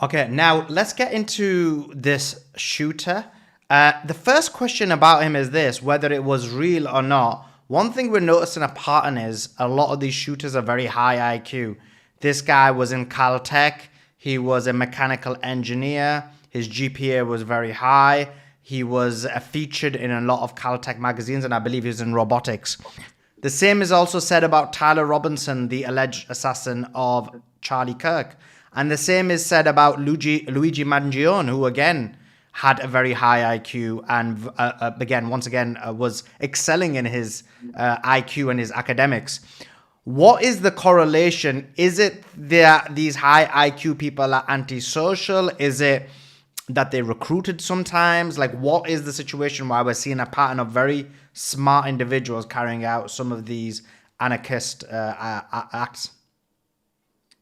Okay, now let's get into this shooter. The first question about him is this: whether it was real or not. One thing we're noticing a pattern is a lot of these shooters are very high IQ. This guy was in Caltech. He was a mechanical engineer. His GPA was very high. He was featured in a lot of Caltech magazines, and I believe he was in robotics. The same is also said about Tyler Robinson, the alleged assassin of Charlie Kirk. And the same is said about Luigi Mangione, who again had a very high IQ and once again was excelling in his IQ and his academics. What is the correlation? Is it that these high IQ people are antisocial? Is it that they recruited sometimes? Like, what is the situation why we're seeing a pattern of very smart individuals carrying out some of these anarchist acts?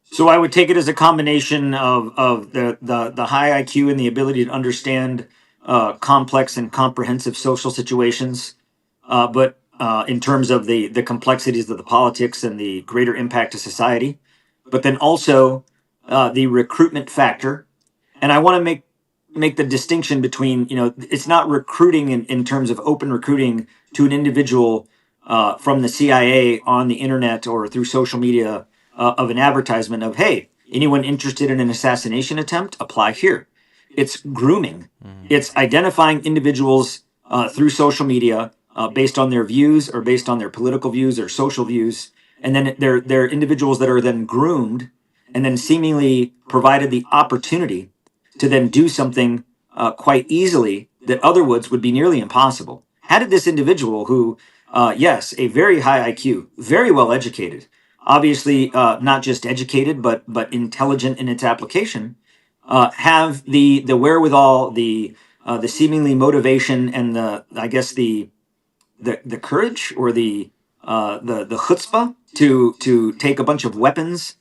So I would take it as a combination of the high IQ and the ability to understand complex and comprehensive social situations, but in terms of the complexities of the politics and the greater impact to society, but then also the recruitment factor. And I want to make the distinction between, it's not recruiting in terms of open recruiting to an individual from the CIA on the internet or through social media of an advertisement of, hey, anyone interested in an assassination attempt, apply here. It's grooming. It's identifying individuals through social media based on their views or based on their political views or social views. And then they're individuals that are then groomed and then seemingly provided the opportunity to then do something quite easily that otherwise would be nearly impossible. How did this individual, who, yes, a very high IQ, very well educated, obviously not just educated but intelligent in its application, have the wherewithal, the seemingly motivation, and the courage or the chutzpah to take a bunch of weapons,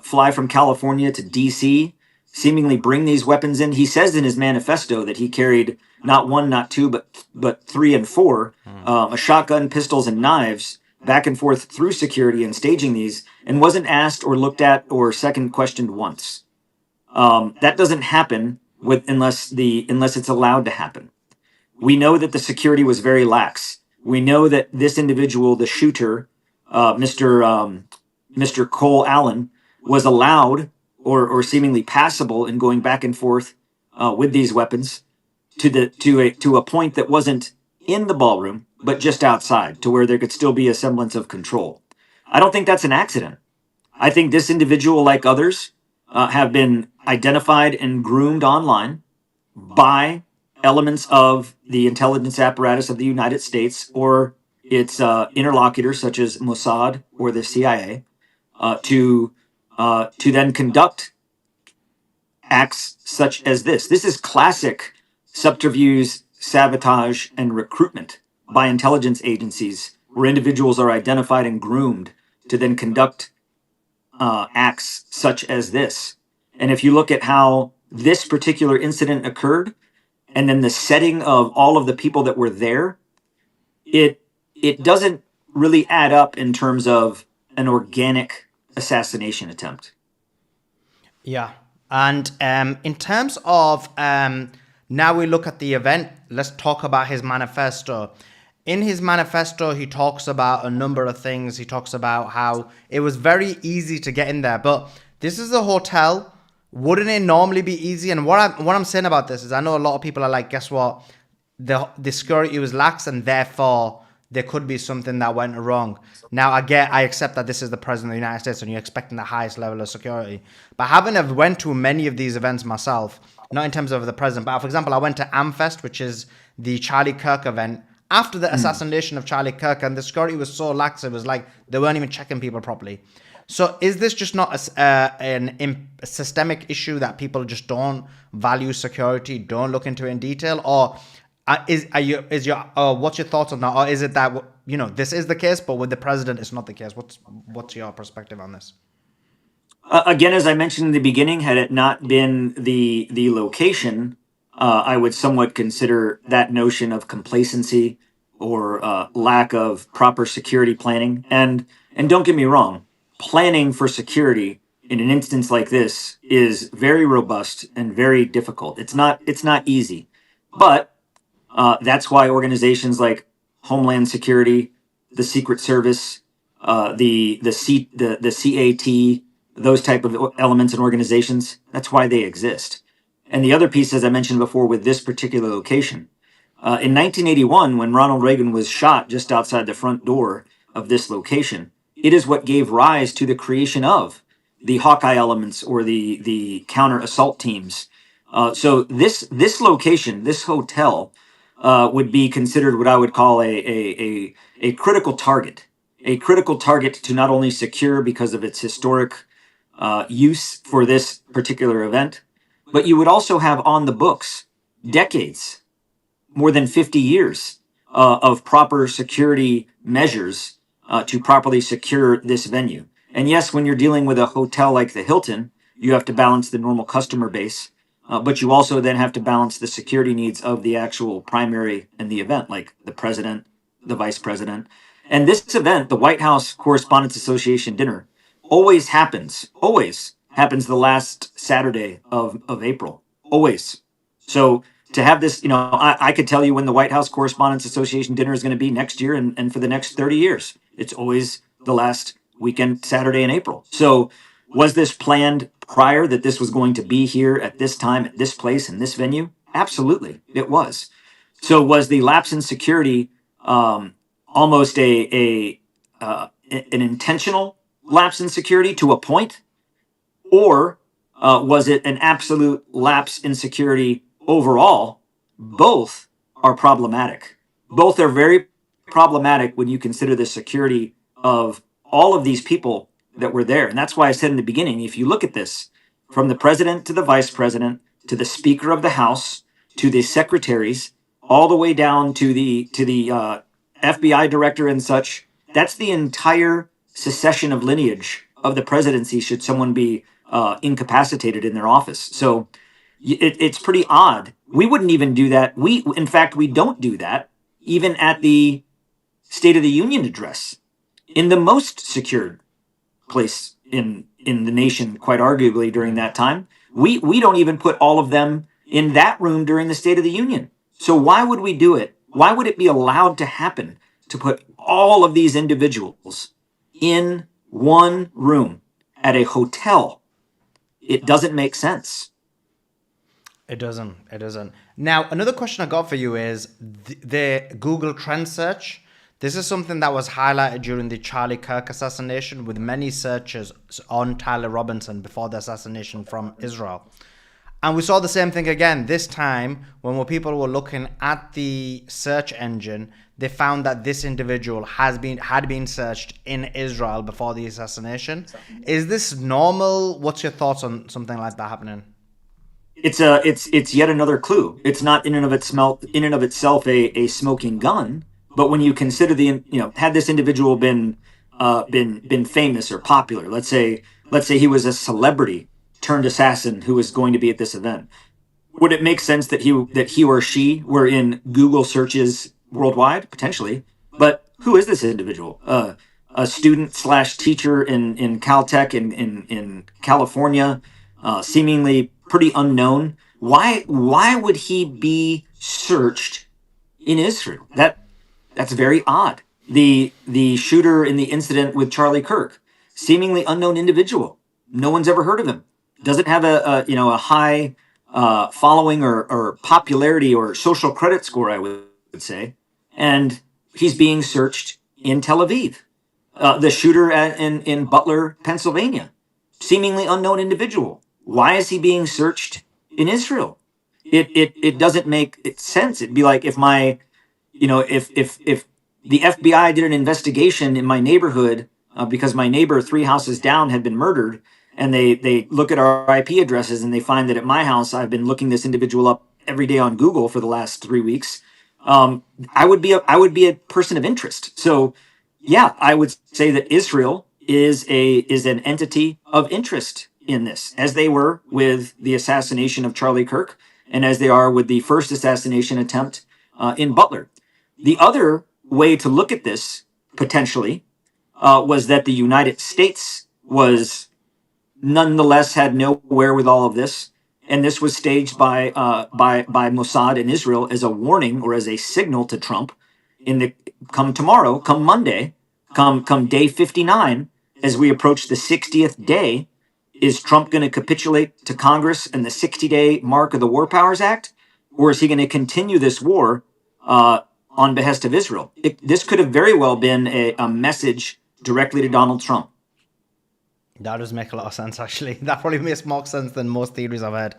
fly from California to D.C., seemingly bring these weapons in. He says in his manifesto that he carried not one, not two, but three and four, a shotgun, pistols, and knives back and forth through security and staging these, and wasn't asked or looked at or second questioned once. That doesn't happen unless it's allowed to happen. We know that the security was very lax. We know that this individual, the shooter, Mr. Cole Allen, was allowed or seemingly passable in going back and forth with these weapons to a point that wasn't in the ballroom, but just outside, to where there could still be a semblance of control. I don't think that's an accident. I think this individual, like others, have been identified and groomed online by elements of the intelligence apparatus of the United States or its interlocutors, such as Mossad or the CIA, to then conduct acts such as this. This is classic subterfuge, sabotage, and recruitment by intelligence agencies, where individuals are identified and groomed to then conduct acts such as this. And if you look at how this particular incident occurred, and then the setting of all of the people that were there, it doesn't really add up in terms of an organic assassination attempt.
Yeah. And in terms of now we look at the event, let's talk about his manifesto. In his manifesto, he talks about a number of things. He talks about how it was very easy to get in there, but this is a hotel. Wouldn't it normally be easy? And what I'm saying about this is, I know a lot of people are like, guess what? The security was lax, and therefore there could be something that went wrong. Now I accept that this is the president of the United States and you're expecting the highest level of security. But having have went to many of these events myself, not in terms of the president, but for example, I went to Amfest, which is the Charlie Kirk event after the assassination of Charlie Kirk, and the security was so lax, it was like they weren't even checking people properly. So is this just not a systemic issue that people just don't value security, don't look into it in detail, or what's your thoughts on that, or is it that this is the case, but with the president it's not the case? What's your perspective on this?
Again, as I mentioned in the beginning, had it not been the location, I would somewhat consider that notion of complacency lack of proper security planning. And don't get me wrong, planning for security in an instance like this is very robust and very difficult. It's not easy, but that's why organizations like Homeland Security, the Secret Service, the CAT, those type of elements and organizations, that's why they exist. And the other piece, as I mentioned before, with this particular location, in 1981, when Ronald Reagan was shot just outside the front door of this location, it is what gave rise to the creation of the Hawkeye elements or the counter assault teams. So this location, this hotel, would be considered what I would call a critical target, a critical target to not only secure because of its historic use for this particular event, but you would also have on the books decades, more than 50 years of proper security measures to properly secure this venue. And yes, when you're dealing with a hotel like the Hilton, you have to balance the normal customer base, but you also then have to balance the security needs of the actual primary and the event, like the president, the vice president. And this event, the White House Correspondents Association dinner, always happens the last Saturday of April. Always. So to have this, I could tell you when the White House Correspondents Association dinner is going to be next year and for the next 30 years. It's always the last weekend, Saturday in April. So was this planned prior that this was going to be here at this time, at this place, in this venue? Absolutely, it was. So was the lapse in security almost an intentional lapse in security to a point? Or was it an absolute lapse in security overall? Both are problematic. Both are very problematic when you consider the security of all of these people that were there. And that's why I said in the beginning, if you look at this, from the president to the vice president to the speaker of the house to the secretaries, all the way down to the FBI director and such, that's the entire succession of lineage of the presidency should someone be incapacitated in their office. So it's pretty odd. We wouldn't even do that. In fact, we don't do that even at the State of the Union address in the most secured place in the nation, quite arguably during that time. We don't even put all of them in that room during the State of the Union. So why would we do it? Why would it be allowed to happen to put all of these individuals in one room at a hotel? It doesn't make sense.
It doesn't. It doesn't. Now, another question I got for you is the Google Trend search. This is something that was highlighted during the Charlie Kirk assassination with many searches on Tyler Robinson before the assassination from Israel. And we saw the same thing again this time when people were looking at the search engine. They found that this individual had been searched in Israel before the assassination. Is this normal? What's your thoughts on something like that happening?
It's yet another clue. It's not in and of itself a smoking gun, but when you consider had this individual been famous or popular, let's say he was a celebrity turned assassin who was going to be at this event, would it make sense that he or she were in Google searches worldwide? Potentially. But who is this individual? A student / teacher in Caltech in California, seemingly pretty unknown. Why would he be searched in Israel? That's very odd. The shooter in the incident with Charlie Kirk, seemingly unknown individual. No one's ever heard of him. Doesn't have a high following or popularity or social credit score, I would say. And he's being searched in Tel Aviv. The shooter in Butler, Pennsylvania, seemingly unknown individual. Why is he being searched in Israel? It doesn't make sense. It'd be like if the FBI did an investigation in my neighborhood because my neighbor 3 houses down had been murdered, and they look at our IP addresses and they find that at my house I've been looking this individual up every day on Google for the last 3 weeks. I would be a person of interest. So yeah, I would say that Israel is an entity of interest in this, as they were with the assassination of Charlie Kirk, and as they are with the first assassination attempt in Butler. The other way to look at this potentially was that the United States was nonetheless had no wherewithal of this, and this was staged by Mossad in Israel as a warning or as a signal to Trump in the come tomorrow, come Monday, come day 59, as we approach the 60th day. Is Trump going to capitulate to Congress and the 60-day mark of the War Powers Act, or is he going to continue this war on behest of Israel? This could have very well been a message directly to Donald Trump.
That does make a lot of sense, actually. That probably makes more sense than most theories I've heard.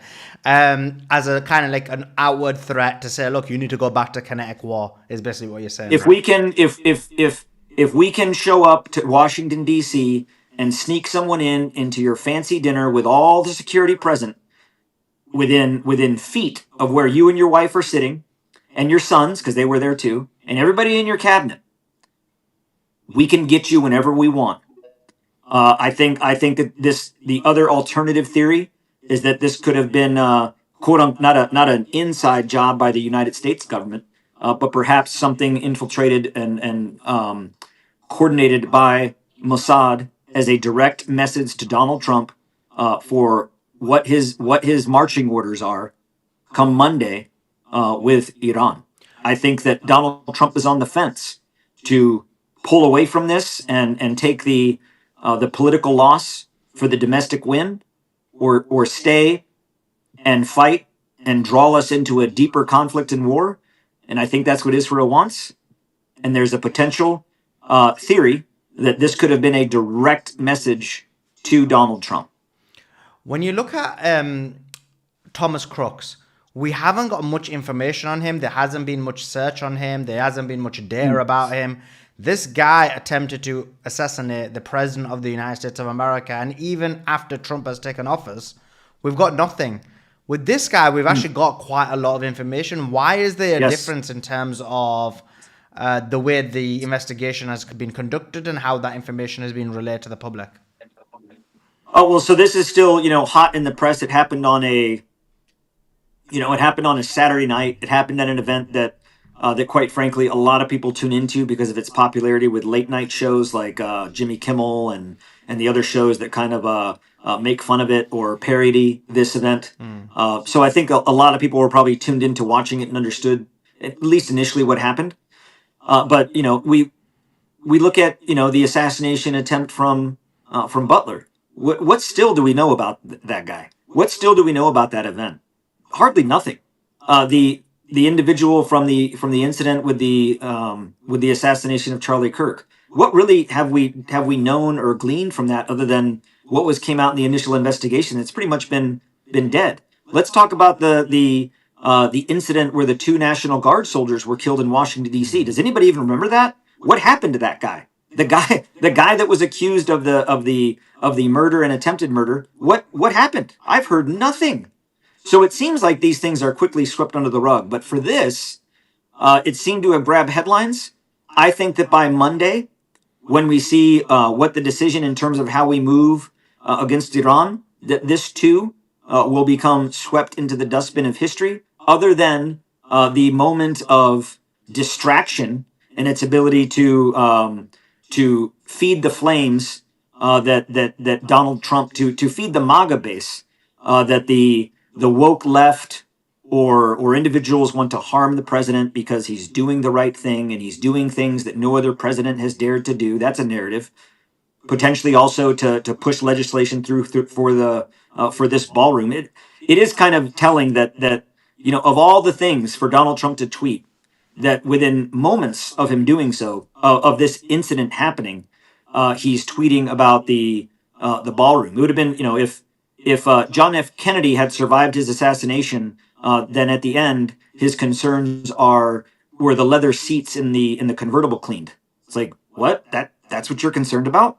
As a kind of like an outward threat to say, look, you need to go back to kinetic war, is basically what you're saying.
If
Right?
we can, if we can show up to Washington D.C. and sneak someone into your fancy dinner with all the security present within feet of where you and your wife are sitting, and your sons, because they were there too, and everybody in your cabinet, we can get you whenever we want. I think that the other alternative theory is that this could have been quote unquote not an inside job by the United States government, but perhaps something infiltrated and coordinated by Mossad as a direct message to Donald Trump for what his marching orders are come Monday with Iran. I think that Donald Trump is on the fence to pull away from this and take the political loss for the domestic win, or stay and fight and draw us into a deeper conflict and war. And I think that's what Israel wants. And there's a potential theory that this could have been a direct message to Donald Trump.
When you look at Thomas Crooks, we haven't got much information on him. There hasn't been much search on him. There hasn't been much data about him. This guy attempted to assassinate the president of the United States of America. And even after Trump has taken office, we've got nothing. With this guy, we've actually got quite a lot of information. Why is there a difference in terms of the way the investigation has been conducted and how that information has been relayed to the public?
Oh, well, so this is still, hot in the press. It happened on a Saturday night. It happened at an event that quite frankly, a lot of people tune into because of its popularity with late night shows like Jimmy Kimmel and the other shows that kind of make fun of it or parody this event. So I think a lot of people were probably tuned into watching it and understood, at least initially, what happened. But we look at the assassination attempt from Butler. What still do we know about that guy? What still do we know about that event? Hardly nothing. The individual from the incident with the assassination of Charlie Kirk. What really have we known or gleaned from that other than what came out in the initial investigation? It's pretty much been dead. Let's talk about the incident where the 2 National Guard soldiers were killed in Washington D.C. Does anybody even remember that? What happened to that guy? The guy that was accused of the murder and attempted murder. What happened? I've heard nothing. So it seems like these things are quickly swept under the rug. But for this, it seemed to have grabbed headlines. I think that by Monday, when we see what the decision in terms of how we move against Iran, that this too will become swept into the dustbin of history, other than the moment of distraction and its ability to feed the flames that Donald Trump, to feed the MAGA base, that the woke left or individuals want to harm the president because he's doing the right thing and he's doing things that no other president has dared to do. That's a narrative. Potentially also to push legislation through for this ballroom. It is kind of telling that of all the things for Donald Trump to tweet, that within moments of him doing so, of this incident happening, he's tweeting about the ballroom. It would have been, if John F. Kennedy had survived his assassination, then at the end his concerns were the leather seats in the convertible cleaned. It's like, what? That's what you're concerned about?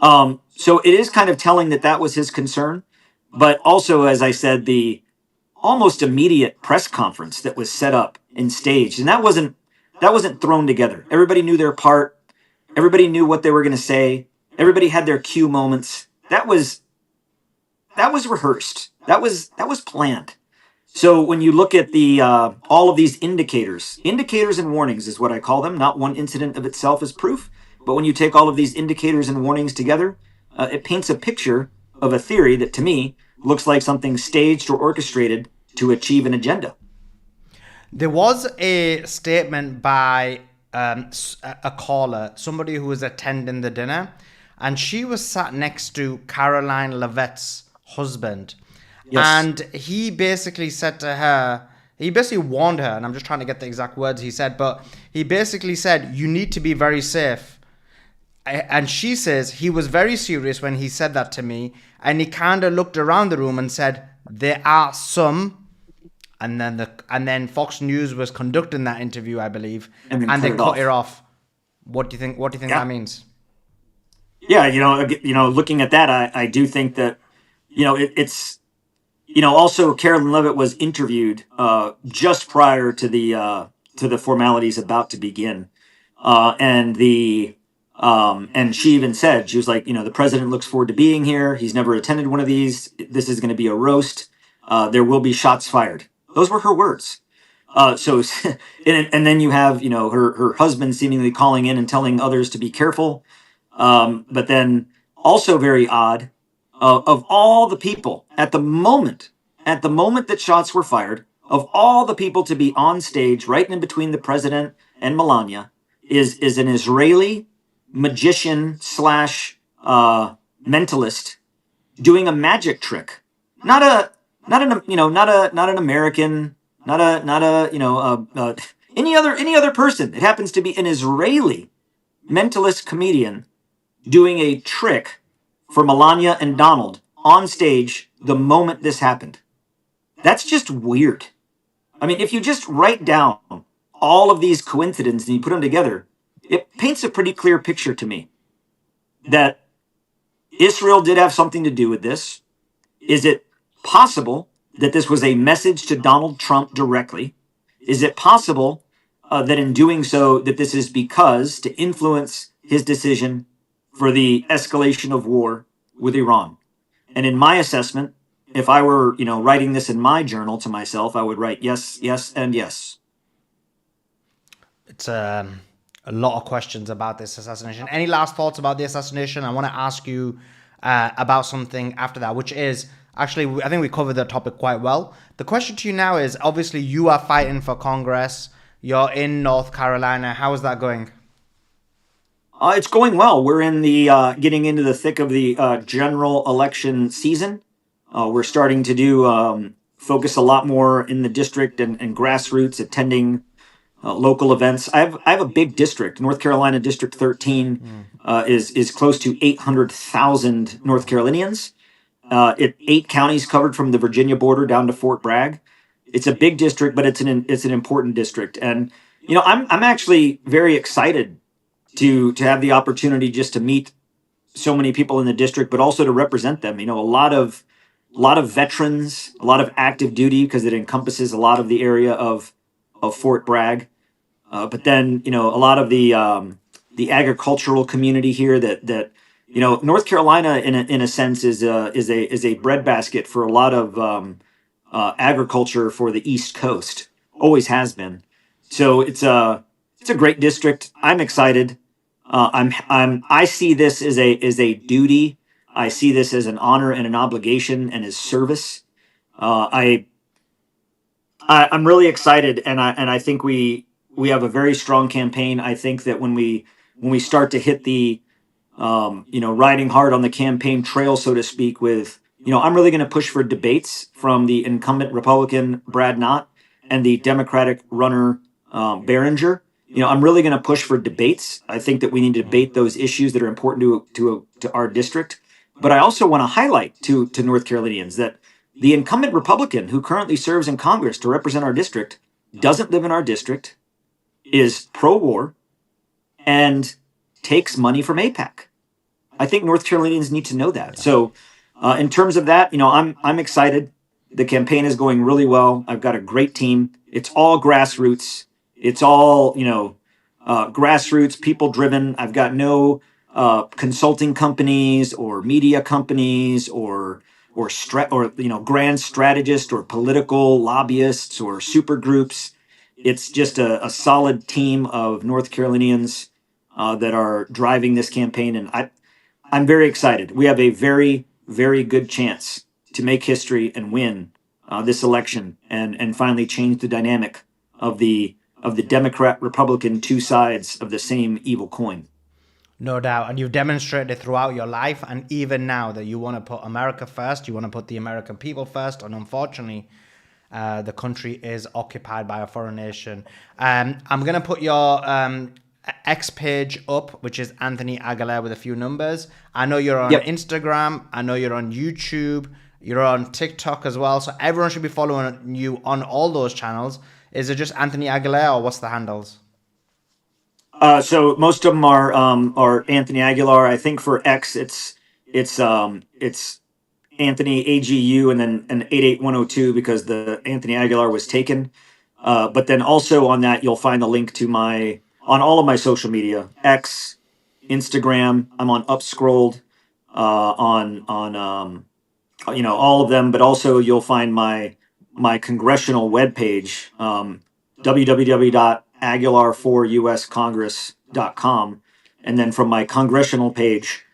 So it is kind of telling that was his concern, but also, as I said, the almost immediate press conference that was set up and staged, and that wasn't thrown together. Everybody knew their part. Everybody knew what they were going to say. Everybody had their cue moments. That was rehearsed. That was planned. So when you look at the all of these indicators and warnings is what I call them. Not one incident of itself is proof, but when you take all of these indicators and warnings together, it paints a picture of a theory that to me looks like something staged or orchestrated to achieve an agenda.
There was a statement by a caller, somebody who was attending the dinner, and she was sat next to Caroline Levette's husband.
Yes.
And he basically said to her, he basically warned her, and I'm just trying to get the exact words he said, but he basically said, you need to be very safe. And she says he was very serious when he said that to me, and he kind of looked around the room and said, there are some. And then Fox News was conducting that interview, I believe,
And then
and they
cut it
cut
off.
it off. What do you think? What do you think
Yeah.
that means?
Yeah, looking at that, I do think that, it's, also Carolyn Levitt was interviewed just prior to the formalities about to begin, and she even said, she was like, the president looks forward to being here. He's never attended one of these. This is going to be a roast. There will be shots fired. Those were her words. So, and then you have, her husband seemingly calling in and telling others to be careful. But then also very odd, of all the people at the moment that shots were fired, of all the people to be on stage right in between the president and Melania is an Israeli magician slash mentalist doing a magic trick. Not an American, any other person. It happens to be an Israeli mentalist comedian doing a trick for Melania and Donald on stage the moment this happened. That's just weird. I mean, if you just write down all of these coincidences and you put them together, it paints a pretty clear picture to me that Israel did have something to do with this. Is it possible that this was a message to Donald Trump directly? Is it possible that in doing so, that this is because to influence his decision for the escalation of war with Iran? And in my assessment, if I were, writing this in my journal to myself, I would write yes, yes, and yes.
It's a lot of questions about this assassination. Any last thoughts about the assassination? I want to ask you about something after that, which is actually, I think we covered the topic quite well. The question to you now is, obviously, you are fighting for Congress. You're in North Carolina. How is that going?
It's going well. We're in the getting into the thick of the general election season. We're starting to do focus a lot more in the district and grassroots, attending local events. I have a big district. North Carolina District 13 is close to 800,000 North Carolinians. 8 counties covered from the Virginia border down to Fort Bragg. It's a big district, but it's an important district. And I'm actually very excited to have the opportunity just to meet so many people in the district, but also to represent them. A lot of veterans, a lot of active duty, because it encompasses a lot of the area of Fort Bragg. But then a lot of the agricultural community here that North Carolina in a sense is a breadbasket for a lot of agriculture for the East Coast. Always has been. So it's a great district. I'm excited. I see this as a duty. I see this as an honor and an obligation and as service. I'm really excited, and I think we have a very strong campaign. I think that when we start to hit the riding hard on the campaign trail, so to speak, with I'm really going to push for debates from the incumbent Republican Brad Knott and the Democratic runner Behringer. I'm really going to push for debates. I think that we need to debate those issues that are important to our district. But I also want to highlight to North Carolinians that the incumbent Republican who currently serves in Congress to represent our district doesn't live in our district, is pro-war, and takes money from AIPAC. I think North Carolinians need to know that. So, in terms of that, I'm excited. The campaign is going really well. I've got a great team. It's all grassroots. It's all grassroots, people driven. I've got no consulting companies or media companies or grand strategists or political lobbyists or super groups. It's just a solid team of North Carolinians that are driving this campaign, and I'm very excited. We have a very, very good chance to make history and win this election, and finally change the dynamic of the Democrat Republican two sides of the same evil coin.
No doubt. And you've demonstrated throughout your life and even now that you want to put America first, you want to put the American people first. And unfortunately, the country is occupied by a foreign nation. I'm going to put your X page up, which is Anthony Aguilar with a few numbers. I know you're on Instagram. I know you're on YouTube. You're on TikTok as well. So everyone should be following you on all those channels. Is it just Anthony Aguilar or what's the handles?
So most of them are Anthony Aguilar. I think for X, it's Anthony AGU and then an 88102 because the Anthony Aguilar was taken. But then also on that, you'll find the link to on all of my social media, X, Instagram. I'm on Upscrolled, on all of them. But also you'll find my congressional webpage, www.aguilar4uscongress.com, and then from my congressional page,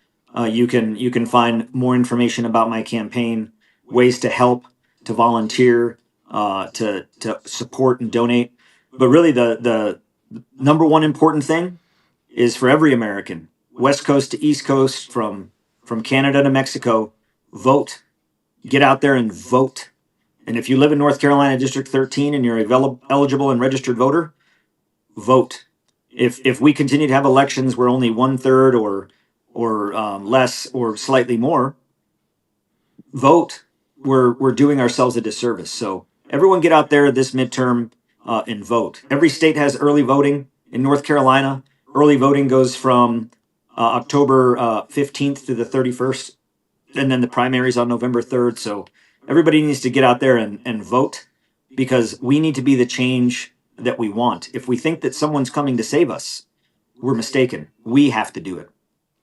you can find more information about my campaign, ways to help, to volunteer, to support and donate. But really, the number one important thing is for every American, West Coast to East Coast, from Canada to Mexico, vote. Get out there and vote. And if you live in North Carolina District 13 and you're a eligible and registered voter, vote. If we continue to have elections where only 1/3 or less or slightly more vote, we're doing ourselves a disservice. So everyone get out there this midterm and vote. Every state has early voting. In North Carolina, early voting goes from October 15th to the 31st, and then the primaries on November 3rd. So everybody needs to get out there and vote, because we need to be the change that we want. If we think that someone's coming to save us, we're mistaken. We have to do it.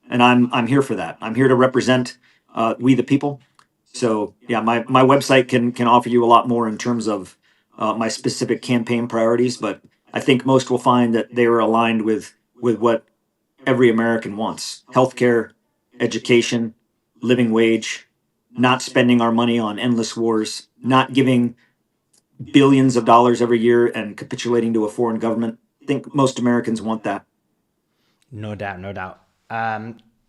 And I'm here for that. I'm here to represent we the people. So yeah, my website can offer you a lot more in terms of my specific campaign priorities, but I think most will find that they are aligned with what every American wants: healthcare, education, living wage, not spending our money on endless wars, not giving billions of dollars every year and capitulating to a foreign government. I think most Americans want that.
No doubt, no doubt.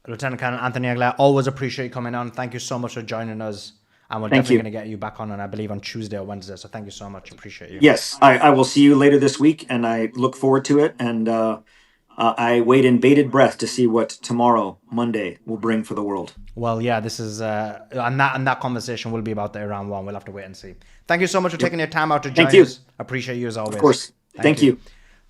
Lieutenant Colonel Anthony Aguilar, always appreciate you coming on. Thank you so much for joining us. And we're
Thank
definitely
you.
going to get you back on I believe on Tuesday or Wednesday. So thank you so much. Appreciate you.
Yes, I will see you later this week, and I look forward to it. And I wait in bated breath to see what tomorrow, Monday, will bring for the world.
Well, yeah, this is and that conversation will be about the Iran war. We'll have to wait and see. Thank you so much for taking your time out to join us. Appreciate you as always.
Of course. Thank you.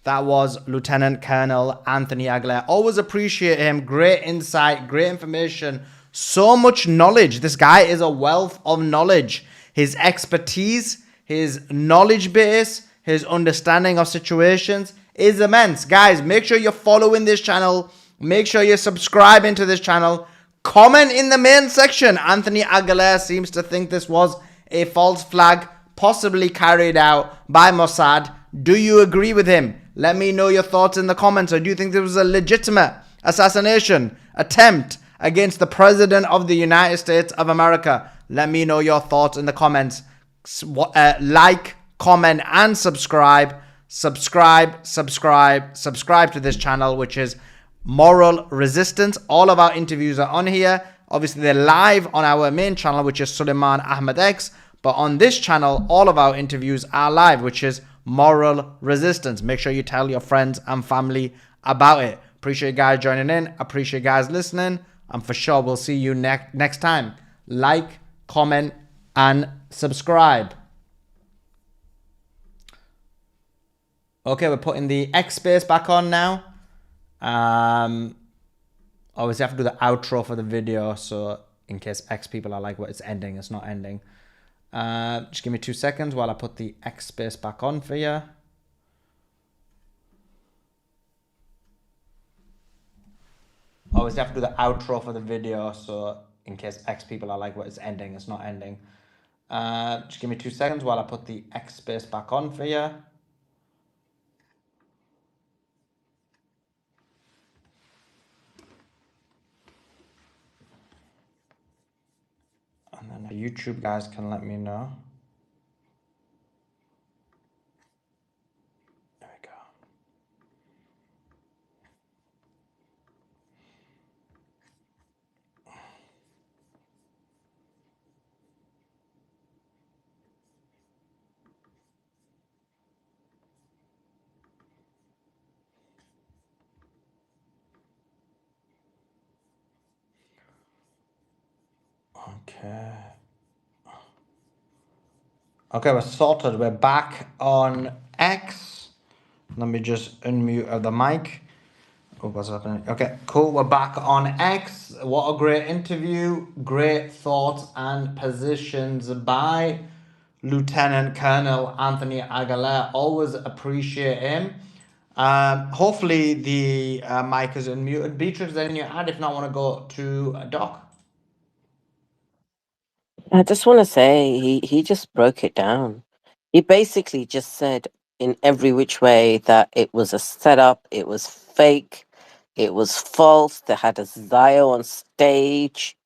That was Lieutenant Colonel Anthony Aguilar. Always appreciate him. Great insight, great information, so much knowledge. This guy is a wealth of knowledge. His expertise, his knowledge base, his understanding of situations is immense. Guys, make sure you're following this channel. Make sure you're subscribing to this channel. Comment in the main section. Anthony Aguilar seems to think this was a false flag, possibly carried out by Mossad. Do you agree with him? Let me know your thoughts in the comments. Or do you think this was a legitimate assassination attempt against the President of the United States of America? Let me know your thoughts in the comments. Like, comment, and subscribe. Subscribe to this channel, which is Moral Resistance. All of our interviews are on here. Obviously, they're live on our main channel, which is Suleiman Ahmed X. But on this channel, all of our interviews are live, which is Moral Resistance. Make sure you tell your friends and family about it. Appreciate you guys joining in. Appreciate you guys listening. And for sure, we'll see you next time. Like, comment, and subscribe. Okay, we're putting the X space back on now. Obviously, I have to do the outro for the video. So in case X people are like, well, it's ending. It's not ending. Just give me 2 seconds while I put the X space back on for you. Always have to do the outro for the video, so
in case X people are like, "What it's ending? It's not ending." Just give me 2 seconds while I put the X space back on for you. And then the YouTube guys can let me know. There we go. Okay. Okay, we're sorted. We're back on X. Let me just unmute the mic. Oh, what's happening? Okay, cool. We're back on X. What a great interview. Great thoughts and positions by Lieutenant Colonel Anthony Aguilar. Always appreciate him. Hopefully the mic is unmuted. Beatrix, then you add. If not, I want to go to Doc.
I just want to say he just broke it down. He basically just said in every which way that it was a setup, it was fake, it was false. They had a Zio on stage.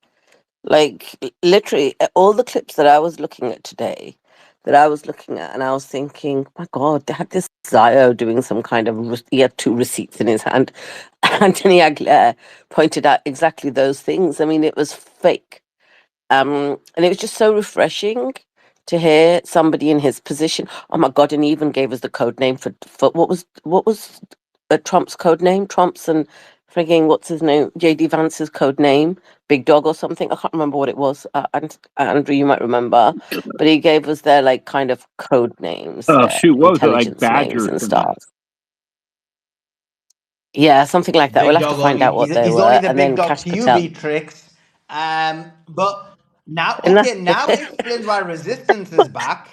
Like literally, all the clips that I was looking at today, that I was looking at, and I was thinking, my God, they had this Zio doing some kind of. He had 2 receipts in his hand. Anthony Aguilera pointed out exactly those things. I mean, it was fake. And it was just so refreshing to hear somebody in his position. Oh my God! And he even gave us the code name for what was Trump's code name? Trump's and frigging what's his name? JD Vance's code name, Big Dog or something. I can't remember what it was. And Andrew, you might remember, but he gave us their like kind of code names,
Oh
their
shoot, what was it like,
intelligence names
Badger or
and
something?
stuff. Yeah, something like that. We'll
Big
have to
dog
find
only.
out what they
He's only
were.
the
And
big
then
dog
Cash
to you,
Patel.
Beatrix. But now,
And
okay, now it explains why resistance is back.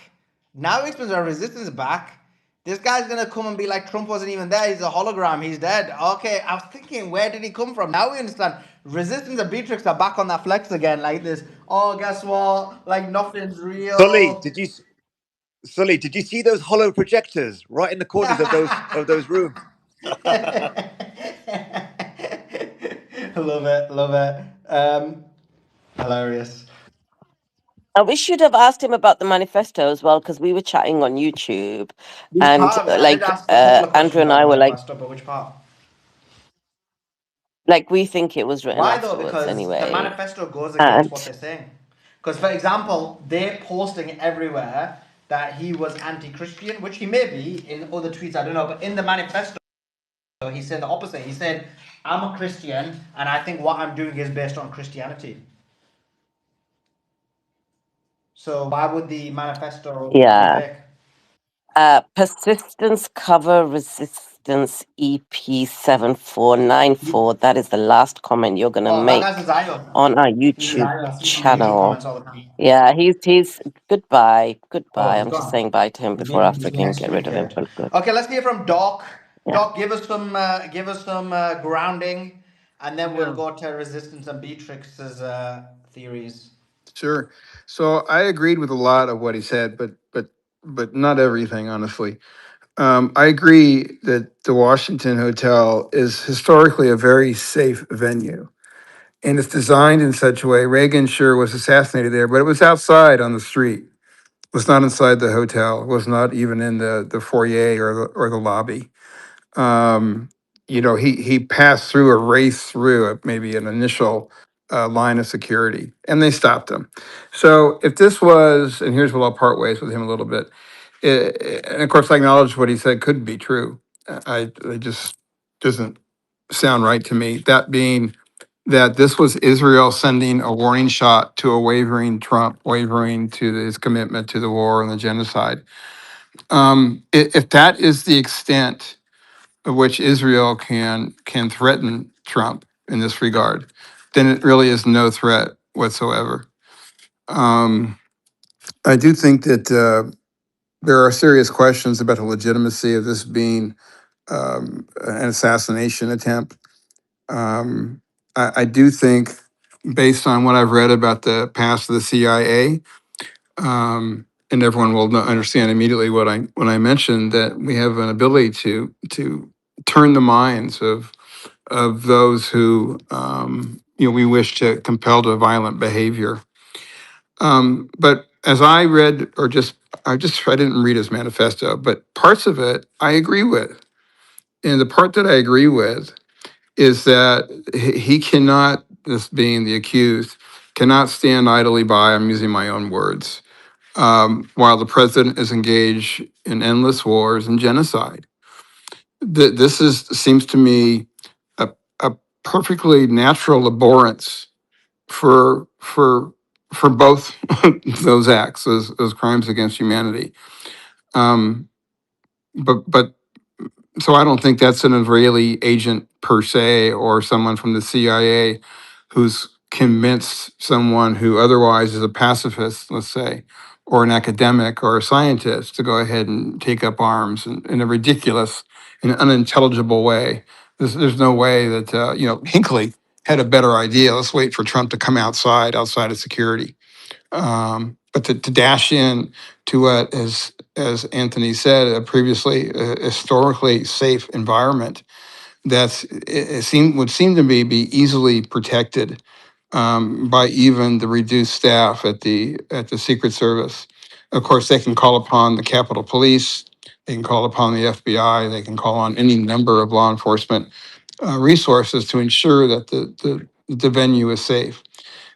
Now it explains why resistance is back. This guy's gonna come and be like, Trump wasn't even there. He's a hologram. He's dead. Okay, I was thinking, where did he come from? Now we understand. Resistance and Beatrix are back on that flex again, like this. Oh, guess what? Like nothing's
Sully,
real.
did you see those hollow projectors right in the corners of those rooms?
Love it, love it. Hilarious.
I wish you'd have asked him about the manifesto as well, because we were chatting on YouTube,
Which
and
part of it? I did ask a couple of
Andrew
questions
and
about
I
the
were
manifesto, but which part?
like, we think it was written
Why though?
afterwards
Because the
anyway.
manifesto goes against what
And
they're saying. Because, for example, they're posting everywhere that he was anti-Christian, which he may be in other tweets, I don't know, but in the manifesto, he said the opposite. He said, I'm a Christian, and I think what I'm doing is based on Christianity. So why would the manifesto be
yeah,
fake?
persistence cover resistance EP 7494. That is the last comment you're gonna
Oh, that guy's a
make
Zion.
on our
He's a
YouTube
Zion. I see him on the YouTube
channel.
comments all the time.
Yeah, he's goodbye,
Oh,
goodbye.
he's
I'm just
gone.
saying bye to him
He's
before I
being
freaking get rid of him
excommunicated.
for good.
Okay, let's hear from Doc.
Yeah.
Doc, give us some grounding, and then we'll
Yeah.
go to Resistance and Beatrix's theories.
Sure. So I agreed with a lot of what he said, but not everything, honestly. I agree that the Washington Hotel is historically a very safe venue. And it's designed in such a way. Reagan sure was assassinated there, but it was outside on the street. It was not inside the hotel. It was not even in the foyer or the lobby. Um, he passed through or raced through maybe an initial line of security, and they stopped him. So if this was, and here's where I'll part ways with him a little bit, and of course I acknowledge what he said could be true. It just doesn't sound right to me. That being that this was Israel sending a warning shot to a wavering Trump, wavering to his commitment to the war and the genocide. If that is the extent of which Israel can threaten Trump in this regard, then it really is no threat whatsoever. Um, I do think that there are serious questions about the legitimacy of this being an assassination attempt. I do think
based on what I've read about the past of the CIA, and everyone will understand immediately what I mentioned, that we have an ability to turn the minds of those who we wish to compel to violent behavior. But as I read, I didn't read his manifesto, but parts of it I agree with, and the part that I agree with is that he cannot, this being the accused, cannot stand idly by. I'm using my own words, while the president is engaged in endless wars and genocide. This seems to me a, a perfectly natural abhorrence for both those acts, those crimes against humanity. Um, but so I don't think that's an Israeli agent per se, or someone from the CIA who's convinced someone who otherwise is a pacifist, let's say, or an academic or a scientist, to go ahead and take up arms in a ridiculous and unintelligible way. There's no way that Hinckley had a better idea. Let's wait for Trump to come outside of security. But to dash in to what, as Anthony said previously, a historically safe environment would seem to me be easily protected by even the reduced staff at the Secret Service. Of course, they can call upon the Capitol Police, they can call upon the FBI, they can call on any number of law enforcement resources to ensure that the venue is safe.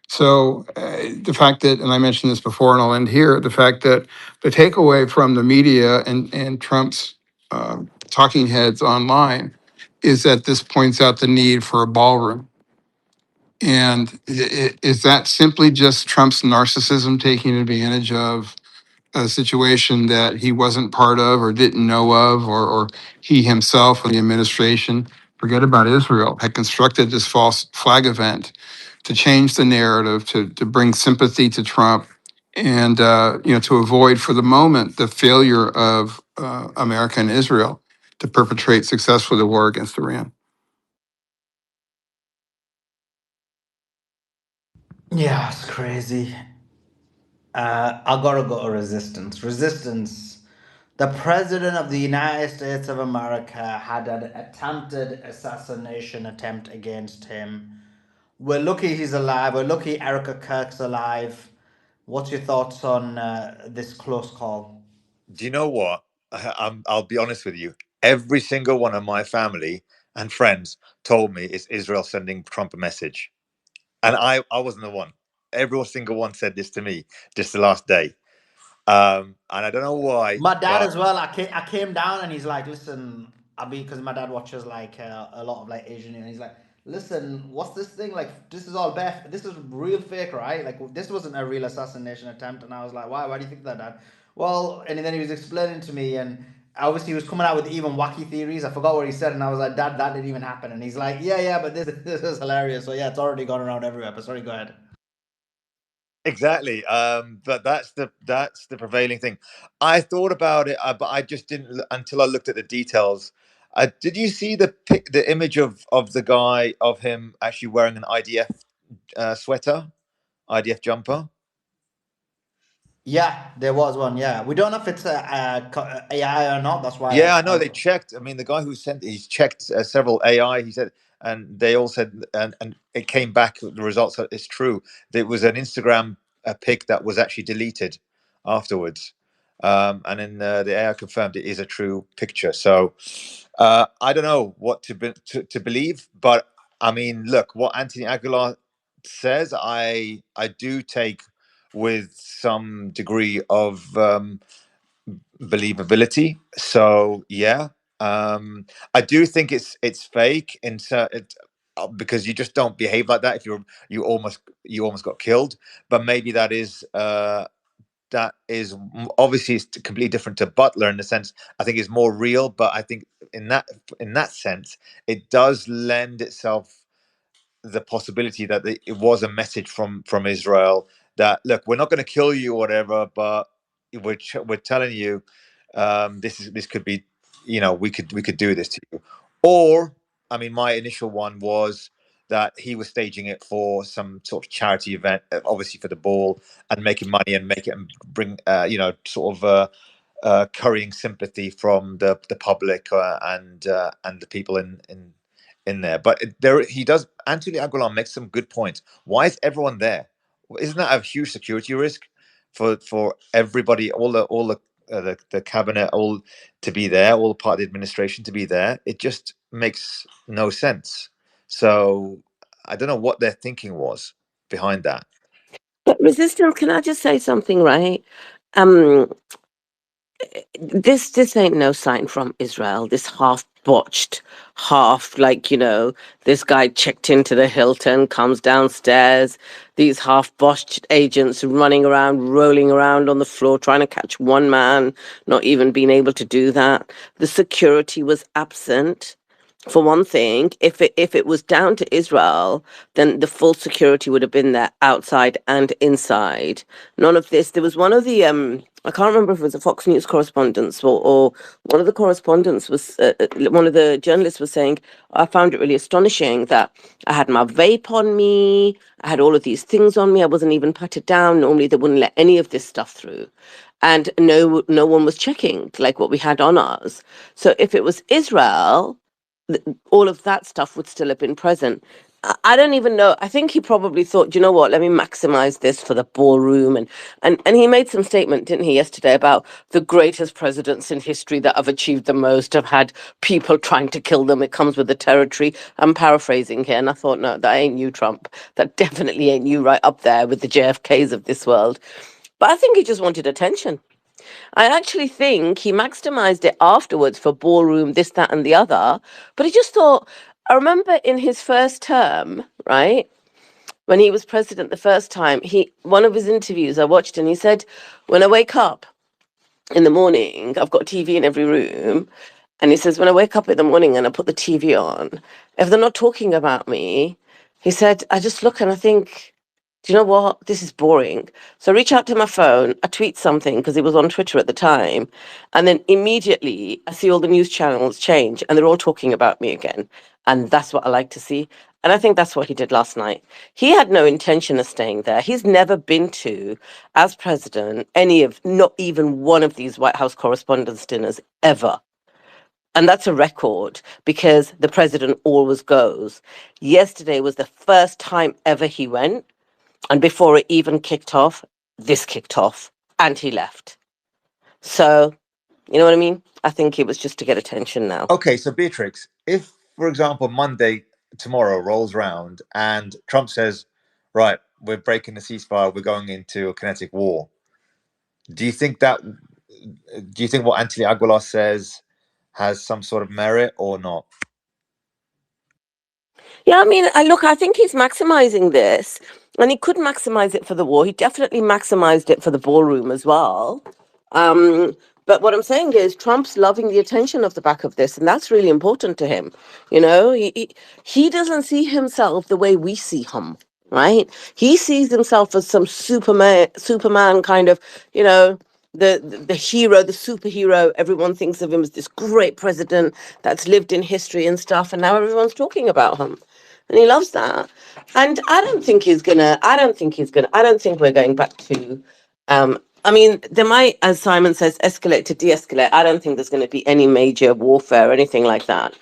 So the fact that, and I mentioned this before, and I'll end here, the fact that the takeaway from the media and Trump's talking heads online is that this points out the need for a ballroom. And is that simply just Trump's narcissism taking advantage of a situation that he wasn't part of or didn't know of, or he himself or the administration, forget about Israel, had constructed this false flag event to change the narrative, to bring sympathy to Trump, and to avoid for the moment the failure of America and Israel to perpetrate successfully the war against Iran. Yeah, it's crazy. I gotta go to resistance. Resistance. The president of the United States of America had an attempted assassination attempt against him. We're lucky he's alive. We're lucky Erica Kirk's alive. What's your thoughts on this close call?
Do you know what? I'll be honest with you. Every single one of my family and friends told me it's Israel sending Trump a message, and I wasn't the one. Every single one said this to me just the last day, and I don't know why,
My dad
but
as well. I came down and he's like, listen, I mean, because my dad watches like a lot of like Asian, and he's like, listen, what's this thing? Like, this is all Beth. This is real fake, right? Like, this wasn't a real assassination attempt. And I was like, why? Why do you think that, Dad? Well, and then he was explaining to me, and obviously he was coming out with even wacky theories. I forgot what he said, and I was like, Dad, that didn't even happen. And he's like, yeah, but this this is hilarious. So yeah, it's already gone around everywhere. But sorry, go ahead.
exactly. But that's the prevailing thing. I thought about it, but I just didn't until I looked at the details. Did you see the image of the guy of him actually wearing an IDF sweater, IDF jumper?
Yeah, there was one. Yeah, we don't know if it's a AI or not. That's why
Yeah, I know
I
they checked. I mean, the guy who sent he's checked several AI. He said, and they all said, and it came back. The results are it's true. There was an Instagram pic that was actually deleted afterwards, and then the AI confirmed it is a true picture. So I don't know what to believe, but I mean, look, what Anthony Aguilar says, I do take with some degree of. Believability. So yeah, I do think it's fake because you just don't behave like that if you almost got killed. But maybe that is obviously it's completely different to Butler in the sense I think is more real. But I think in that sense it does lend itself the possibility that it was a message from Israel that look, we're not going to kill you or whatever, but we're telling you this could be, we could do this to you. Or I mean, my initial one was that he was staging it for some sort of charity event, obviously for the ball and making money and make it and bring, sort of currying sympathy from the public and the people in there. But there he does. Anthony Aguilar makes some good points. Why is everyone there? Isn't that a huge security risk for everybody, all the cabinet, all to be there, all the part of the administration to be there? It just makes no sense. So I don't know what their thinking was behind that.
But resistance, can I just say something, right? Um, this ain't no sign from Israel. This half botched, half like, this guy checked into the Hilton, comes downstairs, these half botched agents running around, rolling around on the floor, trying to catch one man, not even being able to do that. The security was absent. For one thing, if it was down to Israel, then the full security would have been there outside and inside. None of this. There was one of the I can't remember if it was a Fox News correspondent or one of the correspondents was one of the journalists was saying, I found it really astonishing that I had my vape on me, I had all of these things on me, I wasn't even patted down. Normally they wouldn't let any of this stuff through. And no one was checking like what we had on us. So if it was Israel, all of that stuff would still have been present. I don't even know. I think he probably thought, you know what, let me maximize this for the ballroom. And he made some statement, didn't he, yesterday about the greatest presidents in history that have achieved the most have had people trying to kill them. It comes with the territory. I'm paraphrasing here. And I thought, no, that ain't you, Trump. That definitely ain't you, right up there with the JFKs of this world. But I think he just wanted attention. I actually think he maximized it afterwards for ballroom, this, that, and the other. But he just thought, I remember in his first term, right? When he was president the first time, one of his interviews I watched and he said, when I wake up in the morning, I've got TV in every room. And he says, when I wake up in the morning and I put the TV on, if they're not talking about me, he said, I just look and I think, do you know what? This is boring. So I reach out to my phone, I tweet something because it was on Twitter at the time. And then immediately I see all the news channels change and they're all talking about me again. And that's what I like to see. And I think that's what he did last night. He had no intention of staying there. He's never been to, as president, not even one of these White House Correspondents' dinners ever. And that's a record because the president always goes. Yesterday was the first time ever he went. And before it even kicked off, this kicked off and he left. So, you know what I mean? I think it was just to get attention now.
Okay, so Beatrix, if, for example, Monday tomorrow rolls round and Trump says, right, we're breaking the ceasefire, we're going into a kinetic war, do you think what Anthony Aguilar says has some sort of merit or not?
Yeah, I mean, I think he's maximizing this, and he could maximize it for the war. He definitely maximized it for the ballroom as well. Um, but what I'm saying is, Trump's loving the attention of the back of this, and that's really important to him. He doesn't see himself the way we see him, right? He sees himself as some Superman kind of, you know. The hero, the superhero, everyone thinks of him as this great president that's lived in history and stuff, and now everyone's talking about him and he loves that. And I don't think we're going back to. I mean, there might, as Simon says, escalate to de-escalate. I don't think there's going to be any major warfare or anything like that.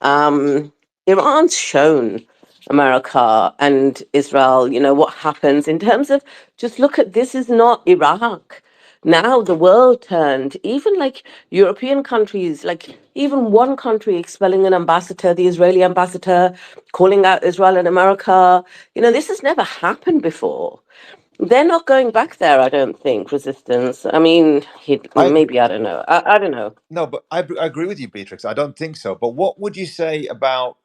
Um, Iran's shown America and Israel, what happens in terms of just look at this is not Iraq. Now the world turned, even like European countries, like even one country expelling an ambassador, the Israeli ambassador, calling out Israel and America. This has never happened before. They're not going back there, I don't think, resistance. I mean,
I agree.
maybe, I don't know. I don't know.
No, but I agree with you, Beatrix. I don't think so. But what would you say about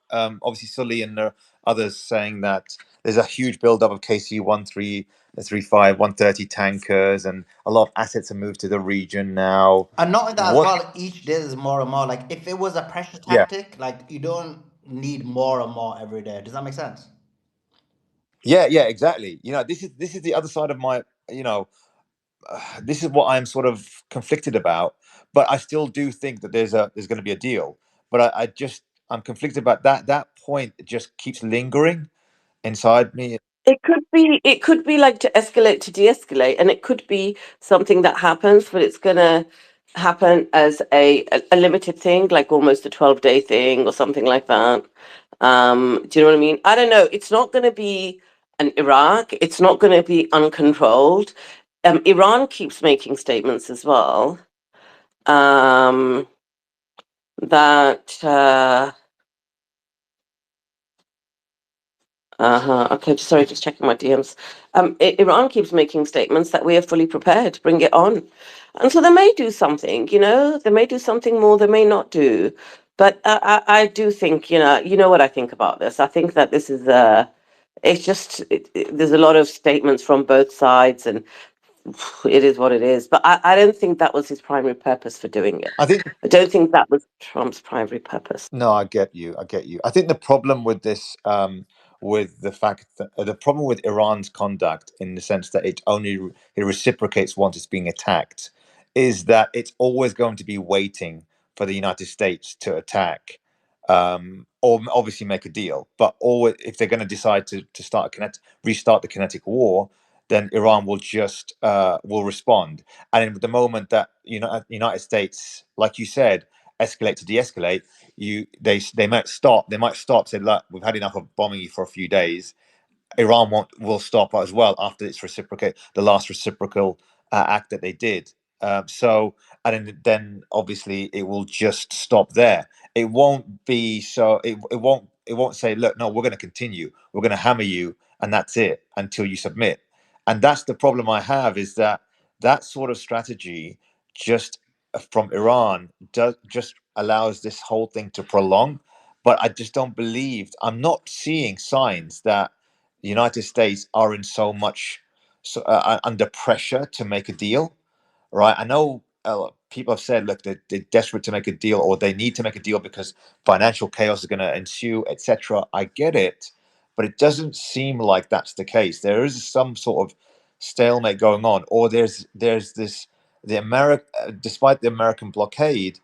obviously Sully and others saying that there's a huge buildup of KC 135, 130 tankers, and a lot of assets are moved to the region now.
And not that as
What?
well, each day is more and more. Like if it was a pressure
Yeah,
tactic, like you don't need more and more every day. Does that make sense?
yeah, exactly. This is the other side of my. This is what I'm sort of conflicted about. But I still do think that there's going to be a deal. But I'm conflicted about that point just keeps lingering inside me.
It could be like to escalate to de-escalate, and it could be something that happens, but it's gonna happen as a limited thing, like almost a 12-day thing or something like that. Do you know what I mean? I don't know. It's not gonna be an Iraq. It's not gonna be uncontrolled. Iran keeps making statements as well. Um, that Uh-huh. Okay, sorry, just checking my DMs. Iran keeps making statements that we are fully prepared, bring it on. And so they may do something, they may do something more, they may not do. But I do think, you know what I think about this. I think that this is, it's just, there's a lot of statements from both sides, and it is what it is. But I don't think that was his primary purpose for doing it.
I think
I don't think that was Trump's primary purpose.
no, I get you. I get you. I think the problem with this, with the fact that the problem with Iran's conduct, in the sense that it reciprocates once it's being attacked, is that it's always going to be waiting for the United States to attack, or obviously make a deal. But always, if they're going to decide to restart the kinetic war, then Iran will just will respond. And in the moment that United States, like you said, escalate to de-escalate, they might stop. They might stop. Say, look, we've had enough of bombing you for a few days. Iran will stop as well after its the last reciprocal act that they did. So, and then obviously it will just stop there. It won't be so. It won't say, look, no, we're going to continue. We're going to hammer you, and that's it until you submit. And that's the problem I have, is that that sort of strategy just from Iran does just allows this whole thing to prolong. But I just don't believe. I'm not seeing signs that the United States are in under pressure to make a deal, right? I know people have said, look, they're desperate to make a deal, or they need to make a deal because financial chaos is going to ensue, etc. I get it, but it doesn't seem like that's the case. There is some sort of stalemate going on, or there's this despite the American blockade,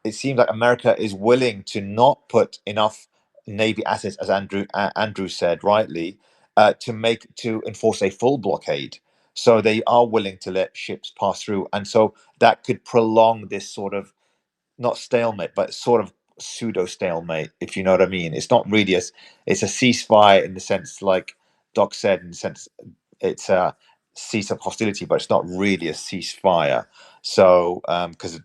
it seems like America is willing to not put enough navy assets, as Andrew said rightly, to enforce a full blockade. So they are willing to let ships pass through, and so that could prolong this sort of, not stalemate, but sort of pseudo stalemate, if you know what I mean. It's not really it's a ceasefire in the sense, like Doc said, in the sense it's a cease of hostility, but it's not really a ceasefire. So because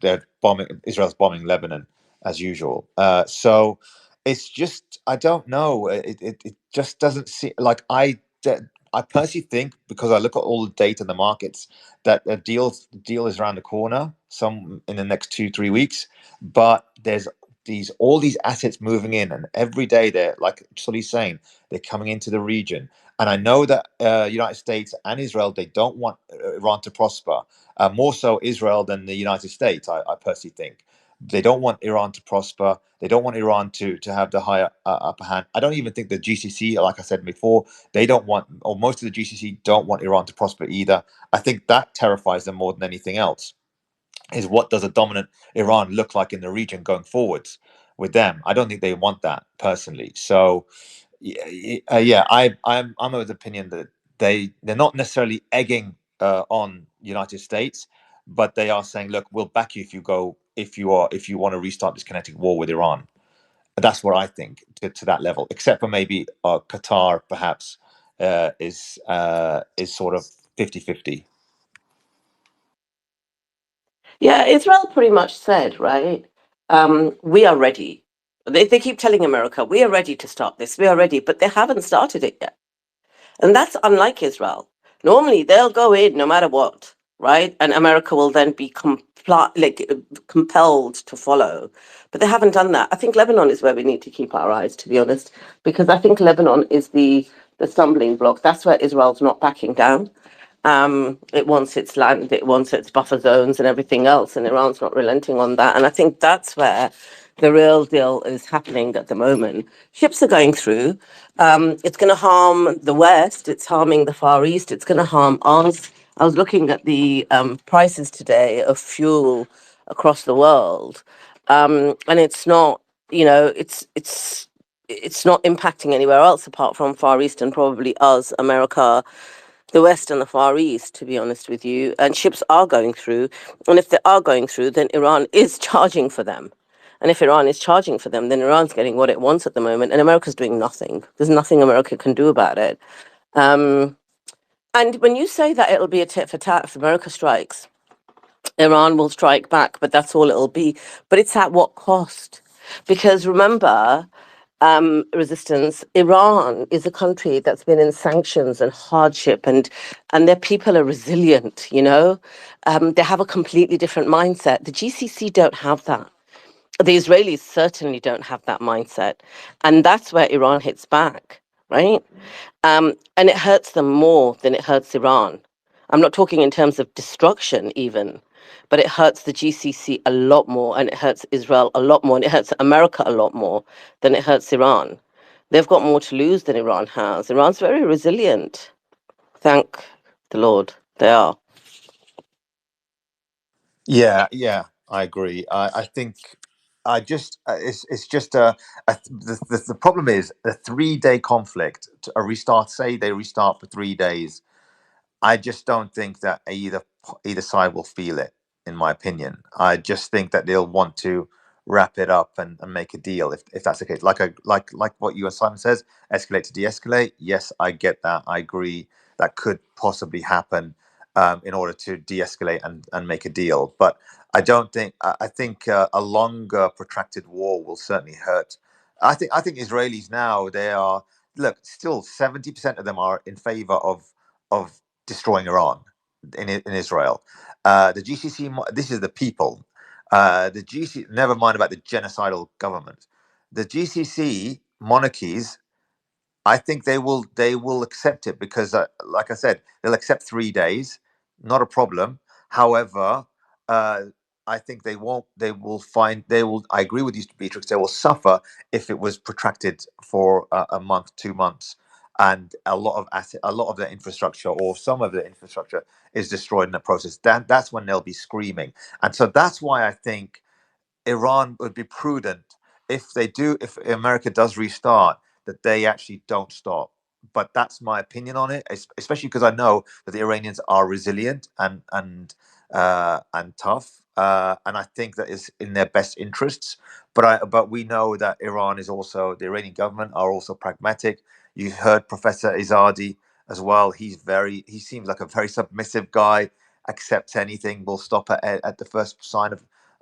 Israel's bombing Lebanon as usual. So it's just, I don't know. It just doesn't seem like I personally think, because I look at all the data in the markets, that the deal is around the corner, some in the next 2-3 weeks. But there's all these assets moving in, and every day they're, like Sully's saying, they're coming into the region. And I know that United States and Israel, they don't want Iran to prosper. More so Israel than the United States, I personally think. They don't want Iran to prosper. They don't want Iran to have the higher upper hand. I don't even think the GCC, like I said before, they don't want, or most of the GCC don't want Iran to prosper either. I think that terrifies them more than anything else, is what does a dominant Iran look like in the region going forwards with them. I don't think they want that personally. So yeah, I'm of the opinion that they're not necessarily egging on United States, but they are saying, look, we'll back you if you want to restart this kinetic war with Iran. That's what I think, to that level, except for maybe Qatar perhaps is sort of 50-50.
Yeah, Israel pretty much said, right? We are ready. They keep telling America, we are ready to start this, we are ready, but they haven't started it yet. And that's unlike Israel. Normally, they'll go in no matter what, right? And America will then be compelled to follow. But they haven't done that. I think Lebanon is where we need to keep our eyes, to be honest, because I think Lebanon is the stumbling block. That's where Israel's not backing down. It wants its land, it wants its buffer zones and everything else, and Iran's not relenting on that. And I think that's where the real deal is happening at the moment. Ships are going through. It's going to harm the West. It's harming the Far East. It's going to harm us. I was looking at the prices today of fuel across the world, and it's not. It's it's not impacting anywhere else apart from Far East and probably us, America, the West and the Far East, to be honest with you. And ships are going through. And if they are going through, then Iran is charging for them. And if Iran is charging for them, then Iran's getting what it wants at the moment. And America's doing nothing. There's nothing America can do about it. And when you say that it'll be a tit for tat if America strikes, Iran will strike back, but that's all it'll be. But it's at what cost? Because remember, resistance, Iran is a country that's been in sanctions and hardship, and their people are resilient, you know? They have a completely different mindset. The GCC don't have that. The Israelis certainly don't have that mindset. And that's where Iran hits back, right? And it hurts them more than it hurts Iran. I'm not talking in terms of destruction, even, but it hurts the GCC a lot more, and it hurts Israel a lot more, and it hurts America a lot more than it hurts Iran. They've got more to lose than Iran has. Iran's very resilient. Thank the Lord. They are.
Yeah, yeah, I agree. I think I just it's just the problem is a 3 day conflict. A restart, say they restart for 3 days. I just don't think that either side will feel it. In my opinion, I just think that they'll want to wrap it up and make a deal if that's the case. Like what you and Simon says, escalate to de-escalate. Yes, I get that. I agree that could possibly happen in order to de-escalate and make a deal. But I don't think I think a longer protracted war will certainly hurt. I think Israelis now they are look still 70% of them are in favor of destroying Iran in Israel. The GCC, this is the people. The GCC, never mind about the genocidal government. The GCC monarchies, I think they will accept it because, like I said, they'll accept 3 days, not a problem. However, uh, I think they won't. They will find. They will. I agree with you, Beatrix. They will suffer if it was protracted for a month, 2 months, and a lot of their infrastructure or some of their infrastructure is destroyed in the process. That's when they'll be screaming, and so that's why I think Iran would be prudent if America does restart, that they actually don't stop. But that's my opinion on it, especially because I know that the Iranians are resilient and tough, and I think that is in their best interests. But we know that the Iranian government are also pragmatic. You heard Professor Izadi as well. He seems like a very submissive guy, accepts anything, will stop at the first sign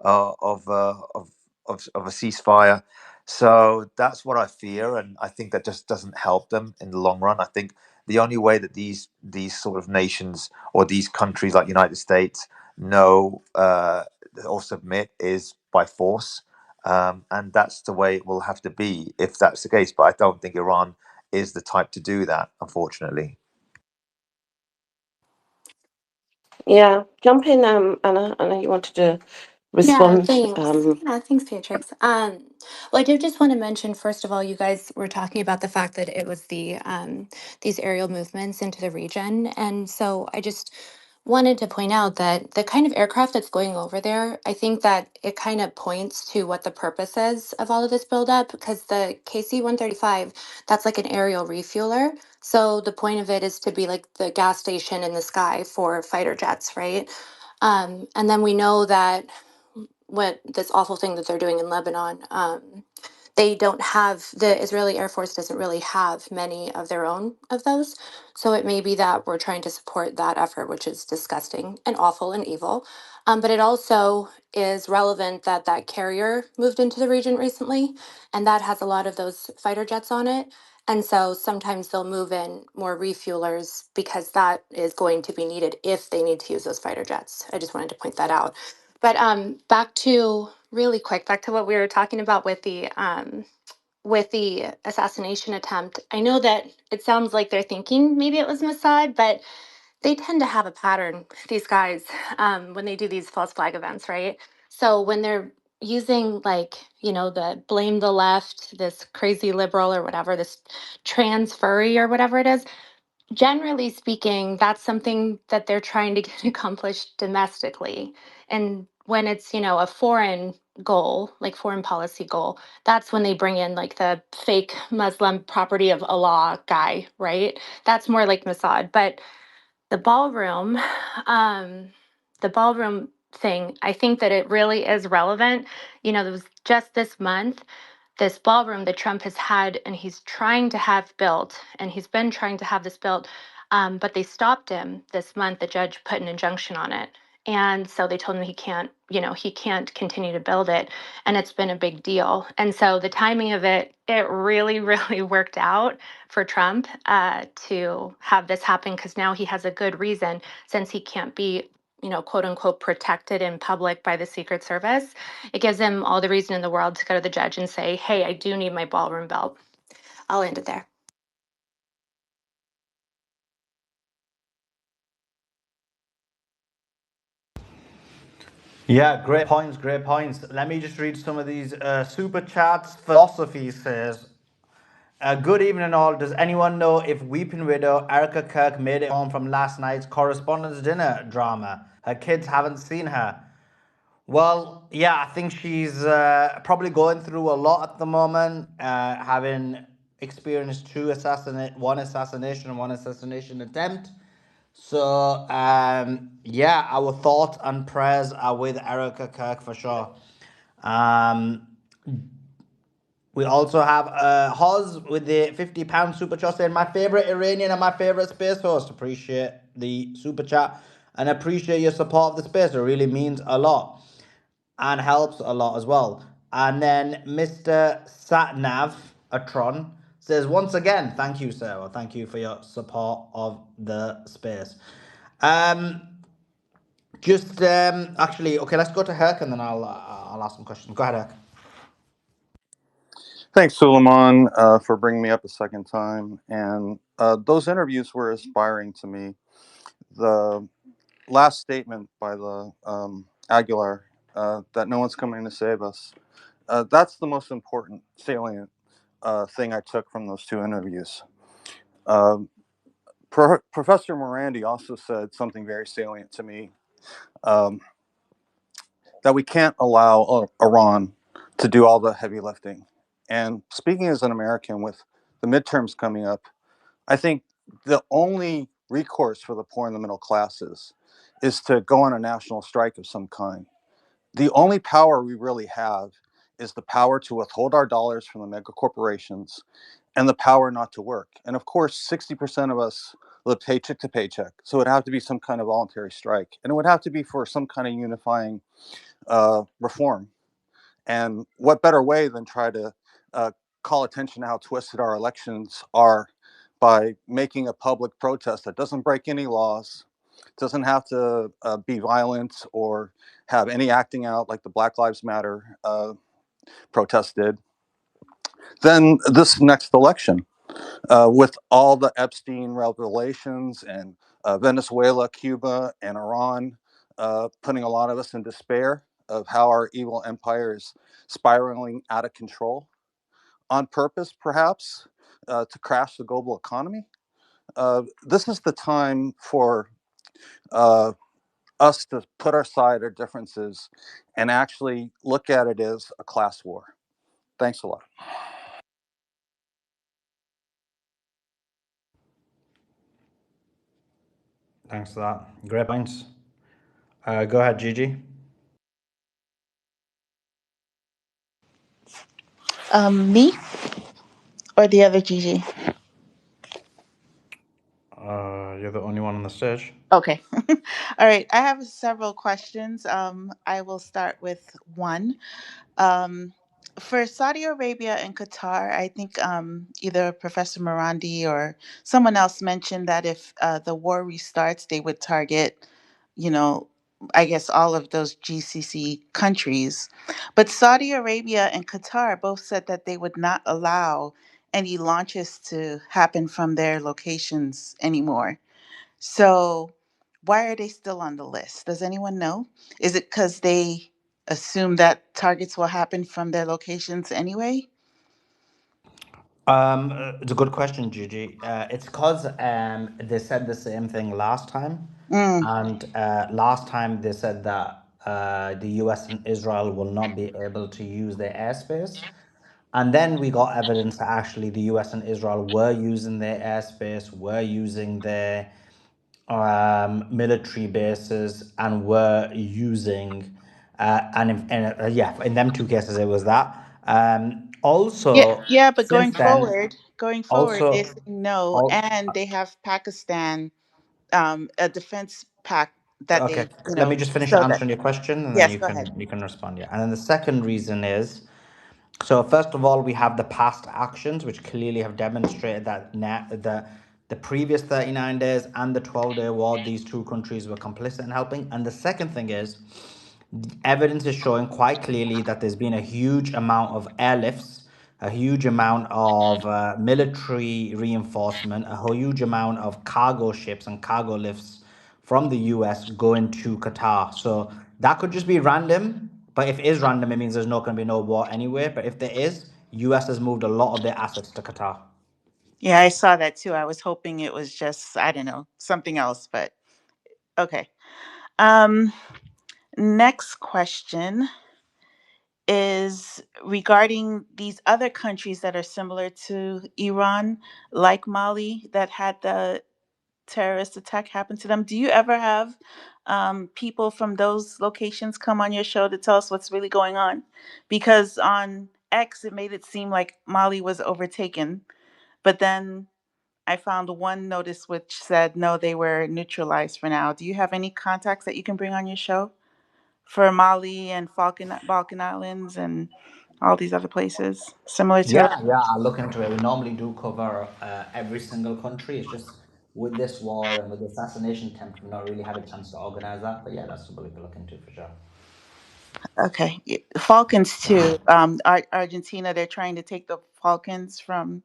uh, of, uh, of of a ceasefire. So that's what I fear, and I think that just doesn't help them in the long run. I think the only way that these sort of nations or these countries like United States know or submit is by force, and that's the way it will have to be if that's the case. But I don't think Iran is the type to do that, unfortunately.
Yeah. Jump in, Anna. Anna, you wanted to
Yeah,
respond.
thanks. Yeah, thanks, Beatrix. Well, I did just want to mention, first of all, you guys were talking about the fact that it was these aerial movements into the region, and so I just wanted to point out that the kind of aircraft that's going over there, I think that it kind of points to what the purpose is of all of this buildup, because the KC-135, that's like an aerial refueler. So the point of it is to be like the gas station in the sky for fighter jets, right? And then we know that what this awful thing that they're doing in Lebanon. They don't have the Israeli Air Force doesn't really have many of their own of those. So it may be that we're trying to support that effort, which is disgusting and awful and evil. But it also is relevant that that carrier moved into the region recently, and that has a lot of those fighter jets on it. And so sometimes they'll move in more refuelers because that is going to be needed if they need to use those fighter jets. I just wanted to point that out. But back to really quick, back to what we were talking about with the assassination attempt. I know that it sounds like they're thinking maybe it was Mossad, but they tend to have a pattern. These guys, when they do these false flag events, right? So when they're using like the blame the left, this crazy liberal or whatever, this trans furry or whatever it is, generally speaking, that's something that they're trying to get accomplished domestically. And when it's, a foreign goal, like foreign policy goal, that's when they bring in like the fake Muslim property of Allah guy, right? That's more like Mossad. But the ballroom, um, the ballroom thing, I think that it really is relevant. There was just this month, this ballroom that Trump has had and he's trying to have built, and he's been trying to have this built, but they stopped him this month. The judge put an injunction on it. And so they told him he can't continue to build it. And it's been a big deal. And so the timing of it really, really worked out for Trump to have this happen because now he has a good reason since he can't be, quote unquote, protected in public by the Secret Service. It gives him all the reason in the world to go to the judge and say, hey, I do need my ballroom built. I'll end it there.
Yeah, great points, great points. Let me just read some of these super chats. Philosophy says, good evening, all. Does anyone know if Weeping Widow Erica Kirk made it home from last night's Correspondence Dinner drama? Her kids haven't seen her. Well, yeah, I think she's probably going through a lot at the moment, having experienced one assassination and one assassination attempt. So, yeah, our thoughts and prayers are with Erica Kirk for sure. Um, we also have Hoz with the £50 super chat saying, my favorite Iranian and my favorite space host. Appreciate the super chat and appreciate your support of the space. It really means a lot and helps a lot as well. And then Mr. Satnav Atron says, once again, thank you, sir. Well, thank you for your support of the space. Actually, okay, let's go to Herc and then I'll ask some questions. Go ahead, Herc.
Thanks, Suleiman, for bringing me up a second time. And those interviews were inspiring to me. The last statement by the Aguilar, that no one's coming to save us, that's the most important salient thing I took from those two interviews. Professor Marandi also said something very salient to me, that we can't allow Iran to do all the heavy lifting. And speaking as an American with the midterms coming up, I think the only recourse for the poor and the middle classes is to go on a national strike of some kind. The only power we really have is the power to withhold our dollars from the mega corporations and the power not to work. And of course, 60% of us live paycheck to paycheck. So it would have to be some kind of voluntary strike. And it would have to be for some kind of unifying reform. And what better way than try to call attention to how twisted our elections are by making a public protest that doesn't break any laws, doesn't have to be violent or have any acting out like the Black Lives Matter protest did, then this next election, with all the Epstein revelations and Venezuela, Cuba, and Iran putting a lot of us in despair of how our evil empire is spiraling out of control on purpose, perhaps, to crash the global economy. This is the time for us to put aside our differences and actually look at it as a class war. Thanks a lot.
Thanks for that. Great points. Go ahead, Gigi.
Me or the other Gigi?
You're the only one on the stage.
Okay. All right. I have several questions. I will start with one. Um, for Saudi Arabia and Qatar, I think either Professor Marandi or someone else mentioned that if the war restarts, they would target, you know, I guess all of those GCC countries. But Saudi Arabia and Qatar both said that they would not allow any launches to happen from their locations anymore. So, why are they still on the list? Does anyone know? Is it because they assume that targets will happen from their locations anyway?
It's a good question, Gigi. It's because they said the same thing last time,
Mm.
and last time they said that the U.S. and Israel will not be able to use their airspace, and then we got evidence that actually the U.S. and Israel were using their airspace, were using their military bases, and were using, yeah, in them two cases it was that.
Yeah,
Also,
yeah, but
since then.
going forward, they're
Also,
saying no,
all
and they have Pakistan, a defense pact that
okay.
they,
Let me just finish
so that,
answering your question, and then
yes, go ahead.
you can respond. Yeah, and then the second reason is, so first of all, we have the past actions which clearly have demonstrated that the previous 39 days and the 12-day war, these two countries were complicit in helping. And the second thing is, evidence is showing quite clearly that there's been a huge amount of airlifts, a huge amount of military reinforcement, a huge amount of cargo ships and cargo lifts from the US going to Qatar. So that could just be random, but if it is random, it means there's not going to be no war anyway. But if there is, US has moved a lot of their assets to Qatar.
Yeah, I saw that too. I was hoping it was just, I don't know, something else, but okay. Um, Next question is regarding these other countries that are similar to Iran, like Mali, that had the terrorist attack happen to them. Do you ever have people from those locations come on your show to tell us what's really going on? Because on X, it made it seem like Mali was overtaken, but then I found one notice which said no, they were neutralized for now. Do you have any contacts that you can bring on your show for Mali and Balkan Islands and all these other places similar to
Yeah,
Iraq?
yeah, I'll look into it. We normally do cover every single country. It's just with this war and with the assassination attempt, we've not really had a chance to organize that. But yeah, that's something we can look into for sure.
Okay, Falcons too. Argentina, they're trying to take the Falcons from,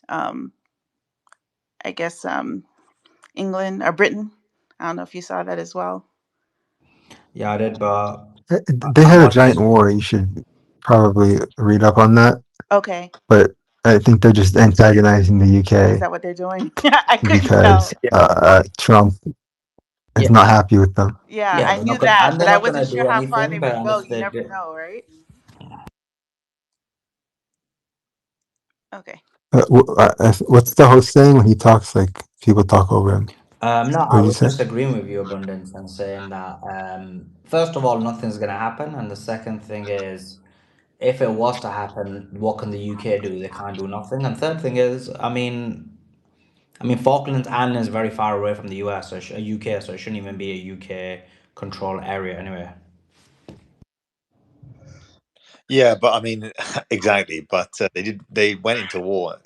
um, I guess, England or Britain. I don't know if you saw that as well.
Yeah, I did, but
They
I'm
had a
not
giant
just.
war. You should probably read up on that.
Okay,
But I think they're just antagonizing the
is
UK
that what they're doing? I couldn't
because
tell.
Yeah,
Trump is
yeah,
not happy with them.
Yeah,
yeah.
I
They're
knew
not gonna,
that,
and
but
they're
I
not
wasn't
gonna
sure
do
how far
anything.
they
But
would go.
unless
You
they
never
do,
know, right? Okay.
What's the host saying when he talks? Like people talk over him.
no,
What
I
did you
was
say?
just agreeing with you, Abundance, and saying that first of all, nothing's gonna happen, and the second thing is, if it was to happen, what can the UK do? They can't do nothing. And third thing is, I mean, Falklands Island is very far away from the US, so UK, so it shouldn't even be a UK control area anyway.
Yeah, but I mean, exactly. But they went into war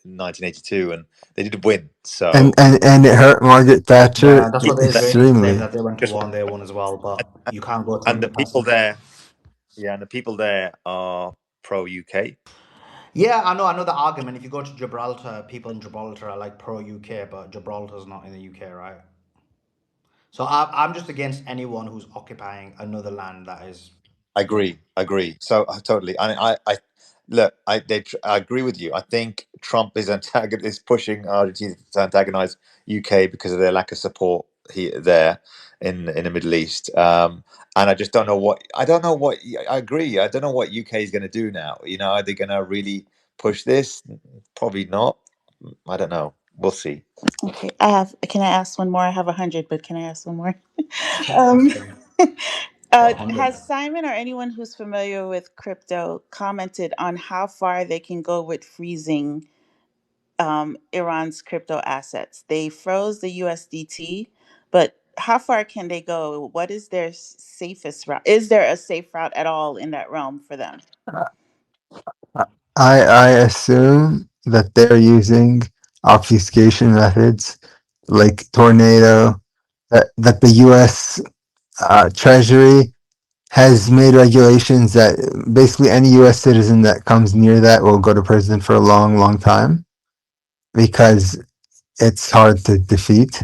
in 1982 and they did win. So
And it hurt Margaret Thatcher
Yeah, that's
people
what the
there
Israelis claim
extremely.
that they went to
just
war and they won as well, but
and,
you can't go to
and the
another
people
person.
there, yeah, and the people there are pro UK.
Yeah, I know the argument. If you go to Gibraltar, people in Gibraltar are like pro UK, but Gibraltar's not in the UK, right? So I'm just against anyone who's occupying another land that is.
I agree. I agree. So totally. I look. I agree with you. I think Trump is pushing Argentina to antagonize UK because of their lack of support here there in the Middle East. And I just don't know what I don't know what I agree. I don't know what UK is going to do now. You know, are they going to really push this? Probably not. I don't know. We'll see.
Okay. I have. Can I ask one more? I have 100, but can I ask one more?
That's
um,
fine. Got 100.
has Simon or anyone who's familiar with crypto commented on how far they can go with freezing Iran's crypto assets? They froze the USDT, but how far can they go? What is their safest route? Is there a safe route at all in that realm for them?
I assume that they're using obfuscation methods like tornado. That the U.S. Treasury has made regulations that basically any U.S. citizen that comes near that will go to prison for a long, long time because it's hard to defeat,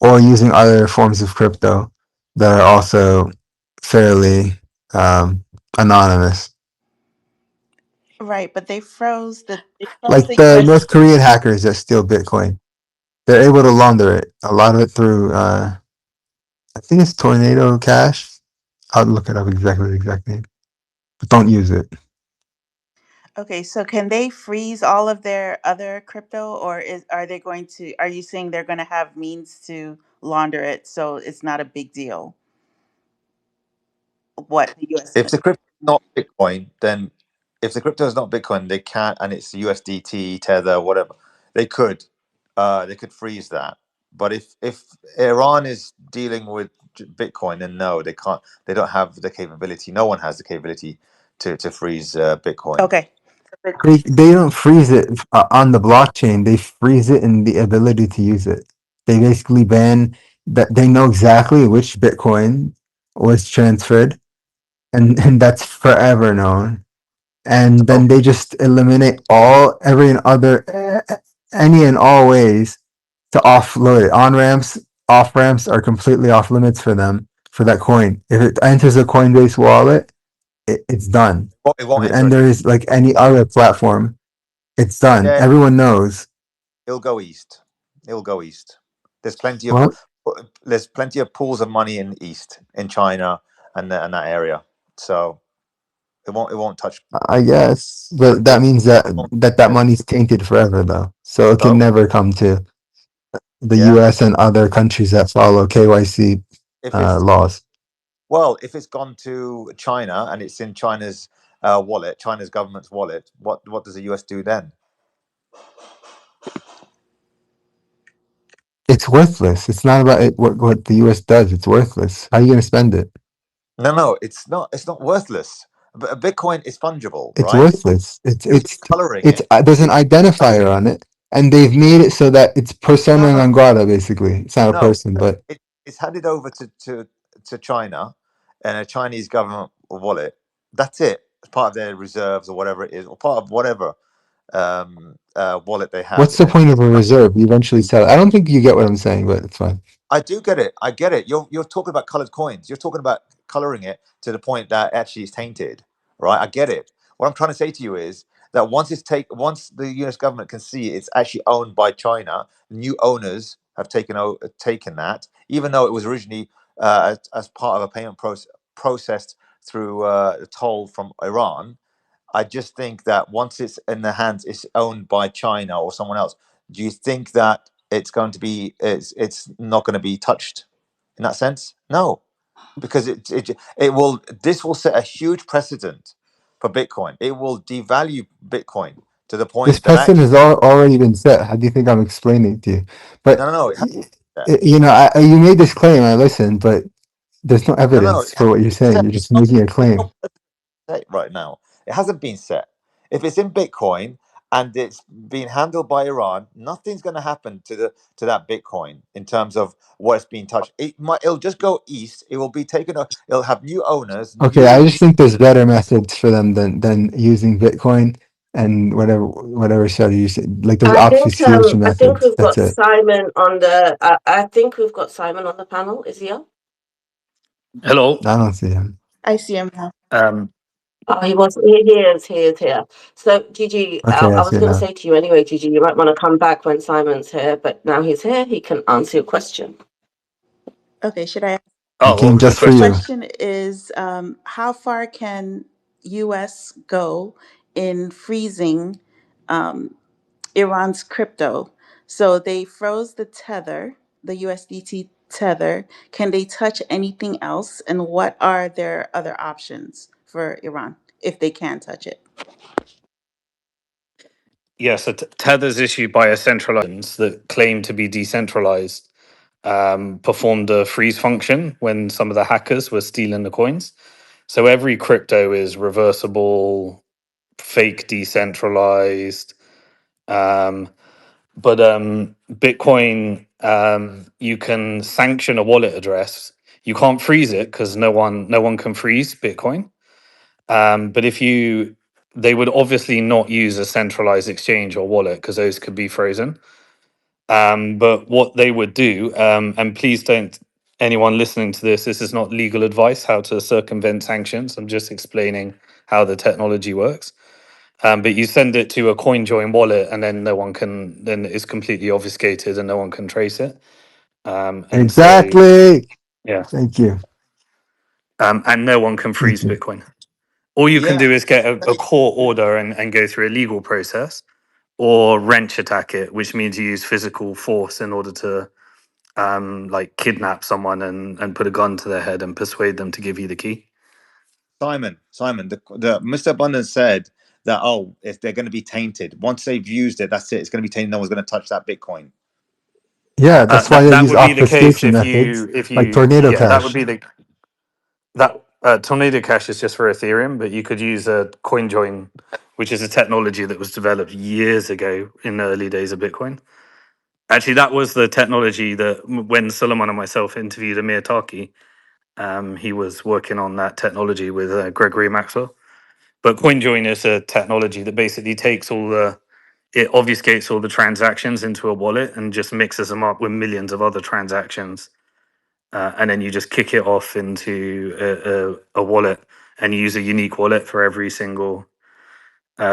or using other forms of crypto that are also fairly um, anonymous.
Right, but they froze
Like
the
the
US.
North Korean hackers that steal Bitcoin, they're able to launder it. A lot of it through, I think it's Tornado Cash. I'll look it up exactly the exact name, but don't use it.
Okay, so can they freeze all of their other crypto, or are they going to? Are you saying they're going to have means to launder it, so it's not a big deal? What the U.S.
If
can?
the crypto is not Bitcoin, then if the crypto is not Bitcoin, they can't, and it's USDT, Tether, whatever. They could freeze that. But if Iran is dealing with Bitcoin, then no, they can't. They don't have the capability. No one has the capability to freeze Bitcoin.
Okay.
They don't freeze it on the blockchain. They freeze it in the ability to use it. They basically ban that. They know exactly which Bitcoin was transferred, and that's forever known. And
So
then they just eliminate every and other, any and all ways to offload it. On ramps, off ramps are completely off limits for them for that coin. If it enters a Coinbase wallet, it's done.
it
If
won't
it
enter.
enters like any other platform, it's done.
Yeah,
Everyone knows.
it'll go east. It'll go east. There's plenty of
Well,
pools of money in east in China and that area. So it won't touch.
I guess, but
It
that means that
won't
that money's tainted forever, though. So it can
so
never come to the
yeah.
U.S. and other countries that follow KYC
If it's
laws.
Well, if it's gone to China and it's in China's wallet, China's government's wallet, what does the US do then?
It's worthless. It's not about what the U.S. does. It's worthless. How are you going to spend it?
No, no, it's not. It's not worthless. But a Bitcoin is fungible,
It's
right?
worthless. It's
You're just
it's
coloring
it's
it.
there's an
You're
identifier on it, and they've made it so that it's
no,
persona
no,
non grata. Basically, it's not a
no.
person, but
It's handed over to China and a Chinese government wallet. That's it. It's part of their reserves or whatever it is, or part of whatever wallet they have.
what's the point of a reserve? You eventually sell it. I don't think you get what I'm saying, but it's fine.
I do get it. I get it. You're talking about colored coins. You're talking about coloring it to the point that actually it's tainted, right? I get it. What I'm trying to say to you is that once the US government can see it's actually owned by China, new owners have taken that, even though it was originally as part of a payment processed through a toll from Iran. I just think that once it's in the hands, it's owned by China or someone else. Do you think that it's not going to be touched in that sense? No, because it will. This will set a huge precedent for Bitcoin. It will devalue Bitcoin to the
This
point that
precedent
actually
has already been set. How do you think I'm explaining it to you? But
no, no, no. It hasn't been set.
you know, you made this claim. I listened, but there's no
No, no,
evidence
it
for
hasn't
what you're
been
saying.
set.
You're just making a
There's no
claim.
set right now. It hasn't been set. If it's in Bitcoin and it's being handled by Iran, nothing's going to happen to that Bitcoin in terms of what it's being touched. It'll just go east. It will be taken. It'll have new owners,
Okay, I
new.
just think there's better methods for them than using Bitcoin and whatever strategy you said. Like there's obfuscation
I think
methods.
we've
That's
got
it.
Simon on the. I think we've got Simon on the panel. Is he on?
Hello.
I don't see him.
I see him now.
Um,
Oh, he wasn't. He is. He is here. So, Gigi,
Okay, I
I
see
was
it
going to
now.
say to you anyway, Gigi, you might want to come back when Simon's here. But now he's here, he can answer your question.
Okay, should I?
He
what
came
was the
just for
The
question?
you.
question is, how far can U.S. go in freezing um, Iran's crypto? So they froze the tether, the USDT tether. Can they touch anything else? And what are their other options for Iran if they can touch it?
Yes, Tether's issued by a centralized that claim to be decentralized performed a freeze function when some of the hackers were stealing the coins. So every crypto is reversible, fake decentralized. Um, but Bitcoin, you can sanction a wallet address. You can't freeze it because no one can freeze Bitcoin. But if you, they would obviously not use a centralized exchange or wallet because those could be frozen. But what they would do, and please don't anyone listening to this, this is not legal advice how to circumvent sanctions. I'm just explaining how the technology works.
But you send it to a CoinJoin wallet, and then no one can. Then it's completely obfuscated, and no one can trace it. And so,
Exactly.
yeah,
Thank you.
and no one can
Thank
freeze
you.
Bitcoin. All you can
Yeah.
do is get a court order and go through a legal process, or wrench attack it, which means you use physical force in order to like kidnap someone and put a gun to their head and persuade them to give you the key.
Simon, the Mr. Abundance said that, oh, if they're going to be tainted, once they've used it, that's it. It's going to be tainted. No one's going to touch that Bitcoin.
Yeah, that's why
That
they
that
use
would be the case
obfuscation
if
methods
you
like Tornado
yeah, that would
Cash.
be the that Tornado Cash is just for Ethereum, but you could use a CoinJoin, which is a technology that was developed years ago in the early days of Bitcoin. Actually, that was the technology that when Solomon and myself interviewed Amir Taki, he was working on that technology with Gregory Maxwell. But CoinJoin is a technology that basically takes it obfuscates all the transactions into a wallet and just mixes them up with millions of other transactions. And then you just kick it off into a wallet and use a unique wallet for every single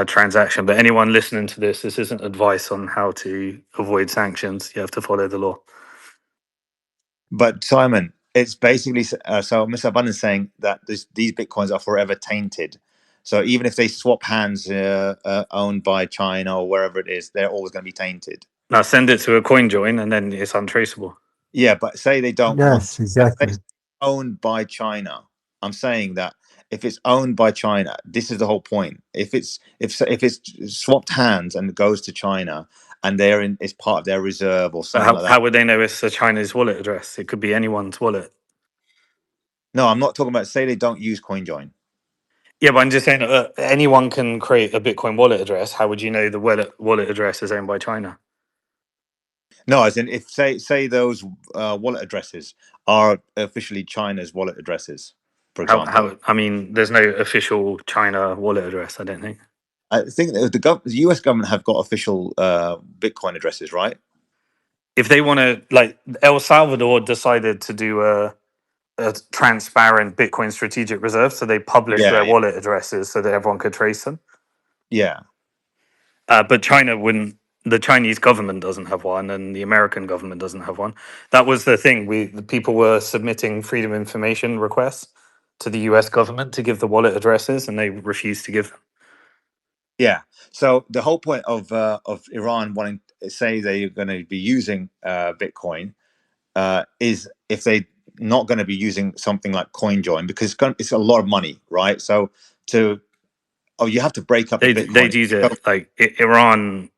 transaction. But anyone listening to this isn't advice on how to avoid sanctions. You have to follow the law.
But Simon, it's basically so Mr. Abundance saying that these Bitcoins are forever tainted. So even if they swap hands, owned by China or wherever it is, they're always going to be tainted.
Now send it to a coin join and then it's untraceable.
Yeah, but say they don't want
Yes,
to, say
exactly.
it's owned by China. I'm saying that if it's owned by China, this is the whole point. If it's swapped hands and goes to China and it's part of their reserve or
But
something like
how
that.
would they know it's a Chinese wallet address? It could be anyone's wallet.
No, I'm not talking about, say they don't use CoinJoin.
Yeah, but I'm just saying anyone can create a Bitcoin wallet address. How would you know the wallet address is owned by China?
No, as in if say those wallet addresses are officially China's wallet addresses, for example.
How? I mean, there's no official China wallet address. I don't think.
I think that the US government have got official Bitcoin addresses, right?
If they want to, like El Salvador decided to do a transparent Bitcoin strategic reserve, so they published
Yeah,
their
yeah,
wallet addresses so that everyone could trace them.
yeah.
But China wouldn't. The Chinese government doesn't have one, and the American government doesn't have one. That was the thing. The people were submitting freedom of information requests to the U.S. government to give the wallet addresses, and they refused to give them.
Yeah. So the whole point of Iran wanting to say they're going to be using Bitcoin is if they not going to be using something like CoinJoin because it's a lot of money, right? So to you have to break up the
They'd
Bitcoin.
use
So,
it like Iran.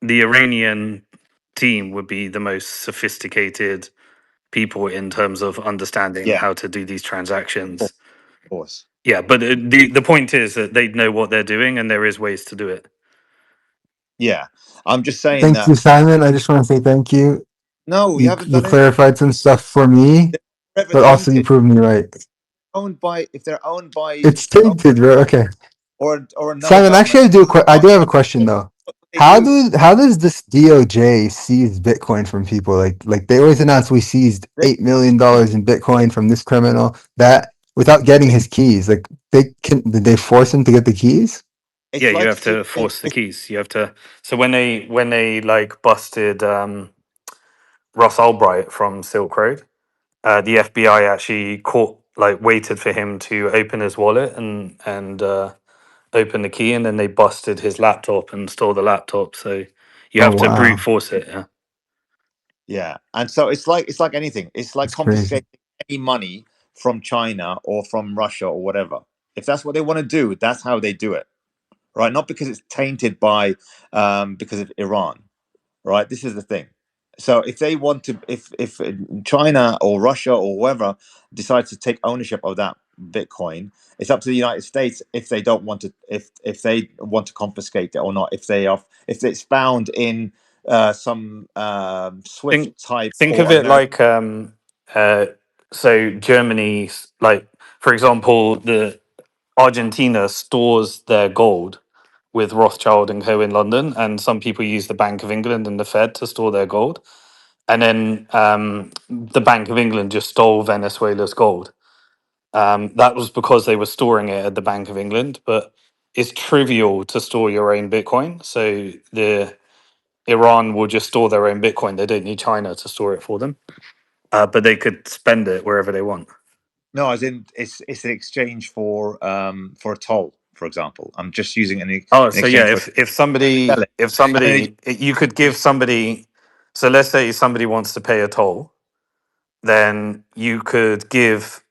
The Iranian team would be the most sophisticated people in terms of understanding
yeah,
how to do these transactions.
of course.
Yeah, but the point is that they know what they're doing, and there is ways to do it.
Yeah, I'm just saying
Thank
that.
you, Simon. I just want to say thank you.
No, you haven't
You
done anything.
clarified some stuff for me,
They're forever
but also you
tainted.
proved me right.
Owned by if they're owned by
It's tainted, bro. Okay.
or another
Simon,
government.
actually, I do have a
What
question though.
they do?
How does this DOJ seize Bitcoin from people? Like they always announce we seized
They,
$8 million in Bitcoin from this criminal that without getting his keys. Like did they force him to get the keys?
Yeah,
it's
you
like
have to
stealing.
force the keys. You have to. So when they like busted Ross Albright from Silk Road, the FBI actually waited for him to open his wallet and open the key, and then they busted his laptop and stole the laptop. So you
Oh
have to brute
wow,
force it. Yeah.
Yeah, and so it's like anything. It's like
that's crazy.
confiscating any money from China or from Russia or whatever. If that's what they want to do, that's how they do it, right? Not because it's tainted by because of Iran, right? This is the thing. So if they want to, if China or Russia or whoever decides to take ownership of that Bitcoin, it's up to the United States if they don't want to, if they want to confiscate it or not. If it's found in some
Think
SWIFT type
think
or
of it
American.
like uh, so Germany, like for example, the Argentina stores their gold with Rothschild and Co in London, and some people use the Bank of England and the Fed to store their gold. And then the Bank of England just stole Venezuela's gold. That was because they were storing it at the Bank of England, but it's trivial to store your own Bitcoin. So the Iran will just store their own Bitcoin. They don't need China to store it for them, but they could spend it wherever they want.
No, as in it's an exchange for a toll, for example. I'm just using an
Oh,
in
so yeah,
exchange for a
if
sell
somebody
it,
if
and then
somebody you could give somebody, so let's say somebody wants to pay a toll, then you could give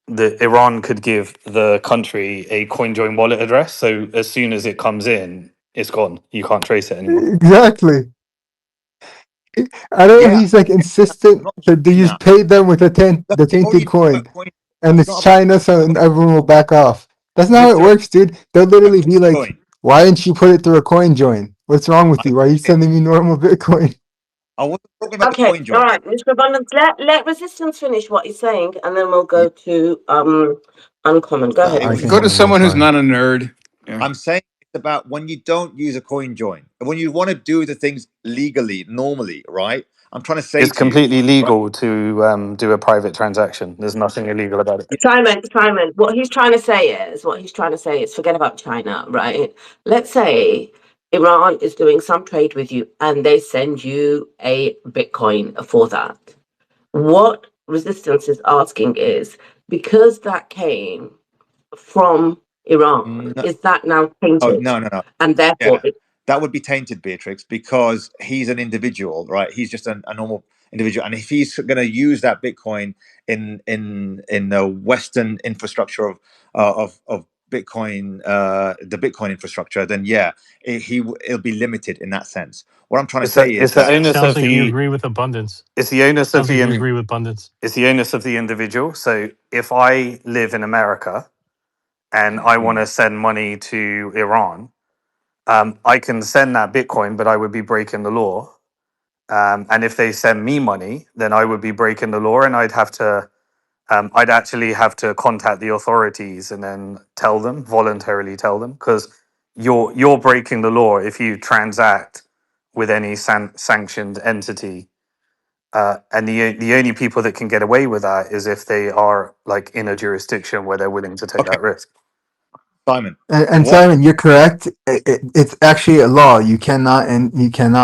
the Iran could give the country a CoinJoin wallet address. So as soon as it comes in, it's gone. You can't trace it anymore.
Exactly. I don't know.
yeah,
He's like
I'm
insistent
not
that they
saying
just
that.
pay them with
No,
the
it's already
tainted coin,
about coin.
and
It's
it's
not about
China, so
about
everyone will back off. That's not how it
Mr.
works, dude. They'll literally be like,
Coin.
"Why didn't you put it through a coin join? What's wrong with
I
you? Why are you
did.
sending me normal Bitcoin?"
I wasn't talking about the
Okay,
coin
all
join.
right, Mr. Abundance, let Resistance finish what he's saying, and then we'll
Yeah,
go to Uncommon. Go
no,
ahead,
it
I
was.
can
Go to
handle
Resistance.
someone who's
fine.
not a nerd. Yeah.
I'm saying it's about when you don't use a coin join, when you want to do the things legally, normally, right? I'm trying to say
It's
to you,
completely
right?
legal to do a private transaction. There's nothing illegal about it.
Yeah,
Simon, what he's trying to say is forget about China, right? Let's say Iran is doing some trade with you and they send you a Bitcoin for that. What Resistance is asking is because that came from Iran,
no,
is that now
oh
tainted?
no, no, no.
And therefore,
Yeah, that would be tainted, Beatrix, because he's an individual, right? He's just a normal individual, and if he's going to use that Bitcoin in the Western infrastructure of Bitcoin, the Bitcoin infrastructure, then yeah, it'll be limited in that sense. What I'm trying to say is
It's the
that
It
onus
sounds
of
like you
the
agree with abundance.
it's the onus of
Sounds like
the
you agree with abundance.
it's the onus of the individual. So if I live in America and I want
mm,
to send money to Iran, I can send that Bitcoin, but I would be breaking the law. And if they send me money, then I would be breaking the law, and I'd actually have to contact the authorities and then voluntarily tell them, because you're breaking the law if you transact with any sanctioned entity. And the only people that can get away with that is if they are like in a jurisdiction where they're willing to take
okay,
that risk.
Simon.
And
What?
Simon, you're correct. It's actually a law. You cannot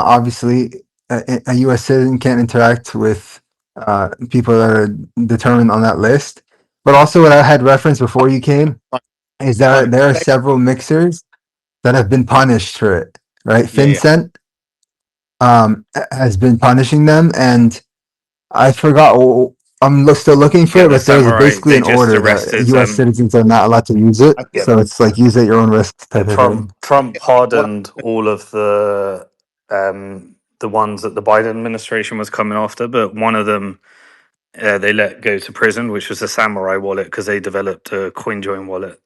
obviously a U.S. citizen can't interact with people that are determined on that list. But also, what I had referenced before you came is that
Simon,
there are several mixers that have been
yeah,
punished for it. Right,
yeah, yeah.
FinCEN has been punishing them, and I forgot. I'm still looking for
Yeah,
it,
the
but there's
samurai,
basically
they
an
just
order that
arrested
U.S. citizens are not allowed to use it.
I
yeah,
get
So it's like use at your own risk type of thing.
Trump
what.
pardoned all of the ones that the Biden administration was coming after, but one of them they let go to prison, which was a samurai wallet, because they developed a CoinJoin wallet,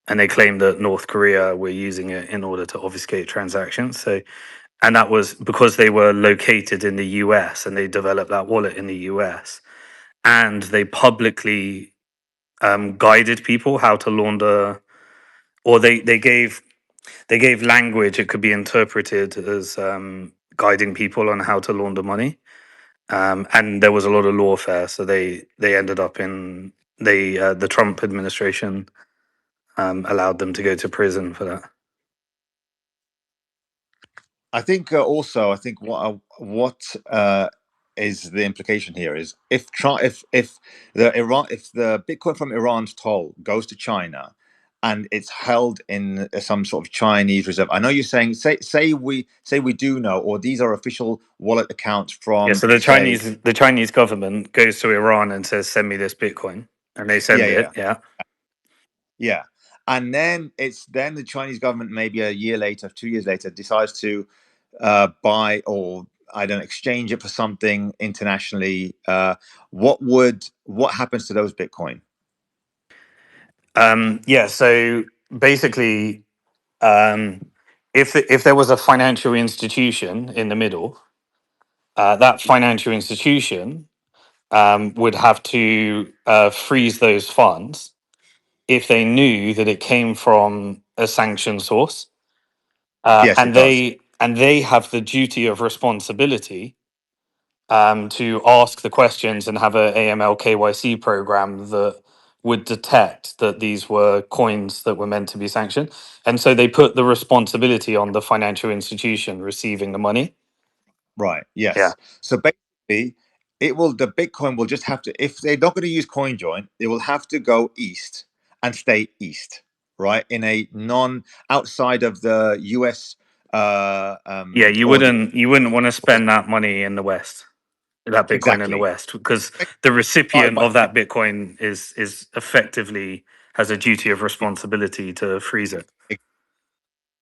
and they claimed that North Korea were using it in order to obfuscate transactions. So, and that was because they were located in the US and they developed that wallet in the US, and they publicly guided people how to launder, or they gave language. It could be interpreted as guiding people on how to launder money. And there was a lot of lawfare, so they ended up in the Trump administration allowed them to go to prison for that.
I think also, I think what is the implication here is if if the Bitcoin from Iran's toll goes to China and it's held in some sort of Chinese reserve. I know you're saying say we do know, or these are official wallet accounts
Yeah,
from
so
say
the Chinese government goes to Iran and says, "Send me this Bitcoin," and they
yeah,
send
yeah,
it. Yeah.
yeah, and then the Chinese government maybe a year later, 2 years later, decides to buy or I don't know, exchange it for something internationally. What happens to those Bitcoin?
Yeah. So basically, if there was a financial institution in the middle, that financial institution would have to freeze those funds if they knew that it came from a sanctioned source,
Yes, it does.
and they have the duty of responsibility to ask the questions and have a AML KYC program that would detect that these were coins that were meant to be sanctioned. And so they put the responsibility on the financial institution receiving the money.
Right.
Yeah.
Yes. So basically, the Bitcoin will just have to, if they're not going to use CoinJoin, it will have to go east and stay east, right? In a non outside of the US
Yeah,
audience.
you wouldn't want to spend that money in the West, that Bitcoin in the
Exactly.
West, because the
Right,
recipient
right.
of that Bitcoin is effectively has a duty of responsibility to freeze it.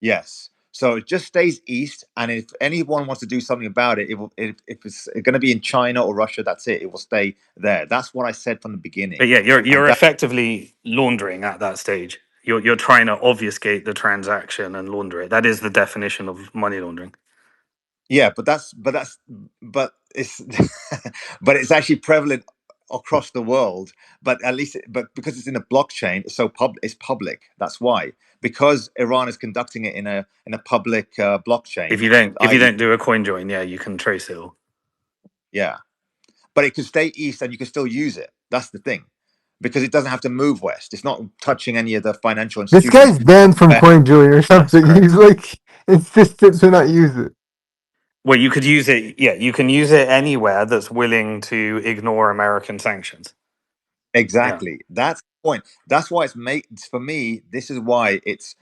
Yes. So it just stays east, and if anyone wants to do something about it, it will. If it's going to be in China or Russia, that's it. It will stay there. That's what I said from the
But
beginning,
yeah,
and
you're
that.
effectively laundering at that stage. You're trying to obfuscate the transaction and launder it. That is the definition of money laundering.
Yeah, but it's but it's actually prevalent across the world. But at least, but because it's in a blockchain, it's it's public. That's why, because Iran is conducting it in a public blockchain,
If you
i.e.,
don't do a coin join, yeah, you can trace it all.
yeah. But it could stay east, and you can still use it. That's the thing, because it doesn't have to move west. It's not touching any of the financial
This
institutions.
guy's banned from
Where,
CoinJoin or
Yes,
something.
correct.
He's like insistent to not use it.
Well, you could use it. Yeah, you can use it anywhere that's willing to ignore American sanctions. Yeah.
exactly. That's the point. That's why it's made for me. This is why it's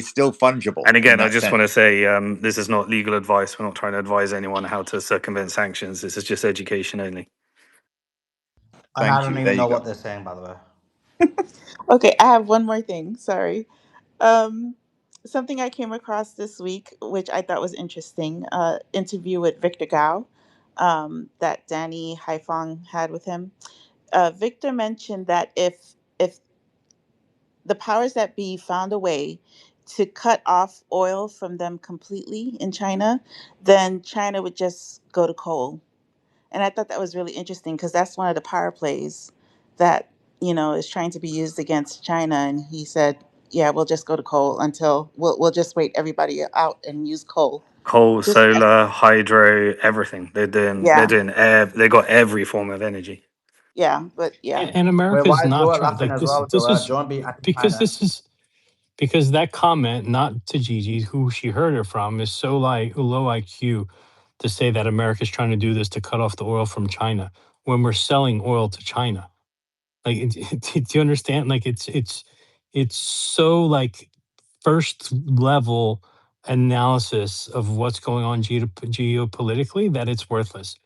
still fungible
And
in
again, I
that
just
sense.
want to say this is not legal advice. We're not trying to advise anyone how to circumvent sanctions. This is just education only.
I
Thank
don't
you. There
even
you
know
go.
what they're saying, by the way.
Okay, I have one more thing. Sorry. Um, Something I came across this week, which I thought was interesting, interview with Victor Gao that Danny Haifong had with him. Victor mentioned that if the powers that be found a way to cut off oil from them completely in China, then China would just go to coal. And I thought that was really interesting because that's one of the power plays that, is trying to be used against China. And he said, yeah, we'll just go to coal until we'll just wait everybody out and use coal.
Coal,
Just
solar, hydro, everything. They're
yeah,
doing they got every form of energy.
yeah, but yeah.
And
Wait,
America's
why is
not
Joel
trying
laughing
like
as
this.
well,
This
Joel?
is
Joel be at
because
China.
this is because that comment, not to Gigi, who she heard it from, is so like low IQ to say that America's trying to do this to cut off the oil from China when we're selling oil to China. Like, do you understand? Like, it's so like first level analysis of what's going on geopolitically that it's worthless.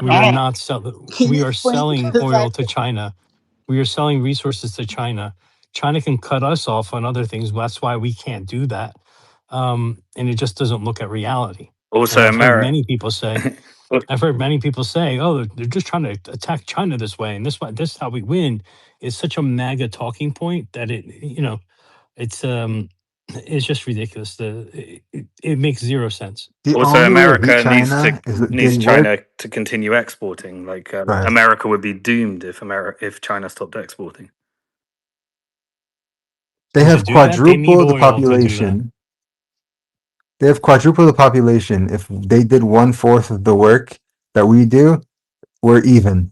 We are not sell-
Can
we
you
are
explain?
selling
Because
oil to China. We are selling resources to China. China can cut us off on other things. That's why we can't do that. And it just doesn't look at reality. And
Also,
I've heard
America.
many people say, "Oh, they're just trying to attack China this way, and this is how we win." Is such a MAGA talking point that it's it's just ridiculous. It makes zero sense.
The
Also,
only way to beat
America needs
China is
needs
getting rid.
China to continue exporting. Like
Right.
America would be doomed if China stopped exporting.
They
And to
have
do that, they need
quadruple the
oil to do that.
population. They have quadruple the population. If they did 1/4 of the work that we do, we're even.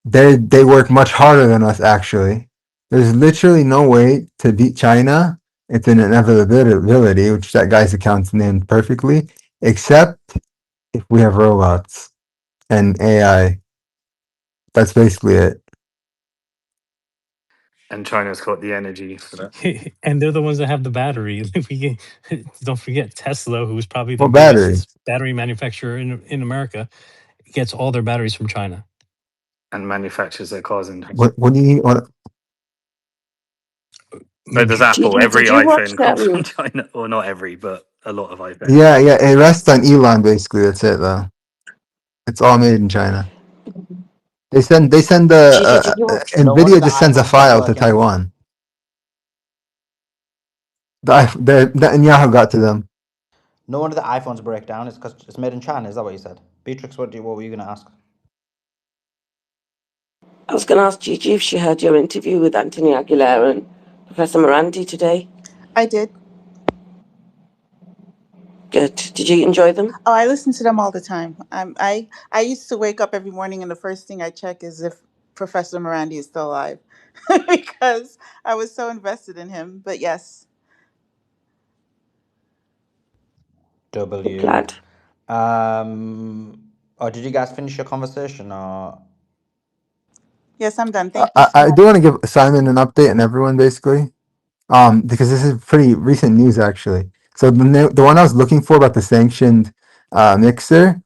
They work much harder than us. Actually, there's literally no way to beat China. It's an inevitability, which that guy's account's named perfectly, except if we have robots and AI. That's basically it.
And China's got the energy for that.
And they're the ones that have the battery. Don't forget Tesla, who's probably the
What battery?
biggest battery manufacturer in America, gets all their batteries from China.
And manufactures their cars in China.
What do you need? What,
So does Apple.
Gigi,
Every
did you watch
iPhone comes from China, or not every, but a lot of iPhones.
yeah, yeah. It rests on Elon basically. That's it, though. It's all made in China. They send the
Gigi, did you watch?
No wonder
Nvidia
the
just sends a
iPhone stopped
file to
working.
Taiwan. The Netanyahu got to them.
No wonder the iPhones break down. It's because it's made in China. Is that what you said? Beatrix, what were you going to ask?
I was going to ask Gigi if she heard your interview with Anthony Aguilera and Professor Marandi today.
I did.
Good. Did you enjoy them?
I listen to them all the time. I used to wake up every morning and the first thing I check is if Professor Marandi is still alive because I was so invested in him. But yes,
W.
Glad.
Or did you guys finish your conversation? Or
yes, I'm done. Thank you so
I
much.
do want to give Simon an update and everyone basically, because this is pretty recent news actually. So the one I was looking for about the sanctioned mixer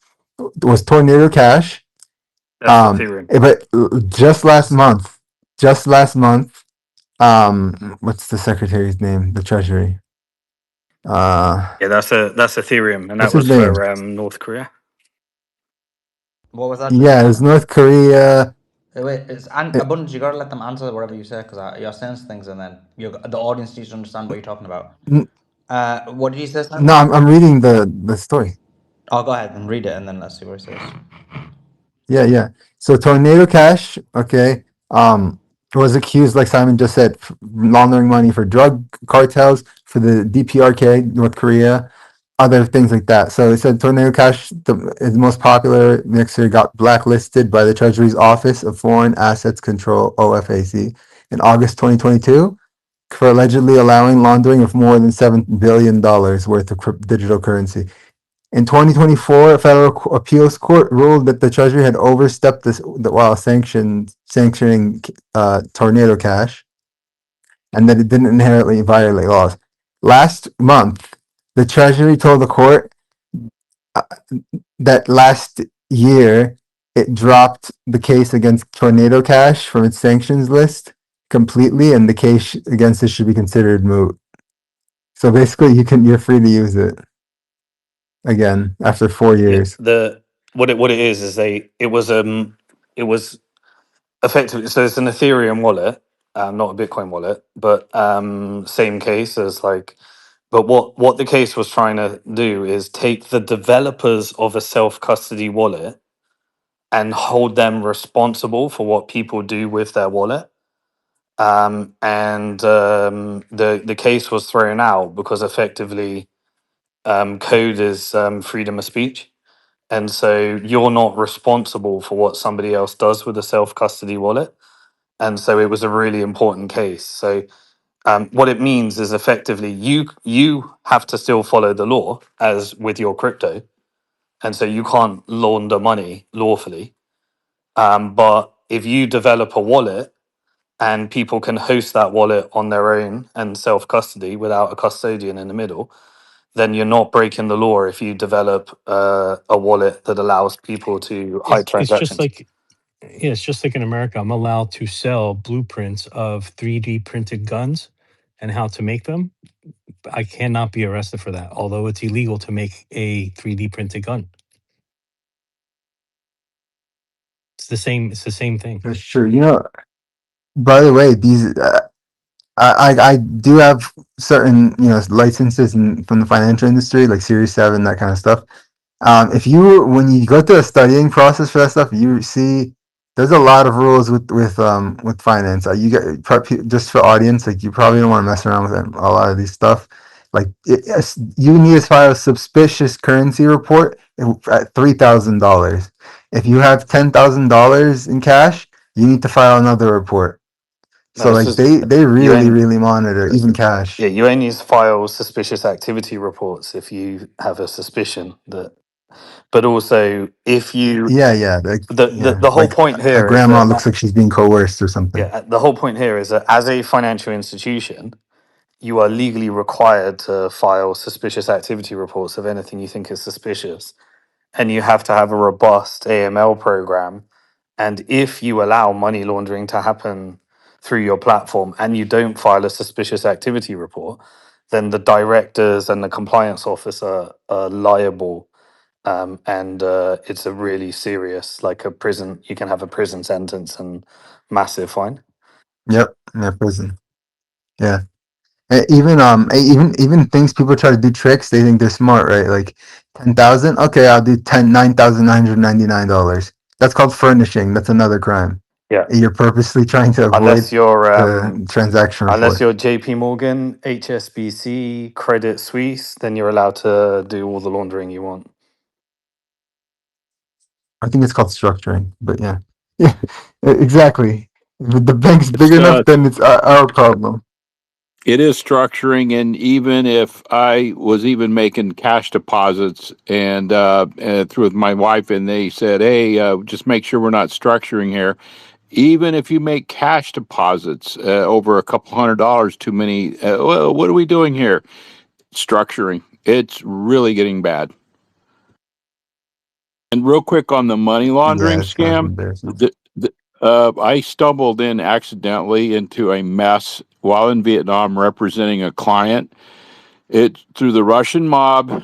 was Tornado Cash.
That's Ethereum.
But just last month, what's the secretary's name? The Treasury.
Yeah, that's Ethereum, and
What's
that
his
was
name?
for North Korea.
what was that?
Yeah, it was North Korea.
Wait,
It,
Abundance. You gotta let them answer whatever you say because you're saying things and then the audience needs to understand what you're talking about.
n-
What did you say,
no,
Simon?
I'm reading the story.
Oh, go ahead and read it and then let's see what it says.
Yeah, yeah. So Tornado Cash, okay, was accused, like Simon just said, laundering money for drug cartels, for the DPRK, North Korea, other things like that. So it said Tornado Cash, the most popular mixer, got blacklisted by the Treasury's Office of Foreign Assets Control (OFAC) in August 2022 for allegedly allowing laundering of more than $7 billion worth of digital currency. In 2024, a federal appeals court ruled that the Treasury had overstepped this while sanctioning Tornado Cash, and that it didn't inherently violate laws. Last month, the Treasury told the court uh, that last year it dropped the case against Tornado Cash from its sanctions list completely, and the case against it should be considered moot. So basically, you're free to use it again after 4
Yeah,
years.
the what it is it was effectively, so it's an Ethereum wallet, not a Bitcoin wallet, but same case as like. But what the case was trying to do is take the developers of a self custody wallet and hold them responsible for what people do with their wallet. And the case was thrown out because effectively code is freedom of speech, and so you're not responsible for what somebody else does with a self custody wallet. And so it was a really important case. So what it means is effectively you have to still follow the law as with your crypto, and so you can't launder money lawfully. But if you develop a wallet and people can host that wallet on their own and self custody without a custodian in the middle, then you're not breaking the law if you develop a wallet that allows people to hide
It's just
transactions.
like, yeah, it's just like in America. I'm allowed to sell blueprints of 3D printed guns and how to make them. I cannot be arrested for that, although it's illegal to make a 3D printed gun. It's the same. It's the same thing.
That's true. By the way, these I do have certain licenses from the financial industry, like Series 7, that kind of stuff. If you when you go through a studying process for that stuff, you see there's a lot of rules with finance. You get just for audience, like you probably don't want to mess around with a lot of these stuff. Like you need to file a suspicious currency report at $3,000. If you have $10,000 in cash, you need to file another report.
No,
So
it's
like
just
they
you
really
only
really monitor even cash.
yeah, you only file suspicious activity reports if you have a suspicion that. But also, if you
Yeah, yeah,
the whole
like
point
a
here is
grandma
that
looks like she's being coerced or something.
yeah, the whole point here is that as a financial institution, you are legally required to file suspicious activity reports of anything you think is suspicious, and you have to have a robust AML program. And if you allow money laundering to happen through your platform and you don't file a suspicious activity report, then the directors and the compliance officer are liable. And it's a really serious, like a prison, you can have a prison sentence and massive fine.
Yep, in that prison. Yeah. Even things people try to do tricks, they think they're smart, right? Like 10,000, okay, I'll do 9,999 dollars. That's called furnishing. That's another crime.
Yeah.
You're purposely trying to avoid
Unless you're
the transaction
unless
report.
you're JP Morgan, HSBC, Credit Suisse, then you're allowed to do all the laundering you want.
I think it's called structuring, but yeah. Yeah, exactly. If the bank's big
It's
enough, then it's our problem.
it is structuring, and even if I was even making cash deposits and through with my wife, and they said, "Hey, just make sure we're not structuring here." Even if you make cash deposits over a couple $100 too many, well, what are we doing here? Structuring. It's really getting bad. And real quick on the money
Yeah,
laundering
it's kind of
scam,
embarrassing.
I stumbled in accidentally into a mess while in Vietnam representing a client. It through the Russian mob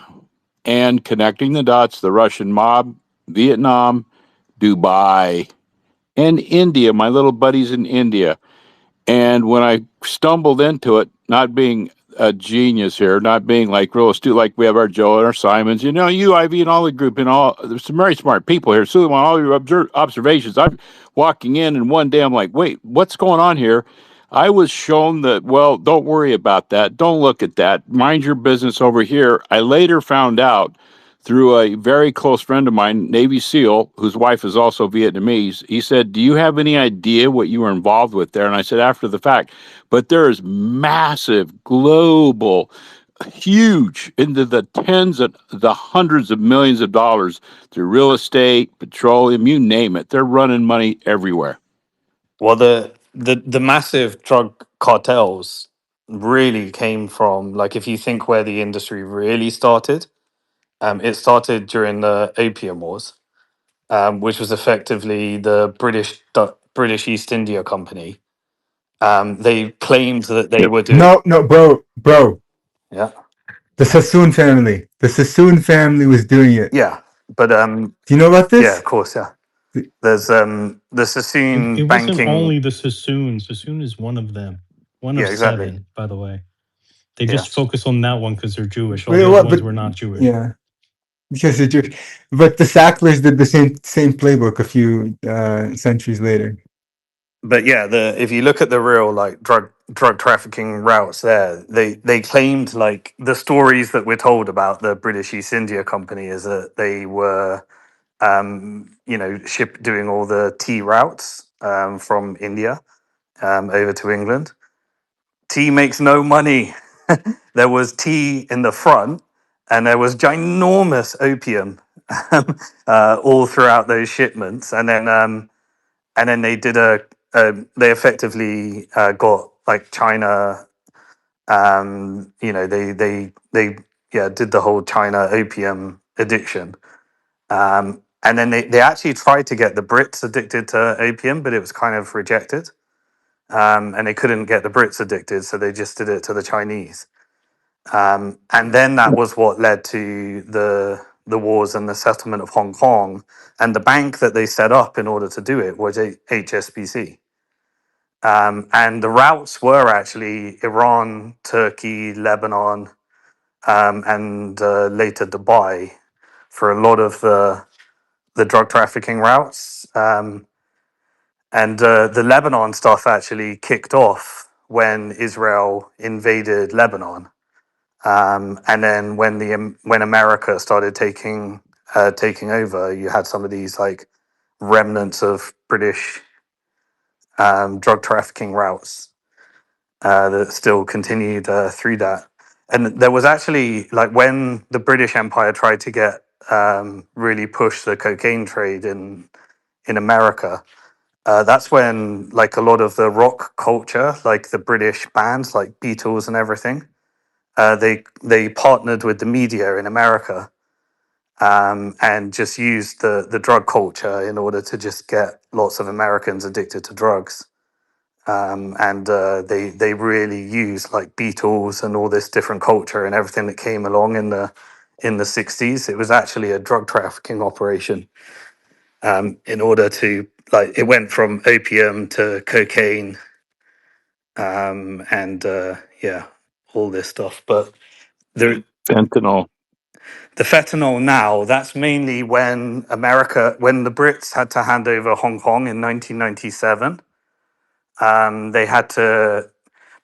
and connecting the dots, the Russian mob, Vietnam, Dubai, and India. My little buddies in India. And when I stumbled into it, not being a genius here, not being like real astute, like we have our Joe and our Simons, you, Ivy, and all the group, and all, there's some very smart people here. So, on all your observations, I'm walking in, and one day I'm like, wait, what's going on here? I was shown that, well, don't worry about that. Don't look at that. Mind your business over here. I later found out through a very close friend of mine, Navy SEAL, whose wife is also Vietnamese. He said, "Do you have any idea what you were involved with there?" And I said, "After the fact." But there is massive, global, huge, into the tens of the hundreds of millions of dollars through real estate, petroleum, you name it. They're running money everywhere.
Well, the massive drug cartels really came from, like, if you think where the industry really started, it started during the Opium Wars, which was effectively the British East India Company. They claimed that they
Yep.
were doing,
No, no, bro.
yeah,
The Sassoon family. The Sassoon family was doing it.
yeah, but
Do you know about
yeah,
this?
of course, yeah. There's the
It
Sassoon
wasn't
banking,
only the Sassoon. Sassoon is one of them, one
yeah,
of
exactly,
seven, by the way. They
yeah.
just focus on that one because they're Jewish. All
Wait,
the other
what?
ones
But
were not Jewish.
yeah, because the Jewish. But the Sacklers did the same playbook a few centuries later.
But yeah, the if you look at the real, like, drug trafficking routes there, they claimed, like, the stories that we're told about the British East India Company is that they were ship doing all the tea routes from India over to England. Tea makes no money. There was tea in the front, and there was ginormous opium all throughout those shipments, and then they did they effectively got, like, China. They yeah, did the whole China opium addiction. And then they actually tried to get the Brits addicted to opium, but it was kind of rejected. And they couldn't get the Brits addicted, so they just did it to the Chinese. And then that was what led to the wars and the settlement of Hong Kong. And the bank that they set up in order to do it was HSBC. And the routes were actually Iran, Turkey, Lebanon, and later Dubai for a lot of the drug trafficking routes. And the Lebanon stuff actually kicked off when Israel invaded Lebanon. And then when America started taking over, you had some of these, like, remnants of British drug trafficking routes that still continued through that. And there was actually, like, when the British Empire tried to get really push the cocaine trade in America, that's when, like, a lot of the rock culture, like the British bands like Beatles and everything, they partnered with the media in America, and just used the drug culture in order to just get lots of Americans addicted to drugs. And they really used, like, Beatles and all this different culture and everything that came along in the 60s. It was actually a drug trafficking operation, in order to, like, it went from opium to cocaine, and yeah, all this stuff. But
Fentanyl.
the fentanyl now, that's mainly when the Brits had to hand over Hong Kong in 1997. They had to,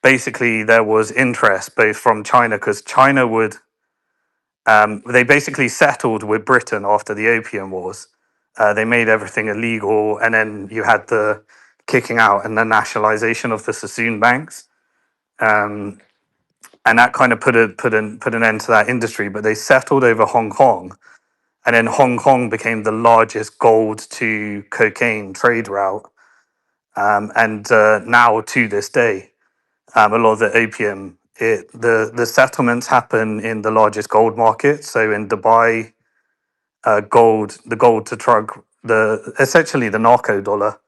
basically, there was interest both from China, because China would, they basically settled with Britain after the Opium Wars. They made everything illegal, and then you had the kicking out and the nationalization of the Sassoon banks, and that kind of put an end to that industry. But they settled over Hong Kong, and then Hong Kong became the largest gold to cocaine trade route, and now to this day, a lot of the opium. The settlements happen in the largest gold market. So in Dubai, the gold to drug, the essentially the narco dollar.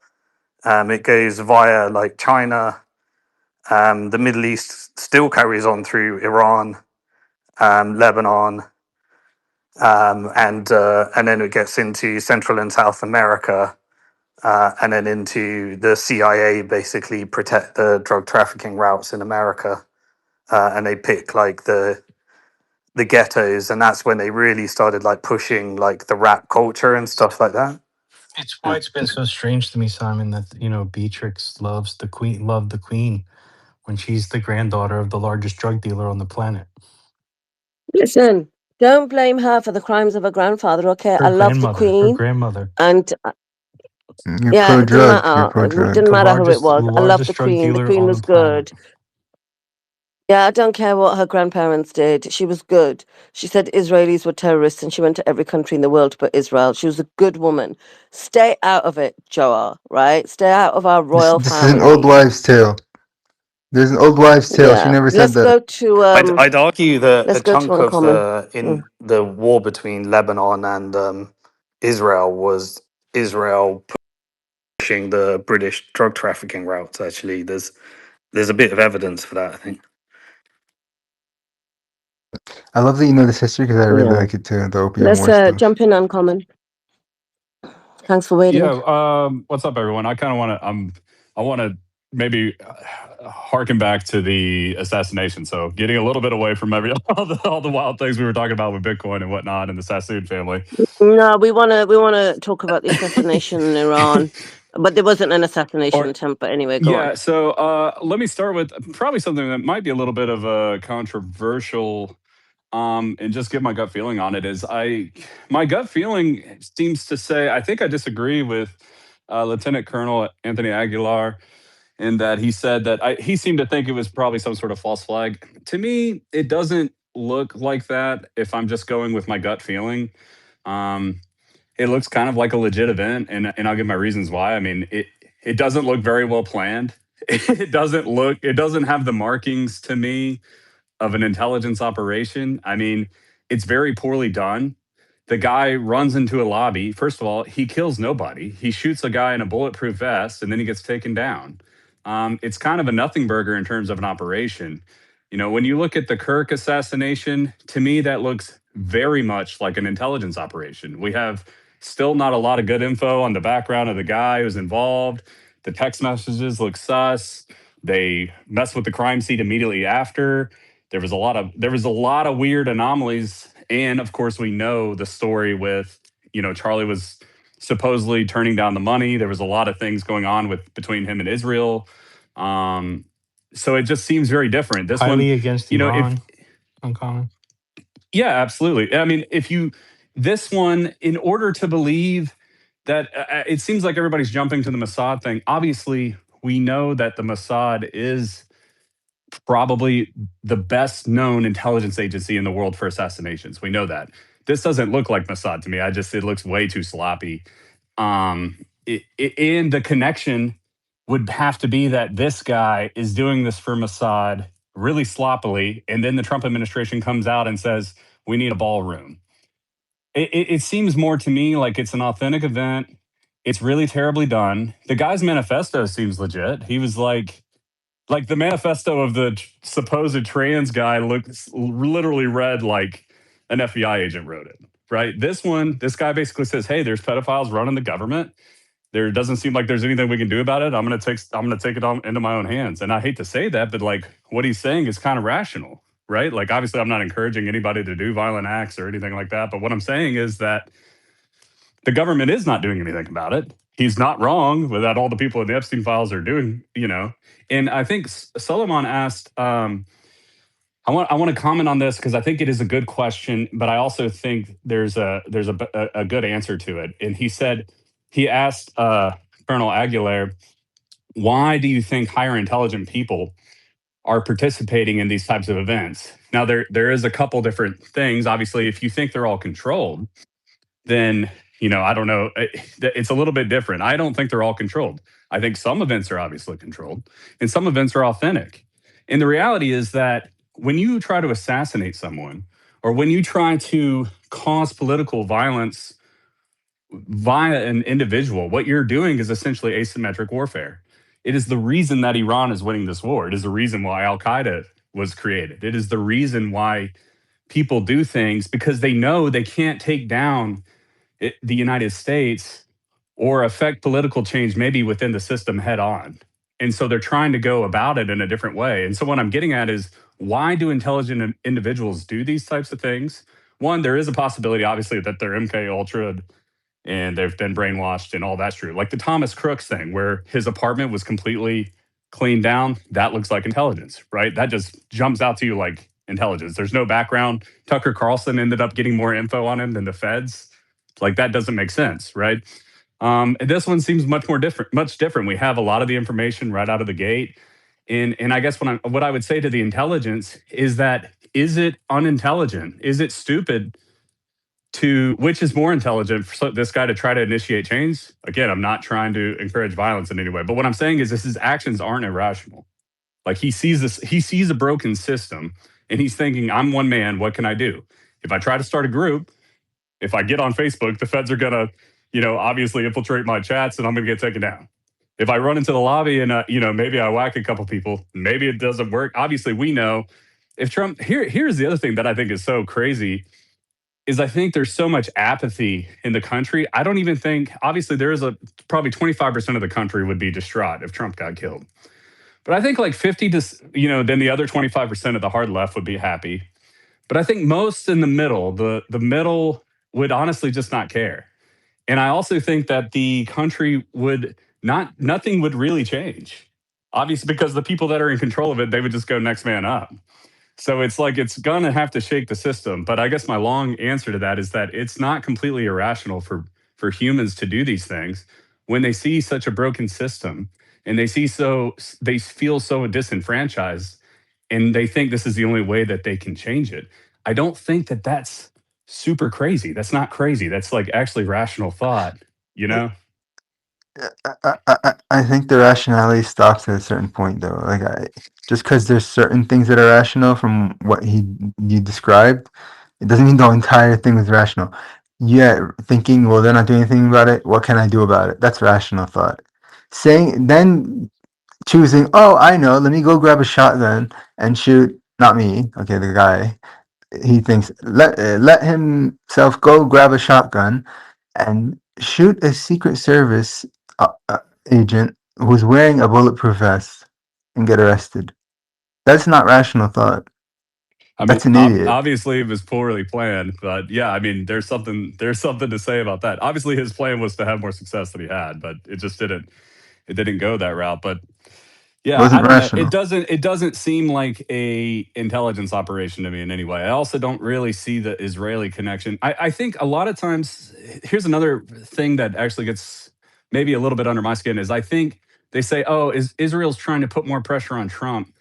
It goes via like China. The Middle East still carries on through Iran, Lebanon, and then it gets into Central and South America, and then into the CIA basically protect the drug trafficking routes in America, and they pick like the ghettos, and that's when they really started like pushing like the rap culture and stuff like that.
It's why it's been so strange to me, Simon, that Beatrix loved the Queen when she's the granddaughter of the largest drug dealer on the planet.
Listen, don't blame her for the crimes of her grandfather, okay? I love the
Her
Queen,
grandmother.
and
You're
yeah,
pro
it doesn't
drug. You're
matter.
pro
It
drug.
didn't matter who it was.
The
I love
largest
the
drug
Queen. The
dealer
Queen
on the
was
planet.
good. Yeah, I don't care what her grandparents did. She was good. She said Israelis were terrorists and she went to every country in the world but Israel. She was a good woman. Stay out of it, Joa, right? Stay out of our royal
This is an old
family.
wives' tale. There's an old wives' tale. She
Yeah.
never said
Let's
that.
go to
I'd argue that a
let's go to
chunk of
Uncommon.
the
Mm.
in the war between Lebanon and Israel was Israel pushing the British drug trafficking routes. Actually, there's a bit of evidence for that, I think.
I love that you know this history because I really
Yeah.
like it too. The opium
Let's
war stuff.
jump in Uncommon. Thanks for waiting.
Yeah. What's up, everyone? I kind of want to. I want to maybe harken back to the assassination. So, getting a little bit away from all the wild things we were talking about with Bitcoin and whatnot, and the Sassoon family.
No, we wanna talk about the assassination in Iran. But there wasn't an assassination
Or
attempt, but anyway, go on.
yeah. So, let me start with probably something that might be a little bit of a controversial. And just get my gut feeling on it is my gut feeling seems to say I think I disagree with Lieutenant Colonel Anthony Aguilar in that he said that he seemed to think it was probably some sort of false flag. To me, it doesn't look like that if I'm just going with my gut feeling. Um, it looks kind of like a legit event, and I'll give my reasons why. I mean, it doesn't look very well planned. It doesn't have the markings to me of an intelligence operation. I mean, it's very poorly done. The guy runs into a lobby. First of all, he kills nobody. He shoots a guy in a bulletproof vest and then he gets taken down. It's kind of a nothing burger in terms of an operation. When you look at the Kirk assassination, to me, that looks very much like an intelligence operation. We have still not a lot of good info on the background of the guy who's involved. The text messages look sus. They mess with the crime scene immediately after. There was a lot of weird anomalies, and of course we know the story with Charlie was supposedly turning down the money. There was a lot of things going on between him and Israel. Um, so it just seems very different. This one,
Highly against
if
Iran. Uncommon.
yeah, absolutely. I mean, this one, in order to believe that, it seems like everybody's jumping to the Mossad thing. Obviously, we know that the Mossad is probably the best known intelligence agency in the world for assassinations. We know that. This doesn't look like Mossad to me. It looks way too sloppy. And the connection would have to be that this guy is doing this for Mossad really sloppily, and then the Trump administration comes out and says we need a ballroom. It seems more to me like it's an authentic event. It's really terribly done. The guy's manifesto seems legit. He was like the manifesto of the supposed trans guy looks literally read like an FBI agent wrote it, right? This guy basically says, "Hey, there's pedophiles running the government. There doesn't seem like there's anything we can do about it. I'm gonna take it on into my own hands." And I hate to say that, but like what he's saying is kind of rational, right? Like obviously, I'm not encouraging anybody to do violent acts or anything like that. But what I'm saying is that the government is not doing anything about it. He's not wrong with that all the people in the Epstein files are doing. And I think Solomon asked, I want to comment on this because I think it is a good question, but I also think there's a good answer to it. And he asked Colonel Aguilar, why do you think higher intelligent people are participating in these types of events? Now there is a couple different things. Obviously, if you think they're all controlled, then I don't know. It's a little bit different. I don't think they're all controlled. I think some events are obviously controlled, and some events are authentic. And the reality is that when you try to assassinate someone, or when you try to cause political violence via an individual, what you're doing is essentially asymmetric warfare. It is the reason that Iran is winning this war. It is the reason why Al Qaeda was created. It is the reason why people do things, because they know they can't take down the United States or affect political change maybe within the system head on. And so they're trying to go about it in a different way. And so what I'm getting at is, why do intelligent individuals do these types of things? One, there is a possibility, obviously, that they're MK Ultra and they've been brainwashed, and all that's true. Like the Thomas Crooks thing, where his apartment was completely cleaned down, that looks like intelligence, right? That just jumps out to you like intelligence. There's no background. Tucker Carlson ended up getting more info on him than the feds. Like that doesn't make sense, right? And this one seems much different. We have a lot of the information right out of the gate, and I guess what I would say to the intelligence is that, is it unintelligent? Is it stupid? To which is more intelligent for this guy to try to initiate change? Again, I'm not trying to encourage violence in any way, but what I'm saying is his actions aren't irrational. Like he sees a broken system, and he's thinking, I'm one man, what can I do? If I try to start a group, if I get on Facebook, the feds are gonna, obviously infiltrate my chats, and I'm gonna get taken down. If I run into the lobby and maybe I whack a couple people, maybe it doesn't work. Obviously, we know if Trump. Here's the other thing that I think is so crazy is I think there's so much apathy in the country. I don't even think, obviously, there is probably 25% of the country would be distraught if Trump got killed. But I think like 50 to, then the other 25% of the hard left would be happy. But I think most in the middle, the middle would honestly just not care. And I also think that the country nothing would really change. Obviously, because the people that are in control of it, they would just go next man up. So it's like it's going to have to shake the system. But I guess my long answer to that is that it's not completely irrational for humans to do these things when they see such a broken system, and they feel so disenfranchised, and they think this is the only way that they can change it. I don't think that that's super crazy. That's not crazy. That's like actually rational thought, you know?
I think the rationality stops at a certain point, though. Like, just because there's certain things that are rational from what you described, it doesn't mean the entire thing is rational. Yeah, thinking, well, they're not doing anything about it. What can I do about it? That's rational thought. Saying then choosing, oh, I know, let me go grab a shotgun and shoot. Not me, okay, the guy. He thinks let himself go grab a shotgun and shoot a Secret Service agent who's wearing a bulletproof vest and get arrested. That's not rational thought.
I mean,
That's an idiot.
obviously it was poorly planned, but yeah, I mean, there's something to say about that. Obviously, his plan was to have more success than he had, but it didn't go that route. But
It
yeah, I
wasn't
don't know. It
rational.
doesn't it doesn't seem like a intelligence operation to me in any way. I also don't really see the Israeli connection. I think a lot of times, here's another thing that actually gets maybe a little bit under my skin is I think they say, oh, is Israel's trying to put more pressure on Trump.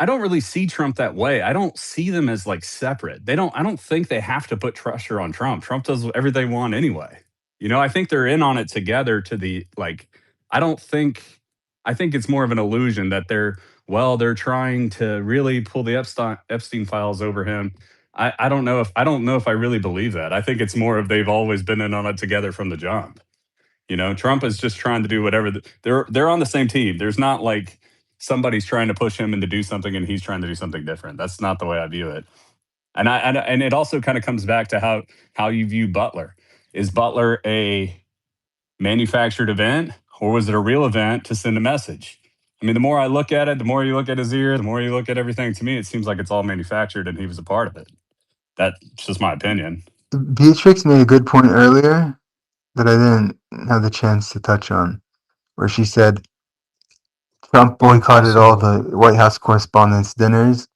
I don't really see Trump that way. I don't see them as like separate. I don't think they have to put pressure on Trump. Trump does whatever they want anyway. I think they're in on it together to the like I don't think I think it's more of an illusion that they're trying to really pull the Epstein files over him. I don't know if I really believe that. I think it's more of they've always been in on it together from the jump. Trump is just trying to do whatever. They're on the same team. There's not like somebody's trying to push him into do something and he's trying to do something different. That's not the way I view it. And it also kind of comes back to how you view Butler. Is Butler a manufactured event, or was it a real event to send a message? I mean, the more I look at it, the more you look at his ear, the more you look at everything. To me, it seems like it's all manufactured and he was a part of it. That's just my opinion.
Beatrix made a good point earlier that I didn't have the chance to touch on, where she said Trump boycotted all
Impossible.
the White House correspondents' dinners.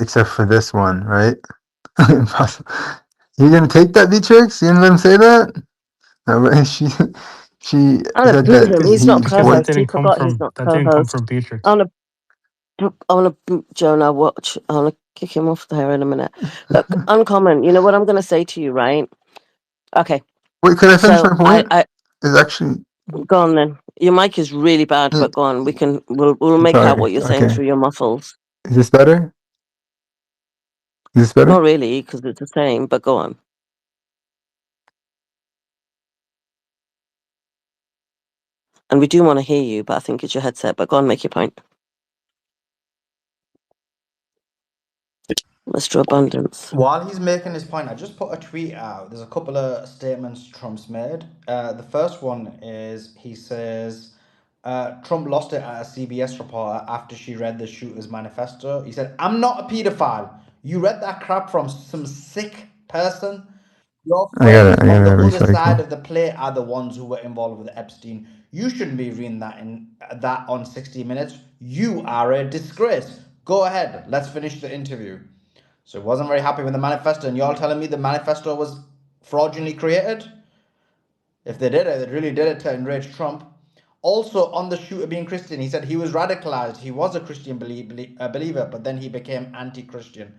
except for this one, right? Impossible. You gonna take that, Beatrix? You gonna let him say that? No, but she
I'm gonna
said
boot
that
him. He's
he
not
Because that
what
co-host. He
didn't come
forgot he's
from
not co-host.
Beatrix.
I'm gonna, I'm gonna boot Jonah. Watch. I'm gonna kick him off there in a minute. Look, Uncommon. You know what I'm gonna say to you, right? Okay.
wait, could I finish my
So
point? Is actually
go on then. Your mic is really bad, but go on. We'll make out
sorry.
what you're saying
Okay.
through your muffles.
Is this better? Is this better?
Not really, because it's the same. But go on. And we do want to hear you, but I think it's your headset. But go on, make your point, Mr. Abundance.
While he's making his point, I just put a tweet out. There's a couple of statements Trump's made. The first one is he says Trump lost it at a CBS reporter after she read the shooter's manifesto. He said, "I'm not a pedophile. You read that crap from some sick person. Your friends
I
on the
gotta
other side
recycle.
of the plate are the ones who were involved with Epstein. You shouldn't be reading that on 60 Minutes. You are a disgrace. Go ahead. Let's finish the interview." So he wasn't very happy with the manifesto, and y'all telling me the manifesto was fraudulently created? If they did it, they really did it to enrage Trump. Also, on the shooter being Christian, he said he was radicalized. He was a Christian believer, but then he became anti-Christian.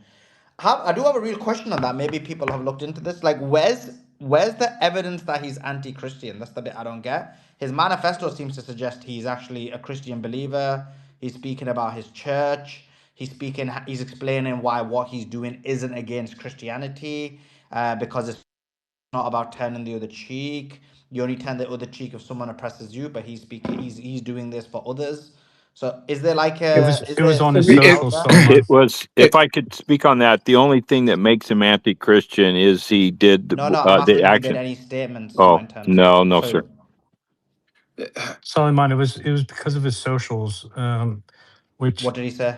I do have a real question on that. Maybe people have looked into this. Like, where's the evidence that he's anti-Christian? That's the bit I don't get. His manifesto seems to suggest he's actually a Christian believer. He's speaking about his church. He's explaining why what he's doing isn't against Christianity, because it's not about turning the other cheek. You only turn the other cheek if someone oppresses you, but he's doing this for others. So is there like
It was on his
something
It,
out
social,
there?
it
Suleiman.
was, if I could speak on that, the only thing that makes him anti-Christian is he did
No, I'm
the
asking if he made
action.
any statements
Oh,
internally.
no, no,
Sorry.
sir.
Suleiman, it was because of his socials, which
What did he say?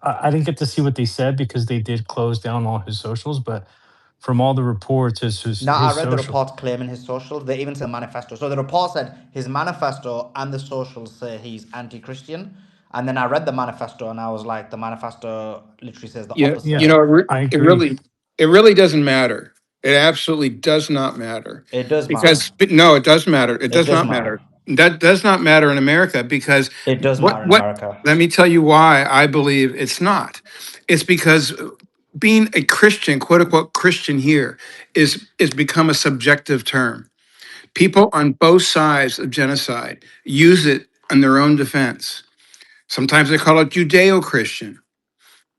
I didn't get to see what they said because they did close down all his socials. But from all the reports,
No, I
his
read the
social.
reports claiming his socials. They even said manifesto. So the report said his manifesto and the socials say he's anti-Christian. And then I read the manifesto and I was like, the manifesto literally says the
You,
opposite.
you
Yeah,
know,
I
it
agree.
really, it really doesn't matter. It absolutely does not matter
It does matter.
because no, it does matter. It
It
does
does
not
matter.
matter. That does not matter in America because
It does
what,
matter in
what,
America.
let me tell you why I believe it's not. It's because being a Christian, quote unquote Christian here is become a subjective term. People on both sides of genocide use it in their own defense. Sometimes they call it Judeo-Christian,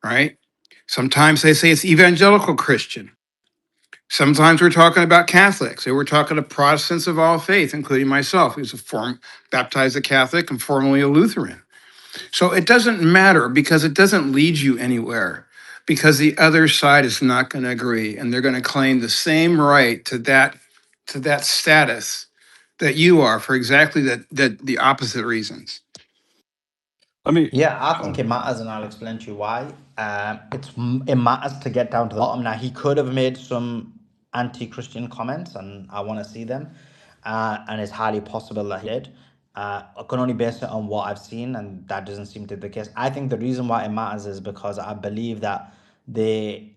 right? Sometimes they say it's evangelical Christian. Sometimes we're talking about Catholics. They were talking to Protestants of all faith, including myself, who's baptized a Catholic and formerly a Lutheran. So it doesn't matter because it doesn't lead you anywhere because the other side is not going to agree and they're going to claim the same right to that status that you are for exactly that the opposite reasons.
Let me.
Yeah, I think it matters, and I'll explain to you why. It matters to get down to the bottom. Now, he could have made some anti-Christian comments, and I want to see them. And it's highly possible that he did. I can only base it on what I've seen, and that doesn't seem to be the case. I think the reason why it matters is because I believe that they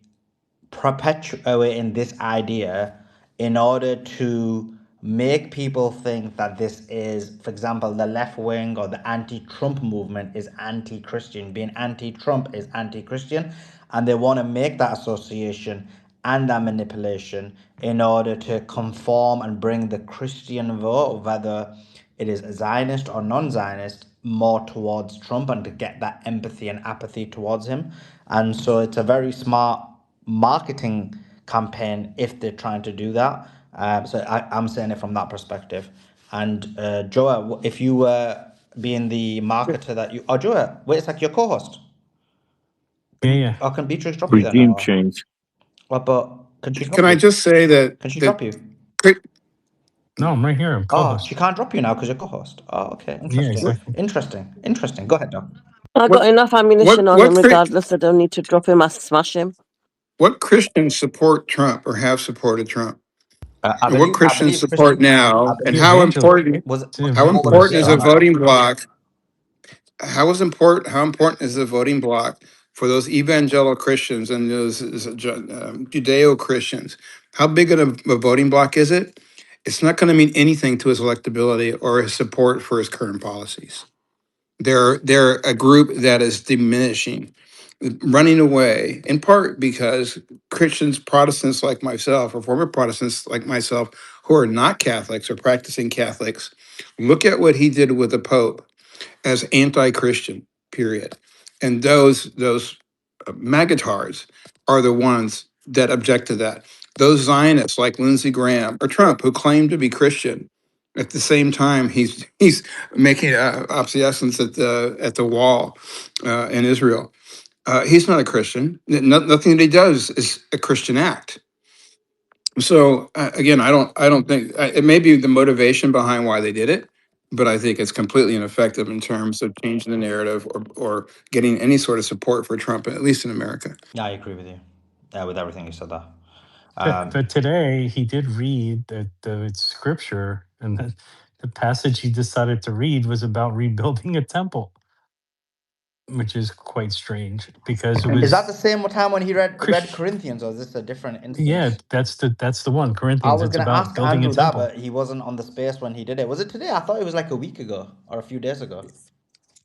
perpetuating this idea in order to make people think that this is, for example, the left wing or the anti-Trump movement is anti-Christian. Being anti-Trump is anti-Christian, and they want to make that association and that manipulation in order to conform and bring the Christian vote, whether it is Zionist or non-Zionist, more towards Trump and to get that empathy and apathy towards him. And so it's a very smart marketing campaign if they're trying to do that. I'm saying it from that perspective. And Joa, if you were being the marketer that you, oh Joa, wait a sec, your co-host.
Yeah, yeah.
Or can Beatrice drop you then,
Regime
or
change.
what? But can she
Can
drop
I
you?
just say
Can she
that
drop you?
No, I'm right here. I'm
Oh,
co-host.
she can't drop you now because you're co-host. Oh, okay,
Yeah,
interesting,
exactly.
interesting. Go ahead, Doc.
I
what
got enough
what
ammunition on him,
what
regardless. I don't need to drop him. I smash him.
what Christians support Trump or have supported Trump, and what
I
Christians
believe
support
Christian. I
now, and
The
believe
how
evangel.
important
was
It's the
how
what was
important
it?
evangelists.
is a voting bloc? How important is the voting bloc for those evangelical Christians and those Judeo Christians, how big of a voting bloc is it? It's not going to mean anything to his electability or his support for his current policies. They're a group that is diminishing, running away, in part because Christians, Protestants like myself, or former Protestants like myself, who are not Catholics or practicing Catholics, look at what he did with the Pope as anti-Christian, period. And those magatards are the ones that object to that. Those Zionists like Lindsey Graham or Trump, who claim to be Christian, at the same time he's making obsolescence at the wall in Israel. He's not a Christian. Nothing that he does is a Christian act. So again, I don't think it may be the motivation behind why they did it, but I think it's completely ineffective in terms of changing the narrative or getting any sort of support for Trump, at least in America.
Yeah, I agree with you. With everything you said there.
But today he did read the scripture, and the passage he decided to read was about rebuilding a temple, which is quite strange because it
Is that the
was
same time when he read
Christian.
Corinthians, or is this a different
Yeah,
instance?
that's the one,
I
Corinthians.
was
It's
gonna
about
ask
building a
Andrew that,
temple.
but he wasn't on the space when he did it. Was it today? I thought it was like a week ago or a few days ago.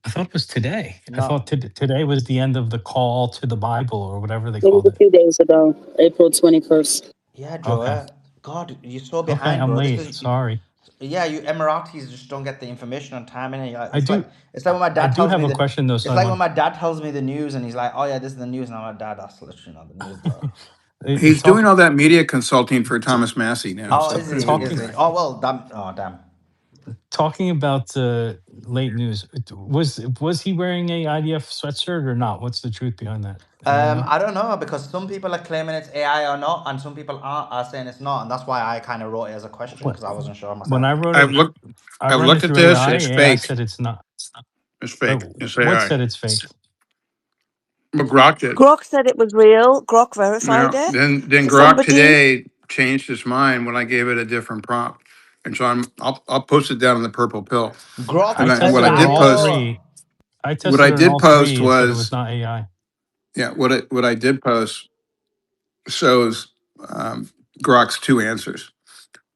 I thought it was today. I thought
No.
today was the end of the call to the Bible or whatever they
It was
called
a
it.
few days ago, April 21st.
Yeah,
Okay.
Joe. God, you're so
Okay,
behind,
I'm
bro. This
late.
is
Sorry.
yeah. You Emiratis just don't get the information on time, and
I do
it's like when my
I
dad
do
tells
have
me
a
the
question though,
it's like when
Simon.
my dad tells me the news, and he's like, "Oh yeah, this is the news," and I'm like, "Dad, that's literally not the news, though."
He's doing
Talk
all that media consulting for Thomas Massey now.
Oh,
So
is he? Is
talking
he? Oh well, damn. Oh damn.
talking about late news. Was he wearing a IDF sweatshirt or not? What's the truth behind that? Anyone know?
I don't know because some people are claiming it's AI or not, and some people are saying it's not, and that's why I kind of wrote it as a question
What
because I wasn't sure
when
myself.
I wrote
I've
it,
looked
I
I've
ran it
looked at
through
this.
AI.
It's
AI
fake.
said it's not.
It's
But
fake. It's
what
AI.
said it's fake?
But Grok did.
Grok said it was real. Grok verified
Now,
it.
then Grok
Somebody,
today changed his mind when I gave it a different prompt, and so I'll post it down in the purple pill.
Grok
I
is
And what
tested
I
it on
did
all
post,
reliable.
three. I
what
tested
I
it on
did
all
post
three. It said it was
was,
not AI.
yeah, what I did post shows Grok's two answers,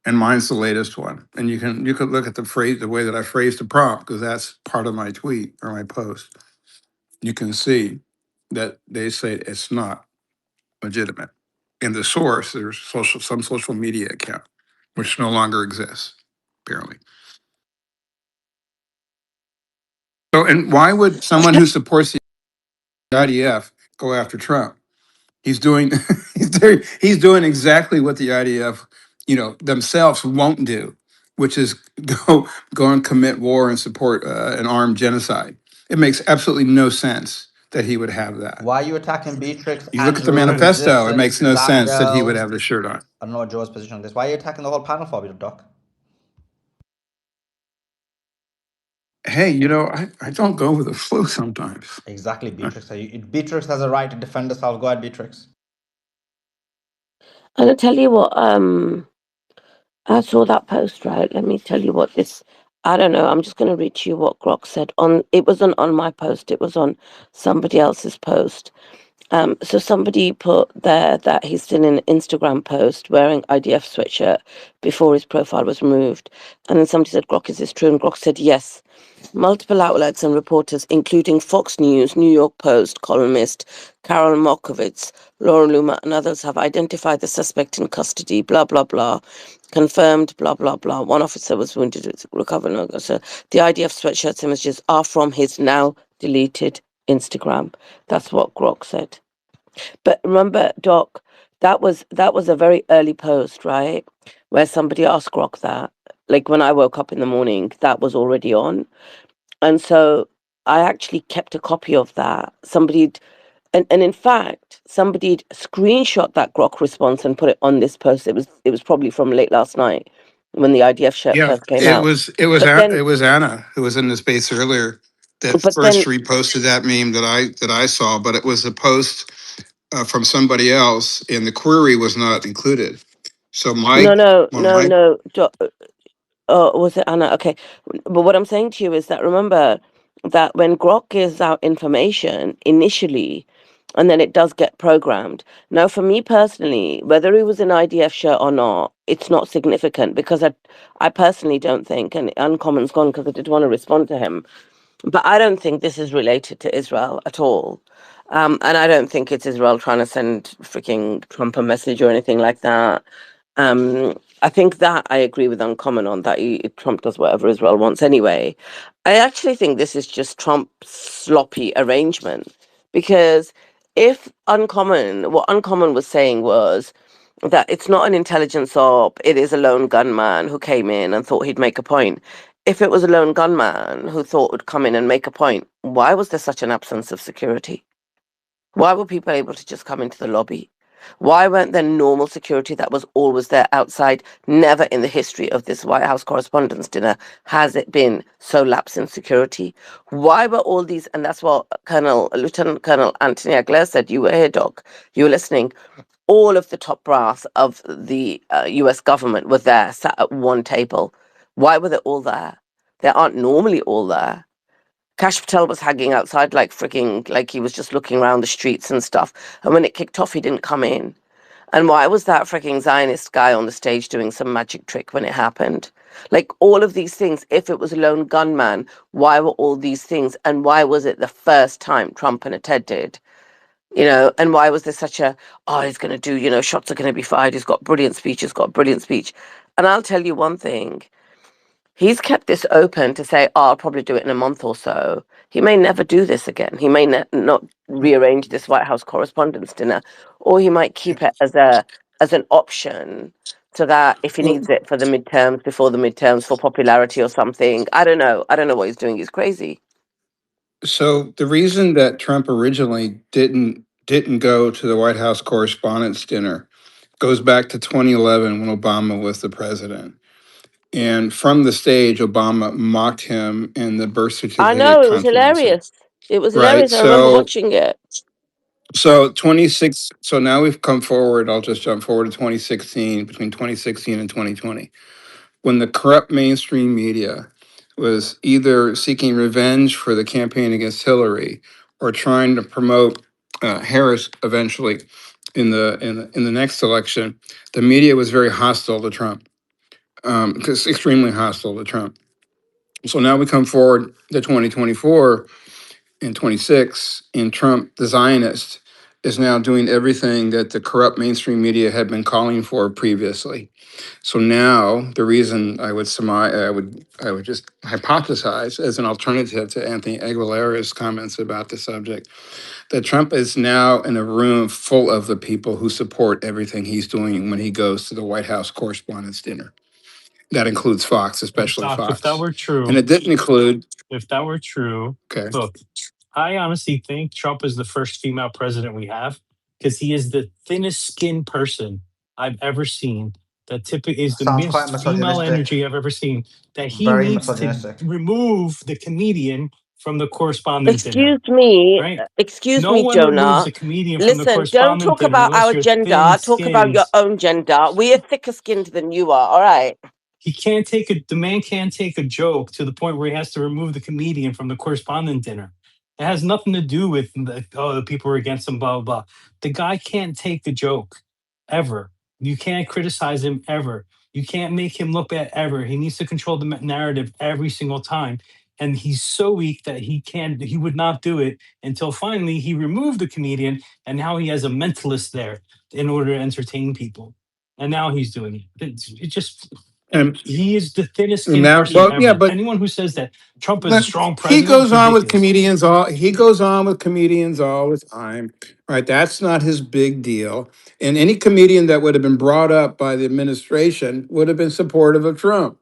and mine's the latest one. And you could look at the way that I phrased the prompt because that's part of my tweet or my post. You can see that they say it's not legitimate. In the source, there's some social media account, which no longer exists, apparently. So, and why would someone who supports the IDF go after Trump? He's doing he's doing exactly what the IDF, themselves won't do, which is go and commit war and support an armed genocide. It makes absolutely no sense that he would have that.
Why are you attacking Beatrix,
You look at the
Andrew,
manifesto; it
Resistance,
makes no
Zach,
sense that he would
Joe?
have the shirt on.
I don't know Joe's position on this. Why are you attacking the whole panel for, Doc?
Hey, I don't go with the flow sometimes.
Exactly, Beatrix. Beatrix has a right to defend herself. Go ahead, Beatrix.
and I tell you what, I saw that post, right? Let me tell you what this. I don't know. I'm just going to read to you what Grok said on. It wasn't on my post. It was on somebody else's post. So somebody put there that he's still in an Instagram post wearing IDF sweatshirt before his profile was removed, and then somebody said, "Grok, is this true?" And Grok said, "Yes." Multiple outlets and reporters, including Fox News, New York Post columnist Carol Markovits, Laura Loomer, and others, have identified the suspect in custody, blah, blah, blah. Confirmed, blah, blah, blah. One officer was wounded, recovered. So the IDF sweatshirt images are from his now deleted Instagram. That's what Grok said. But remember, Doc, that was a very early post, right? Where somebody asked Grok that. Like when I woke up in the morning, that was already on. And so I actually kept a copy of that. And in fact, somebody'd screenshot that Grok response and put it on this post. It was probably from late last night when the IDF shirt
Yeah,
first came
it
out.
was it was
But
An-
then
it was Anna who was in the space earlier that
but
first
then
reposted that meme that I saw, but it was a post from somebody else, and the query was not included. So
no
Mike,
no
well,
no
Mike,
no oh, was it Anna? Okay. But what I'm saying to you is that remember that when Grok gives out information initially, and then it does get programmed. Now, for me personally, whether he was an IDF shirt or not, it's not significant because I personally don't think, and Uncommon's gone because I did want to respond to him, but I don't think this is related to Israel at all. And I don't think it's Israel trying to send freaking Trump a message or anything like that. I think that I agree with Uncommon on that. Trump does whatever Israel wants anyway. I actually think this is just Trump's sloppy arrangement because if what Uncommon was saying was that it's not an intelligence op, it is a lone gunman who came in and thought he'd make a point. If it was a lone gunman who thought would come in and make a point, why was there such an absence of security? Why were people able to just come into the lobby? Why weren't there normal security that was always there outside? Never in the history of this White House Correspondents' Dinner has it been so lax in security. Why were all these, and that's what Lieutenant Colonel Anthony Aguilar said, you were here, Doc, you were listening, all of the top brass of the US government were there, sat at one table. Why were they all there? They aren't normally all there. Kash Patel was hanging outside like he was just looking around the streets and stuff. And when it kicked off, he didn't come in. And why was that freaking Zionist guy on the stage doing some magic trick when it happened? Like all of these things, if it was a lone gunman, why were all these things? And why was it the first time Trump and Ted did? And why was there such he's going to do, shots are going to be fired. He's got brilliant speech. He's got a brilliant speech. And I'll tell you one thing. He's kept this open to say, I'll probably do it in a month or so. He may never do this again. He may not rearrange this White House Correspondents' Dinner, or he might keep it as an option so that if he
Well,
needs it for the midterms, before the midterms, for popularity or something. I don't know. I don't know what he's doing. He's crazy.
so the reason that Trump originally didn't go to the White House Correspondents' Dinner goes back to 2011 when Obama was the president. And from the stage, Obama mocked him in the birth
I
certificate
know. It was
controversy.
hilarious. It was
Right.
hilarious. I remember watching it.
So 26. So now we've come forward. I'll just jump forward to 2016, between 2016 and 2020, when the corrupt mainstream media was either seeking revenge for the campaign against Hillary or trying to promote Harris eventually in the next election. The media was very hostile to Trump, because extremely hostile to Trump. So now we come forward to 2024 and 26, and Trump, the Zionist, is now doing everything that the corrupt mainstream media had been calling for previously. So now the reason I would surmise, I would just hypothesize as an alternative to Anthony Aguilera's comments about the subject, that Trump is now in a room full of the people who support everything he's doing when he goes to the White House Correspondents' Dinner. That includes Fox, especially
Doc, if that
Fox.
were
And
true,
it didn't include,
if that were true,
okay.
look, I honestly think Trump is the first female president we have because he is the thinnest skinned person I've ever seen. That typically is the
Sounds quite
most female
misogynistic.
energy I've ever seen. That he
Very
needs to
misogynistic.
remove the comedian from the correspondent dinner, right?
Excuse
No
me,
one removes
Jonah.
a comedian from the
Listen, don't
correspondent
talk
dinner
about
unless
our
you're thin
gender. Talk about
skinned.
your own gender. We are thicker skinned than you are. All right.
He can't take the man can't take a joke to the point where he has to remove the comedian from the correspondent dinner. It has nothing to do with the people are against him, blah, blah, blah. The guy can't take the joke ever. You can't criticize him ever. You can't make him look bad ever. He needs to control the narrative every single time. And he's so weak that he would not do it until finally he removed the comedian and now he has a mentalist there in order to entertain people. And now he's doing it. It just
And
he is the thinnest
and
skinned
now,
person
well, yeah,
ever.
but
Anyone who says that Trump is a
but
strong
he
president
goes
is
on with
ridiculous.
comedians all he goes on with comedians all the time, right? That's not his big deal. And any comedian that would have been brought up by the administration would have been supportive of Trump.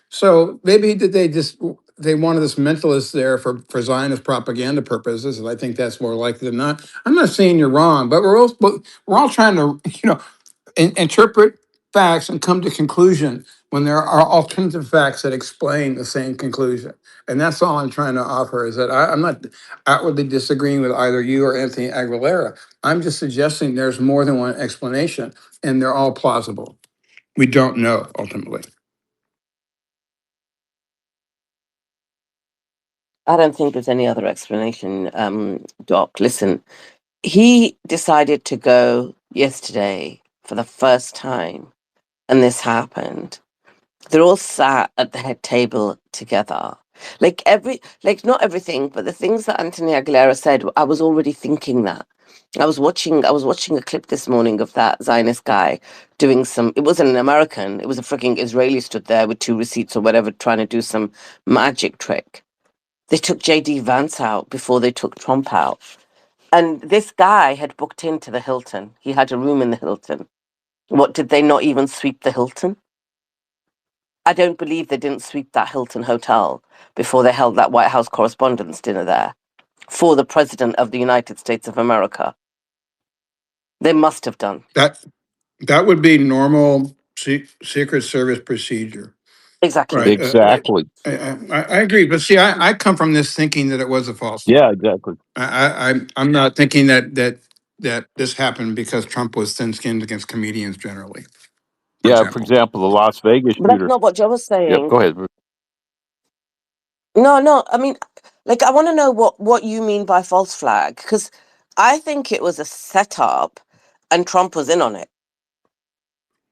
So maybe they wanted this mentalist there for Zionist propaganda purposes, and I think that's more likely than not. I'm not saying you're wrong, but we're all trying to interpret facts and come to conclusion when there are alternative facts that explain the same conclusion. And that's all I'm trying to offer is that I'm not outwardly disagreeing with either you or Anthony Aguilera. I'm just suggesting there's more than one explanation and they're all plausible. We don't know ultimately.
I don't think there's any other explanation, Doc. Listen, He decided to go yesterday for the first time, and this happened. They're all sat at the head table together. Not everything, but the things that Anthony Aguilera said, I was already thinking that. I was watching a clip this morning of that Zionist guy doing some, it wasn't an American, it was a freaking Israeli stood there with 2 receipts or whatever trying to do some magic trick. They took JD Vance out before they took Trump out. And this guy had booked into the Hilton. He had a room in the Hilton. What, did they not even sweep the Hilton? I don't believe they didn't sweep that Hilton hotel before they held that White House Correspondents' Dinner there for the President of the United States of America. They must have done.
That would be normal Secret Service procedure,
Exactly.
right?
Exactly.
I agree, but see, I come from this thinking that it was a false
Yeah,
flag.
exactly.
I'm not thinking that this happened because Trump was thin-skinned against comedians generally, for
Yeah, for
example.
example, the Las Vegas
But that's
shooter.
not what Joe was
Yep,
saying.
go ahead.
No, I mean, I want to know what you mean by false flag, because I think it was a setup and Trump was in on it.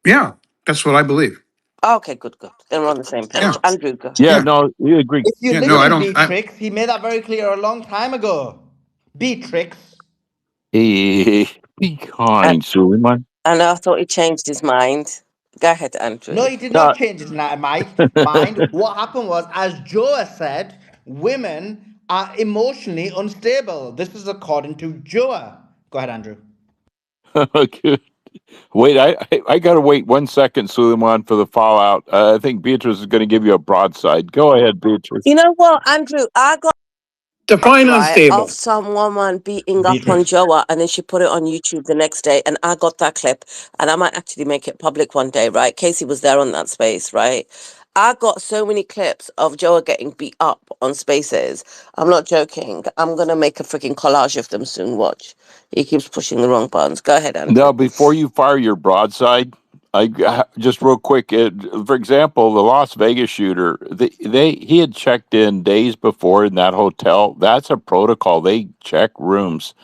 Yeah, that's what I believe.
Okay, good. Then we're on the same page.
Yeah,
Andrew, go ahead.
Yeah,
yeah,
no, we agree.
If you
yeah. No, I
listen,
don't.
Beatrix, he made that very clear a long time ago. Beatrix.
Hey, be
And,
kind, Suleiman.
and I thought he changed his mind. Go ahead,
No,
Andrew.
he did
No,
not change his mind. What happened was, as Joe has said, women are emotionally unstable. This is according to Joe. Go ahead, Andrew.
okay. Wait, I got to wait 1 second, Suleiman, for the fallout. I think Beatrice is going to give you a broadside. Go ahead, Beatrice.
You know what, Andrew? I got
Define
right of
unstable.
some woman beating up on
Beatrix.
Joa, and then she put it on YouTube the next day, and I got that clip, and I might actually make it public one day, right? Casey was there on that space, right? I got so many clips of Joa getting beat up on spaces. I'm not joking. I'm gonna make a freaking collage of them soon. Watch. He keeps pushing the wrong buttons. Go ahead,
Now,
Andrew.
before you fire your broadside, just real quick. For example, the Las Vegas shooter, he had checked in days before in that hotel. That's a protocol. They check rooms,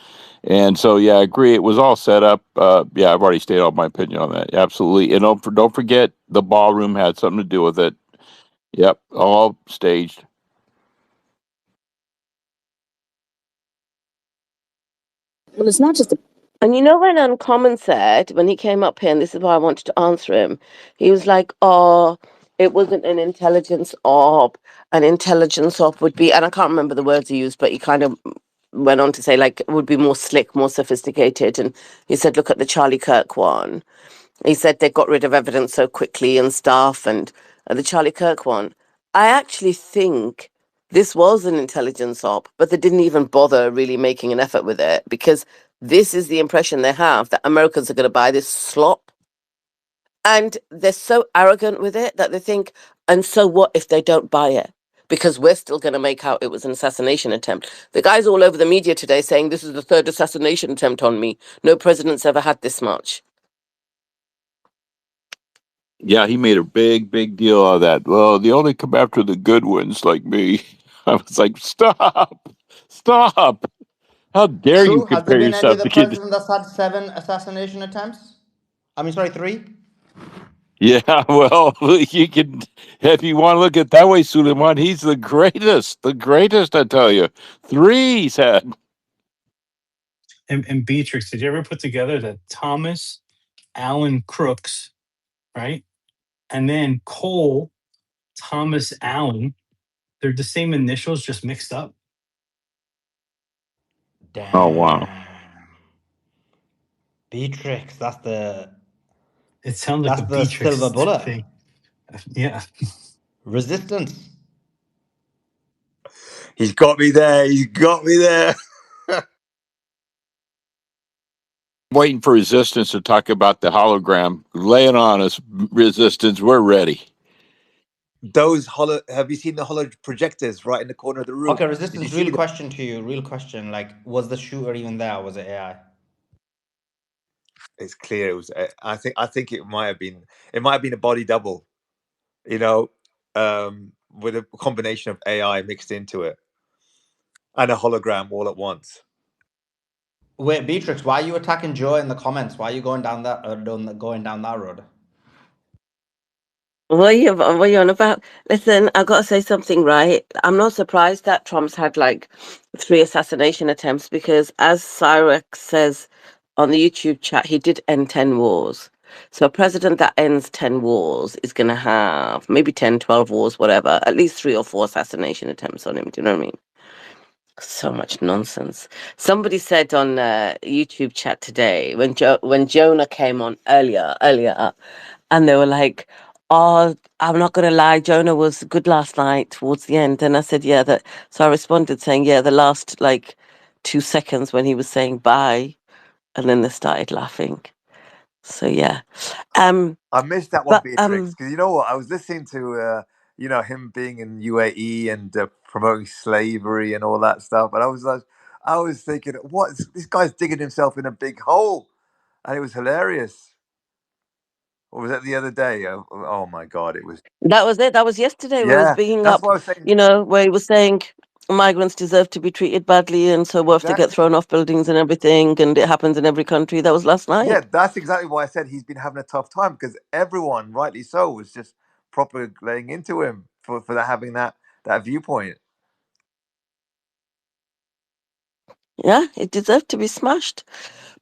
and so yeah, I agree. It was all set up. Yeah, I've already stated all my opinion on that. Absolutely, and don't forget the ballroom had something to do with it. Yep, all staged.
Well, it's not just a
And you know when Uncommon said, when he came up here, and this is why I wanted to answer him, he was like, oh, it wasn't an intelligence op. An intelligence op would be, and I can't remember the words he used, but he kind of went on to say, like, it would be more slick, more sophisticated. And he said, look at the Charlie Kirk one. He said they got rid of evidence so quickly and stuff, and the Charlie Kirk one. I actually think this was an intelligence op, but they didn't even bother really making an effort with it because this is the impression they have that Americans are going to buy this slop. And they're so arrogant with it that they think, and so what if they don't buy it? Because we're still going to make out it was an assassination attempt. The guy's all over the media today saying this is the 3rd assassination attempt on me. No president's ever had this much.
Yeah, he made a big deal out of that. Well, they only come after the good ones like me. I was like, stop. How dare you
True. Has there
compare
been any
yourself
other
to kid?
president that's had 7 assassination attempts? I mean, sorry, 3.
Yeah, well, you can, if you want to look at it that way, Suleiman, he's the greatest, I tell you. 3 he's had.
And Beatrix, did you ever put together the Thomas Allen Crooks, right? And then Cole Thomas Allen? They're the same initials, just mixed up.
Oh, wow.
Damn. Beatrix,
It sounds like
that's
a
the silver
Beatrix
bullet.
thing. Yeah.
Resistance.
He's got me there. He's got me there.
Waiting for resistance to talk about the hologram. Lay it on us, resistance. We're ready.
Those have you seen the hollow projectors right in the corner of the room?
Okay,
Did you
resistance.
see
Real
them?
question to you. Real question. Like, was the shooter even there? Or was it AI?
It's clear it was. I think it might have been. It might have been a body double. You know, with a combination of AI mixed into it and a hologram all at once.
Wait, Beatrix, why are you attacking Joe in the comments? Why are you going down that going down that road?
What are you on about? Listen, I've got to say something, right? I'm not surprised that Trump's had like 3 assassination attempts because, as Cyrix says on the YouTube chat, he did end 10 wars. So a president that ends 10 wars is going to have maybe 10, 12 wars, whatever, at least 3 or 4 assassination attempts on him. Do you know what I mean? So much nonsense. Somebody said on YouTube chat today when Jonah came on earlier, and they were like, "Oh, I'm not gonna lie, Jonah was good last night towards the end." And I said, "Yeah." That so I responded saying, "Yeah, the last like 2 seconds when he was saying bye," and then they started laughing. So yeah, um,
I missed that one,
but
Beatrix, because you know what? I was listening to him being in UAE and promoting slavery and all that stuff, and I was thinking, what? This guy's digging himself in a big hole, and it was hilarious. Or was that the other day? Oh my god, it was.
that was it. That was yesterday where he was
Yeah,
bigging
that's
up,
what I was saying.
where he was saying migrants deserve to be treated badly, and so what if they get
Exactly.
thrown off buildings and everything, and it happens in every country. That was last
Yeah,
night.
that's exactly why I said he's been having a tough time because everyone, rightly so, was just proper laying into him for having that viewpoint.
Yeah, it deserved to be smashed.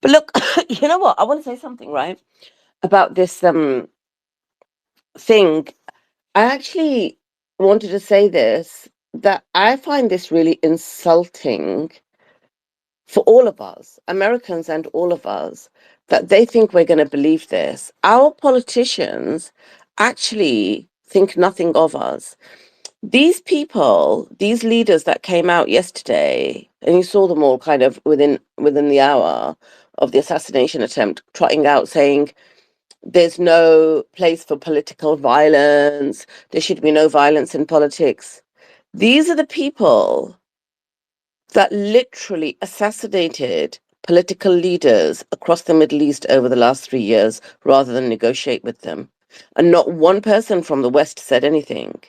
But look, you know what? I want to say something, right, about this thing. I actually wanted to say this that I find this really insulting for all of us, Americans and all of us, that they think we're going to believe this. Our politicians actually think nothing of us. These people, these leaders that came out yesterday, and you saw them all kind of within the hour of the assassination attempt, trotting out saying there's no place for political violence, there should be no violence in politics. These are the people that literally assassinated political leaders across the Middle East over the last 3 years rather than negotiate with them. And not one person from the West said anything.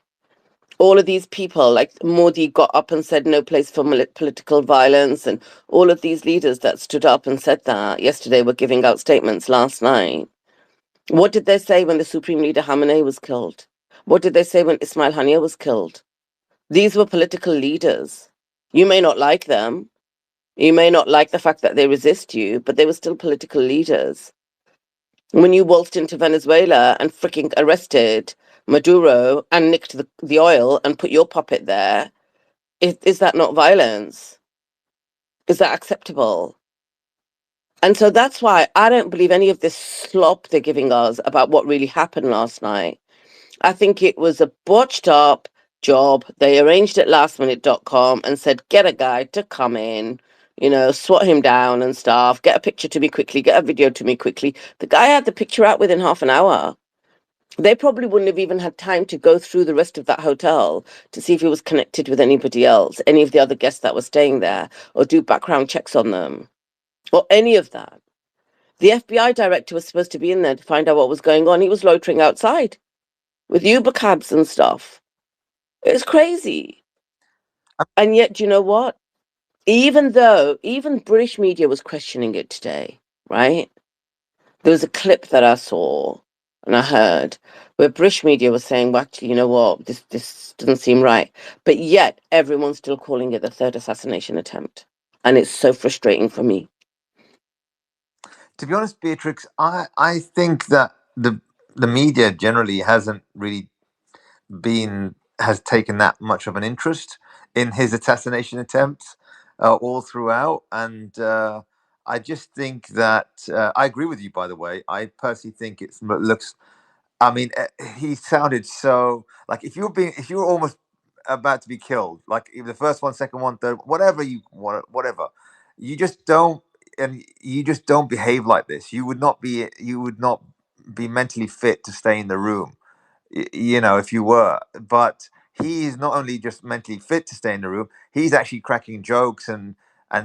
All of these people, like Modi, got up and said no place for political violence, and all of these leaders that stood up and said that yesterday were giving out statements last night. What did they say when the Supreme Leader Khamenei was killed? What did they say when Ismail Haniyeh was killed? These were political leaders. You may not like them. You may not like the fact that they resist you, but they were still political leaders. When you waltzed into Venezuela and freaking arrested Maduro and nicked the oil and put your puppet there, is that not violence? Is that acceptable? And so that's why I don't believe any of this slop they're giving us about what really happened last night. I think it was a botched up job. They arranged it lastminute.com and said, get a guy to come in, swat him down and stuff, get a picture to me quickly, get a video to me quickly. The guy had the picture out within half an hour. They probably wouldn't have even had time to go through the rest of that hotel to see if he was connected with anybody else, any of the other guests that were staying there, or do background checks on them, or any of that. The FBI director was supposed to be in there to find out what was going on. He was loitering outside with Uber cabs and stuff. It's crazy. And yet, do you know what? Even British media was questioning it today, right? There was a clip that I saw and I heard where British media was saying, well, actually, you know what? This doesn't seem right. But yet, everyone's still calling it the third assassination attempt. And it's so frustrating for me.
To be honest, Beatrix, I think that the media generally hasn't really has taken that much of an interest in his assassination attempts all throughout, and I just think that I agree with you. By the way, I personally think it looks. I mean, he sounded so like if you were almost about to be killed, like even the first one, second one, third, whatever you want, whatever, you just don't, and you just don't behave like this. You would not be mentally fit to stay in the room, if you were. But he is not only just mentally fit to stay in the room, he's actually cracking jokes and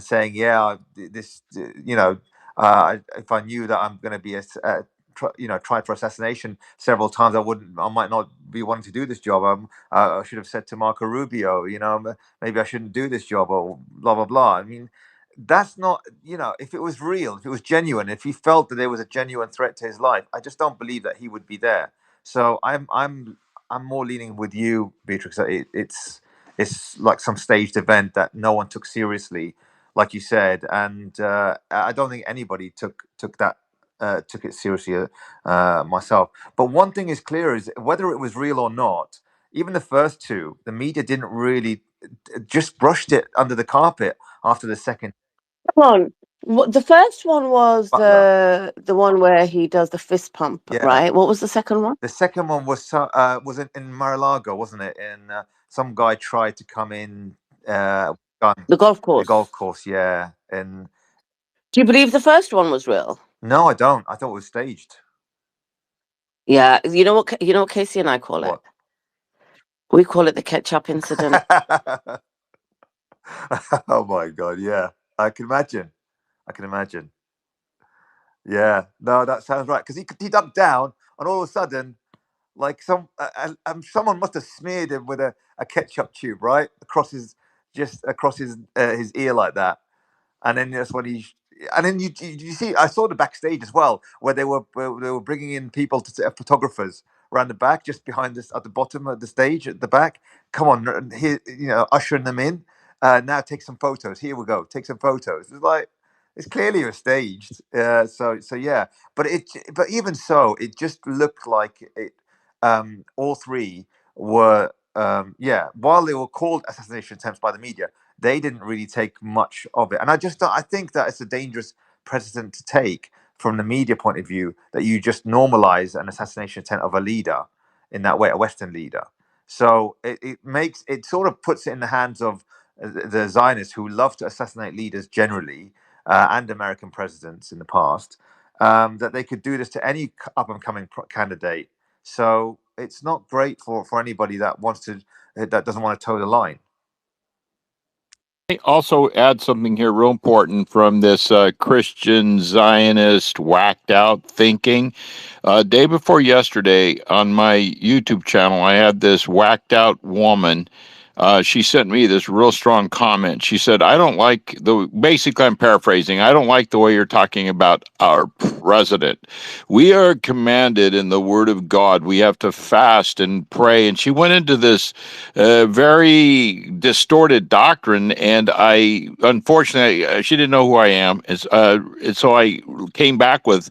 saying, yeah, this, if I knew that I'm going to be tried for assassination several times, I might not be wanting to do this job. I should have said to Marco Rubio, maybe I shouldn't do this job, or blah blah blah. I mean, that's not, you know, if it was real, if it was genuine, if he felt that there was a genuine threat to his life, I just don't believe that he would be there. So I'm more leaning with you, Beatrix. That it's like some staged event that no one took seriously, like you said, and I don't think anybody took that took it seriously myself. But one thing is clear: is whether it was real or not. Even the first two, the media didn't really just brushed it under the carpet after the second.
Come on. The first one was
Butler.
the one where he does the fist pump,
Yeah.
right? What was the second one?
The second one was in Mar-a-Lago, wasn't it? And some guy tried to come in gun
The golf
the golf
course.
course. Yeah. And
Do you believe the first one was real?
no, I don't. I thought it was staged.
Yeah. You know what Casey and I call it?
What?
We call it the ketchup incident.
Oh my God! Yeah, I can imagine. I can imagine. Yeah. No, that sounds right. Because he ducked down, and all of a sudden, like someone must have smeared him with a ketchup tube, right, across his just across his ear like that. And then that's when and then you see, I saw the backstage as well, where they were bringing in people photographers around the back, just behind this at the bottom of the stage at the back. Come on, here, you know, ushering them in. Now take some photos. Here we go. Take some photos. It's like it's clearly staged. So yeah, but even so, it just looked like it. All three were yeah. While they were called assassination attempts by the media, they didn't really take much of it. And I just don't, I think that it's a dangerous precedent to take from the media point of view, that you just normalize an assassination attempt of a leader in that way, a Western leader. So it sort of puts it in the hands of the Zionists, who love to assassinate leaders generally, and American presidents in the past, that they could do this to any up and coming candidate. So it's not great for anybody that wants to, that doesn't want to toe the line.
Also add something here real important from this Christian Zionist whacked out thinking. Day before yesterday on my YouTube channel, I had this whacked out woman. She sent me this real strong comment. She said, I don't like basically, I'm paraphrasing, I don't like the way you're talking about our president. We are commanded in the word of God. We have to fast and pray. And she went into this very distorted doctrine. And unfortunately, she didn't know who I am. And so I came back with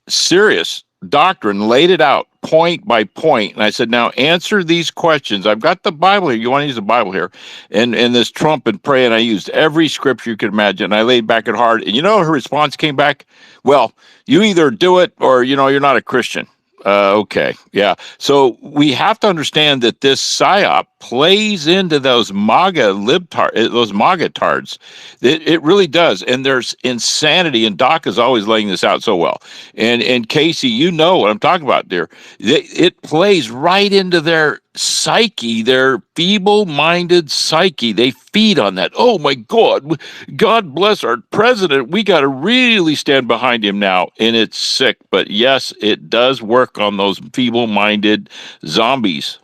serious doctrine, laid it out point by point, and I said, now answer these questions. I've got the Bible here. You want to use the Bible here, and this trump and pray, and I used every scripture you could imagine. I laid back it hard, and you know her response came back, well, you either do it or you're not a Christian. Okay, yeah. So we have to understand that this psyop plays into those those MAGA tards. It really does, and there's insanity. And Doc is always laying this out so well. And Casey, you know what I'm talking about, dear. It plays right into their psyche, their feeble-minded psyche. They feed on that. Oh my God, God bless our president. We got to really stand behind him now. And it's sick, but yes, it does work on those feeble-minded zombies.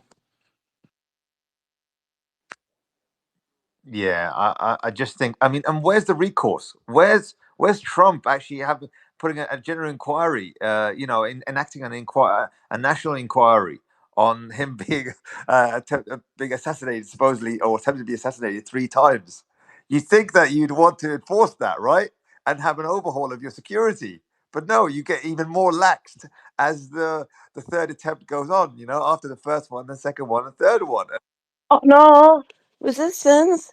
Yeah, I just think, I mean, and where's the recourse? Where's Trump actually putting a general inquiry? You know, enacting a national inquiry on him being being assassinated, supposedly, or attempted to be assassinated 3 times. You think that you'd want to enforce that, right? And have an overhaul of your security, but no, you get even more laxed as the third attempt goes on. You know, after the first one, the second one, the third one.
Oh no, resistance.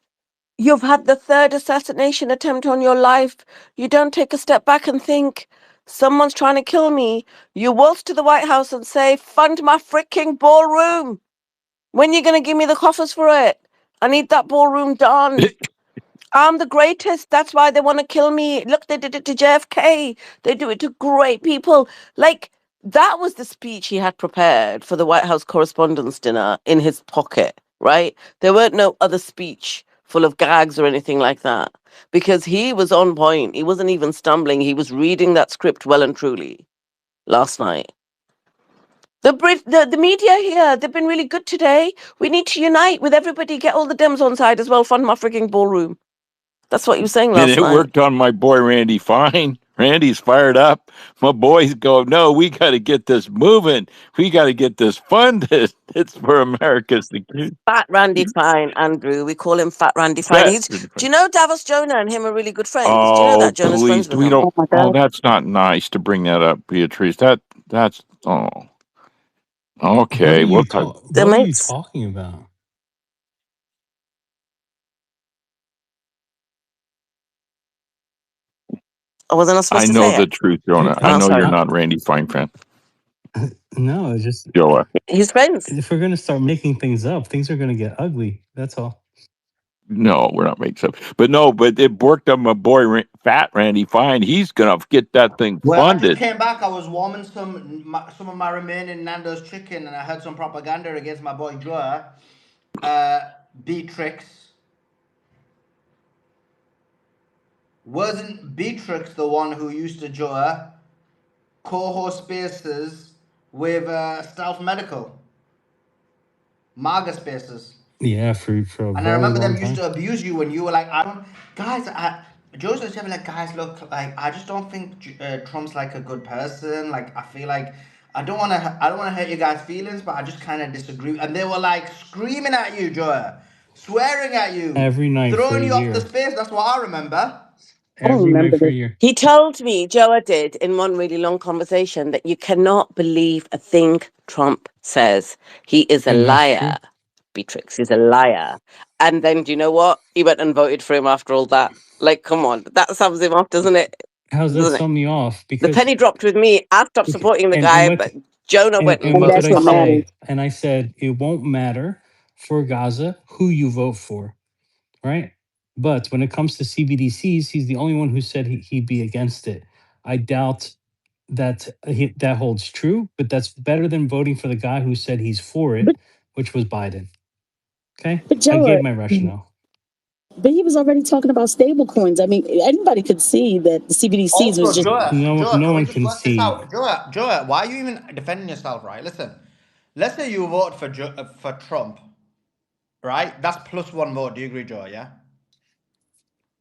You've had the third assassination attempt on your life. You don't take a step back and think, someone's trying to kill me. You waltz to the White House and say, fund my freaking ballroom. When you going to give me the coffers for it? I need that ballroom done. I'm the greatest. That's why they want to kill me. Look, they did it to JFK. They do it to great people. Like, that was the speech he had prepared for the White House Correspondents' Dinner in his pocket, right? There weren't no other speech full of gags or anything like that, because he was on point. He wasn't even stumbling. He was reading that script well and truly last night. The media here, they've been really good today. We need to unite with everybody, get all the Dems on side as well, fund my freaking ballroom. That's what you were saying
And
last
it
night.
worked on my boy Randy Fine. Randy's fired up. My boys go, no, we got to get this moving. We got to get this funded. It's for America's security.
Fat Randy Fine, Andrew. We call him Fat Randy Fine.
That.
He's. Do you know Davos Jonah and him are really good friends? Do you know
Oh,
that Jonah's friends
please.
with
We
him?
don't.
Oh my
Oh,
God.
that's not nice to bring that up, Beatrice. That's, oh, okay. We'll talk.
They're
What are you
mates.
talking about?
I wasn't I supposed
I
to
know
say
the
it?
truth, Jonah. I
Oh,
know you're
sorry.
not Randy Fine fan.
No, it's just
Joa.
He's friends.
if we're gonna start making things up, things are gonna get ugly. That's all.
No, we're not making stuff. But no, but it worked on my boy Fat Randy Fine. He's gonna get that thing
Well, I just
funded.
came back. I was warming some of my remaining Nando's chicken, and I heard some propaganda against my boy Joe. Beatrix wasn't Beatrix the one who used to Joe co-host spaces with Stealth Medical, Marga Spaces.
Yeah, for a
And I
very
remember
long
them used
time.
to abuse you when you were like, I don't, guys. Joseph was like, guys, look, like, I just don't think Trump's like a good person. Like, I feel like I don't wanna hurt you guys' feelings, but I just kind of disagree. And they were like screaming at you, Joe, swearing at you,
Every night for a
throwing you off the
year.
space. That's what I remember.
I don't
Every night
remember
for a
this.
year.
He told me, Joa did, in one really long conversation, that you cannot believe a thing Trump says. He is a
And that's
liar,
true.
Beatrix. He's a liar. And then, do you know what? He went and voted for him after all that. Like, come on. That sums him up, doesn't it?
How's that
Doesn't it?
sum me off?
The
Because
penny dropped with me. I stopped supporting the
and
guy,
what
but Jonah went and
and
And
what
voted
did
that's
I
for
what
him.
matters.
say? And I said it won't matter for Gaza who you vote for, right? But when it comes to CBDCs, he's the only one who said he'd be against it. I doubt that that holds true, but that's better than voting for the guy who said he's for it,
But
which was Biden. Okay,
but
I
Joe,
gave my rationale.
but he was already talking about stable coins. I mean, anybody could see that the CBDCs was
Also,
just
Joe,
No
can we
one
just
can
work this
see.
out? Joe, why are you even defending yourself, right? Listen, let's say you vote for Trump, right? That's plus one vote. Do you agree, Joe? Yeah.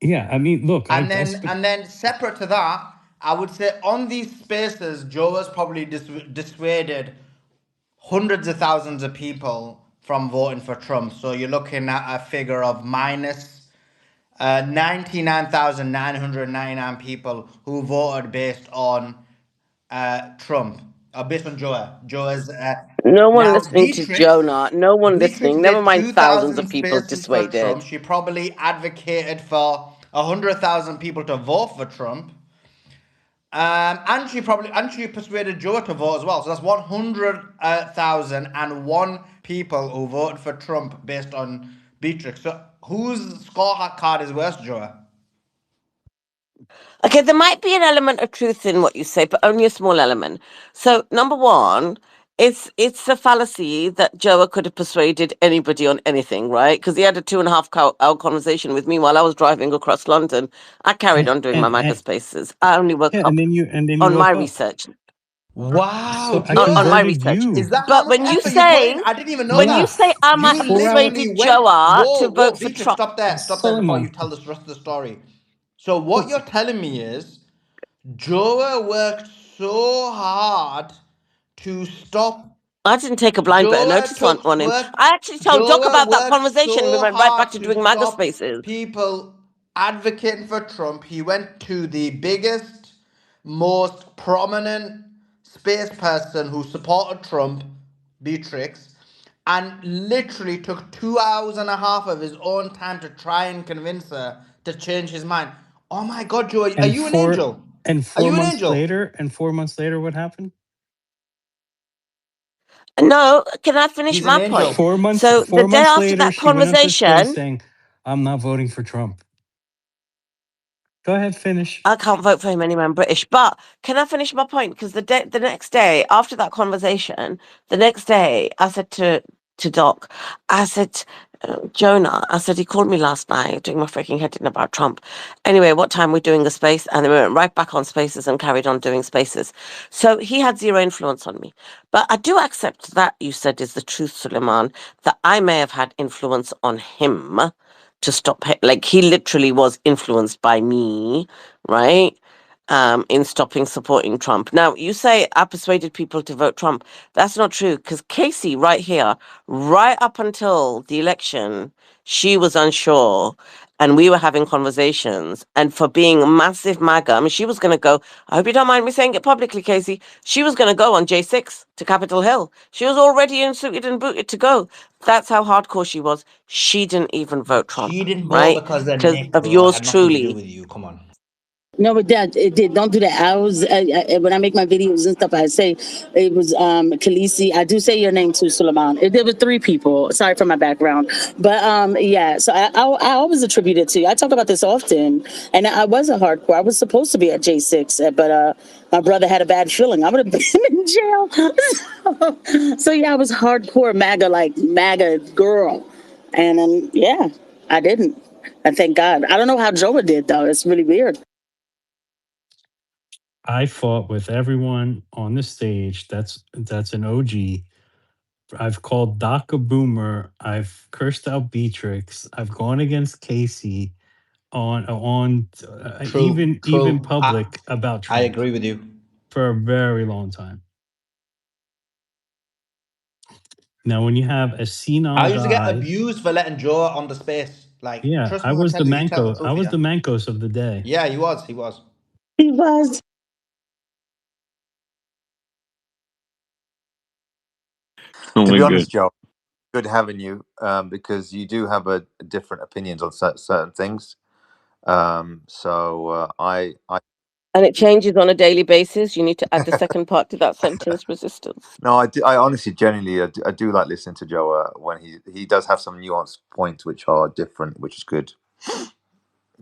Yeah, I mean, look,
And then separate to that, I would say on these spaces, Joe has probably dissuaded hundreds of thousands of people from voting for Trump. So you're looking at a figure of minus 99,999 people who voted based on Trump, or based on Joe. Joe's
No one
now
listening to Jonah. No one
Beatrix
listening. Never
did
mind thousands
2,000
of people
spaces for Trump.
dissuaded.
She probably advocated for 100,000 people to vote for Trump. And she persuaded Joe to vote as well. So that's 100,001 people who voted for Trump based on Beatrix. So whose scorecard is worse, Joe?
Okay, there might be an element of truth in what you say, but only a small element. So, number one, it's a fallacy that Joa could have persuaded anybody on anything, right? Because he had a 2.5 hour conversation with me while I was driving across London. I carried on doing my maga
and
spaces. I only woke
yeah,
up
and then you
on my
woke up.
research.
Wow,
So I
On my
Joe,
converted
research.
is
you.
that how
But
much
when you
effort you put in?
say
I didn't even know
when you
that.
say I
You
might have
4 hours.
literally
persuaded
went.
Joa to
Whoa, whoa,
vote for
Beatrix,
Trump,
stop there. Stop there before you
Suleiman.
tell the rest of the story. So, what you're telling me is Joe worked so hard to stop.
I didn't take a blind bit of
Joe
notice
took
on him.
work.
I actually told Doc
Joe
about that
worked
conversation and we
so
went right back
hard
to
to
doing maga
stop
spaces.
people advocating for Trump. He went to the biggest, most prominent space person who supported Trump, Beatrix, and literally took 2 hours and a half of his own time to try and convince her to change his mind. Oh my God, Joe, are
And
you an
four
angel?
and
Are
four
you an
months
angel?
later, what happened?
No, can I finish
He's an
my point?
angel.
So the
Four
day
months
after
later,
that
she went up to space
conversation,
saying, "I'm not voting for Trump." Go ahead, finish.
I can't vote for him anyway. I'm British. But can I finish my point? Because the next day after that conversation, the next day I said to Doc, I said, Jonah, I said he called me last night doing my freaking head in about Trump. Anyway, what time we're doing the space, and then we went right back on spaces and carried on doing spaces. So he had zero influence on me. But I do accept that you said is the truth, Suleiman, that I may have had influence on him
to stop like he literally was influenced by me, right? In stopping supporting Trump. Now you say I persuaded people to vote Trump. That's not true, because Casey right here, right up until the election, she was unsure, and we were having conversations. And for being a massive MAGA, I mean, she was going to go. I hope you don't mind me saying it publicly, Casey. She was going to go on J6 to Capitol Hill. She was already in suited and booted to go. That's how hardcore she was. She didn't even vote Trump,
She didn't vote
right?
because of
Because
Nick,
of
bro. It
yours
had nothing to do
truly.
with you. Come on.
No, but that it did. Don't do that. I was when I make my videos and stuff. I say it was Khaleesi. I do say your name too, Suleiman. There were three people. Sorry for my background, but yeah. So I always attribute it to you. I talk about this often, and I wasn't hardcore. I was supposed to be at J6, but my brother had a bad feeling. I would have been in jail. So yeah, I was hardcore MAGA, like MAGA girl, and yeah, I didn't. And thank God. I don't know how Joa did though. It's really weird.
I fought with everyone on the stage. That's an OG. I've called Doc a boomer. I've cursed out Beatrix. I've gone against Casey on
True,
even
true.
public about
I
Trump
agree with you.
for a very long time. Now, when you have a senile
I used to get
guy,
abused for letting Joe on the space. Like,
yeah,
trust me when I tell you, he tells the
I
truth,
was
yeah.
the Mancos of the day.
Yeah, he was. He was.
He was.
To
Only
be
good.
honest, Joe, good having you because you do have a different opinions on certain things. I
And it changes on a daily basis. You need to add the second part to that sentence, resistance.
no, I honestly, genuinely, I do like listening to Joe when he does have some nuanced points which are different, which is good.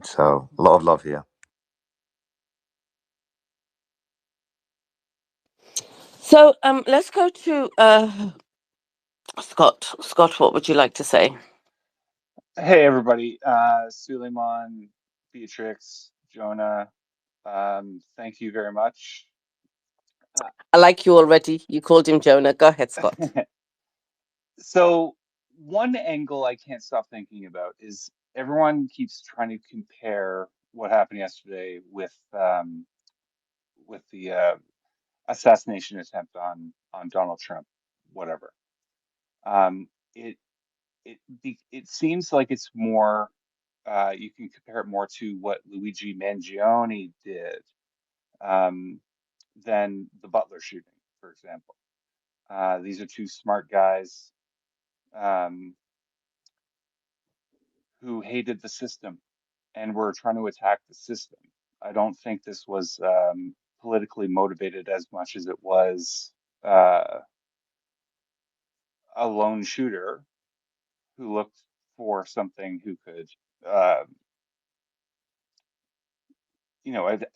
So a lot of love here.
So let's go to Scott. Scott, what would you like to say?
Hey everybody, Suleiman, Beatrix, Jonah, thank you very much.
I like you already. You called him Jonah. Go ahead, Scott.
So one angle I can't stop thinking about is everyone keeps trying to compare what happened yesterday with the assassination attempt on Donald Trump, whatever. Um, it it seems like it's more you can compare it more to what Luigi Mangione did than the Butler shooting, for example. These are two smart guys um, who hated the system and were trying to attack the system. I don't think this was politically motivated as much as it was uh, a lone shooter who looked for something who could, uh,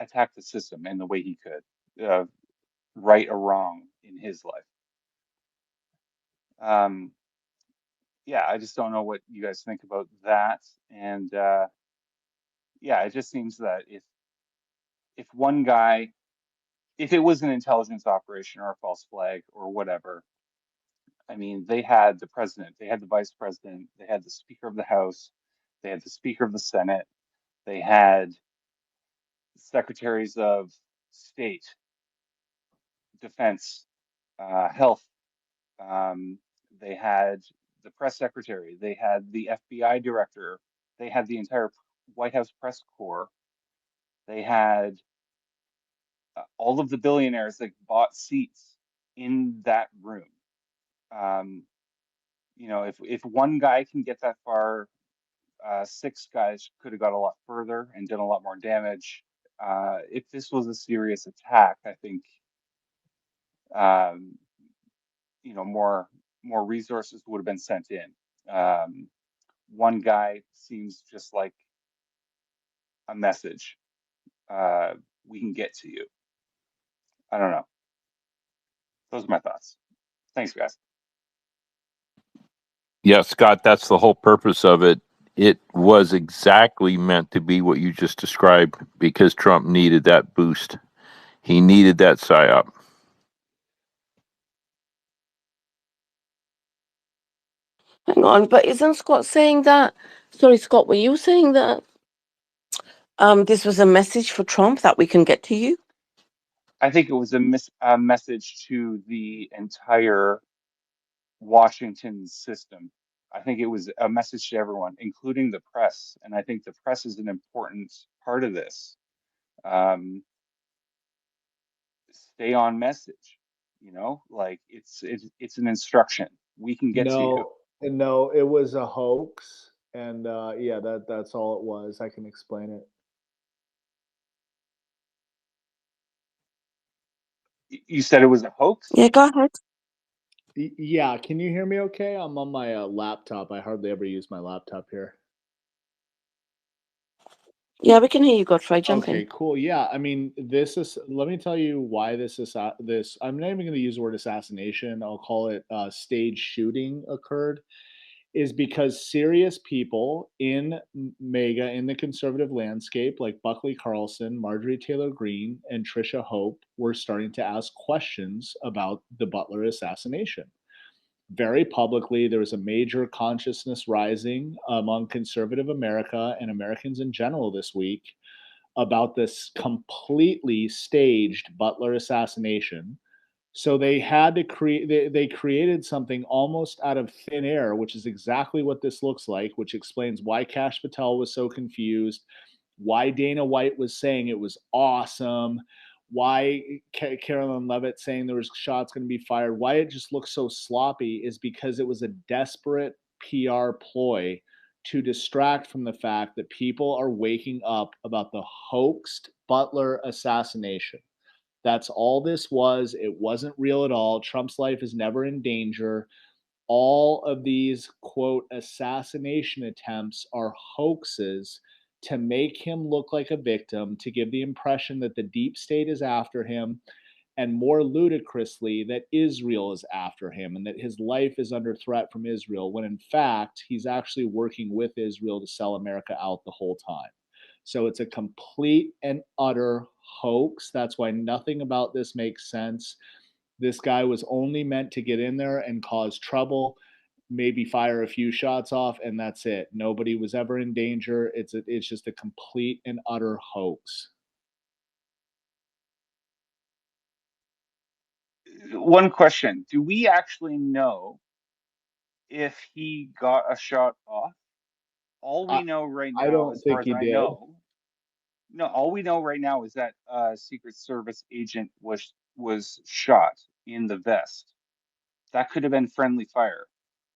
attack the system in the way he could, right or wrong in his life. Um, yeah, I just don't know what you guys think about that. And yeah, it just seems that if one guy, if it was an intelligence operation or a false flag or whatever, I mean, they had the president, they had the vice president, they had the Speaker of the House, they had the Speaker of the Senate, they had secretaries of state, defense, health. Um, they had the press secretary, they had the FBI director, they had the entire White House press corps, they had all of the billionaires that bought seats in that room. Um, if one guy can get that far, six guys could have got a lot further and done a lot more damage. If this was a serious attack, I think um, more resources would have been sent in. One guy seems just like a message. We can get to you. I don't know. Those are my thoughts. Thanks, guys.
Yeah, Scott, that's the whole purpose of it. It was exactly meant to be what you just described because Trump needed that boost. He needed that psyop.
Hang on, but isn't Scott saying that? Sorry, Scott, were you saying that this was a message for Trump that we can get to you?
I think it was a message to the entire Washington system. I think it was a message to everyone, including the press. And I think the press is an important part of this. Stay on message, like it's an instruction. We can get to you.
No, it was a hoax, and yeah, that's all it was. I can explain it.
You said it was a hoax?
Yeah, go ahead.
Yeah, can you hear me okay? I'm on my laptop. I hardly ever use my laptop here.
Yeah, we can hear you, Godfrey. Jump
Okay,
in.
cool. Yeah, I mean, this is. Let me tell you why this is this. I'm not even going to use the word assassination. I'll call it stage shooting occurred. Is because serious people in MAGA in the conservative landscape, like Buckley Carlson, Marjorie Taylor Greene, and Trisha Hope, were starting to ask questions about the Butler assassination. Very publicly, there was a major consciousness rising among conservative America and Americans in general this week about this completely staged Butler assassination. So they had to create, they created something almost out of thin air, which is exactly what this looks like, which explains why Kash Patel was so confused, why Dana White was saying it was awesome, why Carolyn Levitt saying there was shots going to be fired, why it just looks so sloppy is because it was a desperate PR ploy to distract from the fact that people are waking up about the hoaxed Butler assassination. That's all this was. It wasn't real at all. Trump's life is never in danger. All of these, quote, assassination attempts are hoaxes to make him look like a victim, to give the impression that the deep state is after him, and more ludicrously, that Israel is after him and that his life is under threat from Israel, when in fact, he's actually working with Israel to sell America out the whole time. So it's a complete and utter hoax. That's why nothing about this makes sense. This guy was only meant to get in there and cause trouble, maybe fire a few shots off, and that's it. Nobody was ever in danger. It's just a complete and utter hoax.
One question: do we actually know if he got a shot off? All
I,
we know right
I
now,
don't
as far
think
as
he
I
did.
know, no, all we know right now is that a Secret Service agent was shot in the vest. That could have been friendly fire.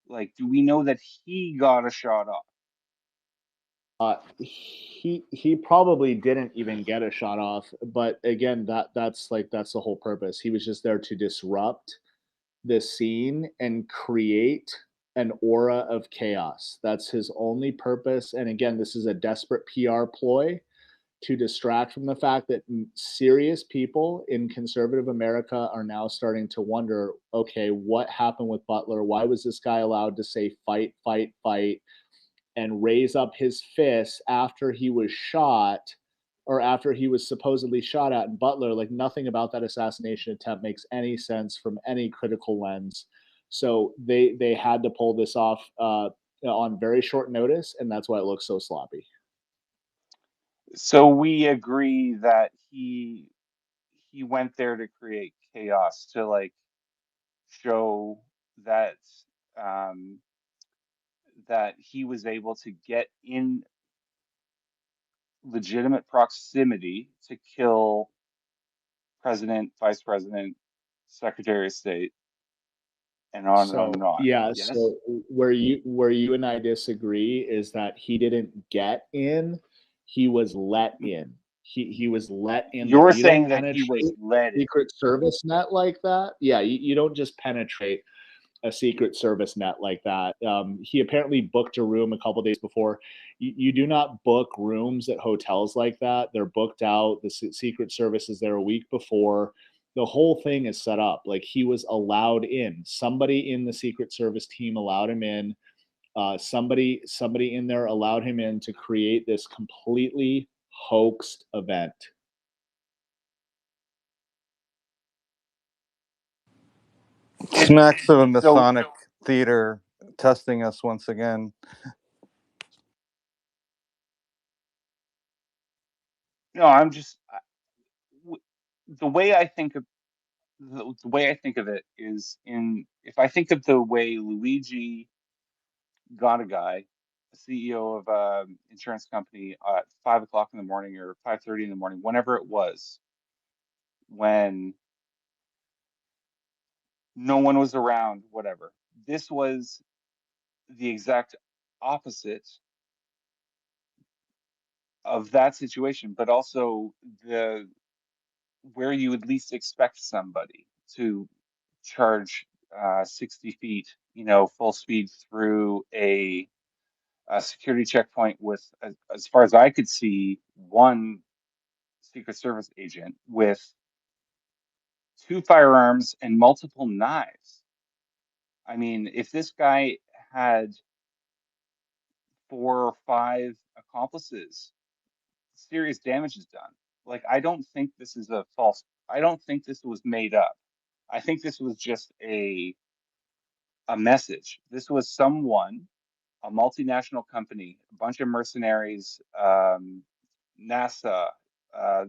Like, do we know that he got a shot off?
He probably didn't even get a shot off, but again, that's the whole purpose. He was just there to disrupt the scene and create an aura of chaos. That's his only purpose. And again, this is a desperate PR ploy to distract from the fact that serious people in conservative America are now starting to wonder, okay, what happened with Butler? Why was this guy allowed to say fight, fight, fight, and raise up his fist after he was shot, or after he was supposedly shot at in Butler? Like, nothing about that assassination attempt makes any sense from any critical lens. So they had to pull this off on very short notice, and that's why it looks so sloppy.
So we agree that he went there to create chaos, to like show that um, that he was able to get in legitimate proximity to kill president, vice president, secretary of state, and on and on
So
and on.
yeah,
Yes.
so where you and I disagree is that he didn't get in, he was let in. He was let in there.
You're
You don't
saying that he
penetrate
was led
a
in.
Secret Service net like that. Yeah, you don't just penetrate a Secret Service net like that. He apparently booked a room a couple days before. You do not book rooms at hotels like that. They're booked out. The Secret Service is there a week before. The whole thing is set up. Like, he was allowed in. Somebody in the Secret Service team allowed him in. Somebody in there allowed him in to create this completely hoaxed event.
Smacks of a
So
Masonic theater testing us once again.
No, I'm just the way I think of the way I think of it is in if I think of the way Luigi got a guy, the CEO of an insurance company at 5 o'clock in the morning or 5:30 in the morning, whenever it was, when no one was around, whatever. This was the exact opposite of that situation, but also the where you would least expect somebody to charge 60 feet, full speed through a security checkpoint with, as far as I could see, one Secret Service agent with two firearms and multiple knives. I mean, if this guy had 4 or 5 accomplices, serious damage is done. Like, I don't think this is a false, I don't think this was made up. I think this was just a message. This was someone, a multinational company, a bunch of mercenaries, NASA,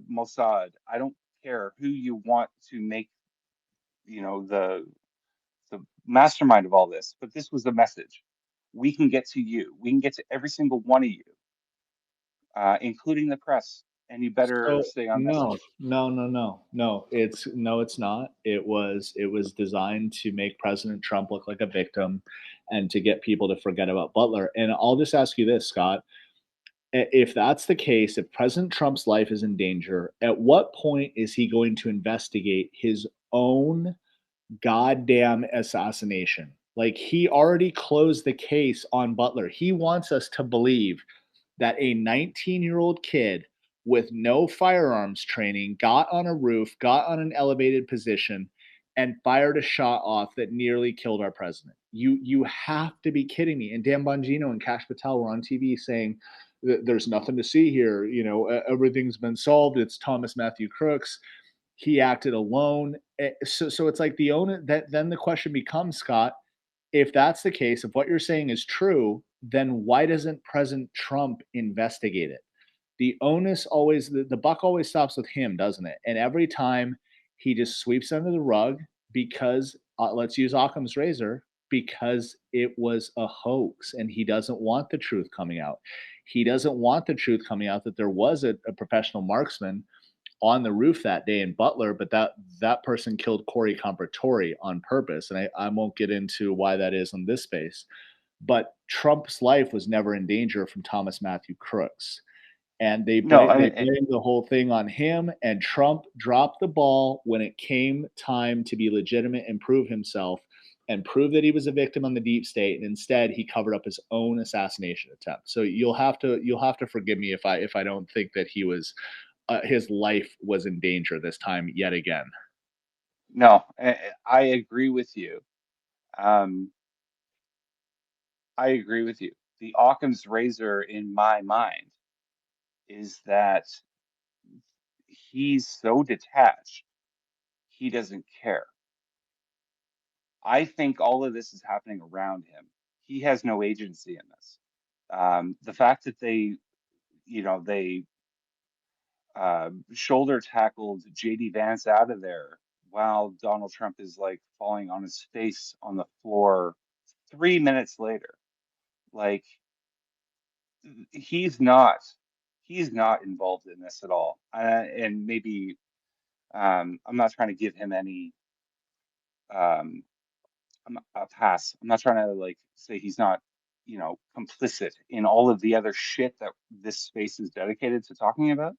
Mossad. I don't care who you want to make, the mastermind of all this, but this was a message. We can get to you. We can get to every single one of you, including the press, and you better
So
stay on
no,
message.
no, no, no, no. It's not. It was designed to make President Trump look like a victim, and to get people to forget about Butler. And I'll just ask you this, Scott: if that's the case, if President Trump's life is in danger, at what point is he going to investigate his own goddamn assassination? Like, he already closed the case on Butler. He wants us to believe that a 19-year-old kid with no firearms training got on a roof, got on an elevated position, and fired a shot off that nearly killed our president. You have to be kidding me. And Dan Bongino and Kash Patel were on TV saying there's nothing to see here. Everything's been solved. It's Thomas Matthew Crooks. He acted alone. So it's like the owner. That then the question becomes, Scott, if that's the case, if what you're saying is true, then why doesn't President Trump investigate it? The onus always, the buck always stops with him, doesn't it? And every time he just sweeps under the rug because, let's use Occam's razor, because it was a hoax and he doesn't want the truth coming out. He doesn't want the truth coming out that there was a professional marksman on the roof that day in Butler, but that person killed Corey Comparatori on purpose. And I won't get into why that is in this space. But Trump's life was never in danger from Thomas Matthew Crooks. And
No,
they blamed the whole thing on him, and Trump dropped the ball when it came time to be legitimate and prove himself and prove that he was a victim on the deep state. And instead, he covered up his own assassination attempt. So you'll have to forgive me if I don't think that his life was in danger this time yet again.
no, I agree with you. Um, I agree with you. The Occam's razor in my mind is that he's so detached, he doesn't care. I think all of this is happening around him. He has no agency in this. The fact that they shoulder tackled JD Vance out of there while Donald Trump is like falling on his face on the floor 3 minutes later. Like, he's not he's not involved in this at all. And maybe I'm not trying to give him any um, a pass. I'm not trying to like say he's not, complicit in all of the other shit that this space is dedicated to talking about.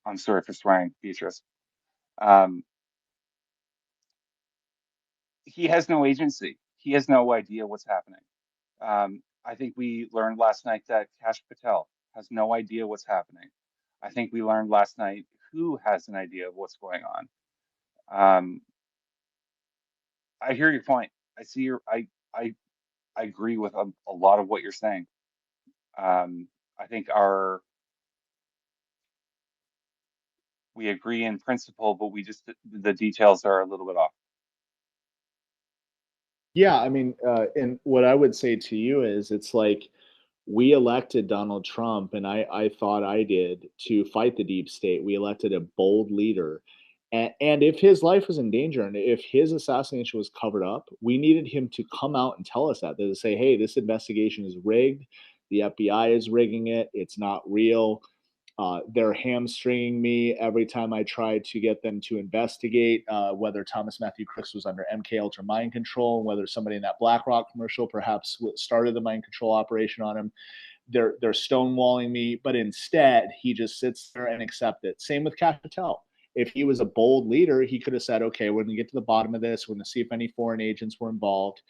I'm sorry for swearing, Beatrice. Um, he has no agency. He has no idea what's happening. I think we learned last night that Kash Patel has no idea what's happening. I think we learned last night who has an idea of what's going on. Um, I hear your point. I see your. I agree with a lot of what you're saying. I think we agree in principle, but we just the details are a little bit off.
Yeah, I mean, and what I would say to you is, it's like we elected Donald Trump, and I thought I did to fight the deep state. We elected a bold leader. And if his life was in danger and if his assassination was covered up, we needed him to come out and tell us that. To say, hey, this investigation is rigged. The FBI is rigging it. It's not real. They're hamstringing me every time I try to get them to investigate whether Thomas Matthew Crooks was under MK Ultra mind control, and whether somebody in that BlackRock commercial perhaps started the mind control operation on him. They're stonewalling me, but instead he just sits there and accepts it. Same with Kash Patel. If he was a bold leader, he could have said, "Okay, we're going to get to the bottom of this. We're going to see if any foreign agents were involved.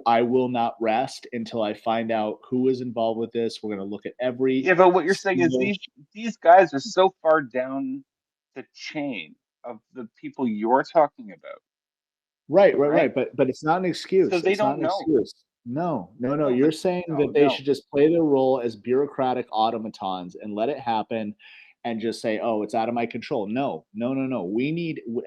I will not rest until I find out who is involved with this. We're going to look at every
Yeah, but what you're saying is
single."
these guys are so far down the chain of the people you're talking about,
Right, right,
right?
right. But it's not an
So
excuse.
they
It's not
don't
an
know.
excuse. No, no, no.
No,
You're
but
saying
no,
that they
no.
should just play their role as bureaucratic automatons and let it happen and just say, oh, it's out of my control. No, no, no, no.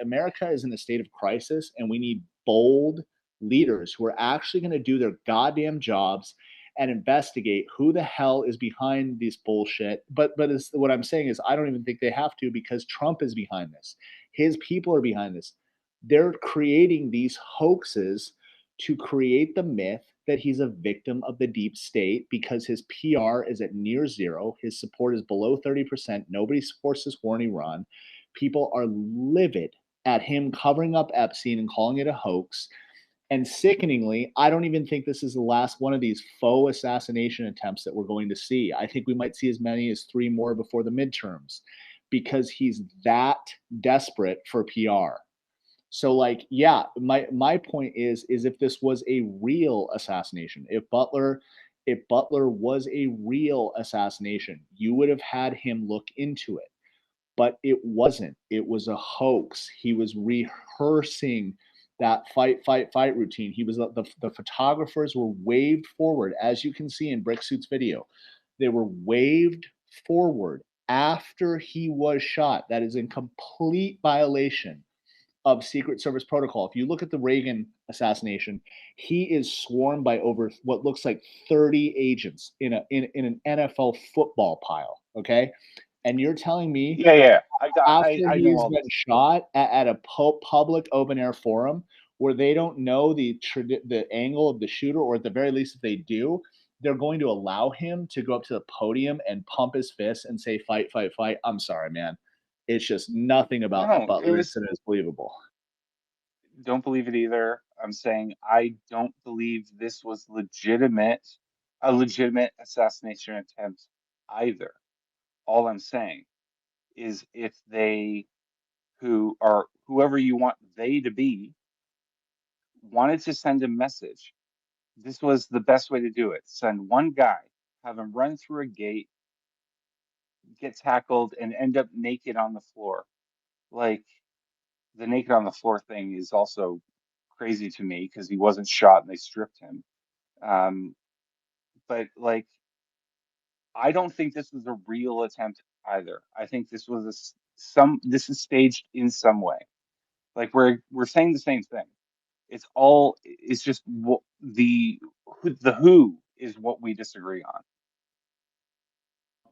America is in a state of crisis, and we need bold leaders who are actually going to do their goddamn jobs and investigate who the hell is behind this bullshit. But what I'm saying is, I don't even think they have to, because Trump is behind this. His people are behind this. They're creating these hoaxes to create the myth that he's a victim of the deep state because his PR is at near zero. His support is below 30%. Nobody supports this war in Iran. People are livid at him covering up Epstein and calling it a hoax. And sickeningly, I don't even think this is the last one of these faux assassination attempts that we're going to see. I think we might see as many as 3 more before the midterms, because he's that desperate for PR. So, like, yeah, my point is if this was a real assassination, if Butler was a real assassination, you would have had him look into it. But it wasn't. It was a hoax. He was rehearsing that fight, fight, fight routine. He was the photographers were waved forward, as you can see in Bricksuit's video. They were waved forward after he was shot. That is in complete violation of Secret Service protocol. If you look at the Reagan assassination, he is swarmed by over what looks like 30 agents in an NFL football pile. Okay. And you're telling me
Yeah, yeah.
after
I know
he's
all
been
this.
shot at a public open air forum where they don't know the angle of the shooter, or at the very least, if they do, they're going to allow him to go up to the podium and pump his fist and say, fight, fight, fight. I'm sorry, man. It's just nothing about the
No, it
Butler
was
incident is believable.
don't believe it either. I'm saying I don't believe this was a legitimate assassination attempt either. All I'm saying is if they who are whoever you want they to be wanted to send a message, this was the best way to do it. Send one guy, have him run through a gate, get tackled, and end up naked on the floor. Like, the naked on the floor thing is also crazy to me because he wasn't shot and they stripped him. Um, but like, I don't think this was a real attempt either. I think this was this is staged in some way. Like, we're saying the same thing. It's just the who is what we disagree on.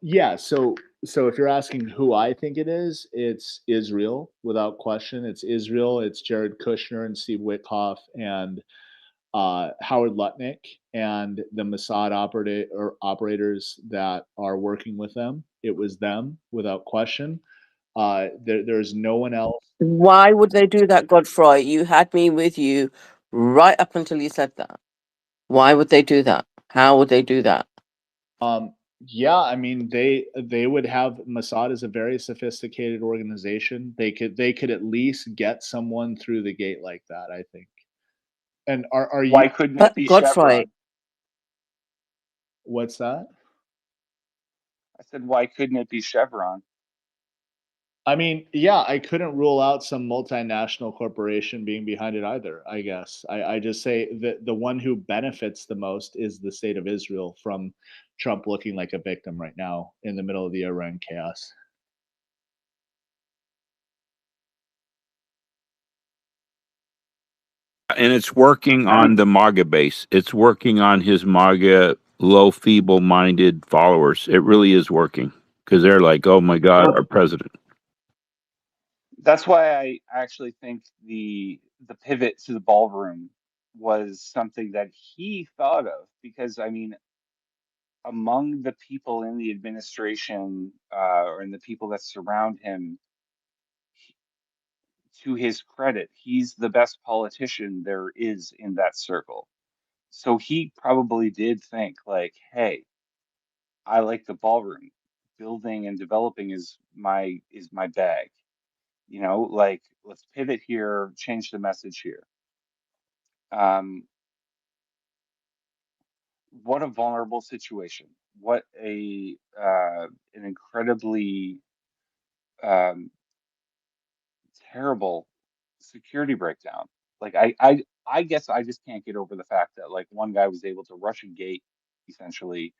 Yeah, so if you're asking who I think it is, it's Israel without question. It's Israel. It's Jared Kushner and Steve Witkoff and Howard Lutnick and the Mossad operators that are working with them. It was them without question. There's no one else.
Why would they do that, Godfrey? You had me with you right up until you said that. Why would they do that? How would they do that?
Um, yeah, I mean they would have Mossad is a very sophisticated organization. They could at least get someone through the gate like that, I think. And are you
Why couldn't it
But
be
Godfrey,
Chevron?
what's that?
I said, why couldn't it be Chevron?
I mean, yeah, I couldn't rule out some multinational corporation being behind it either, I guess. I just say that the one who benefits the most is the state of Israel from Trump looking like a victim right now in the middle of the Iran chaos.
And it's working on the MAGA base. It's working on his MAGA low, feeble-minded followers. It really is working because they're like, "Oh my God, our president."
That's why I actually think the pivot to the ballroom was something that he thought of, because I mean, among the people in the administration or in the people that surround him, to his credit, he's the best politician there is in that circle. So he probably did think like, hey, I like the ballroom. Building and developing is my bag. You know, like let's pivot here, change the message here. Um, what a vulnerable situation. What a an incredibly um, terrible security breakdown. Like I guess I just can't get over the fact that like one guy was able to rush a gate, essentially.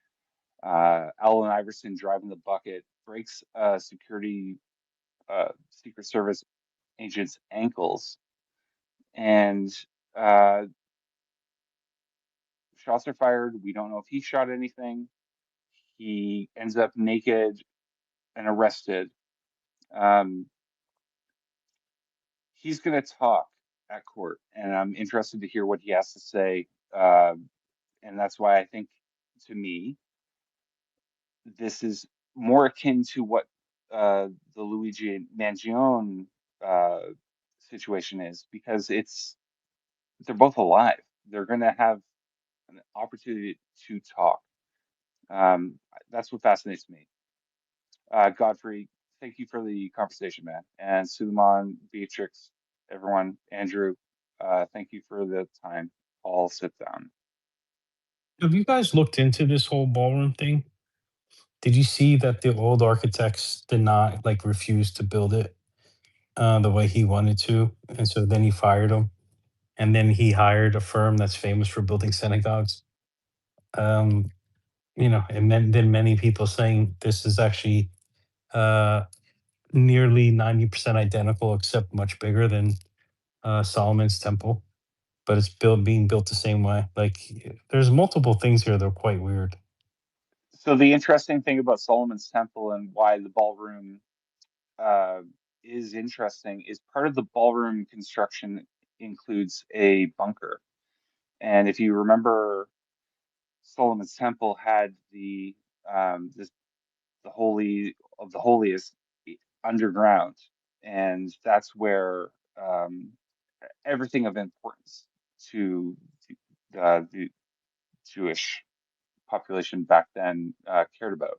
Allen Iverson driving the bucket breaks Secret Service agent's ankles, and uh, shots are fired. We don't know if he shot anything. He ends up naked and arrested. Um, he's going to talk at court, and I'm interested to hear what he has to say. Uh, and that's why I think, to me, this is more akin to what the Luigi Mangione uh, situation is, because they're both alive. They're going to have an opportunity to talk. Um, that's what fascinates me. Godfrey, thank you for the conversation, man. And Suleiman, Beatrix, everyone, Andrew, thank you for the time. I'll sit down.
Have you guys looked into this whole ballroom thing? Did you see that the old architects did not like refuse to build it the way he wanted to, and so then he fired them, and then he hired a firm that's famous for building synagogues. Um, then many people saying this is actually uh, nearly 90% identical, except much bigger than Solomon's temple, but it's being built the same way. Like there's multiple things here that are quite weird.
So the interesting thing about Solomon's Temple and why the ballroom uh, is interesting is part of the ballroom construction includes a bunker. And if you remember, Solomon's Temple had the holy of the holiest underground, and that's where um, everything of importance to the Jewish population back then cared about.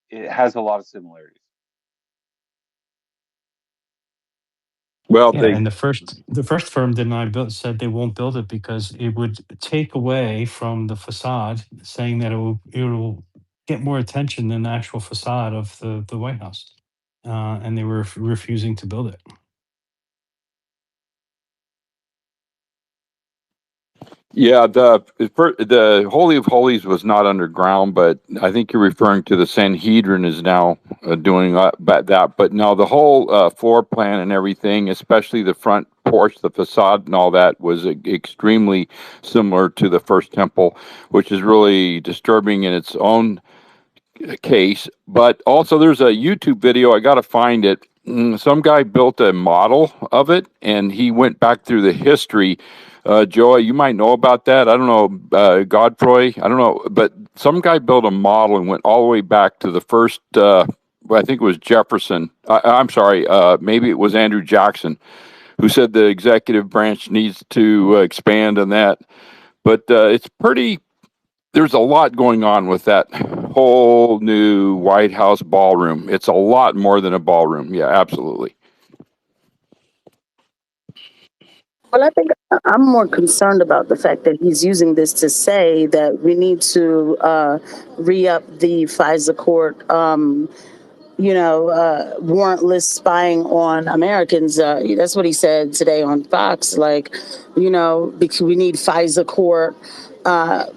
It has a lot of similarities.
Well,
Yeah, and the first firm denied build said they won't build it because it would take away from the facade, saying that it will get more attention than the actual facade of the White House, and they were refusing to build it.
yeah, the Holy of Holies was not underground, but I think you're referring to the Sanhedrin is now doing that. But no, the whole floor plan and everything, especially the front porch, the facade, and all that, was extremely similar to the first temple, which is really disturbing in its own case. But also, there's a YouTube video. I got to find it. Some guy built a model of it, and he went back through the history. Joy, you might know about that. I don't know, Godfrey. I don't know, but some guy built a model and went all the way back to the first. I think it was Jefferson. I'm sorry. Maybe it was Andrew Jackson, who said the executive branch needs to expand on that. But it's pretty, there's a lot going on with that whole new White House ballroom. It's a lot more than a ballroom. Yeah, absolutely.
Well, I think I'm more concerned about the fact that he's using this to say that we need to re-up the FISA court, warrantless spying on Americans. That's what he said today on Fox. Like, because we need FISA court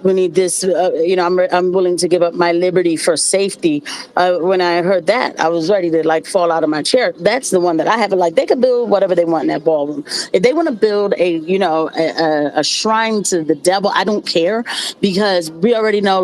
we need this. I'm willing to give up my liberty for safety. When I heard that, I was ready to like fall out of my chair. That's the one that I have. Like they could build whatever they want in that ballroom. If they want to build a shrine to the devil, I don't care because we already know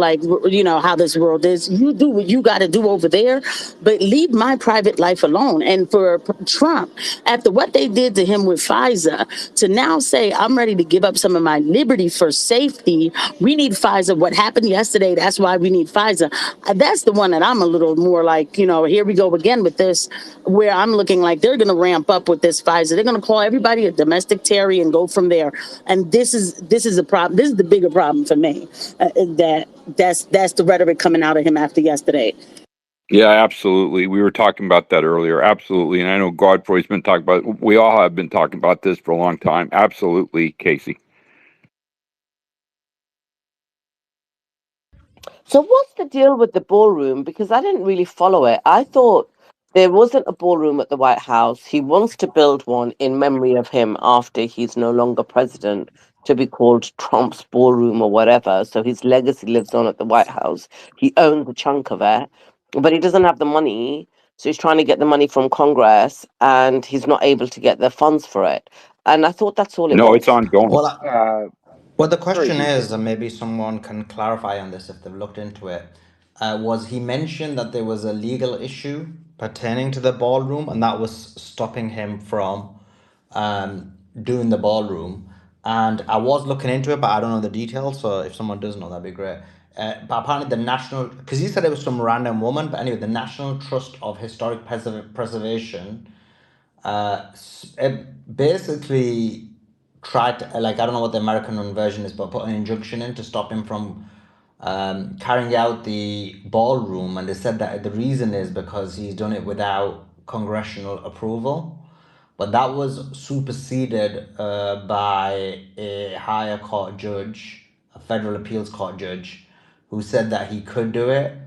how this world is. You do what you got to do over there, but leave my private life alone. And for Trump, after what they did to him with Pfizer, to now say I'm ready to give up some of my liberty for safety. We need Pfizer. What happened yesterday, that's why we need Pfizer. That's the one that I'm a little more like, here we go again with this, where I'm looking like they're going to ramp up with this Pfizer. They're going to call everybody a domestic terror and go from there. And this is a problem. This is the bigger problem for me. That's the rhetoric coming out of him after yesterday.
Yeah, absolutely. We were talking about that earlier. Absolutely. And I know Godfrey's been talking about it. We all have been talking about this for a long time. Absolutely, Casey.
So what's the deal with the ballroom? Because I didn't really follow it. I thought there wasn't a ballroom at the White House. He wants to build one in memory of him after he's no longer president to be called Trump's ballroom or whatever. So his legacy lives on at the White House. He owns a chunk of it, but he doesn't have the money. So he's trying to get the money from Congress and he's not able to get the funds for it. And I thought that's all it
No, it's
was.
ongoing.
Well,
Uh,
Well, the
sorry,
question
BK.
is, and maybe someone can clarify on this if they've looked into it. Was he mentioned that there was a legal issue pertaining to the ballroom, and that was stopping him from doing the ballroom? And I was looking into it, but I don't know the details. So if someone does know, that'd be great. But apparently, the national, because he said it was some random woman, but anyway, the National Trust of Historic Preservation it basically tried to, like, I don't know what the American version is, but put an injunction in to stop him from carrying out the ballroom, and they said that the reason is because he's done it without congressional approval. But that was superseded by a higher court judge, a federal appeals court judge, who said that he could do it.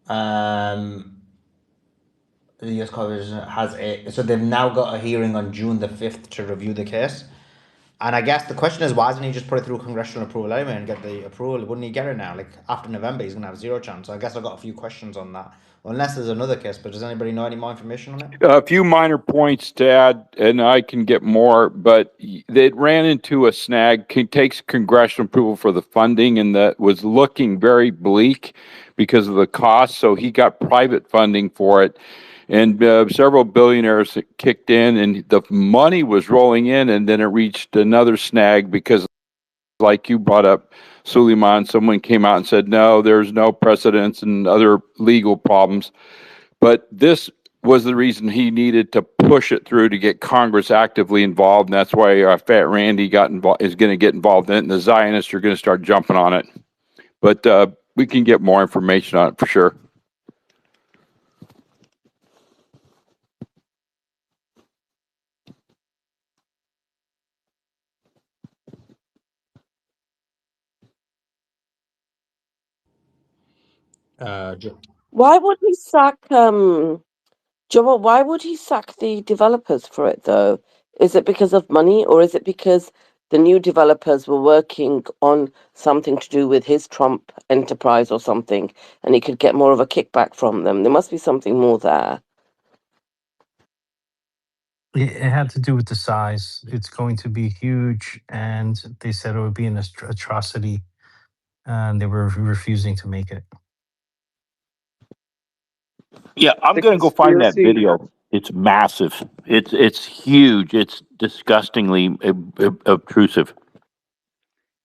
Um, the US Constitution has a, so they've now got a hearing on June the 5th to review the case. And I guess the question is, why doesn't he just put it through congressional approval anyway and get the approval? Wouldn't he get it now? Like after November, he's gonna have zero chance. So I guess I've got a few questions on that. Unless there's another case, but does anybody know any more information on it?
A few minor points to add, and I can get more, but it ran into a snag. Takes congressional approval for the funding, and that was looking very bleak because of the cost. So he got private funding for it, and several billionaires kicked in, and the money was rolling in, and then it reached another snag because, like you brought up, Suleiman, someone came out and said, no, there's no precedence and other legal problems. But this was the reason he needed to push it through to get Congress actively involved. And that's why Fat Randy got involved, is going to get involved in it, and the Zionists are going to start jumping on it. But we can get more information on it for sure.
Ju-
Why would he sack Joel, why would he sack the developers for it though? Is it because of money or is it because the new developers were working on something to do with his Trump enterprise or something and he could get more of a kickback from them? There must be something more there.
It had to do with the size. It's going to be huge, and they said it would be an atrocity, and they were refusing to make it.
Yeah, I'm
The
going to go find that
conspiracy,
video. It's massive. It's huge. It's disgustingly obtrusive.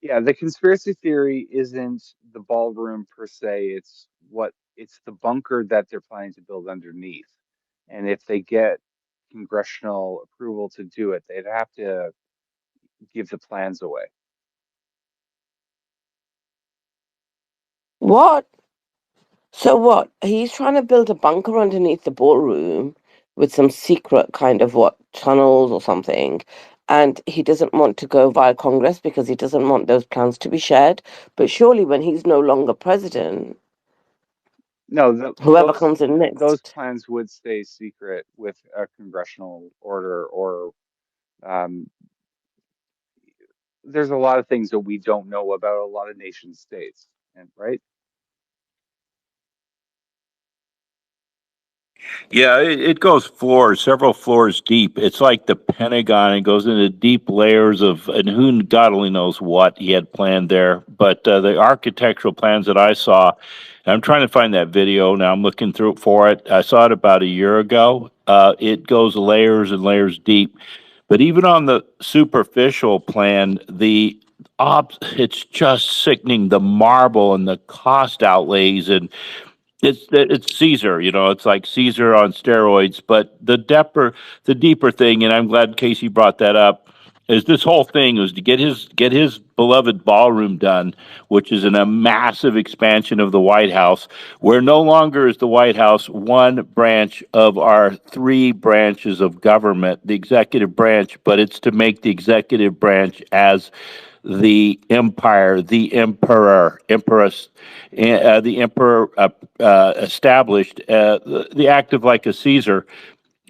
yeah, the conspiracy theory isn't the ballroom per se. It's the bunker that they're planning to build underneath. And if they get congressional approval to do it, they'd have to give the plans away.
What? So what? He's trying to build a bunker underneath the ballroom with some secret kind of what tunnels or something. And he doesn't want to go via Congress because he doesn't want those plans to be shared. But surely when he's no longer president,
No,
whoever comes in
those
next.
plans would stay secret with a congressional order or um, there's a lot of things that we don't know about a lot of nation states, and right.
Yeah, it goes several floors deep. It's like the Pentagon. It goes into deep layers of, and who God only knows what he had planned there. But the architectural plans that I saw, and I'm trying to find that video now. I'm looking through for it. I saw it about a year ago. It goes layers and layers deep. But even on the superficial plan, it's just sickening. The marble and the cost outlays, and it's Caesar, it's like Caesar on steroids. But the deeper thing, and I'm glad Casey brought that up, is this whole thing was to get his beloved ballroom done, which is in a massive expansion of the White House, where no longer is the White House one branch of our three branches of government, the executive branch, but it's to make the executive branch as the empire, the empress, the emperor established, the active like a Caesar.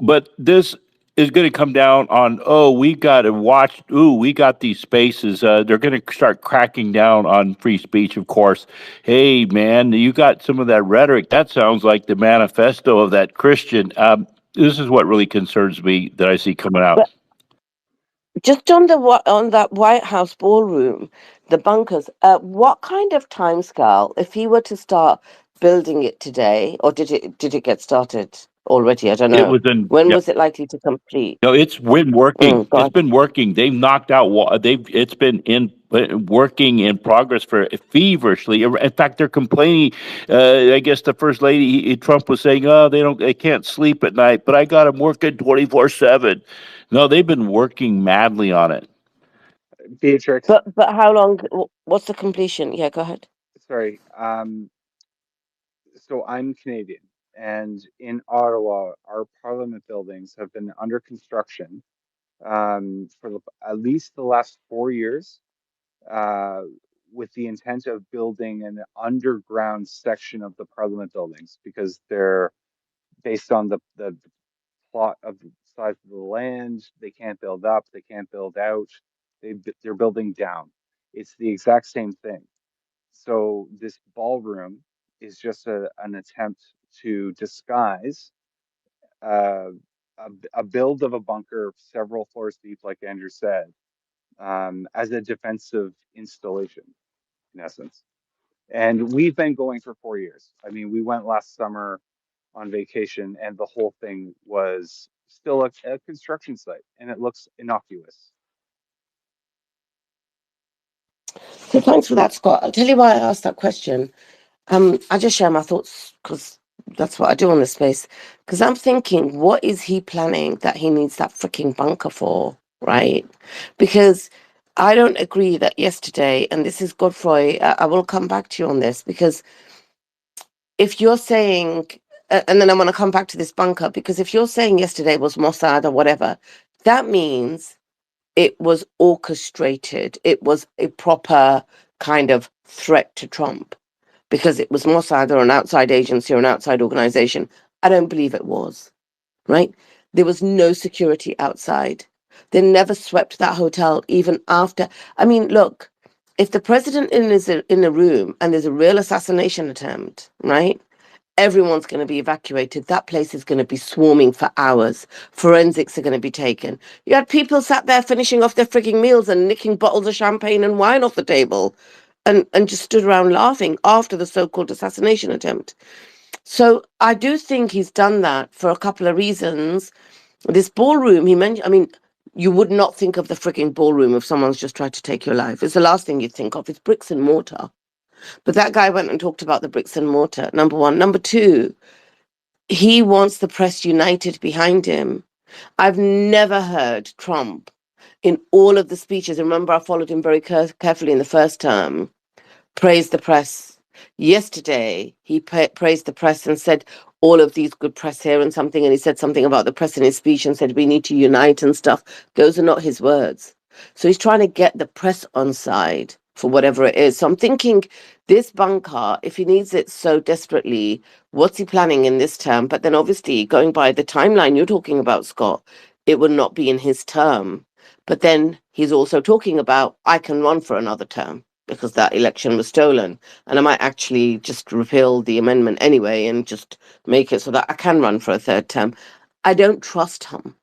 But this is going to come down on, oh, we got to watch, ooh, we got these spaces. They're going to start cracking down on free speech, of course. Hey, man, you got some of that rhetoric. That sounds like the manifesto of that Christian. This is what really concerns me that I see coming out.
But just on on that White House ballroom, the bunkers, what kind of timescale, if he were to start building it today, or did it get started already? I don't
It
know.
was in,
When
yeah.
was it likely to complete?
No, it's been working. It's
God.
been working. They've knocked out. They've. It's been in working in progress for feverishly. In fact, they're complaining. I guess the first lady, Trump, was saying, "Oh, they can't sleep at night." But I got them working 24/7. No, they've been working madly on it.
Beatrix,
But how long? What's the completion? Yeah, go ahead.
sorry. So I'm Canadian, and in Ottawa, our Parliament buildings have been under construction at least the last 4 years, uh, with the intent of building an underground section of the Parliament buildings because they're based on the plot of the size of the land. They can't build up, they can't build out. They're building down. It's the exact same thing. So this ballroom is just an attempt to disguise uh, a build of a bunker several floors deep, like Andrew said, as a defensive installation, in essence. And we've been going for 4 years. I mean, we went last summer on vacation, and the whole thing was still a construction site, and it looks innocuous.
So thanks for that, Scott. I'll tell you why I asked that question. I just share my thoughts because that's what I do on this space. Because I'm thinking, what is he planning that he needs that freaking bunker for, right? Because I don't agree that yesterday, and this is Godfrey, I will come back to you on this, because if you're saying, and then I'm going to come back to this bunker, because if you're saying yesterday was Mossad or whatever, that means it was orchestrated. It was a proper kind of threat to Trump because it was Mossad or an outside agency or an outside organization. I don't believe it was, right? There was no security outside. They never swept that hotel even after. I mean, look, if the president is in a room and there's a real assassination attempt, right? Everyone's going to be evacuated. That place is going to be swarming for hours. Forensics are going to be taken. You had people sat there finishing off their frigging meals and nicking bottles of champagne and wine off the table and just stood around laughing after the so-called assassination attempt. So I do think he's done that for a couple of reasons. This ballroom, he mentioned, I mean, you would not think of the frigging ballroom if someone's just tried to take your life. It's the last thing you'd think of. It's bricks and mortar. But that guy went and talked about the bricks and mortar, number one. Number two, he wants the press united behind him. I've never heard Trump in all of the speeches. Remember, I followed him very carefully in the first term. Praise the press. Yesterday, he praised the press and said all of these good press here and something. And he said something about the press in his speech and said we need to unite and stuff. Those are not his words. So he's trying to get the press on side for whatever it is. So I'm thinking this bunker, if he needs it so desperately, what's he planning in this term? But then obviously going by the timeline you're talking about, Scott, it would not be in his term. But then he's also talking about, I can run for another term because that election was stolen. And I might actually just repeal the amendment anyway and just make it so that I can run for a third term. I don't trust him.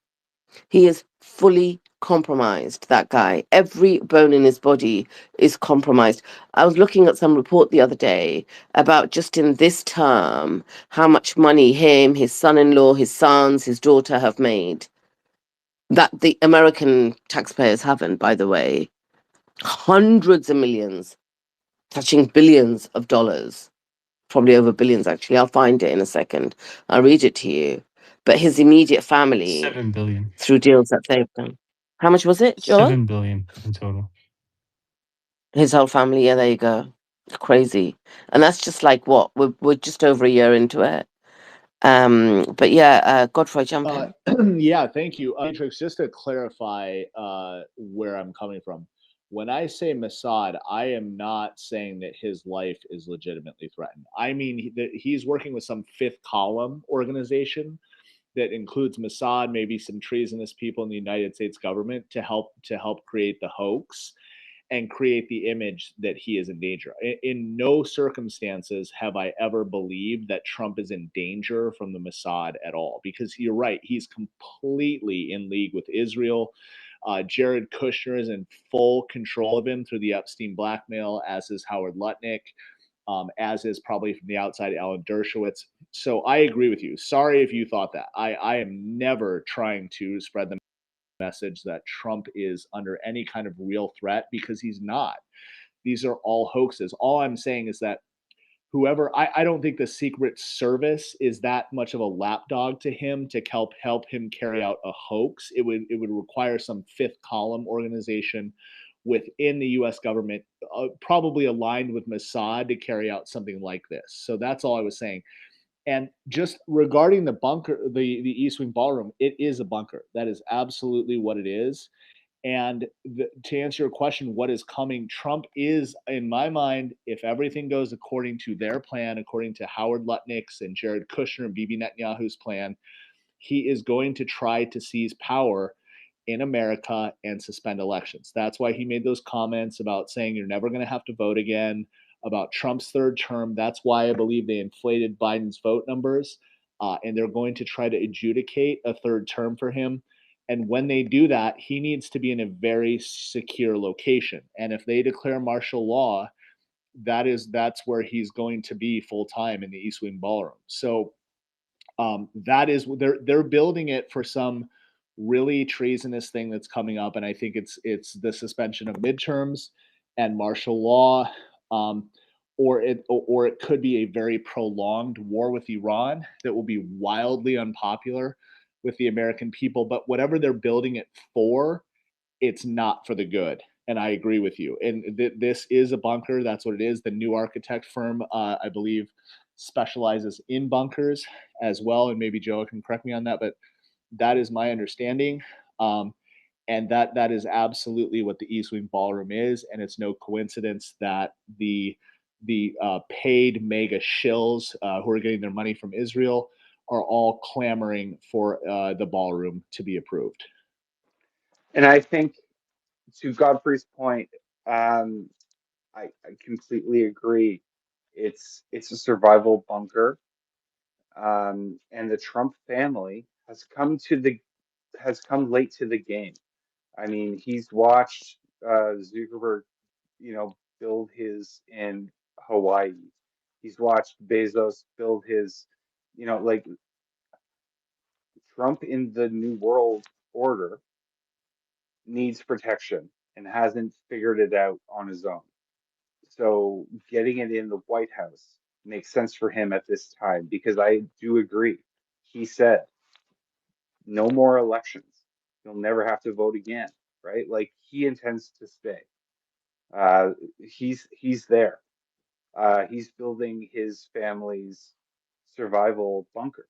He is fully compromised, that guy. Every bone in his body is compromised. I was looking at some report the other day about just in this term how much money him, his son-in-law, his sons, his daughter have made. That the American taxpayers haven't, by the way. Hundreds of millions, touching billions of dollars. Probably over billions, actually. I'll find it in a second. I'll read it to you. But his immediate family,
7 billion.
through deals that they've done. How much was it, Joel?
7 billion in total.
His whole family, yeah, there you go. Crazy. And that's just like what? We're just over a year into it. But yeah, Godfrey, jump in.
Yeah, thank you. Matrix, just to clarify where I'm coming from. When I say Mossad, I am not saying that his life is legitimately threatened. I mean that he's working with some fifth column organization that includes Mossad, maybe some treasonous people in the United States government to help create the hoax and create the image that he is in danger. In no circumstances have I ever believed that Trump is in danger from the Mossad at all, because you're right, he's completely in league with Israel. Jared Kushner is in full control of him through the Epstein blackmail, as is Howard Lutnick, as is probably from the outside Alan Dershowitz. So I agree with you. Sorry if you thought that. I am never trying to spread the message that Trump is under any kind of real threat, because he's not. These are all hoaxes. All I'm saying is that I don't think the Secret Service is that much of a lapdog to him to help him carry out a hoax. It would require some fifth column organization within the U.S. government, probably aligned with Mossad, to carry out something like this. So that's all I was saying. And just regarding the bunker, the East Wing Ballroom, it is a bunker. That is absolutely what it is. And to answer your question, what is coming? Trump is, in my mind, if everything goes according to their plan, according to Howard Lutnick's and Jared Kushner and Bibi Netanyahu's plan, he is going to try to seize power in America and suspend elections. That's why he made those comments about saying you're never going to have to vote again, about Trump's third term. That's why I believe they inflated Biden's vote numbers, and they're going to try to adjudicate a third term for him. And when they do that, he needs to be in a very secure location. And if they declare martial law, that's where he's going to be full time in the East Wing Ballroom. So that is, they're building it for some really treasonous thing that's coming up, and I think it's the suspension of midterms and martial law, or it could be a very prolonged war with Iran that will be wildly unpopular with the American people. But whatever they're building it for, it's not for the good. And I agree with you. And this is a bunker. That's what it is. The new architect firm, I believe, specializes in bunkers as well. And maybe Joe can correct me on that, but that is my understanding. And that is absolutely what the East Wing Ballroom is. And it's no coincidence that the paid mega shills who are getting their money from Israel are all clamoring for the ballroom to be approved.
And I think, to Godfrey's point, um, I completely agree. It's a survival bunker, and the Trump family has come late to the game. I mean, he's watched Zuckerberg, build his in Hawaii. He's watched Bezos build his, like Trump in the New World Order needs protection and hasn't figured it out on his own. So getting it in the White House makes sense for him at this time, because I do agree. He said no more elections. He'll never have to vote again, right? Like, he intends to stay. He's there. He's building his family's survival bunker.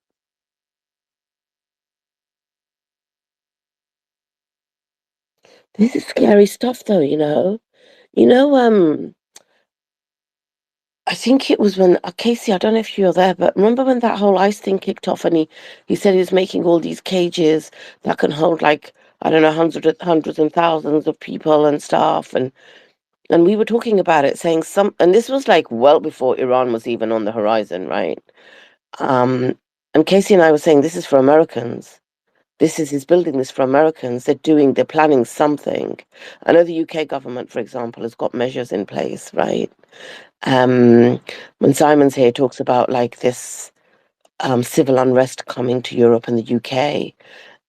This is scary stuff, though, You know, I think it was when Casey, I don't know if you were there, but remember when that whole ICE thing kicked off and he said he was making all these cages that can hold like I don't know, hundreds and thousands of people and stuff. And we were talking about it, saying and this was like well before Iran was even on the horizon, right? Um, and Casey and I were saying, this is for Americans. He's building this for Americans. They're planning something. I know the UK government, for example, has got measures in place, right? When Simon's here, talks about like this civil unrest coming to Europe and the UK.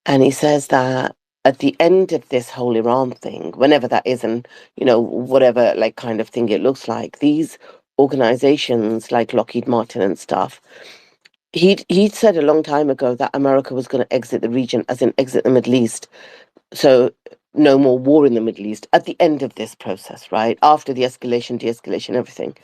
And he says that at the end of this whole Iran thing, whenever that is, and, whatever like kind of thing it looks like, these organizations like Lockheed Martin and stuff, he'd said a long time ago that America was going to exit the region, as in exit the Middle East. So no more war in the Middle East at the end of this process, right? After the escalation, de-escalation, everything.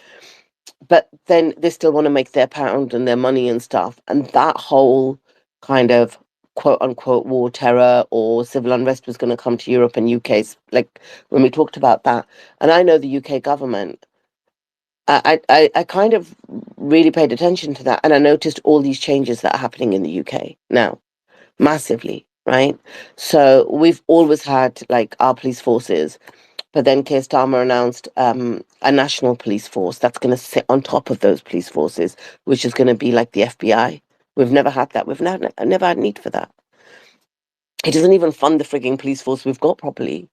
But then they still want to make their pound and their money and stuff. And that whole kind of quote unquote war terror or civil unrest was going to come to Europe and UK's, like when we talked about that. And I know the UK government, I kind of really paid attention to that. And I noticed all these changes that are happening in the UK now, massively, right? So we've always had like our police forces, but then Keir Starmer announced a national police force that's going to sit on top of those police forces, which is going to be like the FBI. We've never had that. We've never had need for that. It doesn't even fund the frigging police force we've got properly.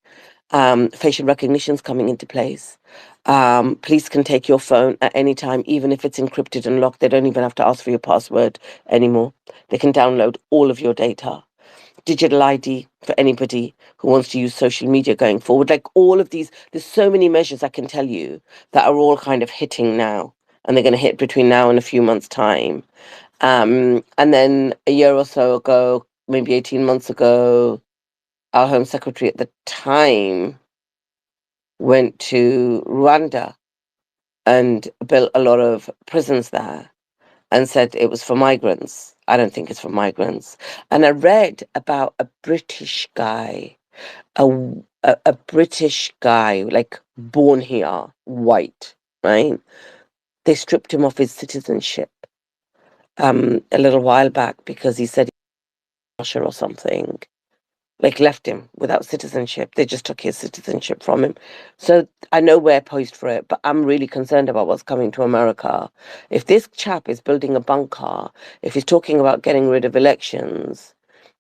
Facial recognition's coming into place. Police can take your phone at any time, even if it's encrypted and locked. They don't even have to ask for your password anymore. They can download all of your data. Digital ID for anybody who wants to use social media going forward. Like all of these, there's so many measures I can tell you that are all kind of hitting now, and they're going to hit between now and a few months' time. And then a year or so ago, maybe 18 months ago, our Home Secretary at the time went to Rwanda and built a lot of prisons there and said it was for migrants. I don't think it's for migrants. And I read about a British guy, a British guy, like born here, white, right? They stripped him of his citizenship a little while back because he said he was Russia or something. Like left him without citizenship. They just took his citizenship from him. So I know we're poised for it, but I'm really concerned about what's coming to America. If this chap is building a bunker, if he's talking about getting rid of elections,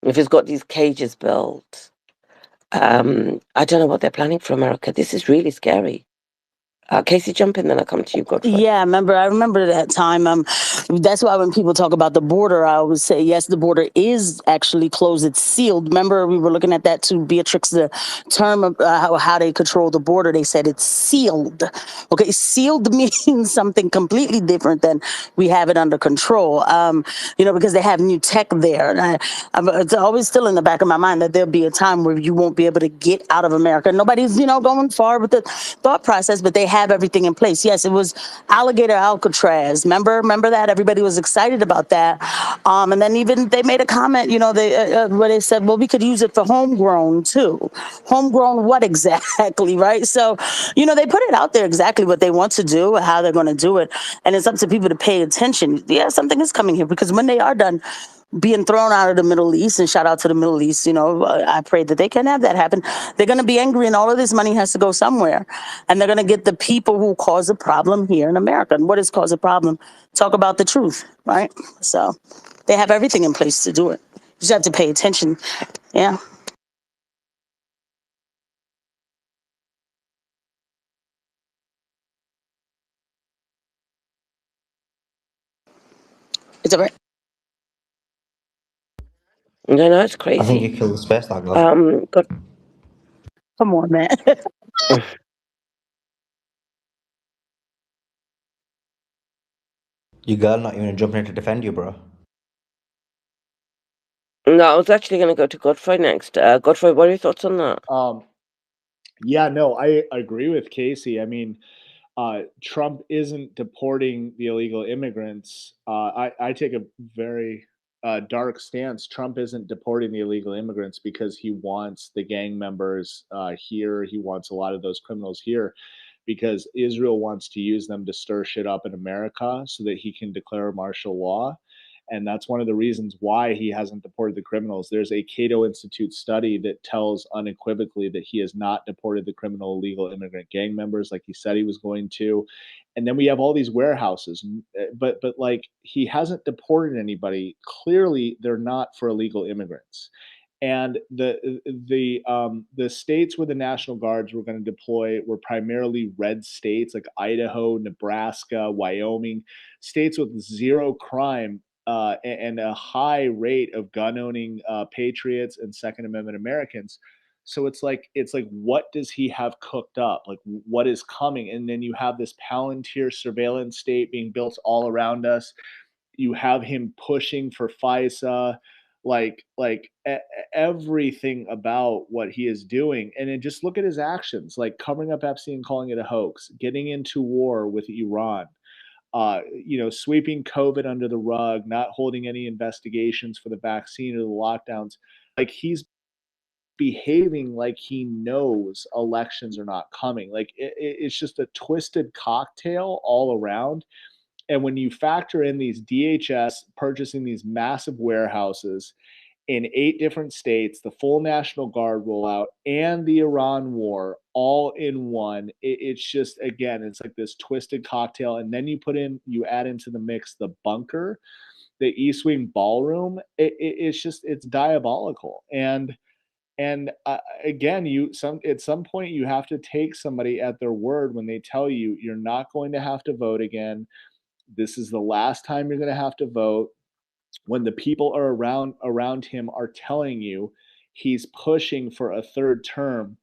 if he's got these cages built, I don't know what they're planning for America. This is really scary. Casey, jump in, then I'll come to you, Godfrey.
Yeah, I remember that time. That's why when people talk about the border, I always say, yes, the border is actually closed. It's sealed. Remember, we were looking at that too, Beatrix, the term of how they control the border. They said it's sealed. Okay, sealed means something completely different than we have it under control. Because they have new tech there. And it's always still in the back of my mind that there'll be a time where you won't be able to get out of America. Nobody's, going far with the thought process, but they have everything in place. Yes, it was alligator Alcatraz. Remember that? Everybody was excited about that. And then even they made a comment, where they said, well, we could use it for homegrown too. Homegrown what exactly, right? So, they put it out there exactly what they want to do, how they're going to do it. And it's up to people to pay attention. Yeah, something is coming here because when they are done being thrown out of the Middle East, and shout out to the Middle East, I pray that they can have that happen. They're going to be angry, and all of this money has to go somewhere. And they're going to get the people who cause a problem here in America. And what is cause a problem? Talk about the truth, right? So they have everything in place to do it. You just have to pay attention. Yeah. It's all right.
No, it's
I think
crazy.
you killed the space that goes.
God,
Come on, man.
Your girl not even jumping in to defend you, bro.
no, I was actually going to go to Godfrey next. Godfrey, what are your thoughts on that?
Yeah, no, I agree with Casey. I mean, Trump isn't deporting the illegal immigrants. I take a very dark stance. Trump isn't deporting the illegal immigrants because he wants the gang members here. He wants a lot of those criminals here because Israel wants to use them to stir shit up in America so that he can declare martial law. And that's one of the reasons why he hasn't deported the criminals. There's a Cato Institute study that tells unequivocally that he has not deported the criminal illegal immigrant gang members like he said he was going to. And then we have all these warehouses, but like he hasn't deported anybody. Clearly, they're not for illegal immigrants. And the states where the National Guards were going to deploy were primarily red states like Idaho, Nebraska, Wyoming, states with zero crime and a high rate of gun owning patriots and Second Amendment Americans. So it's like what does he have cooked up? Like what is coming? And then you have this Palantir surveillance state being built all around us. You have him pushing for FISA, everything about what he is doing. And then just look at his actions, like covering up Epstein, calling it a hoax, getting into war with Iran, sweeping COVID under the rug, not holding any investigations for the vaccine or the lockdowns. Like he's behaving like he knows elections are not coming. Like it's just a twisted cocktail all around. And when you factor in these DHS purchasing these massive warehouses in 8 different states, the full National Guard rollout, and the Iran war all in one, it's just, again, it's like this twisted cocktail. And then you add into the mix the bunker, the East Wing ballroom. It's diabolical. And again, at some point you have to take somebody at their word when they tell you you're not going to have to vote again. This is the last time you're going to have to vote. When the people are around him are telling you he's pushing for a third term,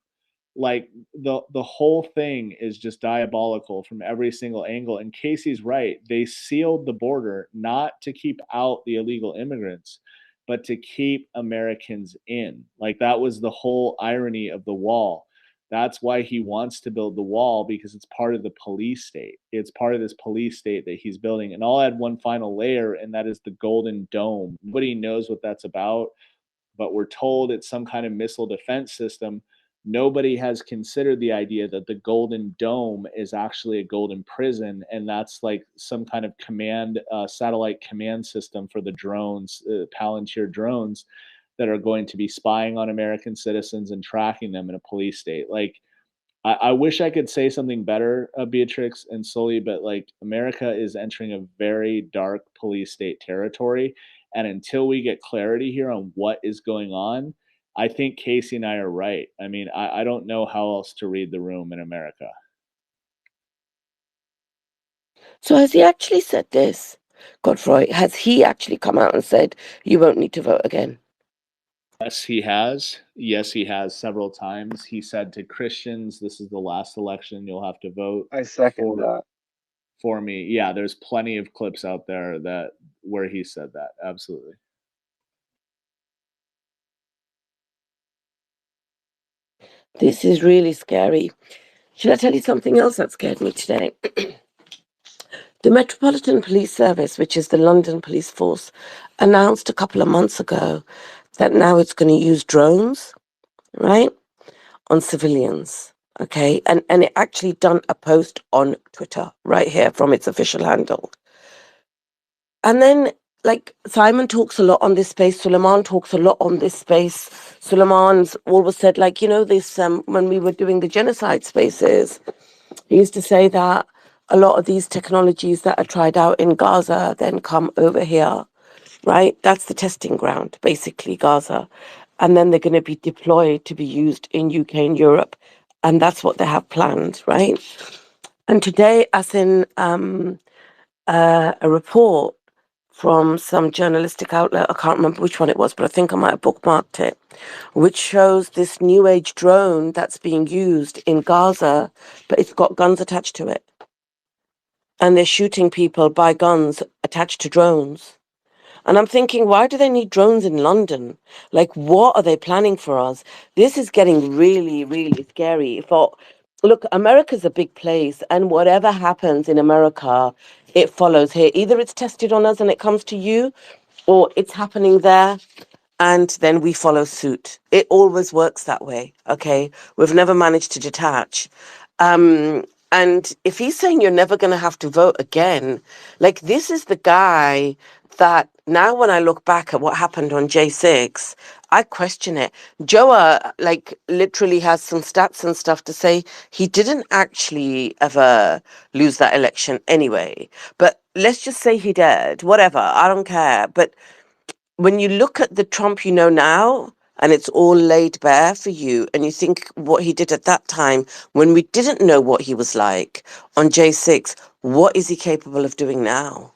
like the whole thing is just diabolical from every single angle. And Casey's right. They sealed the border not to keep out the illegal immigrants, but to keep Americans in. Like that was the whole irony of the wall. That's why he wants to build the wall, because it's part of the police state. It's part of this police state that he's building. And I'll add one final layer, and that is the Golden Dome. Nobody knows what that's about, but we're told it's some kind of missile defense system. Nobody has considered the idea that the Golden Dome is actually a golden prison, and that's like some kind of satellite command system for the drones, Palantir drones, that are going to be spying on American citizens and tracking them in a police state. Like, I wish I could say something better, Beatrix and Sully, but like America is entering a very dark police state territory. And until we get clarity here on what is going on, I think Casey and I are right. I mean, I don't know how else to read the room in America.
So has he actually said this, Godfrey? Has he actually come out and said you won't need to vote again?
Yes, he has. Yes, he has several times. He said to Christians, "This is the last election. You'll have to vote
I second
for
that.
for me." Yeah, there's plenty of clips out there where he said that. Absolutely.
This is really scary. Should I tell you something else that scared me today? The Metropolitan Police Service, which is the London police force, announced a couple of months ago that now it's going to use drones, right, on civilians. Okay, and it actually done a post on Twitter right here from its official handle. And then, like, Simon talks a lot on this space, Suleiman talks a lot on this space. Suleiman's always said, like, this when we were doing the genocide spaces, he used to say that a lot of these technologies that are tried out in Gaza then come over here, right? That's the testing ground, basically, Gaza. And then they're going to be deployed to be used in UK and Europe. And that's what they have planned, right? And today, as in a report from some journalistic outlet, I can't remember which one it was, but I think I might have bookmarked it, which shows this new age drone that's being used in Gaza, but it's got guns attached to it. And they're shooting people by guns attached to drones. And I'm thinking, why do they need drones in London? Like, what are they planning for us? This is getting really, really scary. Look, America's a big place, and whatever happens in America, it follows here. Either it's tested on us and it comes to you, or it's happening there, and then we follow suit. It always works that way, okay? We've never managed to detach. And if he's saying you're never going to have to vote again, like, this is the guy that
now when I look back at what happened on J6, I question it. Joa, like, literally has some stats and stuff to say he didn't actually ever lose that election anyway. But let's just say he did. Whatever, I don't care. But when you look at the Trump you know now, and it's all laid bare for you, and you think what he did at that time when we didn't know what he was like on J6, what is he capable of doing now?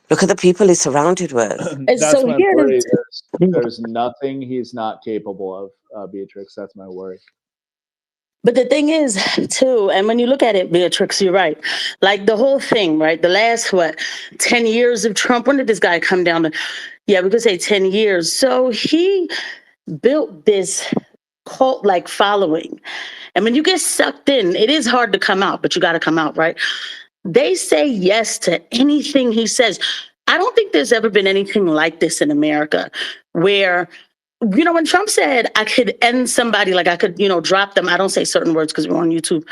Look at the people he's surrounded with.
And
That's
so
my
here it
worry.
is.
There's nothing he's not capable of, Beatrix. That's my worry.
But the thing is, too, and when you look at it, Beatrix, you're right. Like the whole thing, right? The last, 10 years of Trump, when did this guy come down to? Yeah, we could say 10 years. So he built this cult like following. And when you get sucked in, it is hard to come out, but you got to come out, right? They say yes to anything he says. I don't think there's ever been anything like this in America where, when Trump said I could end somebody, like I could, drop them. I don't say certain words because we're on YouTube,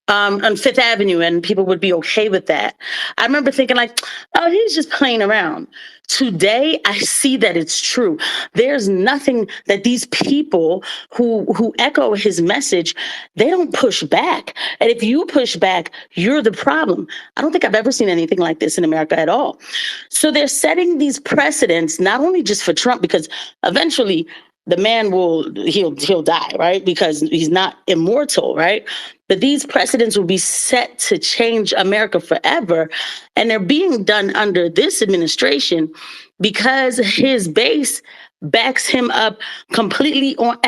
on Fifth Avenue, and people would be okay with that. I remember thinking like, oh, he's just playing around. Today, I see that it's true. There's nothing that these people who echo his message, they don't push back. And if you push back, you're the problem. I don't think I've ever seen anything like this in America at all. So they're setting these precedents, not only just for Trump, because eventually the man he'll die, right? Because he's not immortal, right? But these precedents will be set to change America forever. And they're being done under this administration because his base backs him up completely on.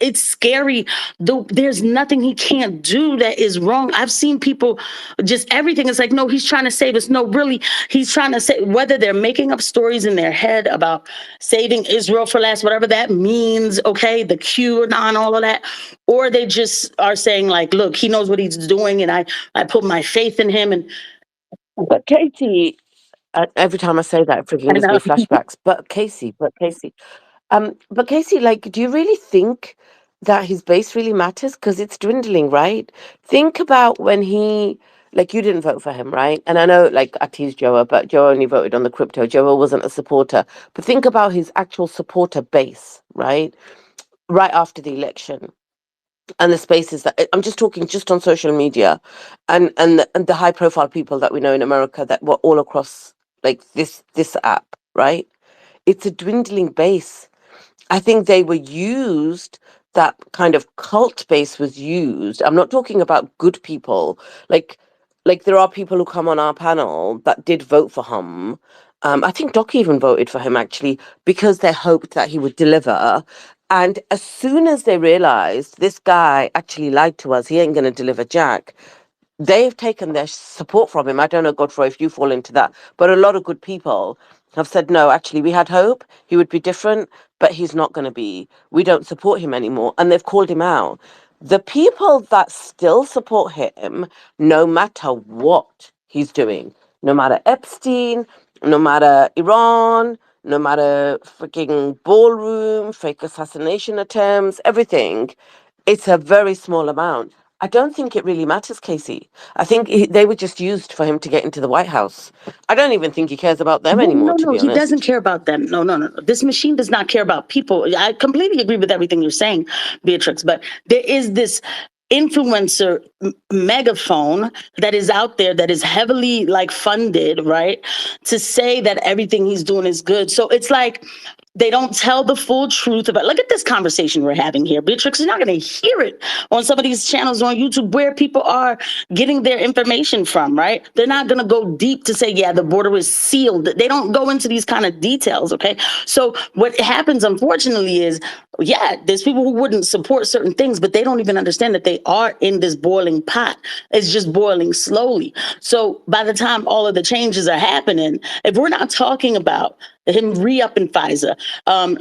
It's scary. There's nothing he can't do that is wrong. I've seen people just everything is like, no, he's trying to save us. No, really, he's trying to say, whether they're making up stories in their head about saving Israel for last, whatever that means, okay, the QAnon, all of that, or they just are saying like, look, he knows what he's doing, and I put my faith in him. And
But Katie, every time I say that, it freaking
and
gives me flashbacks. But Casey, like, do you really think that his base really matters? Because it's dwindling, right? Think about when like, you didn't vote for him, right? And I know, like, I teased Joa, but Joa only voted on the crypto. Joa wasn't a supporter. But think about his actual supporter base, right? Right after the election. And the spaces that I'm just talking just on social media, and the high profile people that we know in America that were all across like this app, right? It's a dwindling base. I think they were used, that kind of cult base was used. I'm not talking about good people. Like there are people who come on our panel that did vote for him. I think Doc even voted for him actually because they hoped that he would deliver. And as soon as they realized this guy actually lied to us, he ain't going to deliver Jack, they've taken their support from him. I don't know, Godfrey, if you fall into that, but a lot of good people have said, no, actually, we had hope he would be different, but he's not going to be. We don't support him anymore. And they've called him out. The people that still support him, no matter what he's doing, no matter Epstein, no matter Iran, no matter freaking ballroom, fake assassination attempts, everything, it's a very small amount. I don't think it really matters, Casey. I think they were just used for him to get into the White House. I don't even think he cares about them
well,
anymore,
no,
to
no,
be
he doesn't
honest.
care about them. No, no, no, no. This machine does not care about people. I completely agree with everything you're saying, Beatrix. But there is this influencer megaphone that is out there that is heavily like funded, right, to say that everything he's doing is good. So it's like they don't tell the full truth about. Look at this conversation we're having here, Beatrix. You're not going to hear it on some of these channels on YouTube where people are getting their information from, right? They're not going to go deep to say, yeah, the border is sealed. They don't go into these kind of details, okay? So what happens, unfortunately, is, yeah, there's people who wouldn't support certain things, but they don't even understand that they are in this boiling pot. It's just boiling slowly. So by the time all of the changes are happening, if we're not talking about him re-upping Pfizer,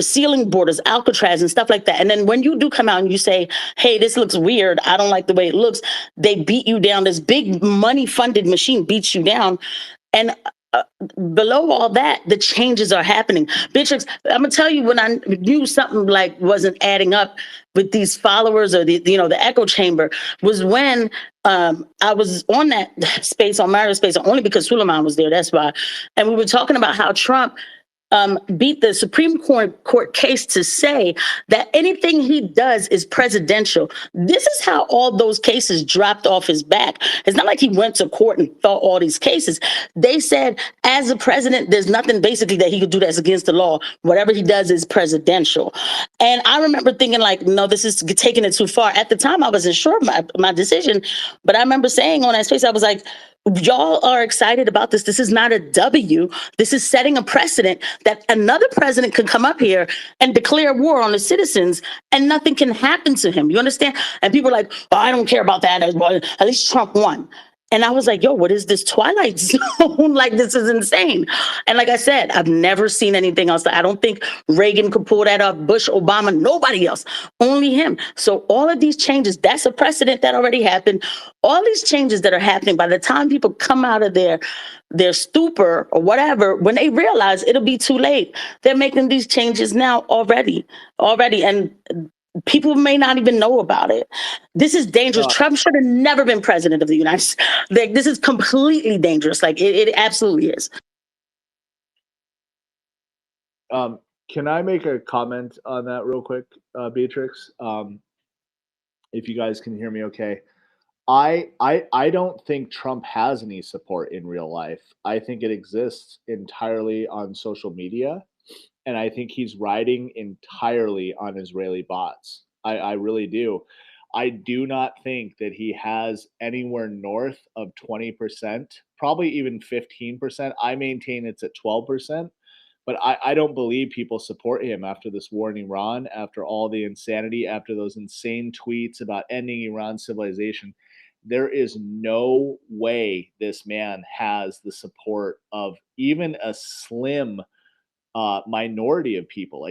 sealing borders, Alcatraz, and stuff like that. And then when you do come out and you say, hey, this looks weird, I don't like the way it looks, they beat you down. This big money-funded machine beats you down. And below all that, the changes are happening. Beatrix, I'm gonna tell you, when I knew something like wasn't adding up with these followers, or the echo chamber, was when I was on that space on Mario space only because Suleiman was there. That's why. And we were talking about how Trump beat the Supreme Court case to say that anything he does is presidential. This is how all those cases dropped off his back. It's not like he went to court and fought all these cases. They said, as a president, there's nothing basically that he could do that's against the law. Whatever he does is presidential. And I remember thinking, like, no, this is taking it too far. At the time, I wasn't sure of my decision, but I remember saying on that space, I was like, y'all are excited about this. This is not a W. This is setting a precedent that another president could come up here and declare war on the citizens and nothing can happen to him. You understand? And people are like, oh, I don't care about that. At least Trump won. And I was like, yo, what is this Twilight Zone? Like, this is insane. And like I said, I've never seen anything else. I don't think Reagan could pull that off, Bush, Obama, nobody else, only him. So all of these changes, that's a precedent that already happened. All these changes that are happening, by the time people come out of their stupor or whatever, when they realize it'll be too late, they're making these changes now already. And people may not even know about it. This is dangerous. Trump should have never been president of the United States. Like, this is completely dangerous. Like, it absolutely is.
Can I make a comment on that real quick, Beatrix? If you guys can hear me okay. I don't think Trump has any support in real life. I think it exists entirely on social media. And I think he's riding entirely on Israeli bots. I really do. I do not think that he has anywhere north of 20%, probably even 15%. I maintain it's at 12%. But I don't believe people support him after this war in Iran, after all the insanity, after those insane tweets about ending Iran's civilization. There is no way this man has the support of even a slim minority of people.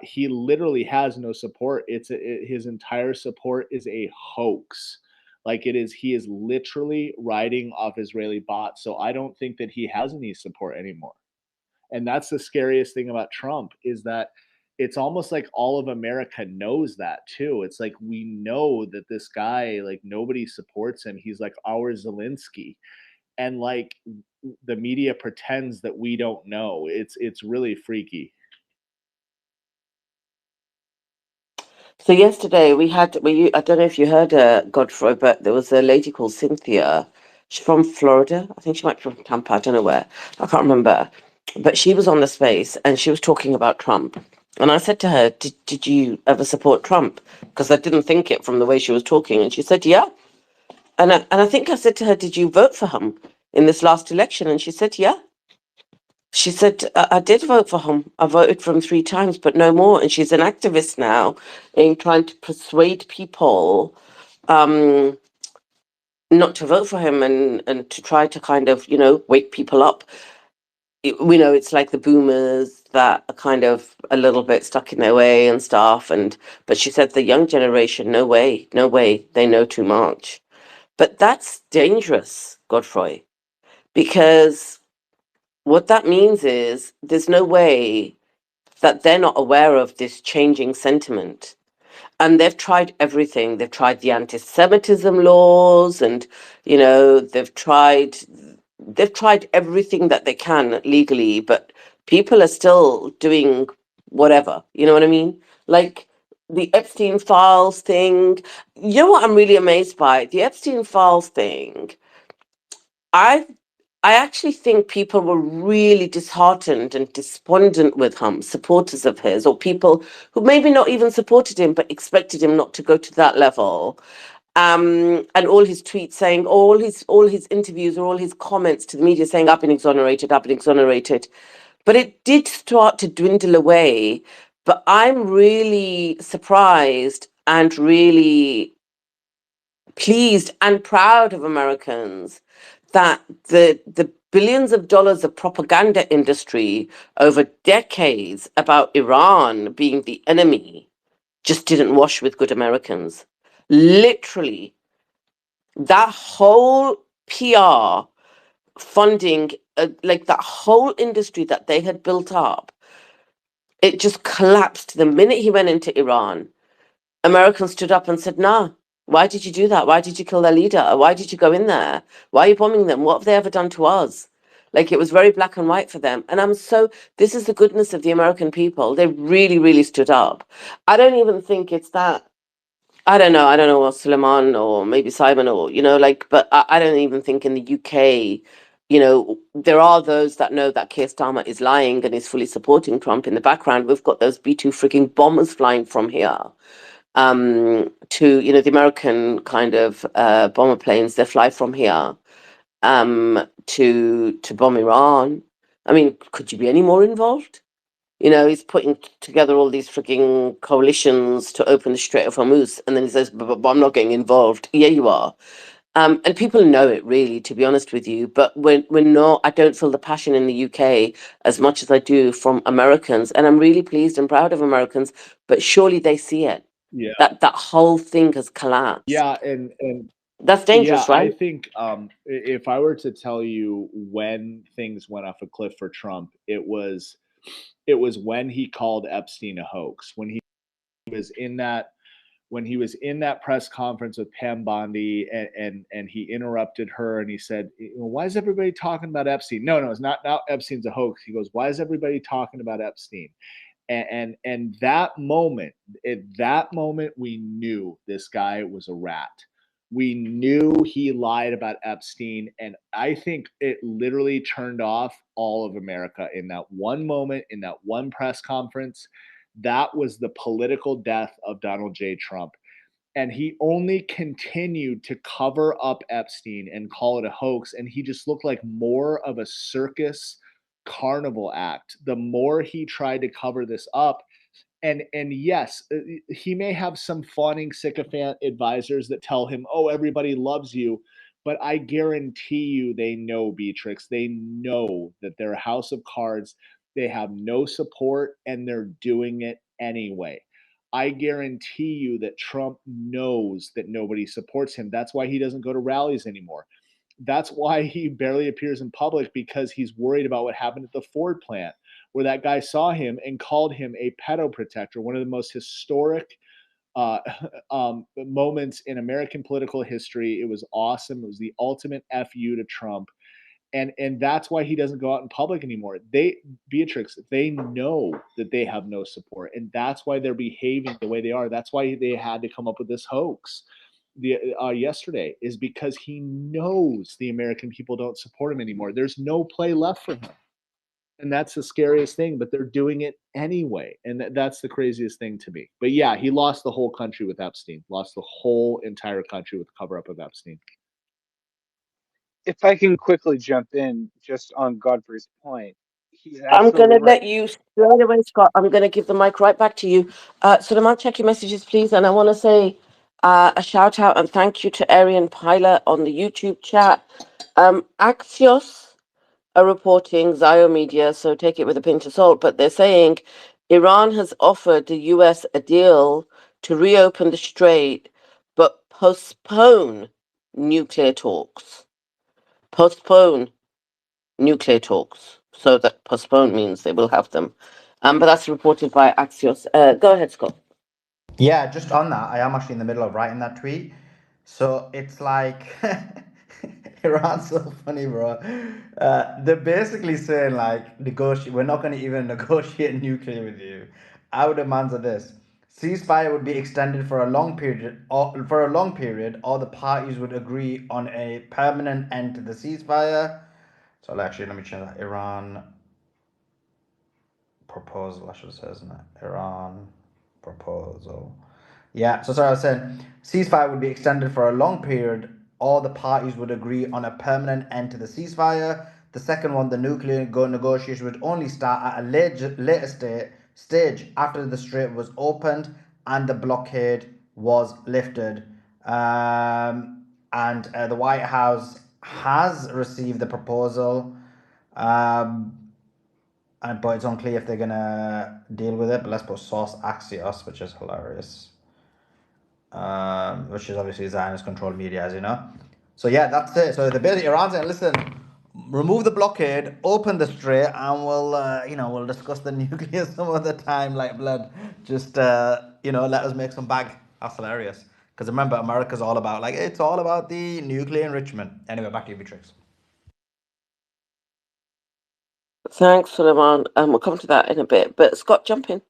He literally has no support. His entire support is a hoax. Like, it is, he is literally riding off Israeli bots. So I don't think that he has any support anymore. And that's the scariest thing about Trump, is that it's almost like all of America knows that too. It's like, we know that this guy, like, nobody supports him. He's like our Zelensky. And like, the media pretends that we don't know. It's really freaky.
So yesterday I don't know if you heard Godfrey, but there was a lady called Cynthia. She's from Florida. I think she might be from Tampa. I don't know where. I can't remember. But she was on the space and she was talking about Trump. And I said to her, did you ever support Trump? Because I didn't think it from the way she was talking. And she said, yeah. And I think I said to her, did you vote for him in this last election? And she said, yeah. She said, I did vote for him. I voted for him 3 times, but no more. And she's an activist now in trying to persuade people not to vote for him and to try to kind of, wake people up. We know it's like the boomers that are kind of a little bit stuck in their way and stuff. But she said the young generation, no way, they know too much. But that's dangerous, Godfrey, because what that means is there's no way that they're not aware of this changing sentiment. And they've tried everything. They've tried the anti-Semitism laws, and they've tried everything that they can legally, but people are still doing whatever. You know what I mean? Like the Epstein Files thing. You know what I'm really amazed by? The Epstein Files thing. I actually think people were really disheartened and despondent with him, supporters of his, or people who maybe not even supported him but expected him not to go to that level. And all his tweets saying, all his interviews or all his comments to the media saying, I've been exonerated, I've been exonerated. But it did start to dwindle away. But I'm really surprised and really pleased and proud of Americans that the billions of dollars of propaganda industry over decades about Iran being the enemy just didn't wash with good Americans. Literally, that whole PR funding, like that whole industry that they had built up, it just collapsed the minute he went into Iran. Americans stood up and said, nah, why did you do that? Why did you kill their leader? Why did you go in there? Why are you bombing them? What have they ever done to us? Like it was very black and white for them. And this is the goodness of the American people. They really, really stood up. I don't even think it's that. I don't know. I don't know what Suleiman or maybe Simon or, like, but I don't even think in the UK, there are those that know that Keir Starmer is lying and is fully supporting Trump in the background. We've got those B-2 freaking bombers flying from here to, the American kind of bomber planes. They fly from here to bomb Iran. I mean, could you be any more involved? He's putting together all these freaking coalitions to open the Strait of Hormuz, and then he says, but I'm not getting involved. Yeah, you are. And people know it, really, to be honest with you. But we're not. I don't feel the passion in the UK as much as I do from Americans, and I'm really pleased and proud of Americans. But surely they see it.
Yeah.
That whole thing has collapsed.
Yeah, and
That's
yeah,
dangerous,
I
right?
think if I were to tell you when things went off a cliff for Trump, it was when he called Epstein a hoax. Was in that when he was in that press conference with Pam Bondi, and he interrupted her and he said, "Why is everybody talking about Epstein?" No, it's not. Now Epstein's a hoax. He goes, "Why is everybody talking about Epstein?" And that moment, at that moment, we knew this guy was a rat. We knew he lied about Epstein, and I think it literally turned off all of America in that one moment, in that one press conference. That was the political death of Donald J. Trump. And he only continued to cover up Epstein and call it a hoax. And he just looked like more of a circus carnival act. The more he tried to cover this up, and yes, he may have some fawning sycophant advisors that tell him, "Oh, everybody loves you," but I guarantee you, they know, Beatrix. They know that they're a house of cards. They have no support, and they're doing it anyway. I guarantee you that Trump knows that nobody supports him. That's why he doesn't go to rallies anymore. That's why he barely appears in public, because he's worried about what happened at the Ford plant, where that guy saw him and called him a pedo protector, one of the most historic uh, moments in American political history. It was awesome. It was the ultimate fu to Trump, and that's why he doesn't go out in public anymore. Beatrix, they know that they have no support, and that's why they're behaving the way they are. That's why they had to come up with this hoax yesterday, is because he knows the American people don't support him anymore. There's no play left for him, and that's the scariest thing. But they're doing it anyway, and that's the craziest thing to me. But yeah, he lost the whole country with Epstein. Lost the whole entire country with the cover up of Epstein.
If I can quickly jump in just on Godfrey's point, he's
I'm going
absolutely
to
right.
let you straight away, Scott. I'm going to give the mic right back to you. Suleiman, check your messages, please. And I want to say a shout out and thank you to Arian Pilot on the YouTube chat. Axios are reporting, Zio Media, so take it with a pinch of salt, but they're saying Iran has offered the US a deal to reopen the strait, but postpone nuclear talks. Postpone nuclear talks. So that postpone means they will have them. But that's reported by Axios. Go ahead, Scott.
Yeah, just on that, I am actually in the middle of writing that tweet. So it's like Iran's so funny, bro. They're basically saying like negotiate. We're not going to even negotiate nuclear with you. Our demands are this: ceasefire would be extended for a long period, or the parties would agree on a permanent end to the ceasefire. So actually, let me change that. Iran proposal, I should say, isn't it? Iran proposal. Yeah, so sorry, I was saying ceasefire would be extended for a long period. All the parties would agree on a permanent end to the ceasefire. The second one, the nuclear negotiation, would only start at a later stage after the strait was opened and the blockade was lifted. And the White House has received the proposal. Um, but it's unclear if they're gonna deal with it. But let's put source Axios, which is hilarious. Which is obviously Zionist controlled media, as you know. So yeah, that's it. So the basically Iran's saying, listen, remove the blockade, open the strait, and we'll discuss the nuclear some other time, like blood. Just let us make some bag. That's hilarious. Because remember, America's all about it's all about the nuclear enrichment. Anyway, back to you, Beatrix.
Thanks, Suleiman. We'll come to that in a bit. But Scott, jump in.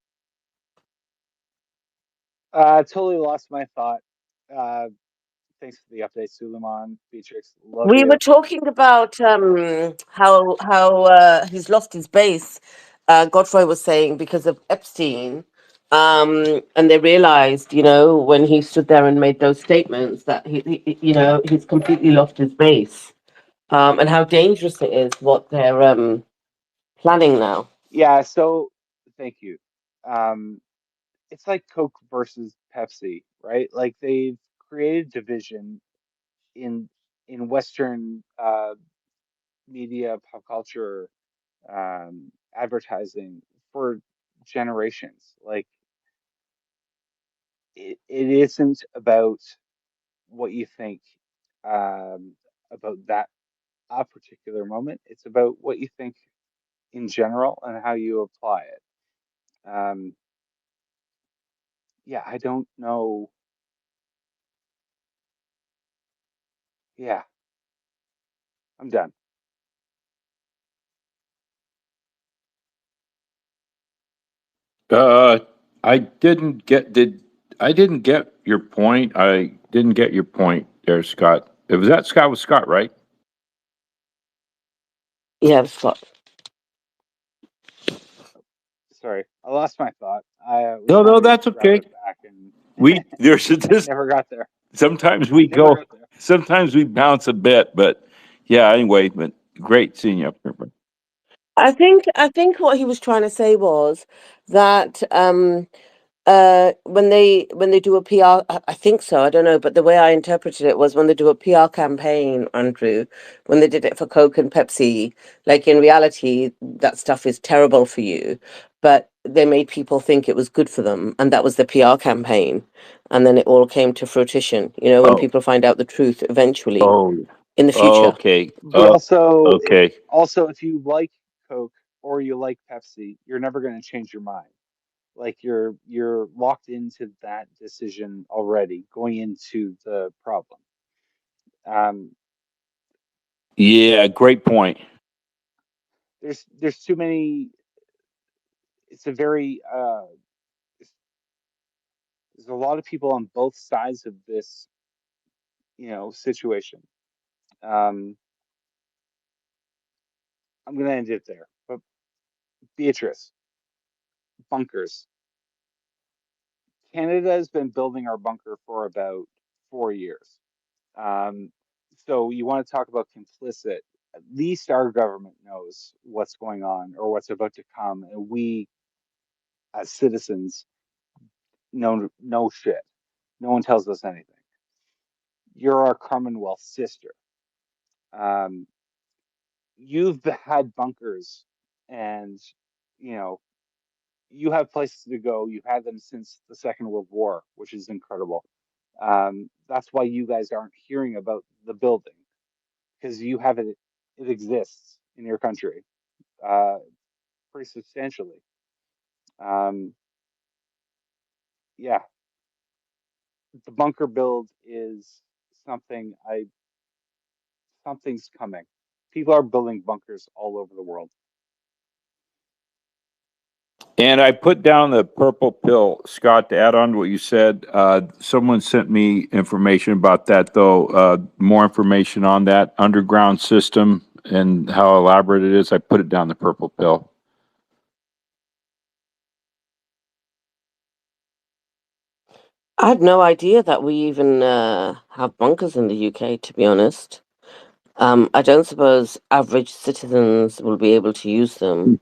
Totally lost my thought. Uh, Thanks for the update, Suleiman. Beatrix, love
We were
you.
talking about how he's lost his base. Godfrey was saying because of Epstein, and they realized, when he stood there and made those statements that he's completely lost his base, and how dangerous it is what they're planning now.
Yeah, so thank you. Um, it's like Coke versus Pepsi, right? Like they've created division in Western media, pop culture, advertising for generations. Like it isn't about what you think um, about that a particular moment. It's about what you think in general and how you apply it. Um, yeah, I don't know. Yeah, I'm done.
Uh, I didn't get did I didn't get your point. I didn't get your point there, Scott. It was that Scott was Scott, right?
Yeah, Scott.
Sorry, I lost my thought. I was
No,
trying
no,
to
that's
grab
okay.
it back and
We there's just
never got there.
sometimes we
Never
go,
got there.
sometimes we bounce a bit, but yeah. Anyway, but great seeing you up here.
I think what he was trying to say was that when they do a PR, I think so, I don't know, but the way I interpreted it was when they do a PR campaign, Andrew, when they did it for Coke and Pepsi, like in reality, that stuff is terrible for you, but they made people think it was good for them, and that was the PR campaign, and then it all came to fruition. When
Oh,
people find out the truth eventually
oh,
in the future.
okay.
But also,
Okay.
if you like Coke or you like Pepsi, you're never going to change your mind. Like you're locked into that decision already going into the problem. Um,
Yeah, great point.
there's too many. It's a very there's a lot of people on both sides of this, situation. Um, I'm gonna end it there. But Beatrice, bunkers. Canada has been building our bunker for about 4 years. Um, so you want to talk about complicit? At least our government knows what's going on or what's about to come, and we, as citizens, know shit. No one tells us anything. You're our Commonwealth sister. Um, you've had bunkers, and you know you have places to go. You've had them since the Second World War, which is incredible. That's why you guys aren't hearing about the building because you have it. It exists in your country, uh, pretty substantially. Um, yeah, the bunker build is something. Something's coming. People are building bunkers all over the world.
And I put down the purple pill, Scott, to add on to what you said. Someone sent me information about that, though. More information on that underground system and how elaborate it is. I put it down the purple pill.
I had no idea that we even have bunkers in the UK, to be honest. I don't suppose average citizens will be able to use them.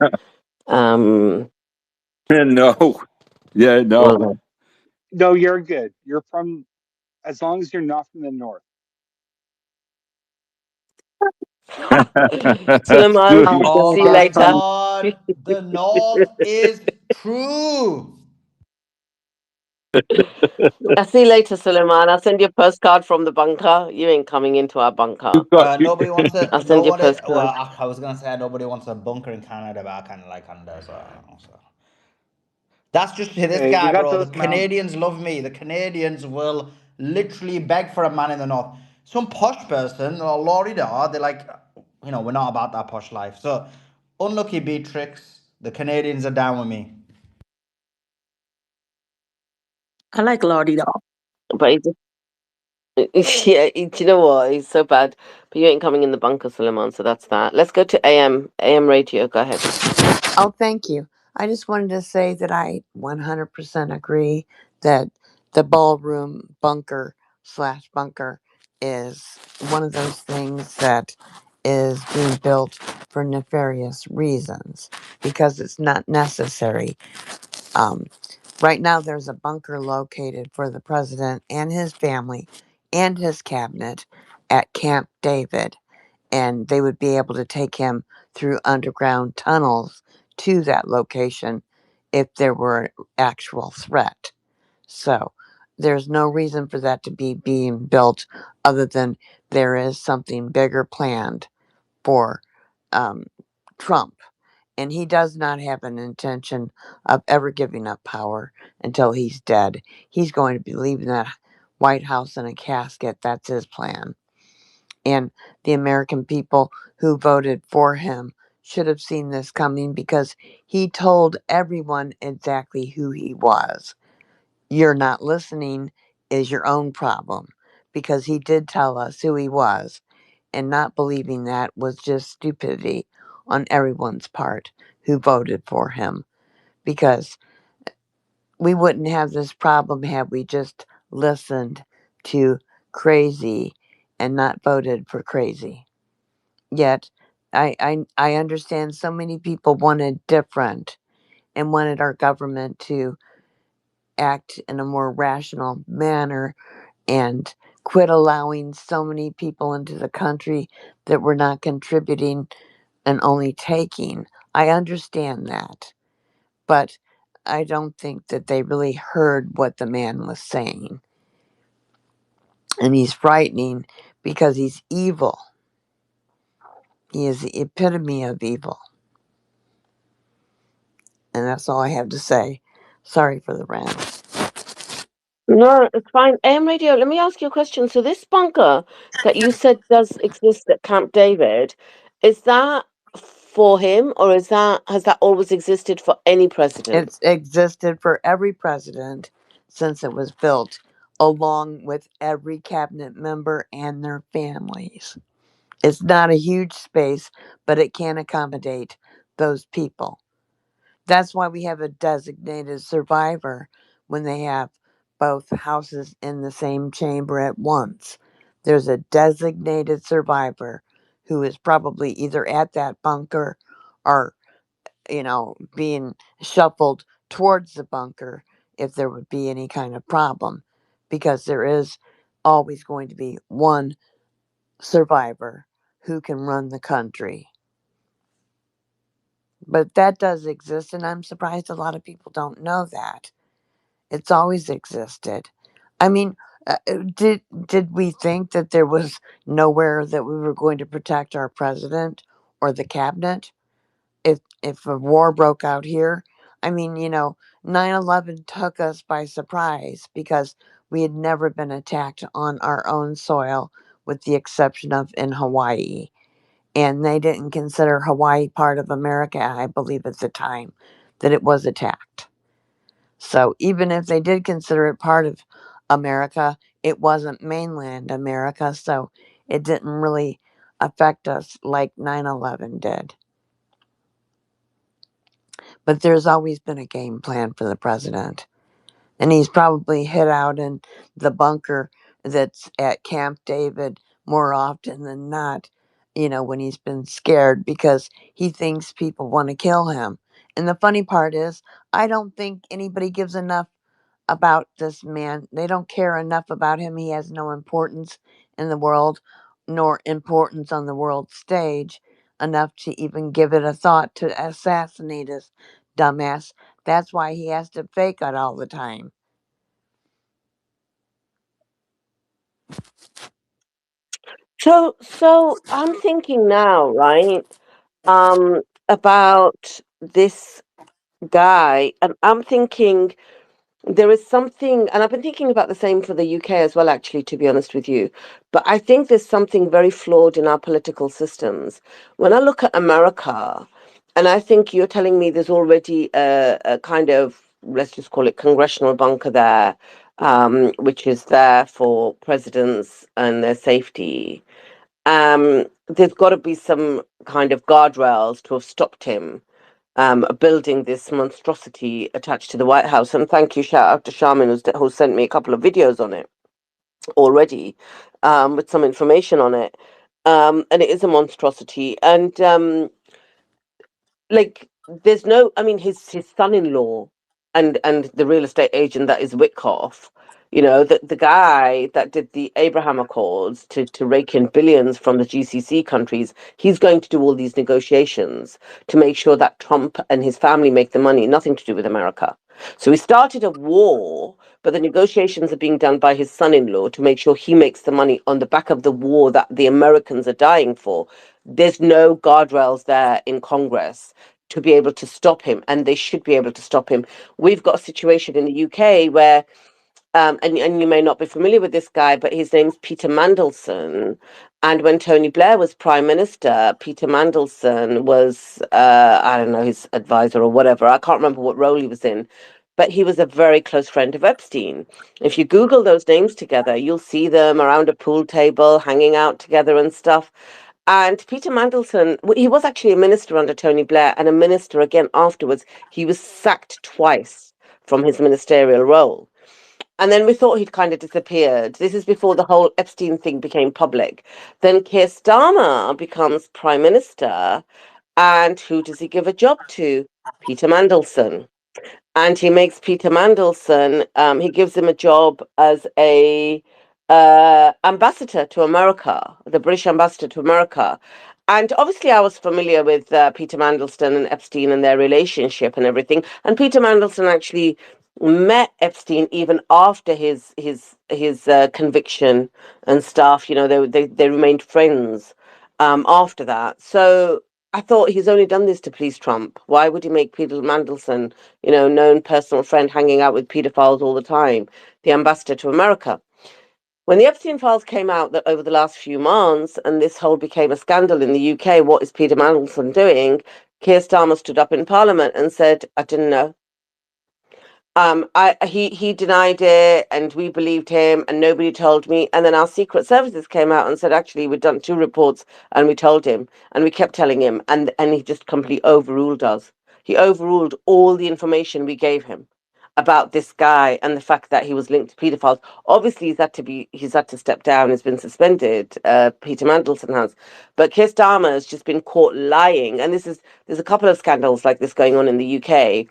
Um,
No. Yeah, no.
well,
No, you're good. You're from as long as you're not from the north.
Suleiman, I'll
Oh
see you
my
later.
God, the North is true.
I'll see you later, Suleiman. I'll send you a postcard from the bunker. You ain't coming into our bunker.
You've got you,
Nobody wants a
I'll send you a
nobody. Well,
postcard.
I was gonna say nobody wants a bunker in Canada, but I kind of like Canada, so, that's just this
Okay, we
guy,
got
bro. The
those mountains.
Canadians love me. The Canadians will literally beg for a man in the north. Some posh person or Florida, they're like, we're not about that posh life. So Unlucky Beatrix. The Canadians are down with me.
I like Lardy dog.
But yeah, do you know what? He's so bad. But you ain't coming in the bunker, Suleiman. So that's that. Let's go to AM radio. Go ahead.
Oh, thank you. I just wanted to say that I 100% agree that the ballroom bunker slash bunker is one of those things that is being built for nefarious reasons because it's not necessary. Um, right now, there's a bunker located for the president and his family and his cabinet at Camp David, and they would be able to take him through underground tunnels to that location if there were an actual threat. So there's no reason for that to be being built other than there is something bigger planned for um, Trump. And he does not have an intention of ever giving up power until he's dead. He's going to be leaving that White House in a casket. That's his plan. And the American people who voted for him should have seen this coming because he told everyone exactly who he was. You're not listening is your own problem because he did tell us who he was, and not believing that was just stupidity on everyone's part who voted for him because we wouldn't have this problem had we just listened to crazy and not voted for crazy. Yet I understand so many people wanted different and wanted our government to act in a more rational manner and quit allowing so many people into the country that were not contributing and only taking. I understand that, but I don't think that they really heard what the man was saying. And he's frightening because he's evil. He is the epitome of evil. And that's all I have to say. Sorry for the rant.
No, it's fine. AM radio, let me ask you a question. So this bunker that you said does exist at Camp David, is that for him or has that always existed for any president?
It's existed for every president since it was built, along with every cabinet member and their families. It's not a huge space, but it can accommodate those people. That's why we have a designated survivor when they have both houses in the same chamber at once. There's a designated survivor who is probably either at that bunker or, being shuffled towards the bunker if there would be any kind of problem, because there is always going to be one survivor who can run the country. But that does exist, and I'm surprised a lot of people don't know that. It's always existed. I mean, did we think that there was nowhere that we were going to protect our president or the cabinet if a war broke out here? I mean, 9/11 took us by surprise because we had never been attacked on our own soil, with the exception of in Hawaii, and they didn't consider Hawaii part of America, I believe, at the time that it was attacked. So even if they did consider it part of America, it wasn't mainland America, so it didn't really affect us like 9/11 did. But there's always been a game plan for the president, and he's probably hid out in the bunker that's at Camp David more often than not, when he's been scared because he thinks people want to kill him. And the funny part is, I don't think anybody gives enough about this man. They don't care enough about him. He has no importance in the world, nor importance on the world stage enough to even give it a thought to assassinate his dumbass. That's why he has to fake it all the time.
So I'm thinking now, right? About this guy, and I'm thinking there is something, and I've been thinking about the same for the UK as well, actually, to be honest with you. But I think there's something very flawed in our political systems. When I look at America, And I think you're telling me there's already a kind of, let's just call it congressional bunker there, which is there for presidents and their safety. There's got to be some kind of guardrails to have stopped him building this monstrosity attached to the White House. And thank you, shout out to Shaman, who sent me a couple of videos on it already, with some information on it. And it is a monstrosity. And like there's no, I mean, his son-in-law and the real estate agent that is Witkoff, the guy that did the Abraham Accords to rake in billions from the GCC countries, he's going to do all these negotiations to make sure that Trump and his family make the money, nothing to do with America. So he started a war, but the negotiations are being done by his son-in-law to make sure he makes the money on the back of the war that the Americans are dying for. There's no guardrails there in Congress to be able to stop him, and they should be able to stop him. We've got a situation in the UK where, and you may not be familiar with this guy, but his name's Peter Mandelson. And when Tony Blair was Prime Minister, Peter Mandelson was, I don't know, his advisor or whatever. I can't remember what role he was in, but he was a very close friend of Epstein. If you Google those names together, you'll see them around a pool table, hanging out together and stuff. And Peter Mandelson, he was actually a minister under Tony Blair and a minister again afterwards. He was sacked twice from his ministerial role. And then we thought he'd kind of disappeared. This is before the whole Epstein thing became public. Then Keir Starmer becomes prime minister. And who does he give a job to? Peter Mandelson. And he makes Peter Mandelson, he gives him a job as a ambassador to America, the British ambassador to America. And obviously, I was familiar with Peter Mandelson and Epstein and their relationship and everything. And Peter Mandelson actually met Epstein even after his conviction and stuff. They remained friends after that. So I thought he's only done this to please Trump. Why would he make Peter Mandelson, known personal friend hanging out with pedophiles all the time, the ambassador to America? When the Epstein files came out that over the last few months, and this whole became a scandal in the UK, what is Peter Mandelson doing? Keir Starmer stood up in Parliament and said, "I didn't know." He denied it, and we believed him, and nobody told me. And then our secret services came out and said, actually, we'd done 2 reports, and we told him, and we kept telling him, and he just completely overruled us. He overruled all the information we gave him about this guy and the fact that he was linked to pedophiles. Obviously, he's had to step down. He's been suspended. Peter Mandelson has, but Keir Starmer has just been caught lying. And there's a couple of scandals like this going on in the UK.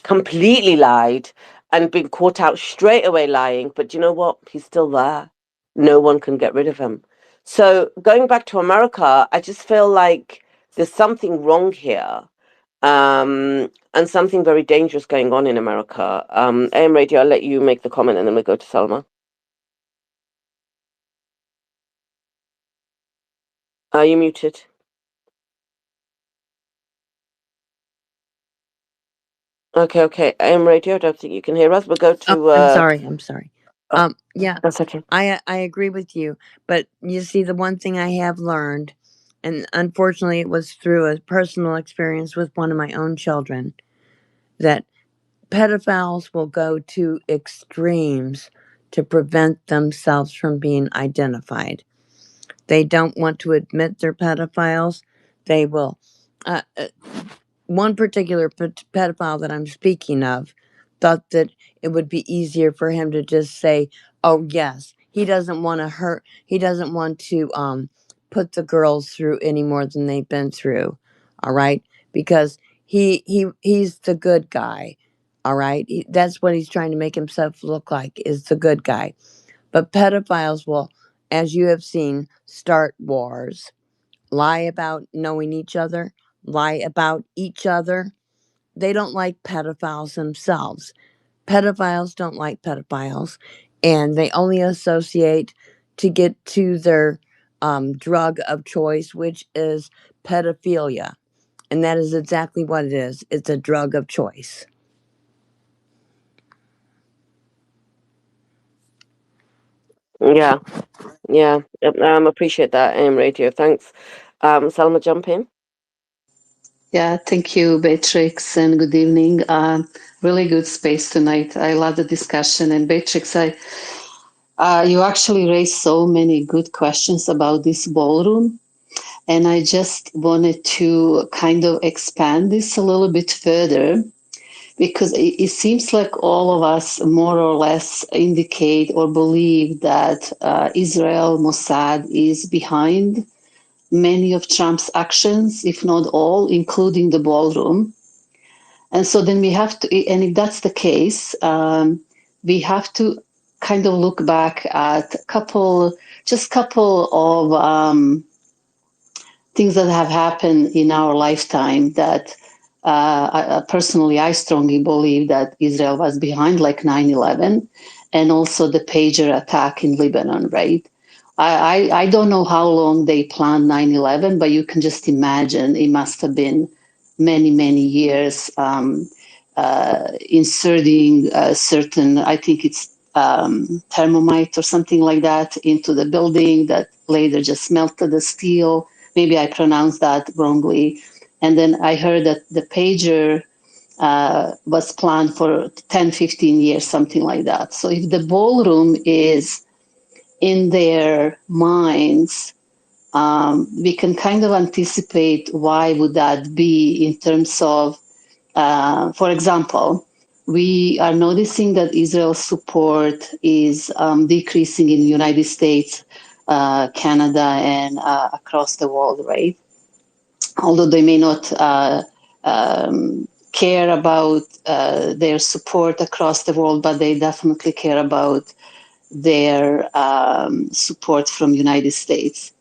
Completely lied and been caught out straight away lying. But you know what? He's still there. No one can get rid of him. So going back to America, I just feel like there's something wrong here, and something very dangerous going on in America. AM Radio, I'll let you make the comment and then we'll go to Salma. Are you muted? Okay. AM Radio, I don't think you can hear us. We'll go to...
I'm sorry.
Oh,
Yeah,
that's okay.
I agree with you. But you see, the one thing I have learned, and unfortunately it was through a personal experience with one of my own children, that pedophiles will go to extremes to prevent themselves from being identified. They don't want to admit they're pedophiles. They will. One particular pedophile that I'm speaking of thought that it would be easier for him to just say, "Oh yes," he doesn't want to hurt. He doesn't want to put the girls through any more than they've been through. All right, because he's the good guy. All right, that's what he's trying to make himself look like, is the good guy. But pedophiles will, as you have seen, start wars, lie about knowing each other, lie about each other. They don't like pedophiles themselves. Pedophiles don't like pedophiles, and they only associate to get to their drug of choice, which is pedophilia. And that is exactly what it is. It's a drug of choice.
Yeah. Appreciate that, AM Radio. Thanks. Salma, jump in.
Yeah, thank you, Beatrix, and good evening. Really good space tonight. I love the discussion. And Beatrix, you actually raised so many good questions about this ballroom. And I just wanted to kind of expand this a little bit further because it seems like all of us more or less indicate or believe that Israel Mossad is behind many of Trump's actions, if not all, including the ballroom. And so then we have to, and if that's the case, we have to kind of look back at just couple of things that have happened in our lifetime that personally, I strongly believe that Israel was behind, like 9/11, and also the pager attack in Lebanon, right? I don't know how long they planned 9/11, but you can just imagine it must have been many, many years inserting certain, I think it's thermomite or something like that into the building that later just melted the steel. Maybe I pronounced that wrongly. And then I heard that the pager was planned for 10, 15 years, something like that. So if the ballroom is in their minds, we can kind of anticipate why would that be in terms of, for example, we are noticing that Israel's support is decreasing in the United States, Canada, and across the world, right? Although they may not care about their support across the world, but they definitely care about their support from United States.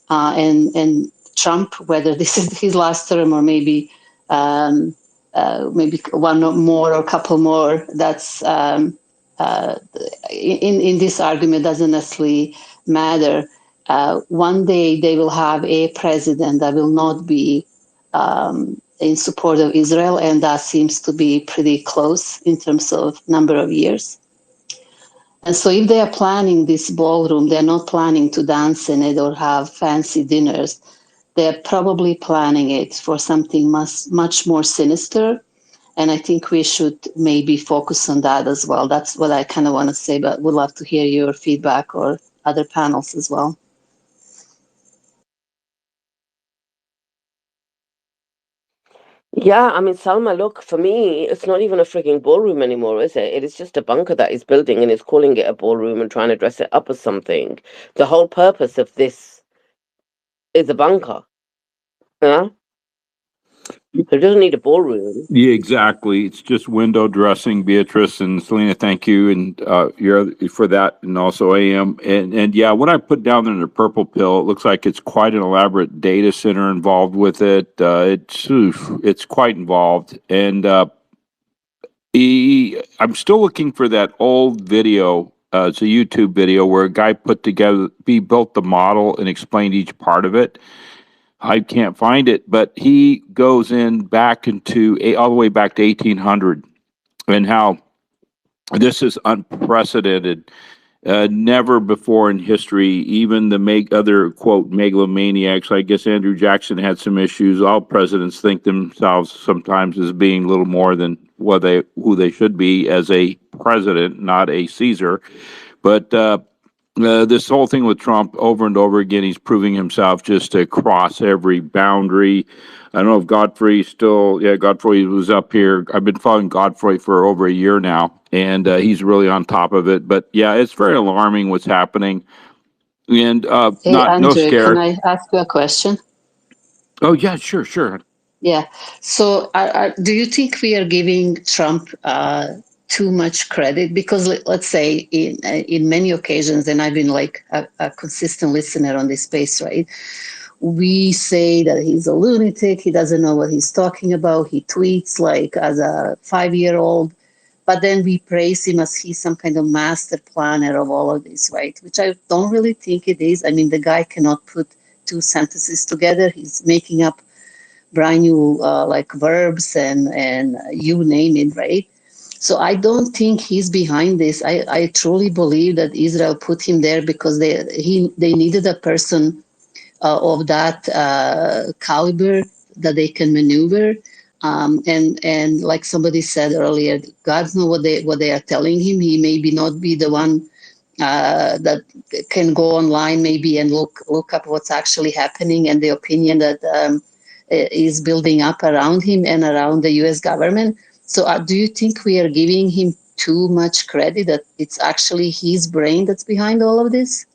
And Trump, whether this is his last term or maybe one more or a couple more, that's in this argument doesn't necessarily matter. One day they will have a president that will not be in support of Israel, and that seems to be pretty close in terms of number of years. And so if they are planning this ballroom, they're not planning to dance in it or have fancy dinners. They're probably planning it for something much more sinister. And I think we should maybe focus on that as well. That's what I kind of want to say, but would love to hear your feedback or other panels as well.
Yeah, I mean, Salma, look, for me, it's not even a freaking ballroom anymore, is it? It is just a bunker that he's building and is calling it a ballroom and trying to dress it up as something. The whole purpose of this is a bunker. Yeah? It doesn't need a ballroom.
Yeah, exactly. It's just window dressing, Beatrice and Selena. Thank you, and you're for that, and also AM. And yeah, what I put down in the purple pill, it looks like it's quite an elaborate data center involved with it. It's quite involved, and I'm still looking for that old video. It's a YouTube video where a guy he built the model and explained each part of it. I can't find it, but he goes in back all the way back to 1800 and how this is unprecedented. Never before in history, even the other quote megalomaniacs. I guess Andrew Jackson had some issues. All presidents think themselves sometimes as being little more than who they should be as a president, not a Caesar. But this whole thing with Trump over and over again, he's proving himself just to cross every boundary. I don't know if Godfrey was up here. I've been following Godfrey for over a year now, and he's really on top of it. But yeah, it's very alarming what's happening, and
Hey,
no
Andrew, can
scare.
I ask you a question?
Oh yeah, sure.
Yeah. So, do you think we are giving Trump too much credit? Because let's say in many occasions, and I've been like a consistent listener on this space, right? We say that he's a lunatic. He doesn't know what he's talking about. He tweets like as a 5-year-old, but then we praise him as he's some kind of master planner of all of this, right? Which I don't really think it is. I mean, the guy cannot put two sentences together. He's making up brand new like verbs and you name it, right? So I don't think he's behind this. I truly believe that Israel put him there because they needed a person of that caliber, that they can maneuver. And like somebody said earlier, God knows what they are telling him. He maybe not be the one that can go online maybe and look up what's actually happening and the opinion that is building up around him and around the U.S. government. So do you think we are giving him too much credit that it's actually his brain that's behind all of this?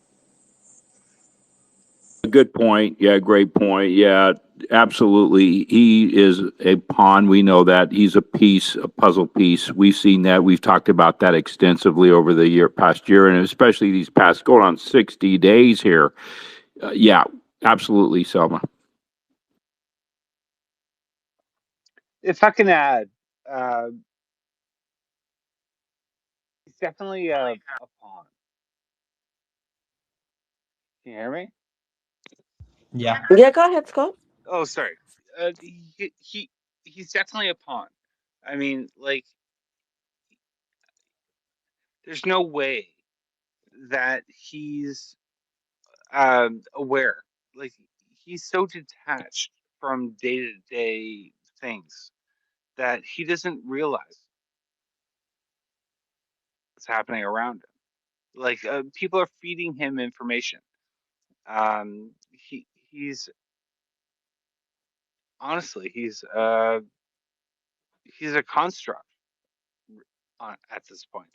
Good point. Yeah, great point. Yeah, absolutely. He is a pawn. We know that. He's a piece, a puzzle piece. We've seen that. We've talked about that extensively over the past year, and especially these past going on 60 days here. Yeah, absolutely, Selma.
If I can add, uh, he's definitely a pawn. Can you hear me?
Yeah.
Yeah, go ahead, Scott.
Oh, sorry. He's definitely a pawn. I mean, like, there's no way that he's aware. Like, he's so detached from day to day things that he doesn't realize what's happening around him. Like, people are feeding him information. He's honestly he's a construct at this point.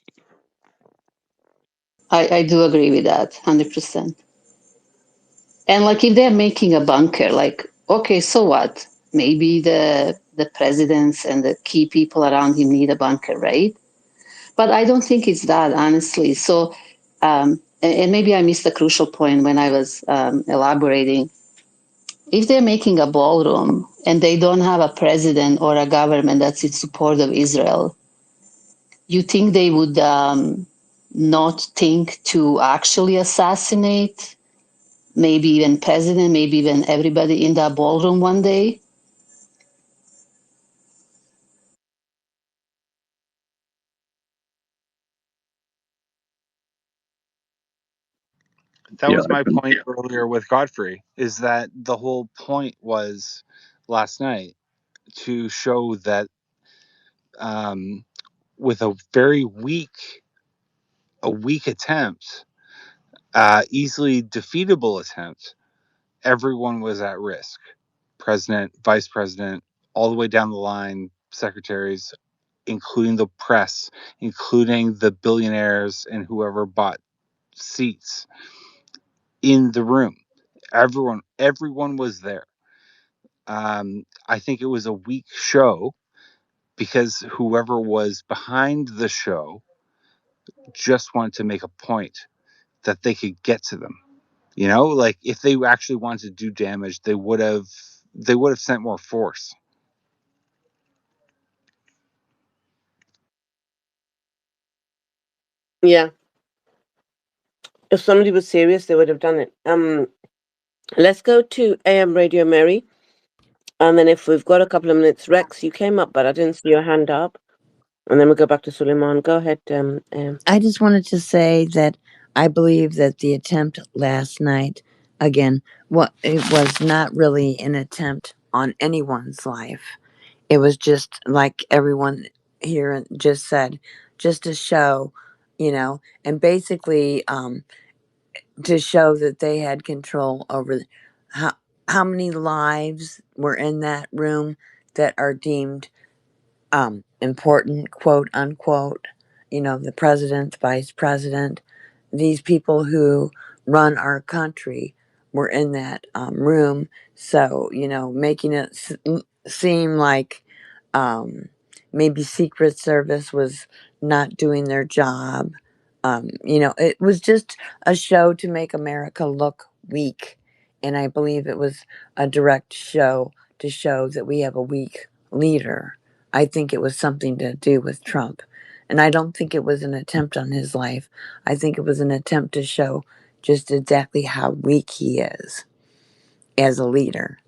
I do agree with that 100%. And like if they're making a bunker, like, okay, so what? Maybe the presidents and the key people around him need a bunker, right? But I don't think it's that, honestly. So, and maybe I missed a crucial point when I was elaborating. If they're making a ballroom and they don't have a president or a government that's in support of Israel, you think they would not think to actually assassinate maybe even president, maybe even everybody in that ballroom one day?
That
Yeah,
was my point earlier with Godfrey, is that the whole point was last night to show that um, with a weak attempt, easily defeatable attempt, everyone was at risk. President, vice president, all the way down the line, secretaries, including the press, including the billionaires and whoever bought seats in the room. Everyone was there. I think it was a weak show because whoever was behind the show just wanted to make a point that they could get to them. You know, like if they actually wanted to do damage, they would have sent more force.
Yeah, if somebody was serious, they would have done it. Let's go to AM Radio Mary, and then if we've got a couple of minutes, Rex, you came up, but I didn't see your hand up. And then we'll go back to Suleiman. Go ahead.
I just wanted to say that I believe that the attempt last night, again, what it was not really an attempt on anyone's life. It was just like everyone here just said, just to show, and basically to show that they had control over how how many lives were in that room that are deemed important, quote unquote. The president, the vice president, these people who run our country were in that room. So, making it seem like maybe Secret Service was not doing their job. It was just a show to make America look weak. And I believe it was a direct show to show that we have a weak leader. I think it was something to do with Trump. And I don't think it was an attempt on his life. I think it was an attempt to show just exactly how weak he is as a leader.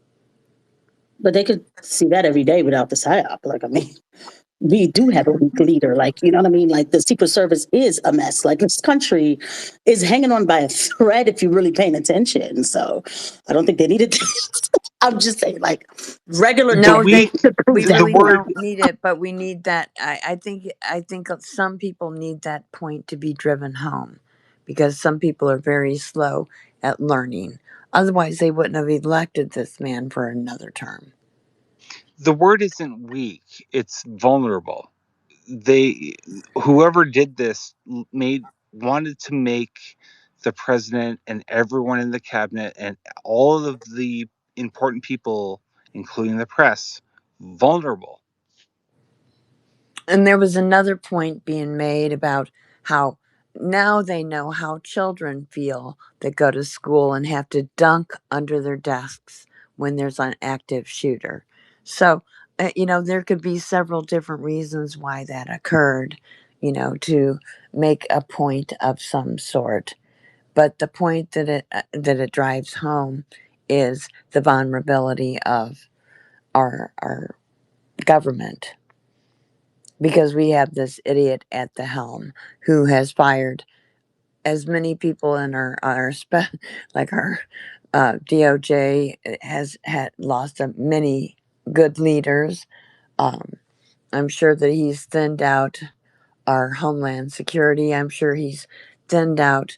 But they could see that every day without the psyop. Like, I mean, we do have a weak leader. Like, you know what I mean? Like, the Secret Service is a mess. Like, this country is hanging on by a thread if you're really paying attention. So I don't think they needed to. I'm just saying, like, regular
The
No,
Tuesday
they
weak,
to
we
prove that.
the
really
word,
don't need it, but we need that. I think some people need that point to be driven home, because some people are very slow at learning. Otherwise, they wouldn't have elected this man for another term.
the word isn't weak, it's vulnerable. They, whoever did this wanted to make the president and everyone in the cabinet and all of the important people, including the press, vulnerable.
And there was another point being made about how now they know how children feel that go to school and have to dunk under their desks when there's an active shooter. So, there could be several different reasons why that occurred, to make a point of some sort. But the point that it drives home is the vulnerability of our government, because we have this idiot at the helm who has fired as many people in like our DOJ has had lost many good leaders. Um, I'm sure that he's thinned out our Homeland Security. I'm sure he's thinned out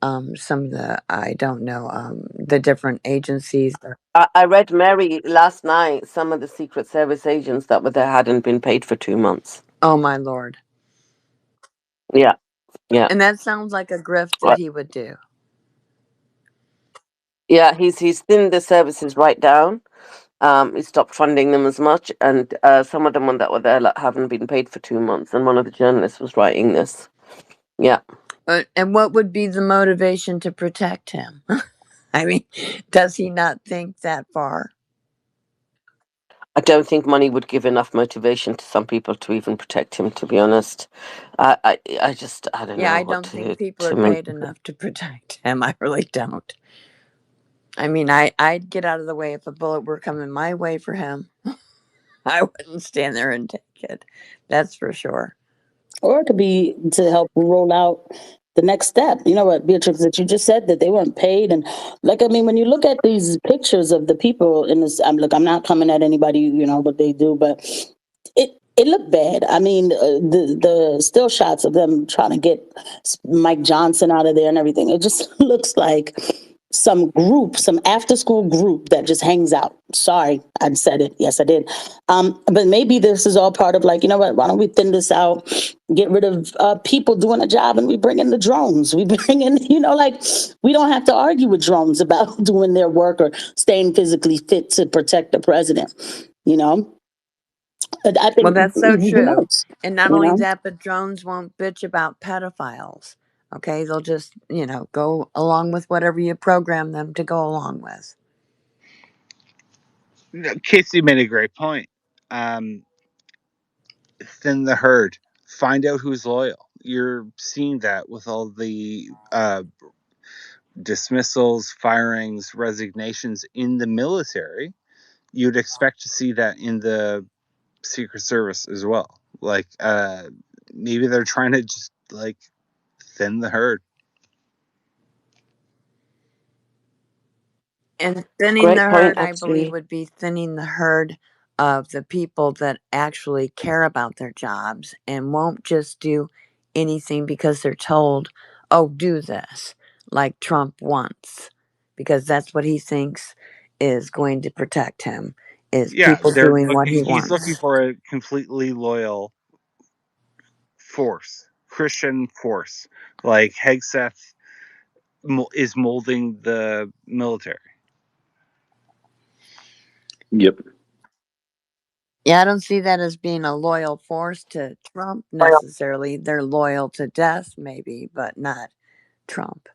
some of the, I don't know, the different agencies.
I read Mary last night. Some of the Secret Service agents that were there hadn't been paid for 2 months.
Oh my lord!
Yeah, yeah,
And that sounds like a grift that
right.
he would do.
Yeah. He's thinned the services right down. He stopped funding them as much, and some of them that were there haven't been paid for 2 months. And one of the journalists was writing this. Yeah.
And what would be the motivation to protect him? I mean, does he not think that far?
I don't think money would give enough motivation to some people to even protect him. To be honest, I don't
Yeah,
know
I
what
don't think people are
to make.
paid enough to protect him. I really don't. I mean, I'd get out of the way if a bullet were coming my way for him. I wouldn't stand there and take it. That's for sure.
Or it could be to help roll out the next step. You know what, Beatrix, that you just said that they weren't paid, and like, I mean, when you look at these pictures of the people in this, I'm not coming at anybody, what they do, but it looked bad. I mean, the still shots of them trying to get Mike Johnson out of there and everything. It just looks like some after school group that just hangs out. Sorry, I said it. Yes, I did. But maybe this is all part of, like, you know what? Why don't we thin this out? Get rid of people doing a job, and we bring in the drones. We bring in, like, we don't have to argue with drones about doing their work or staying physically fit to protect the president. You know, but I
Well,
think
that's so
who
true.
knows?
And not
You
only
know.
that, but drones won't bitch about pedophiles. Okay, they'll just, go along with whatever you program them to go along with.
Casey made a great point. Um, Thin the herd. Find out who's loyal. You're seeing that with all the dismissals, firings, resignations in the military. You'd expect to see that in the Secret Service as well. Like, maybe they're trying to just, like, thin the herd.
And thinning
Great
the
point,
herd, I believe,
actually.
would be thinning the herd of the people that actually care about their jobs and won't just do anything because they're told, oh, do this, like Trump wants, because that's what he thinks is going to protect him, is
Yeah,
people
they're
doing what
looking.
he
He's looking
wants.
for a completely loyal force, Christian force, like Hegseth is molding the military.
Yep.
Yeah, I don't see that as being a loyal force to Trump necessarily. They're loyal to death, maybe, but not Trump.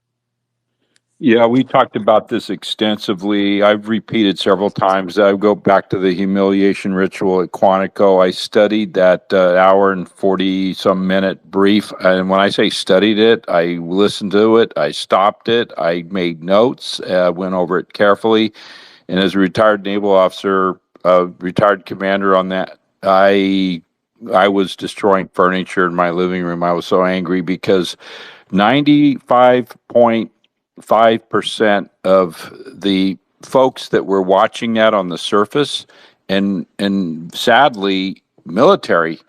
Yeah, we talked about this extensively. I've repeated several times. I go back to the humiliation ritual at Quantico. I studied that hour and 40 some minute brief. And when I say studied it, I listened to it, I stopped it, I made notes, went over it carefully. And as a retired naval officer, retired commander on that, I was destroying furniture in my living room. I was so angry because 95.5% of the folks that were watching that on the surface, and sadly, military,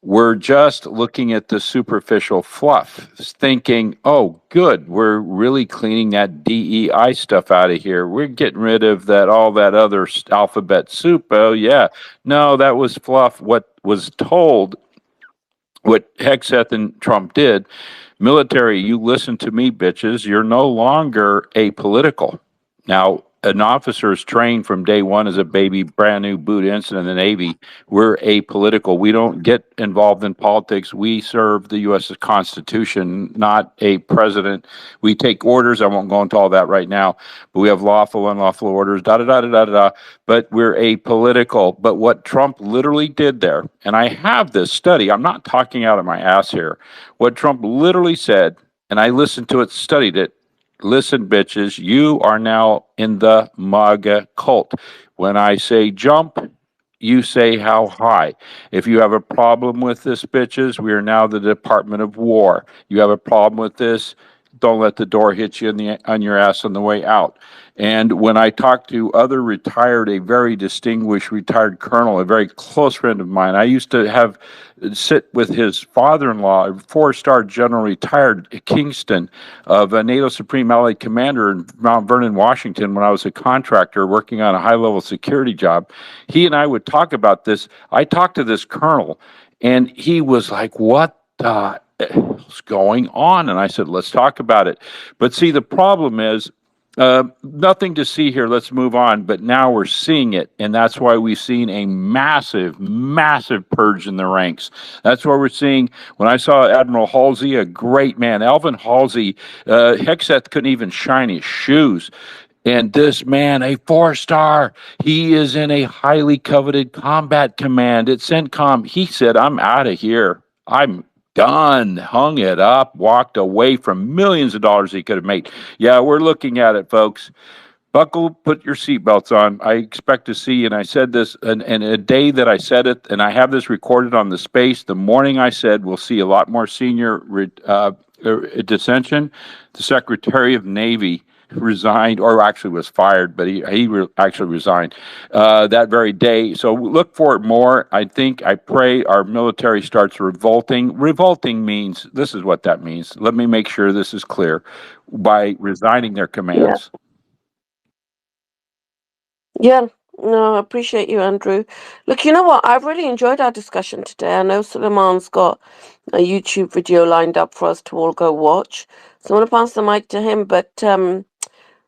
were just looking at the superficial fluff, thinking, "Oh, good, we're really cleaning that DEI stuff out of here. We're getting rid of that all that other alphabet soup." Oh yeah, no, that was fluff. What was told, what Hegseth and Trump did, military, you listen to me, bitches. You're no longer apolitical. Now, an officer is trained from day one as a baby, brand new boot ensign in the Navy. We're apolitical. We don't get involved in politics. We serve the U.S. Constitution, not a president. We take orders. I won't go into all that right now, but we have lawful, unlawful orders, da da da da da da. But we're apolitical. But what Trump literally did there, and I have this study, I'm not talking out of my ass here. What Trump literally said, and I listened to it, studied it. Listen, bitches, you are now in the MAGA cult. When I say jump, you say how high. If you have a problem with this, bitches, we are now the Department of War. You have a problem with this, don't let the door hit you on your ass on the way out. And when I talk to other retired, a very distinguished retired colonel, a very close friend of mine, I used to have sit with his father-in-law, a four-star general retired at Kingston, of a NATO Supreme Allied Commander in Mount Vernon, Washington, when I was a contractor working on a high-level security job. He and I would talk about this. I talked to this colonel, and he was like, "What the hell's going on?" And I said, "Let's talk about it." But see, the problem is, nothing to see here. Let's move on. But now we're seeing it, and that's why we've seen a massive, massive purge in the ranks. That's why we're seeing. When I saw Admiral Halsey, a great man, Alvin Halsey, Hexeth couldn't even shine his shoes. And this man, a four-star, he is in a highly coveted combat command at CENTCOM. He said, "I'm out of here. I'm done." Hung it up, walked away from millions of dollars he could have made. Yeah, we're looking at it, folks. Buckle, put your seatbelts on. I expect to see, and I said this, and a day that I said it, and I have this recorded on the space. The morning I said we'll see a lot more senior dissension. The Secretary of Navy resigned, or actually was fired, but actually resigned that very day. So look for it more. I pray our military starts revolting. Revolting means, this is what that means. Let me make sure this is clear. By resigning their
Yeah.
commands.
Yeah. No, I appreciate you, Andrew. Look, you know what? I've really enjoyed our discussion today. I know Suleiman's got a YouTube video lined up for us to all go watch. So I'm going to pass the mic to him. But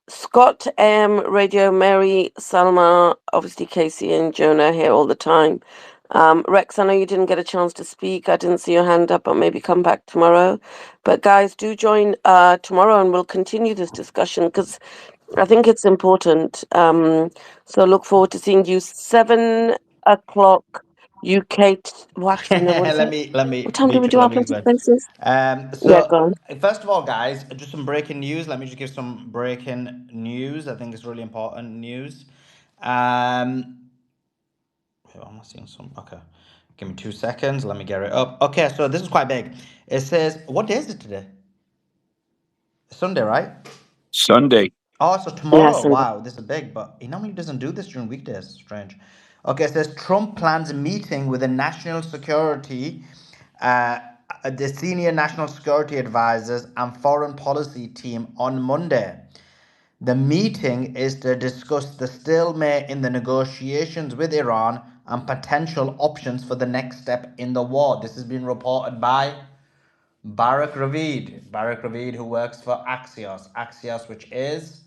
Scott M, Radio, Mary, Salma, obviously Casey and Jonah here all the time. Rex, I know you didn't get a chance to speak. I didn't see your hand up, but maybe come back tomorrow. But guys, do join tomorrow and we'll continue this discussion because I think it's important. So look forward to seeing you 7 o'clock UK. Well, actually, no, what is it?
let me
What time do we do
Beatrice, let
our
me
British
explain.
places? Yeah,
So
go on.
first of all, guys, just some breaking news. Let me just give some breaking news. I think it's really important news. Um, wait, am I seeing some? Okay, give me 2 seconds. Let me get it up. Okay, so this is quite big. It says, what day is it today? Sunday, right?
Sunday.
Oh, so
Yeah,
tomorrow.
Cindy.
Wow, this is big, but he normally doesn't do this during weekdays. Strange. Okay, it says Trump plans a meeting with the national security, uh, the senior national security advisors and foreign policy team on Monday. The meeting is to discuss the stalemate in the negotiations with Iran and potential options for the next step in the war. This has been reported by Barak Ravid. Barak Ravid, who works for Axios. Axios, which is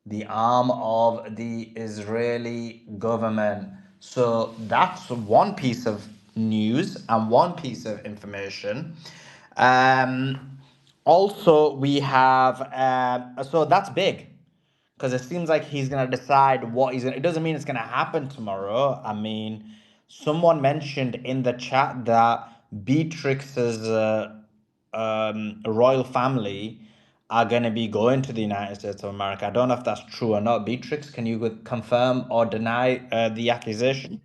the arm of the Israeli government. So that's one piece of news and one piece of information. Also, we have, so that's big because it seems like he's going to decide what he's going to. It doesn't mean it's going to happen tomorrow. I mean, someone mentioned in the chat that Beatrix's royal family are going to be going to the United States of America. I don't know if that's true or not. Beatrix, can you confirm or deny the accusation?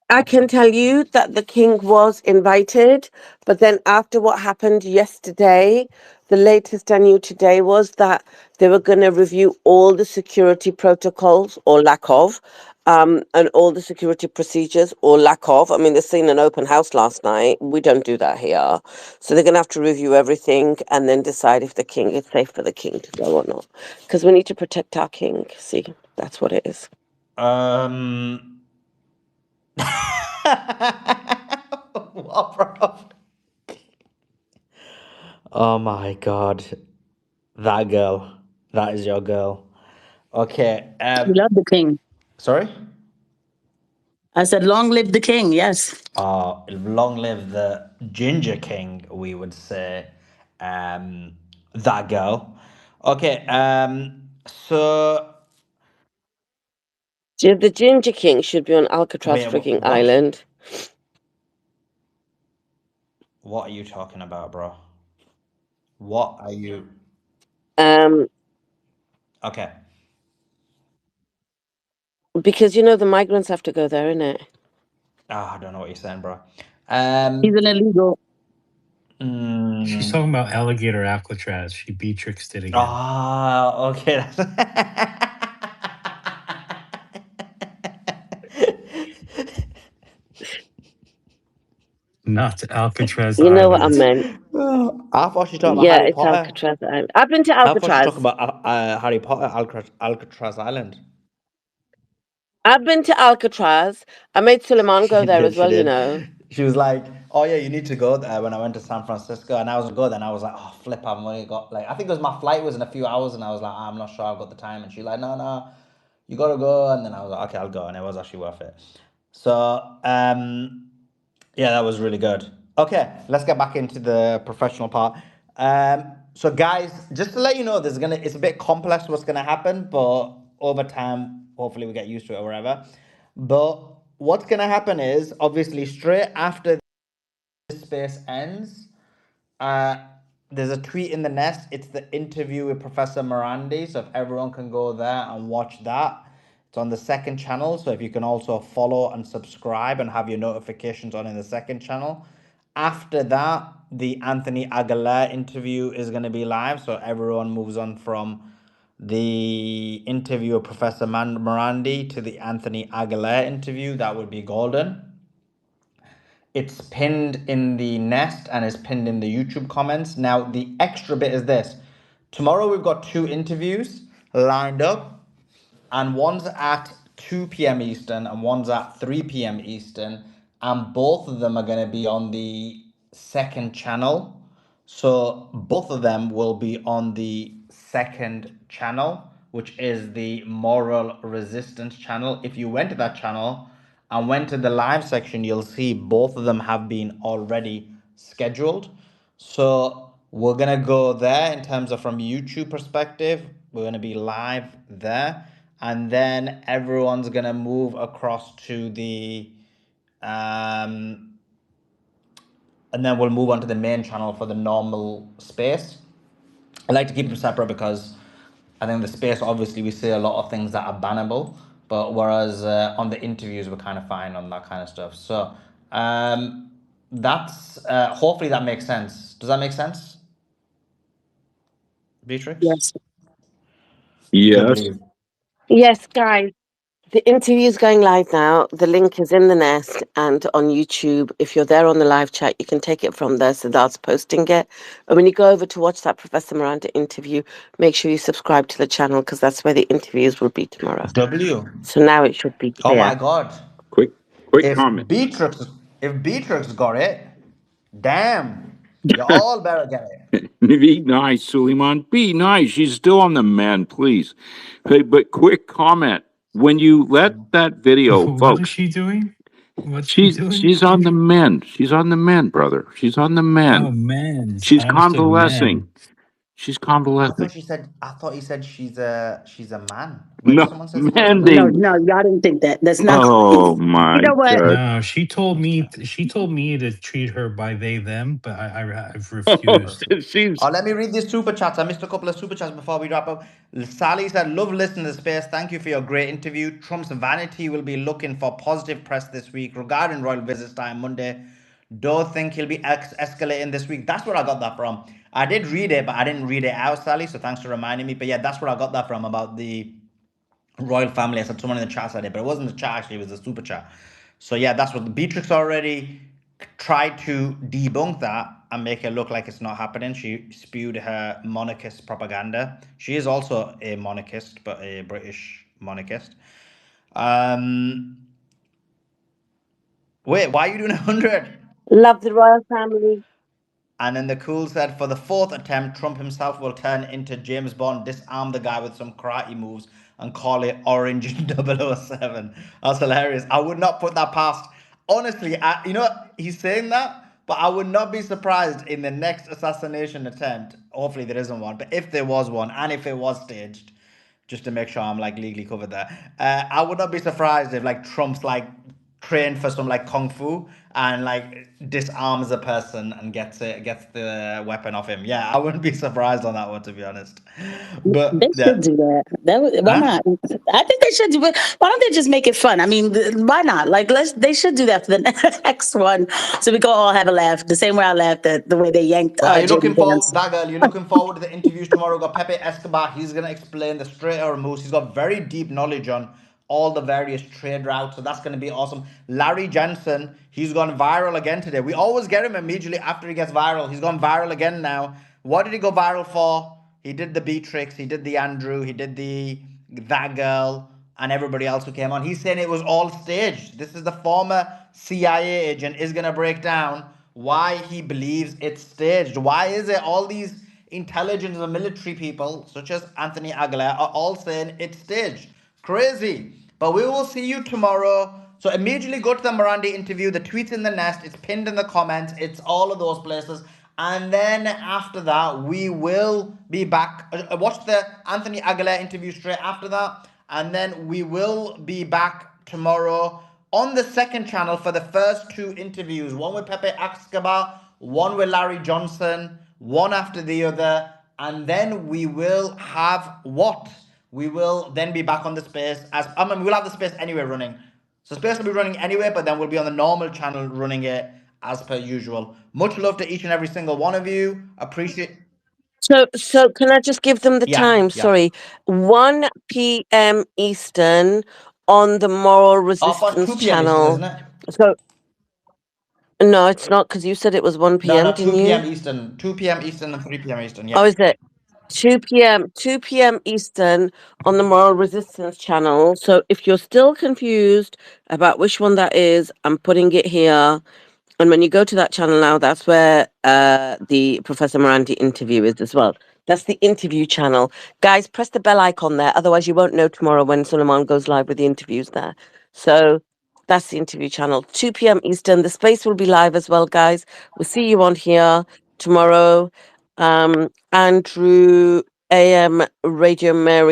I can tell you that the king was invited, but then after what happened yesterday, the latest I knew today was that they were going to review all the security protocols or lack of, and all the security procedures or lack of. I mean, they've seen an open house last night. We don't do that here. So they're going to have to review everything and then decide if the king it's safe for the king to go or not. Because we need to protect our king. See, that's what it is.
What, bro? Oh my god. That girl. That is your girl. Okay.
We love the king.
Sorry?
I said, long live the king. Yes.
Long live the Ginger King, we would say. That girl. Okay, so
The Ginger King should be on Alcatraz
wait,
freaking
what?
island.
What are you talking about, bro? What are you?
Um,
Okay.
because you know the migrants have to go there, innit?
I don't know what you're saying, bro.
He's an illegal.
She's
Mm,
talking about alligator Alcatraz. She Beatrixed it again.
okay.
Not Alcatraz
You know what I
Island.
meant.
I thought she talking about
Yeah,
Harry
it's
Potter.
Alcatraz Island. I've been to
I thought she talking
Alcatraz.
about Harry Potter, Alcatraz Island.
I've been to Alcatraz. I made Suleiman go
She
there
did,
as
she
well, you
did.
know.
She was like, "Oh yeah, you need to go there." When I went to San Francisco, and I was good, and I was like, "Oh flip, I've only got like I think it was my flight was in a few hours," and I was like, "I'm not sure I've got the time," and she's like, "No, no, you gotta go," and then I was like, "Okay, I'll go," and it was actually worth it. So yeah, that was really good. Okay, let's get back into the professional part. So guys, just to let you know, it's a bit complex what's gonna happen, but over time, hopefully we get used to it or whatever. But what's gonna happen is obviously straight after this space ends, uh, there's a tweet in the nest. It's the interview with Professor Marandi. So if everyone can go there and watch that, it's on the second channel. So if you can also follow and subscribe and have your notifications on in the second channel. After that, the Anthony Aguilera interview is going to be live. So everyone moves on from the interview of Professor Marandi to the Anthony Aguilera interview. That would be golden. It's pinned in the nest and is pinned in the YouTube comments. Now, the extra bit is this. Tomorrow we've got two interviews lined up, and one's at 2 p.m. Eastern and one's at 3 p.m. Eastern, and both of them are going to be on the second channel. So both of them will be on the second channel, which is the Moral Resistance channel. If you went to that channel and went to the live section, you'll see both of them have been already scheduled. So we're gonna go there in terms of from YouTube perspective. We're gonna be live there, and then everyone's gonna move across to the and then we'll move on to the main channel for the normal space. I like to keep them separate because I think the space, obviously, we say a lot of things that are bannable, but whereas on the interviews, we're kind of fine on that kind of stuff. So that's hopefully that makes sense. Does that make sense, Beatrix?
Yes.
Yes.
Lovely.
Yes, guys. The interview's going live now. The link is in the nest and on YouTube. If you're there on the live chat, you can take it from there. So that's posting it. And when you go over to watch that Professor Miranda interview, make sure you subscribe to the channel because that's where the interviews will be tomorrow.
W.
So now it should be
Oh my
clear.
God.
Quick
If
comment.
Beatrix, if Beatrix got it, damn, you all better get it.
Be nice, Suleiman. Be nice. She's still on the mend, please. Hey, but quick comment. When you let that video,
What is
folks,
she doing? What's she doing?
she's on the mend. She's on the mend, brother. She's on the
Oh,
mend.
men's.
She's
I understood
convalescing.
men.
She's
I
convalescing.
thought she said. I thought he said she's a man. Where did
No,
someone says he was a man?
No,
Mandy.
no, y'all didn't think that. That's not.
Oh
You
my
know what?
God.
No, she told me to treat her by they them, but I've refused.
She's
Oh, let me read these super chats. I missed a couple of super chats before we wrap up. Sally said, "Love listening to the space. Thank you for your great interview. Trump's vanity will be looking for positive press this week regarding royal visits time Monday. Don't think he'll be escalating this week." That's where I got that from. I did read it, but I didn't read it out, Sally. So thanks for reminding me. But yeah, that's where I got that from about the royal family. I said someone in the chat said it, but it wasn't the chat actually, it was the super chat. So yeah, that's what Beatrix already tried to debunk that and make it look like it's not happening. She spewed her monarchist propaganda. She is also a monarchist, but a British monarchist. Um Wait, why are you doing 100?
Love the royal family.
And then the cool said, for the fourth attempt, Trump himself will turn into James Bond, disarm the guy with some karate moves, and call it Orange 007. That's hilarious. I would not put that past. Honestly, he's saying that, but I would not be surprised in the next assassination attempt. Hopefully, there isn't one, but if there was one, and if it was staged, just to make sure I'm like legally covered there. I would not be surprised if like Trump's like trained for some like kung fu and like disarms a person and gets the weapon off him. Yeah, I wouldn't be surprised on that one to be honest.
They
But
should
yeah,
do that. Why
huh?
not? I think they should do it. Why don't they just make it fun? I mean, why not? Like, they should do that for the next one, so we can all have a laugh. The same way I laughed at the way they yanked
But are you
Jimmy
looking forward,
Vance.
that girl? You're looking forward to the interviews tomorrow? We've got Pepe Escobar. He's gonna explain the Strait of Hormuz. He's got very deep knowledge on all the various trade routes, so that's gonna be awesome. Larry Jensen, he's gone viral again today. We always get him immediately after he gets viral. He's gone viral again now. What did he go viral for? He did the Beatrix. He did the Andrew. He did the that girl and everybody else who came on. He's saying it was all staged. This is the former CIA agent is going to break down why he believes it's staged. Why is it all these intelligence and military people, such as Anthony Aguilar, are all saying it's staged? Crazy. But we will see you tomorrow. So immediately go to the Marandi interview. The tweet's in the nest. It's pinned in the comments. It's all of those places. And then after that, we will be back. Watch the Anthony Aguilar interview straight after that. And then we will be back tomorrow on the second channel for the first two interviews. One with Pepe Escobar, one with Larry Johnson, one after the other. And then we will have what? We will then be back on the space we'll have the space anyway running. So space will be running anyway, but then we'll be on the normal channel running it as per usual. Much love to each and every single one of you. Appreciate.
So can I just give them the
Yeah,
time?
yeah.
Sorry, 1 p.m. Eastern on the Moral
Half past
Resistance
2 p.m. Eastern,
channel.
isn't it?
So no, it's not because you said it was 1
No,
p.m.,
no,
didn't
2 p.m.
you?
Eastern. 2 p.m. Eastern and 3 p.m. Eastern.
Oh,
Yeah.
is it 2 p.m. 2 p.m. Eastern on the Moral Resistance channel? So if you're still confused about which one that is, I'm putting it here. And when you go to that channel now, that's where the Professor Marandi interview is as well. That's the interview channel. Guys, press the bell icon there. Otherwise, you won't know tomorrow when Suleiman goes live with the interviews there. So that's the interview channel. 2 p.m. Eastern. The space will be live as well, guys. We'll see you on here tomorrow. Andrew AM Radio Mary.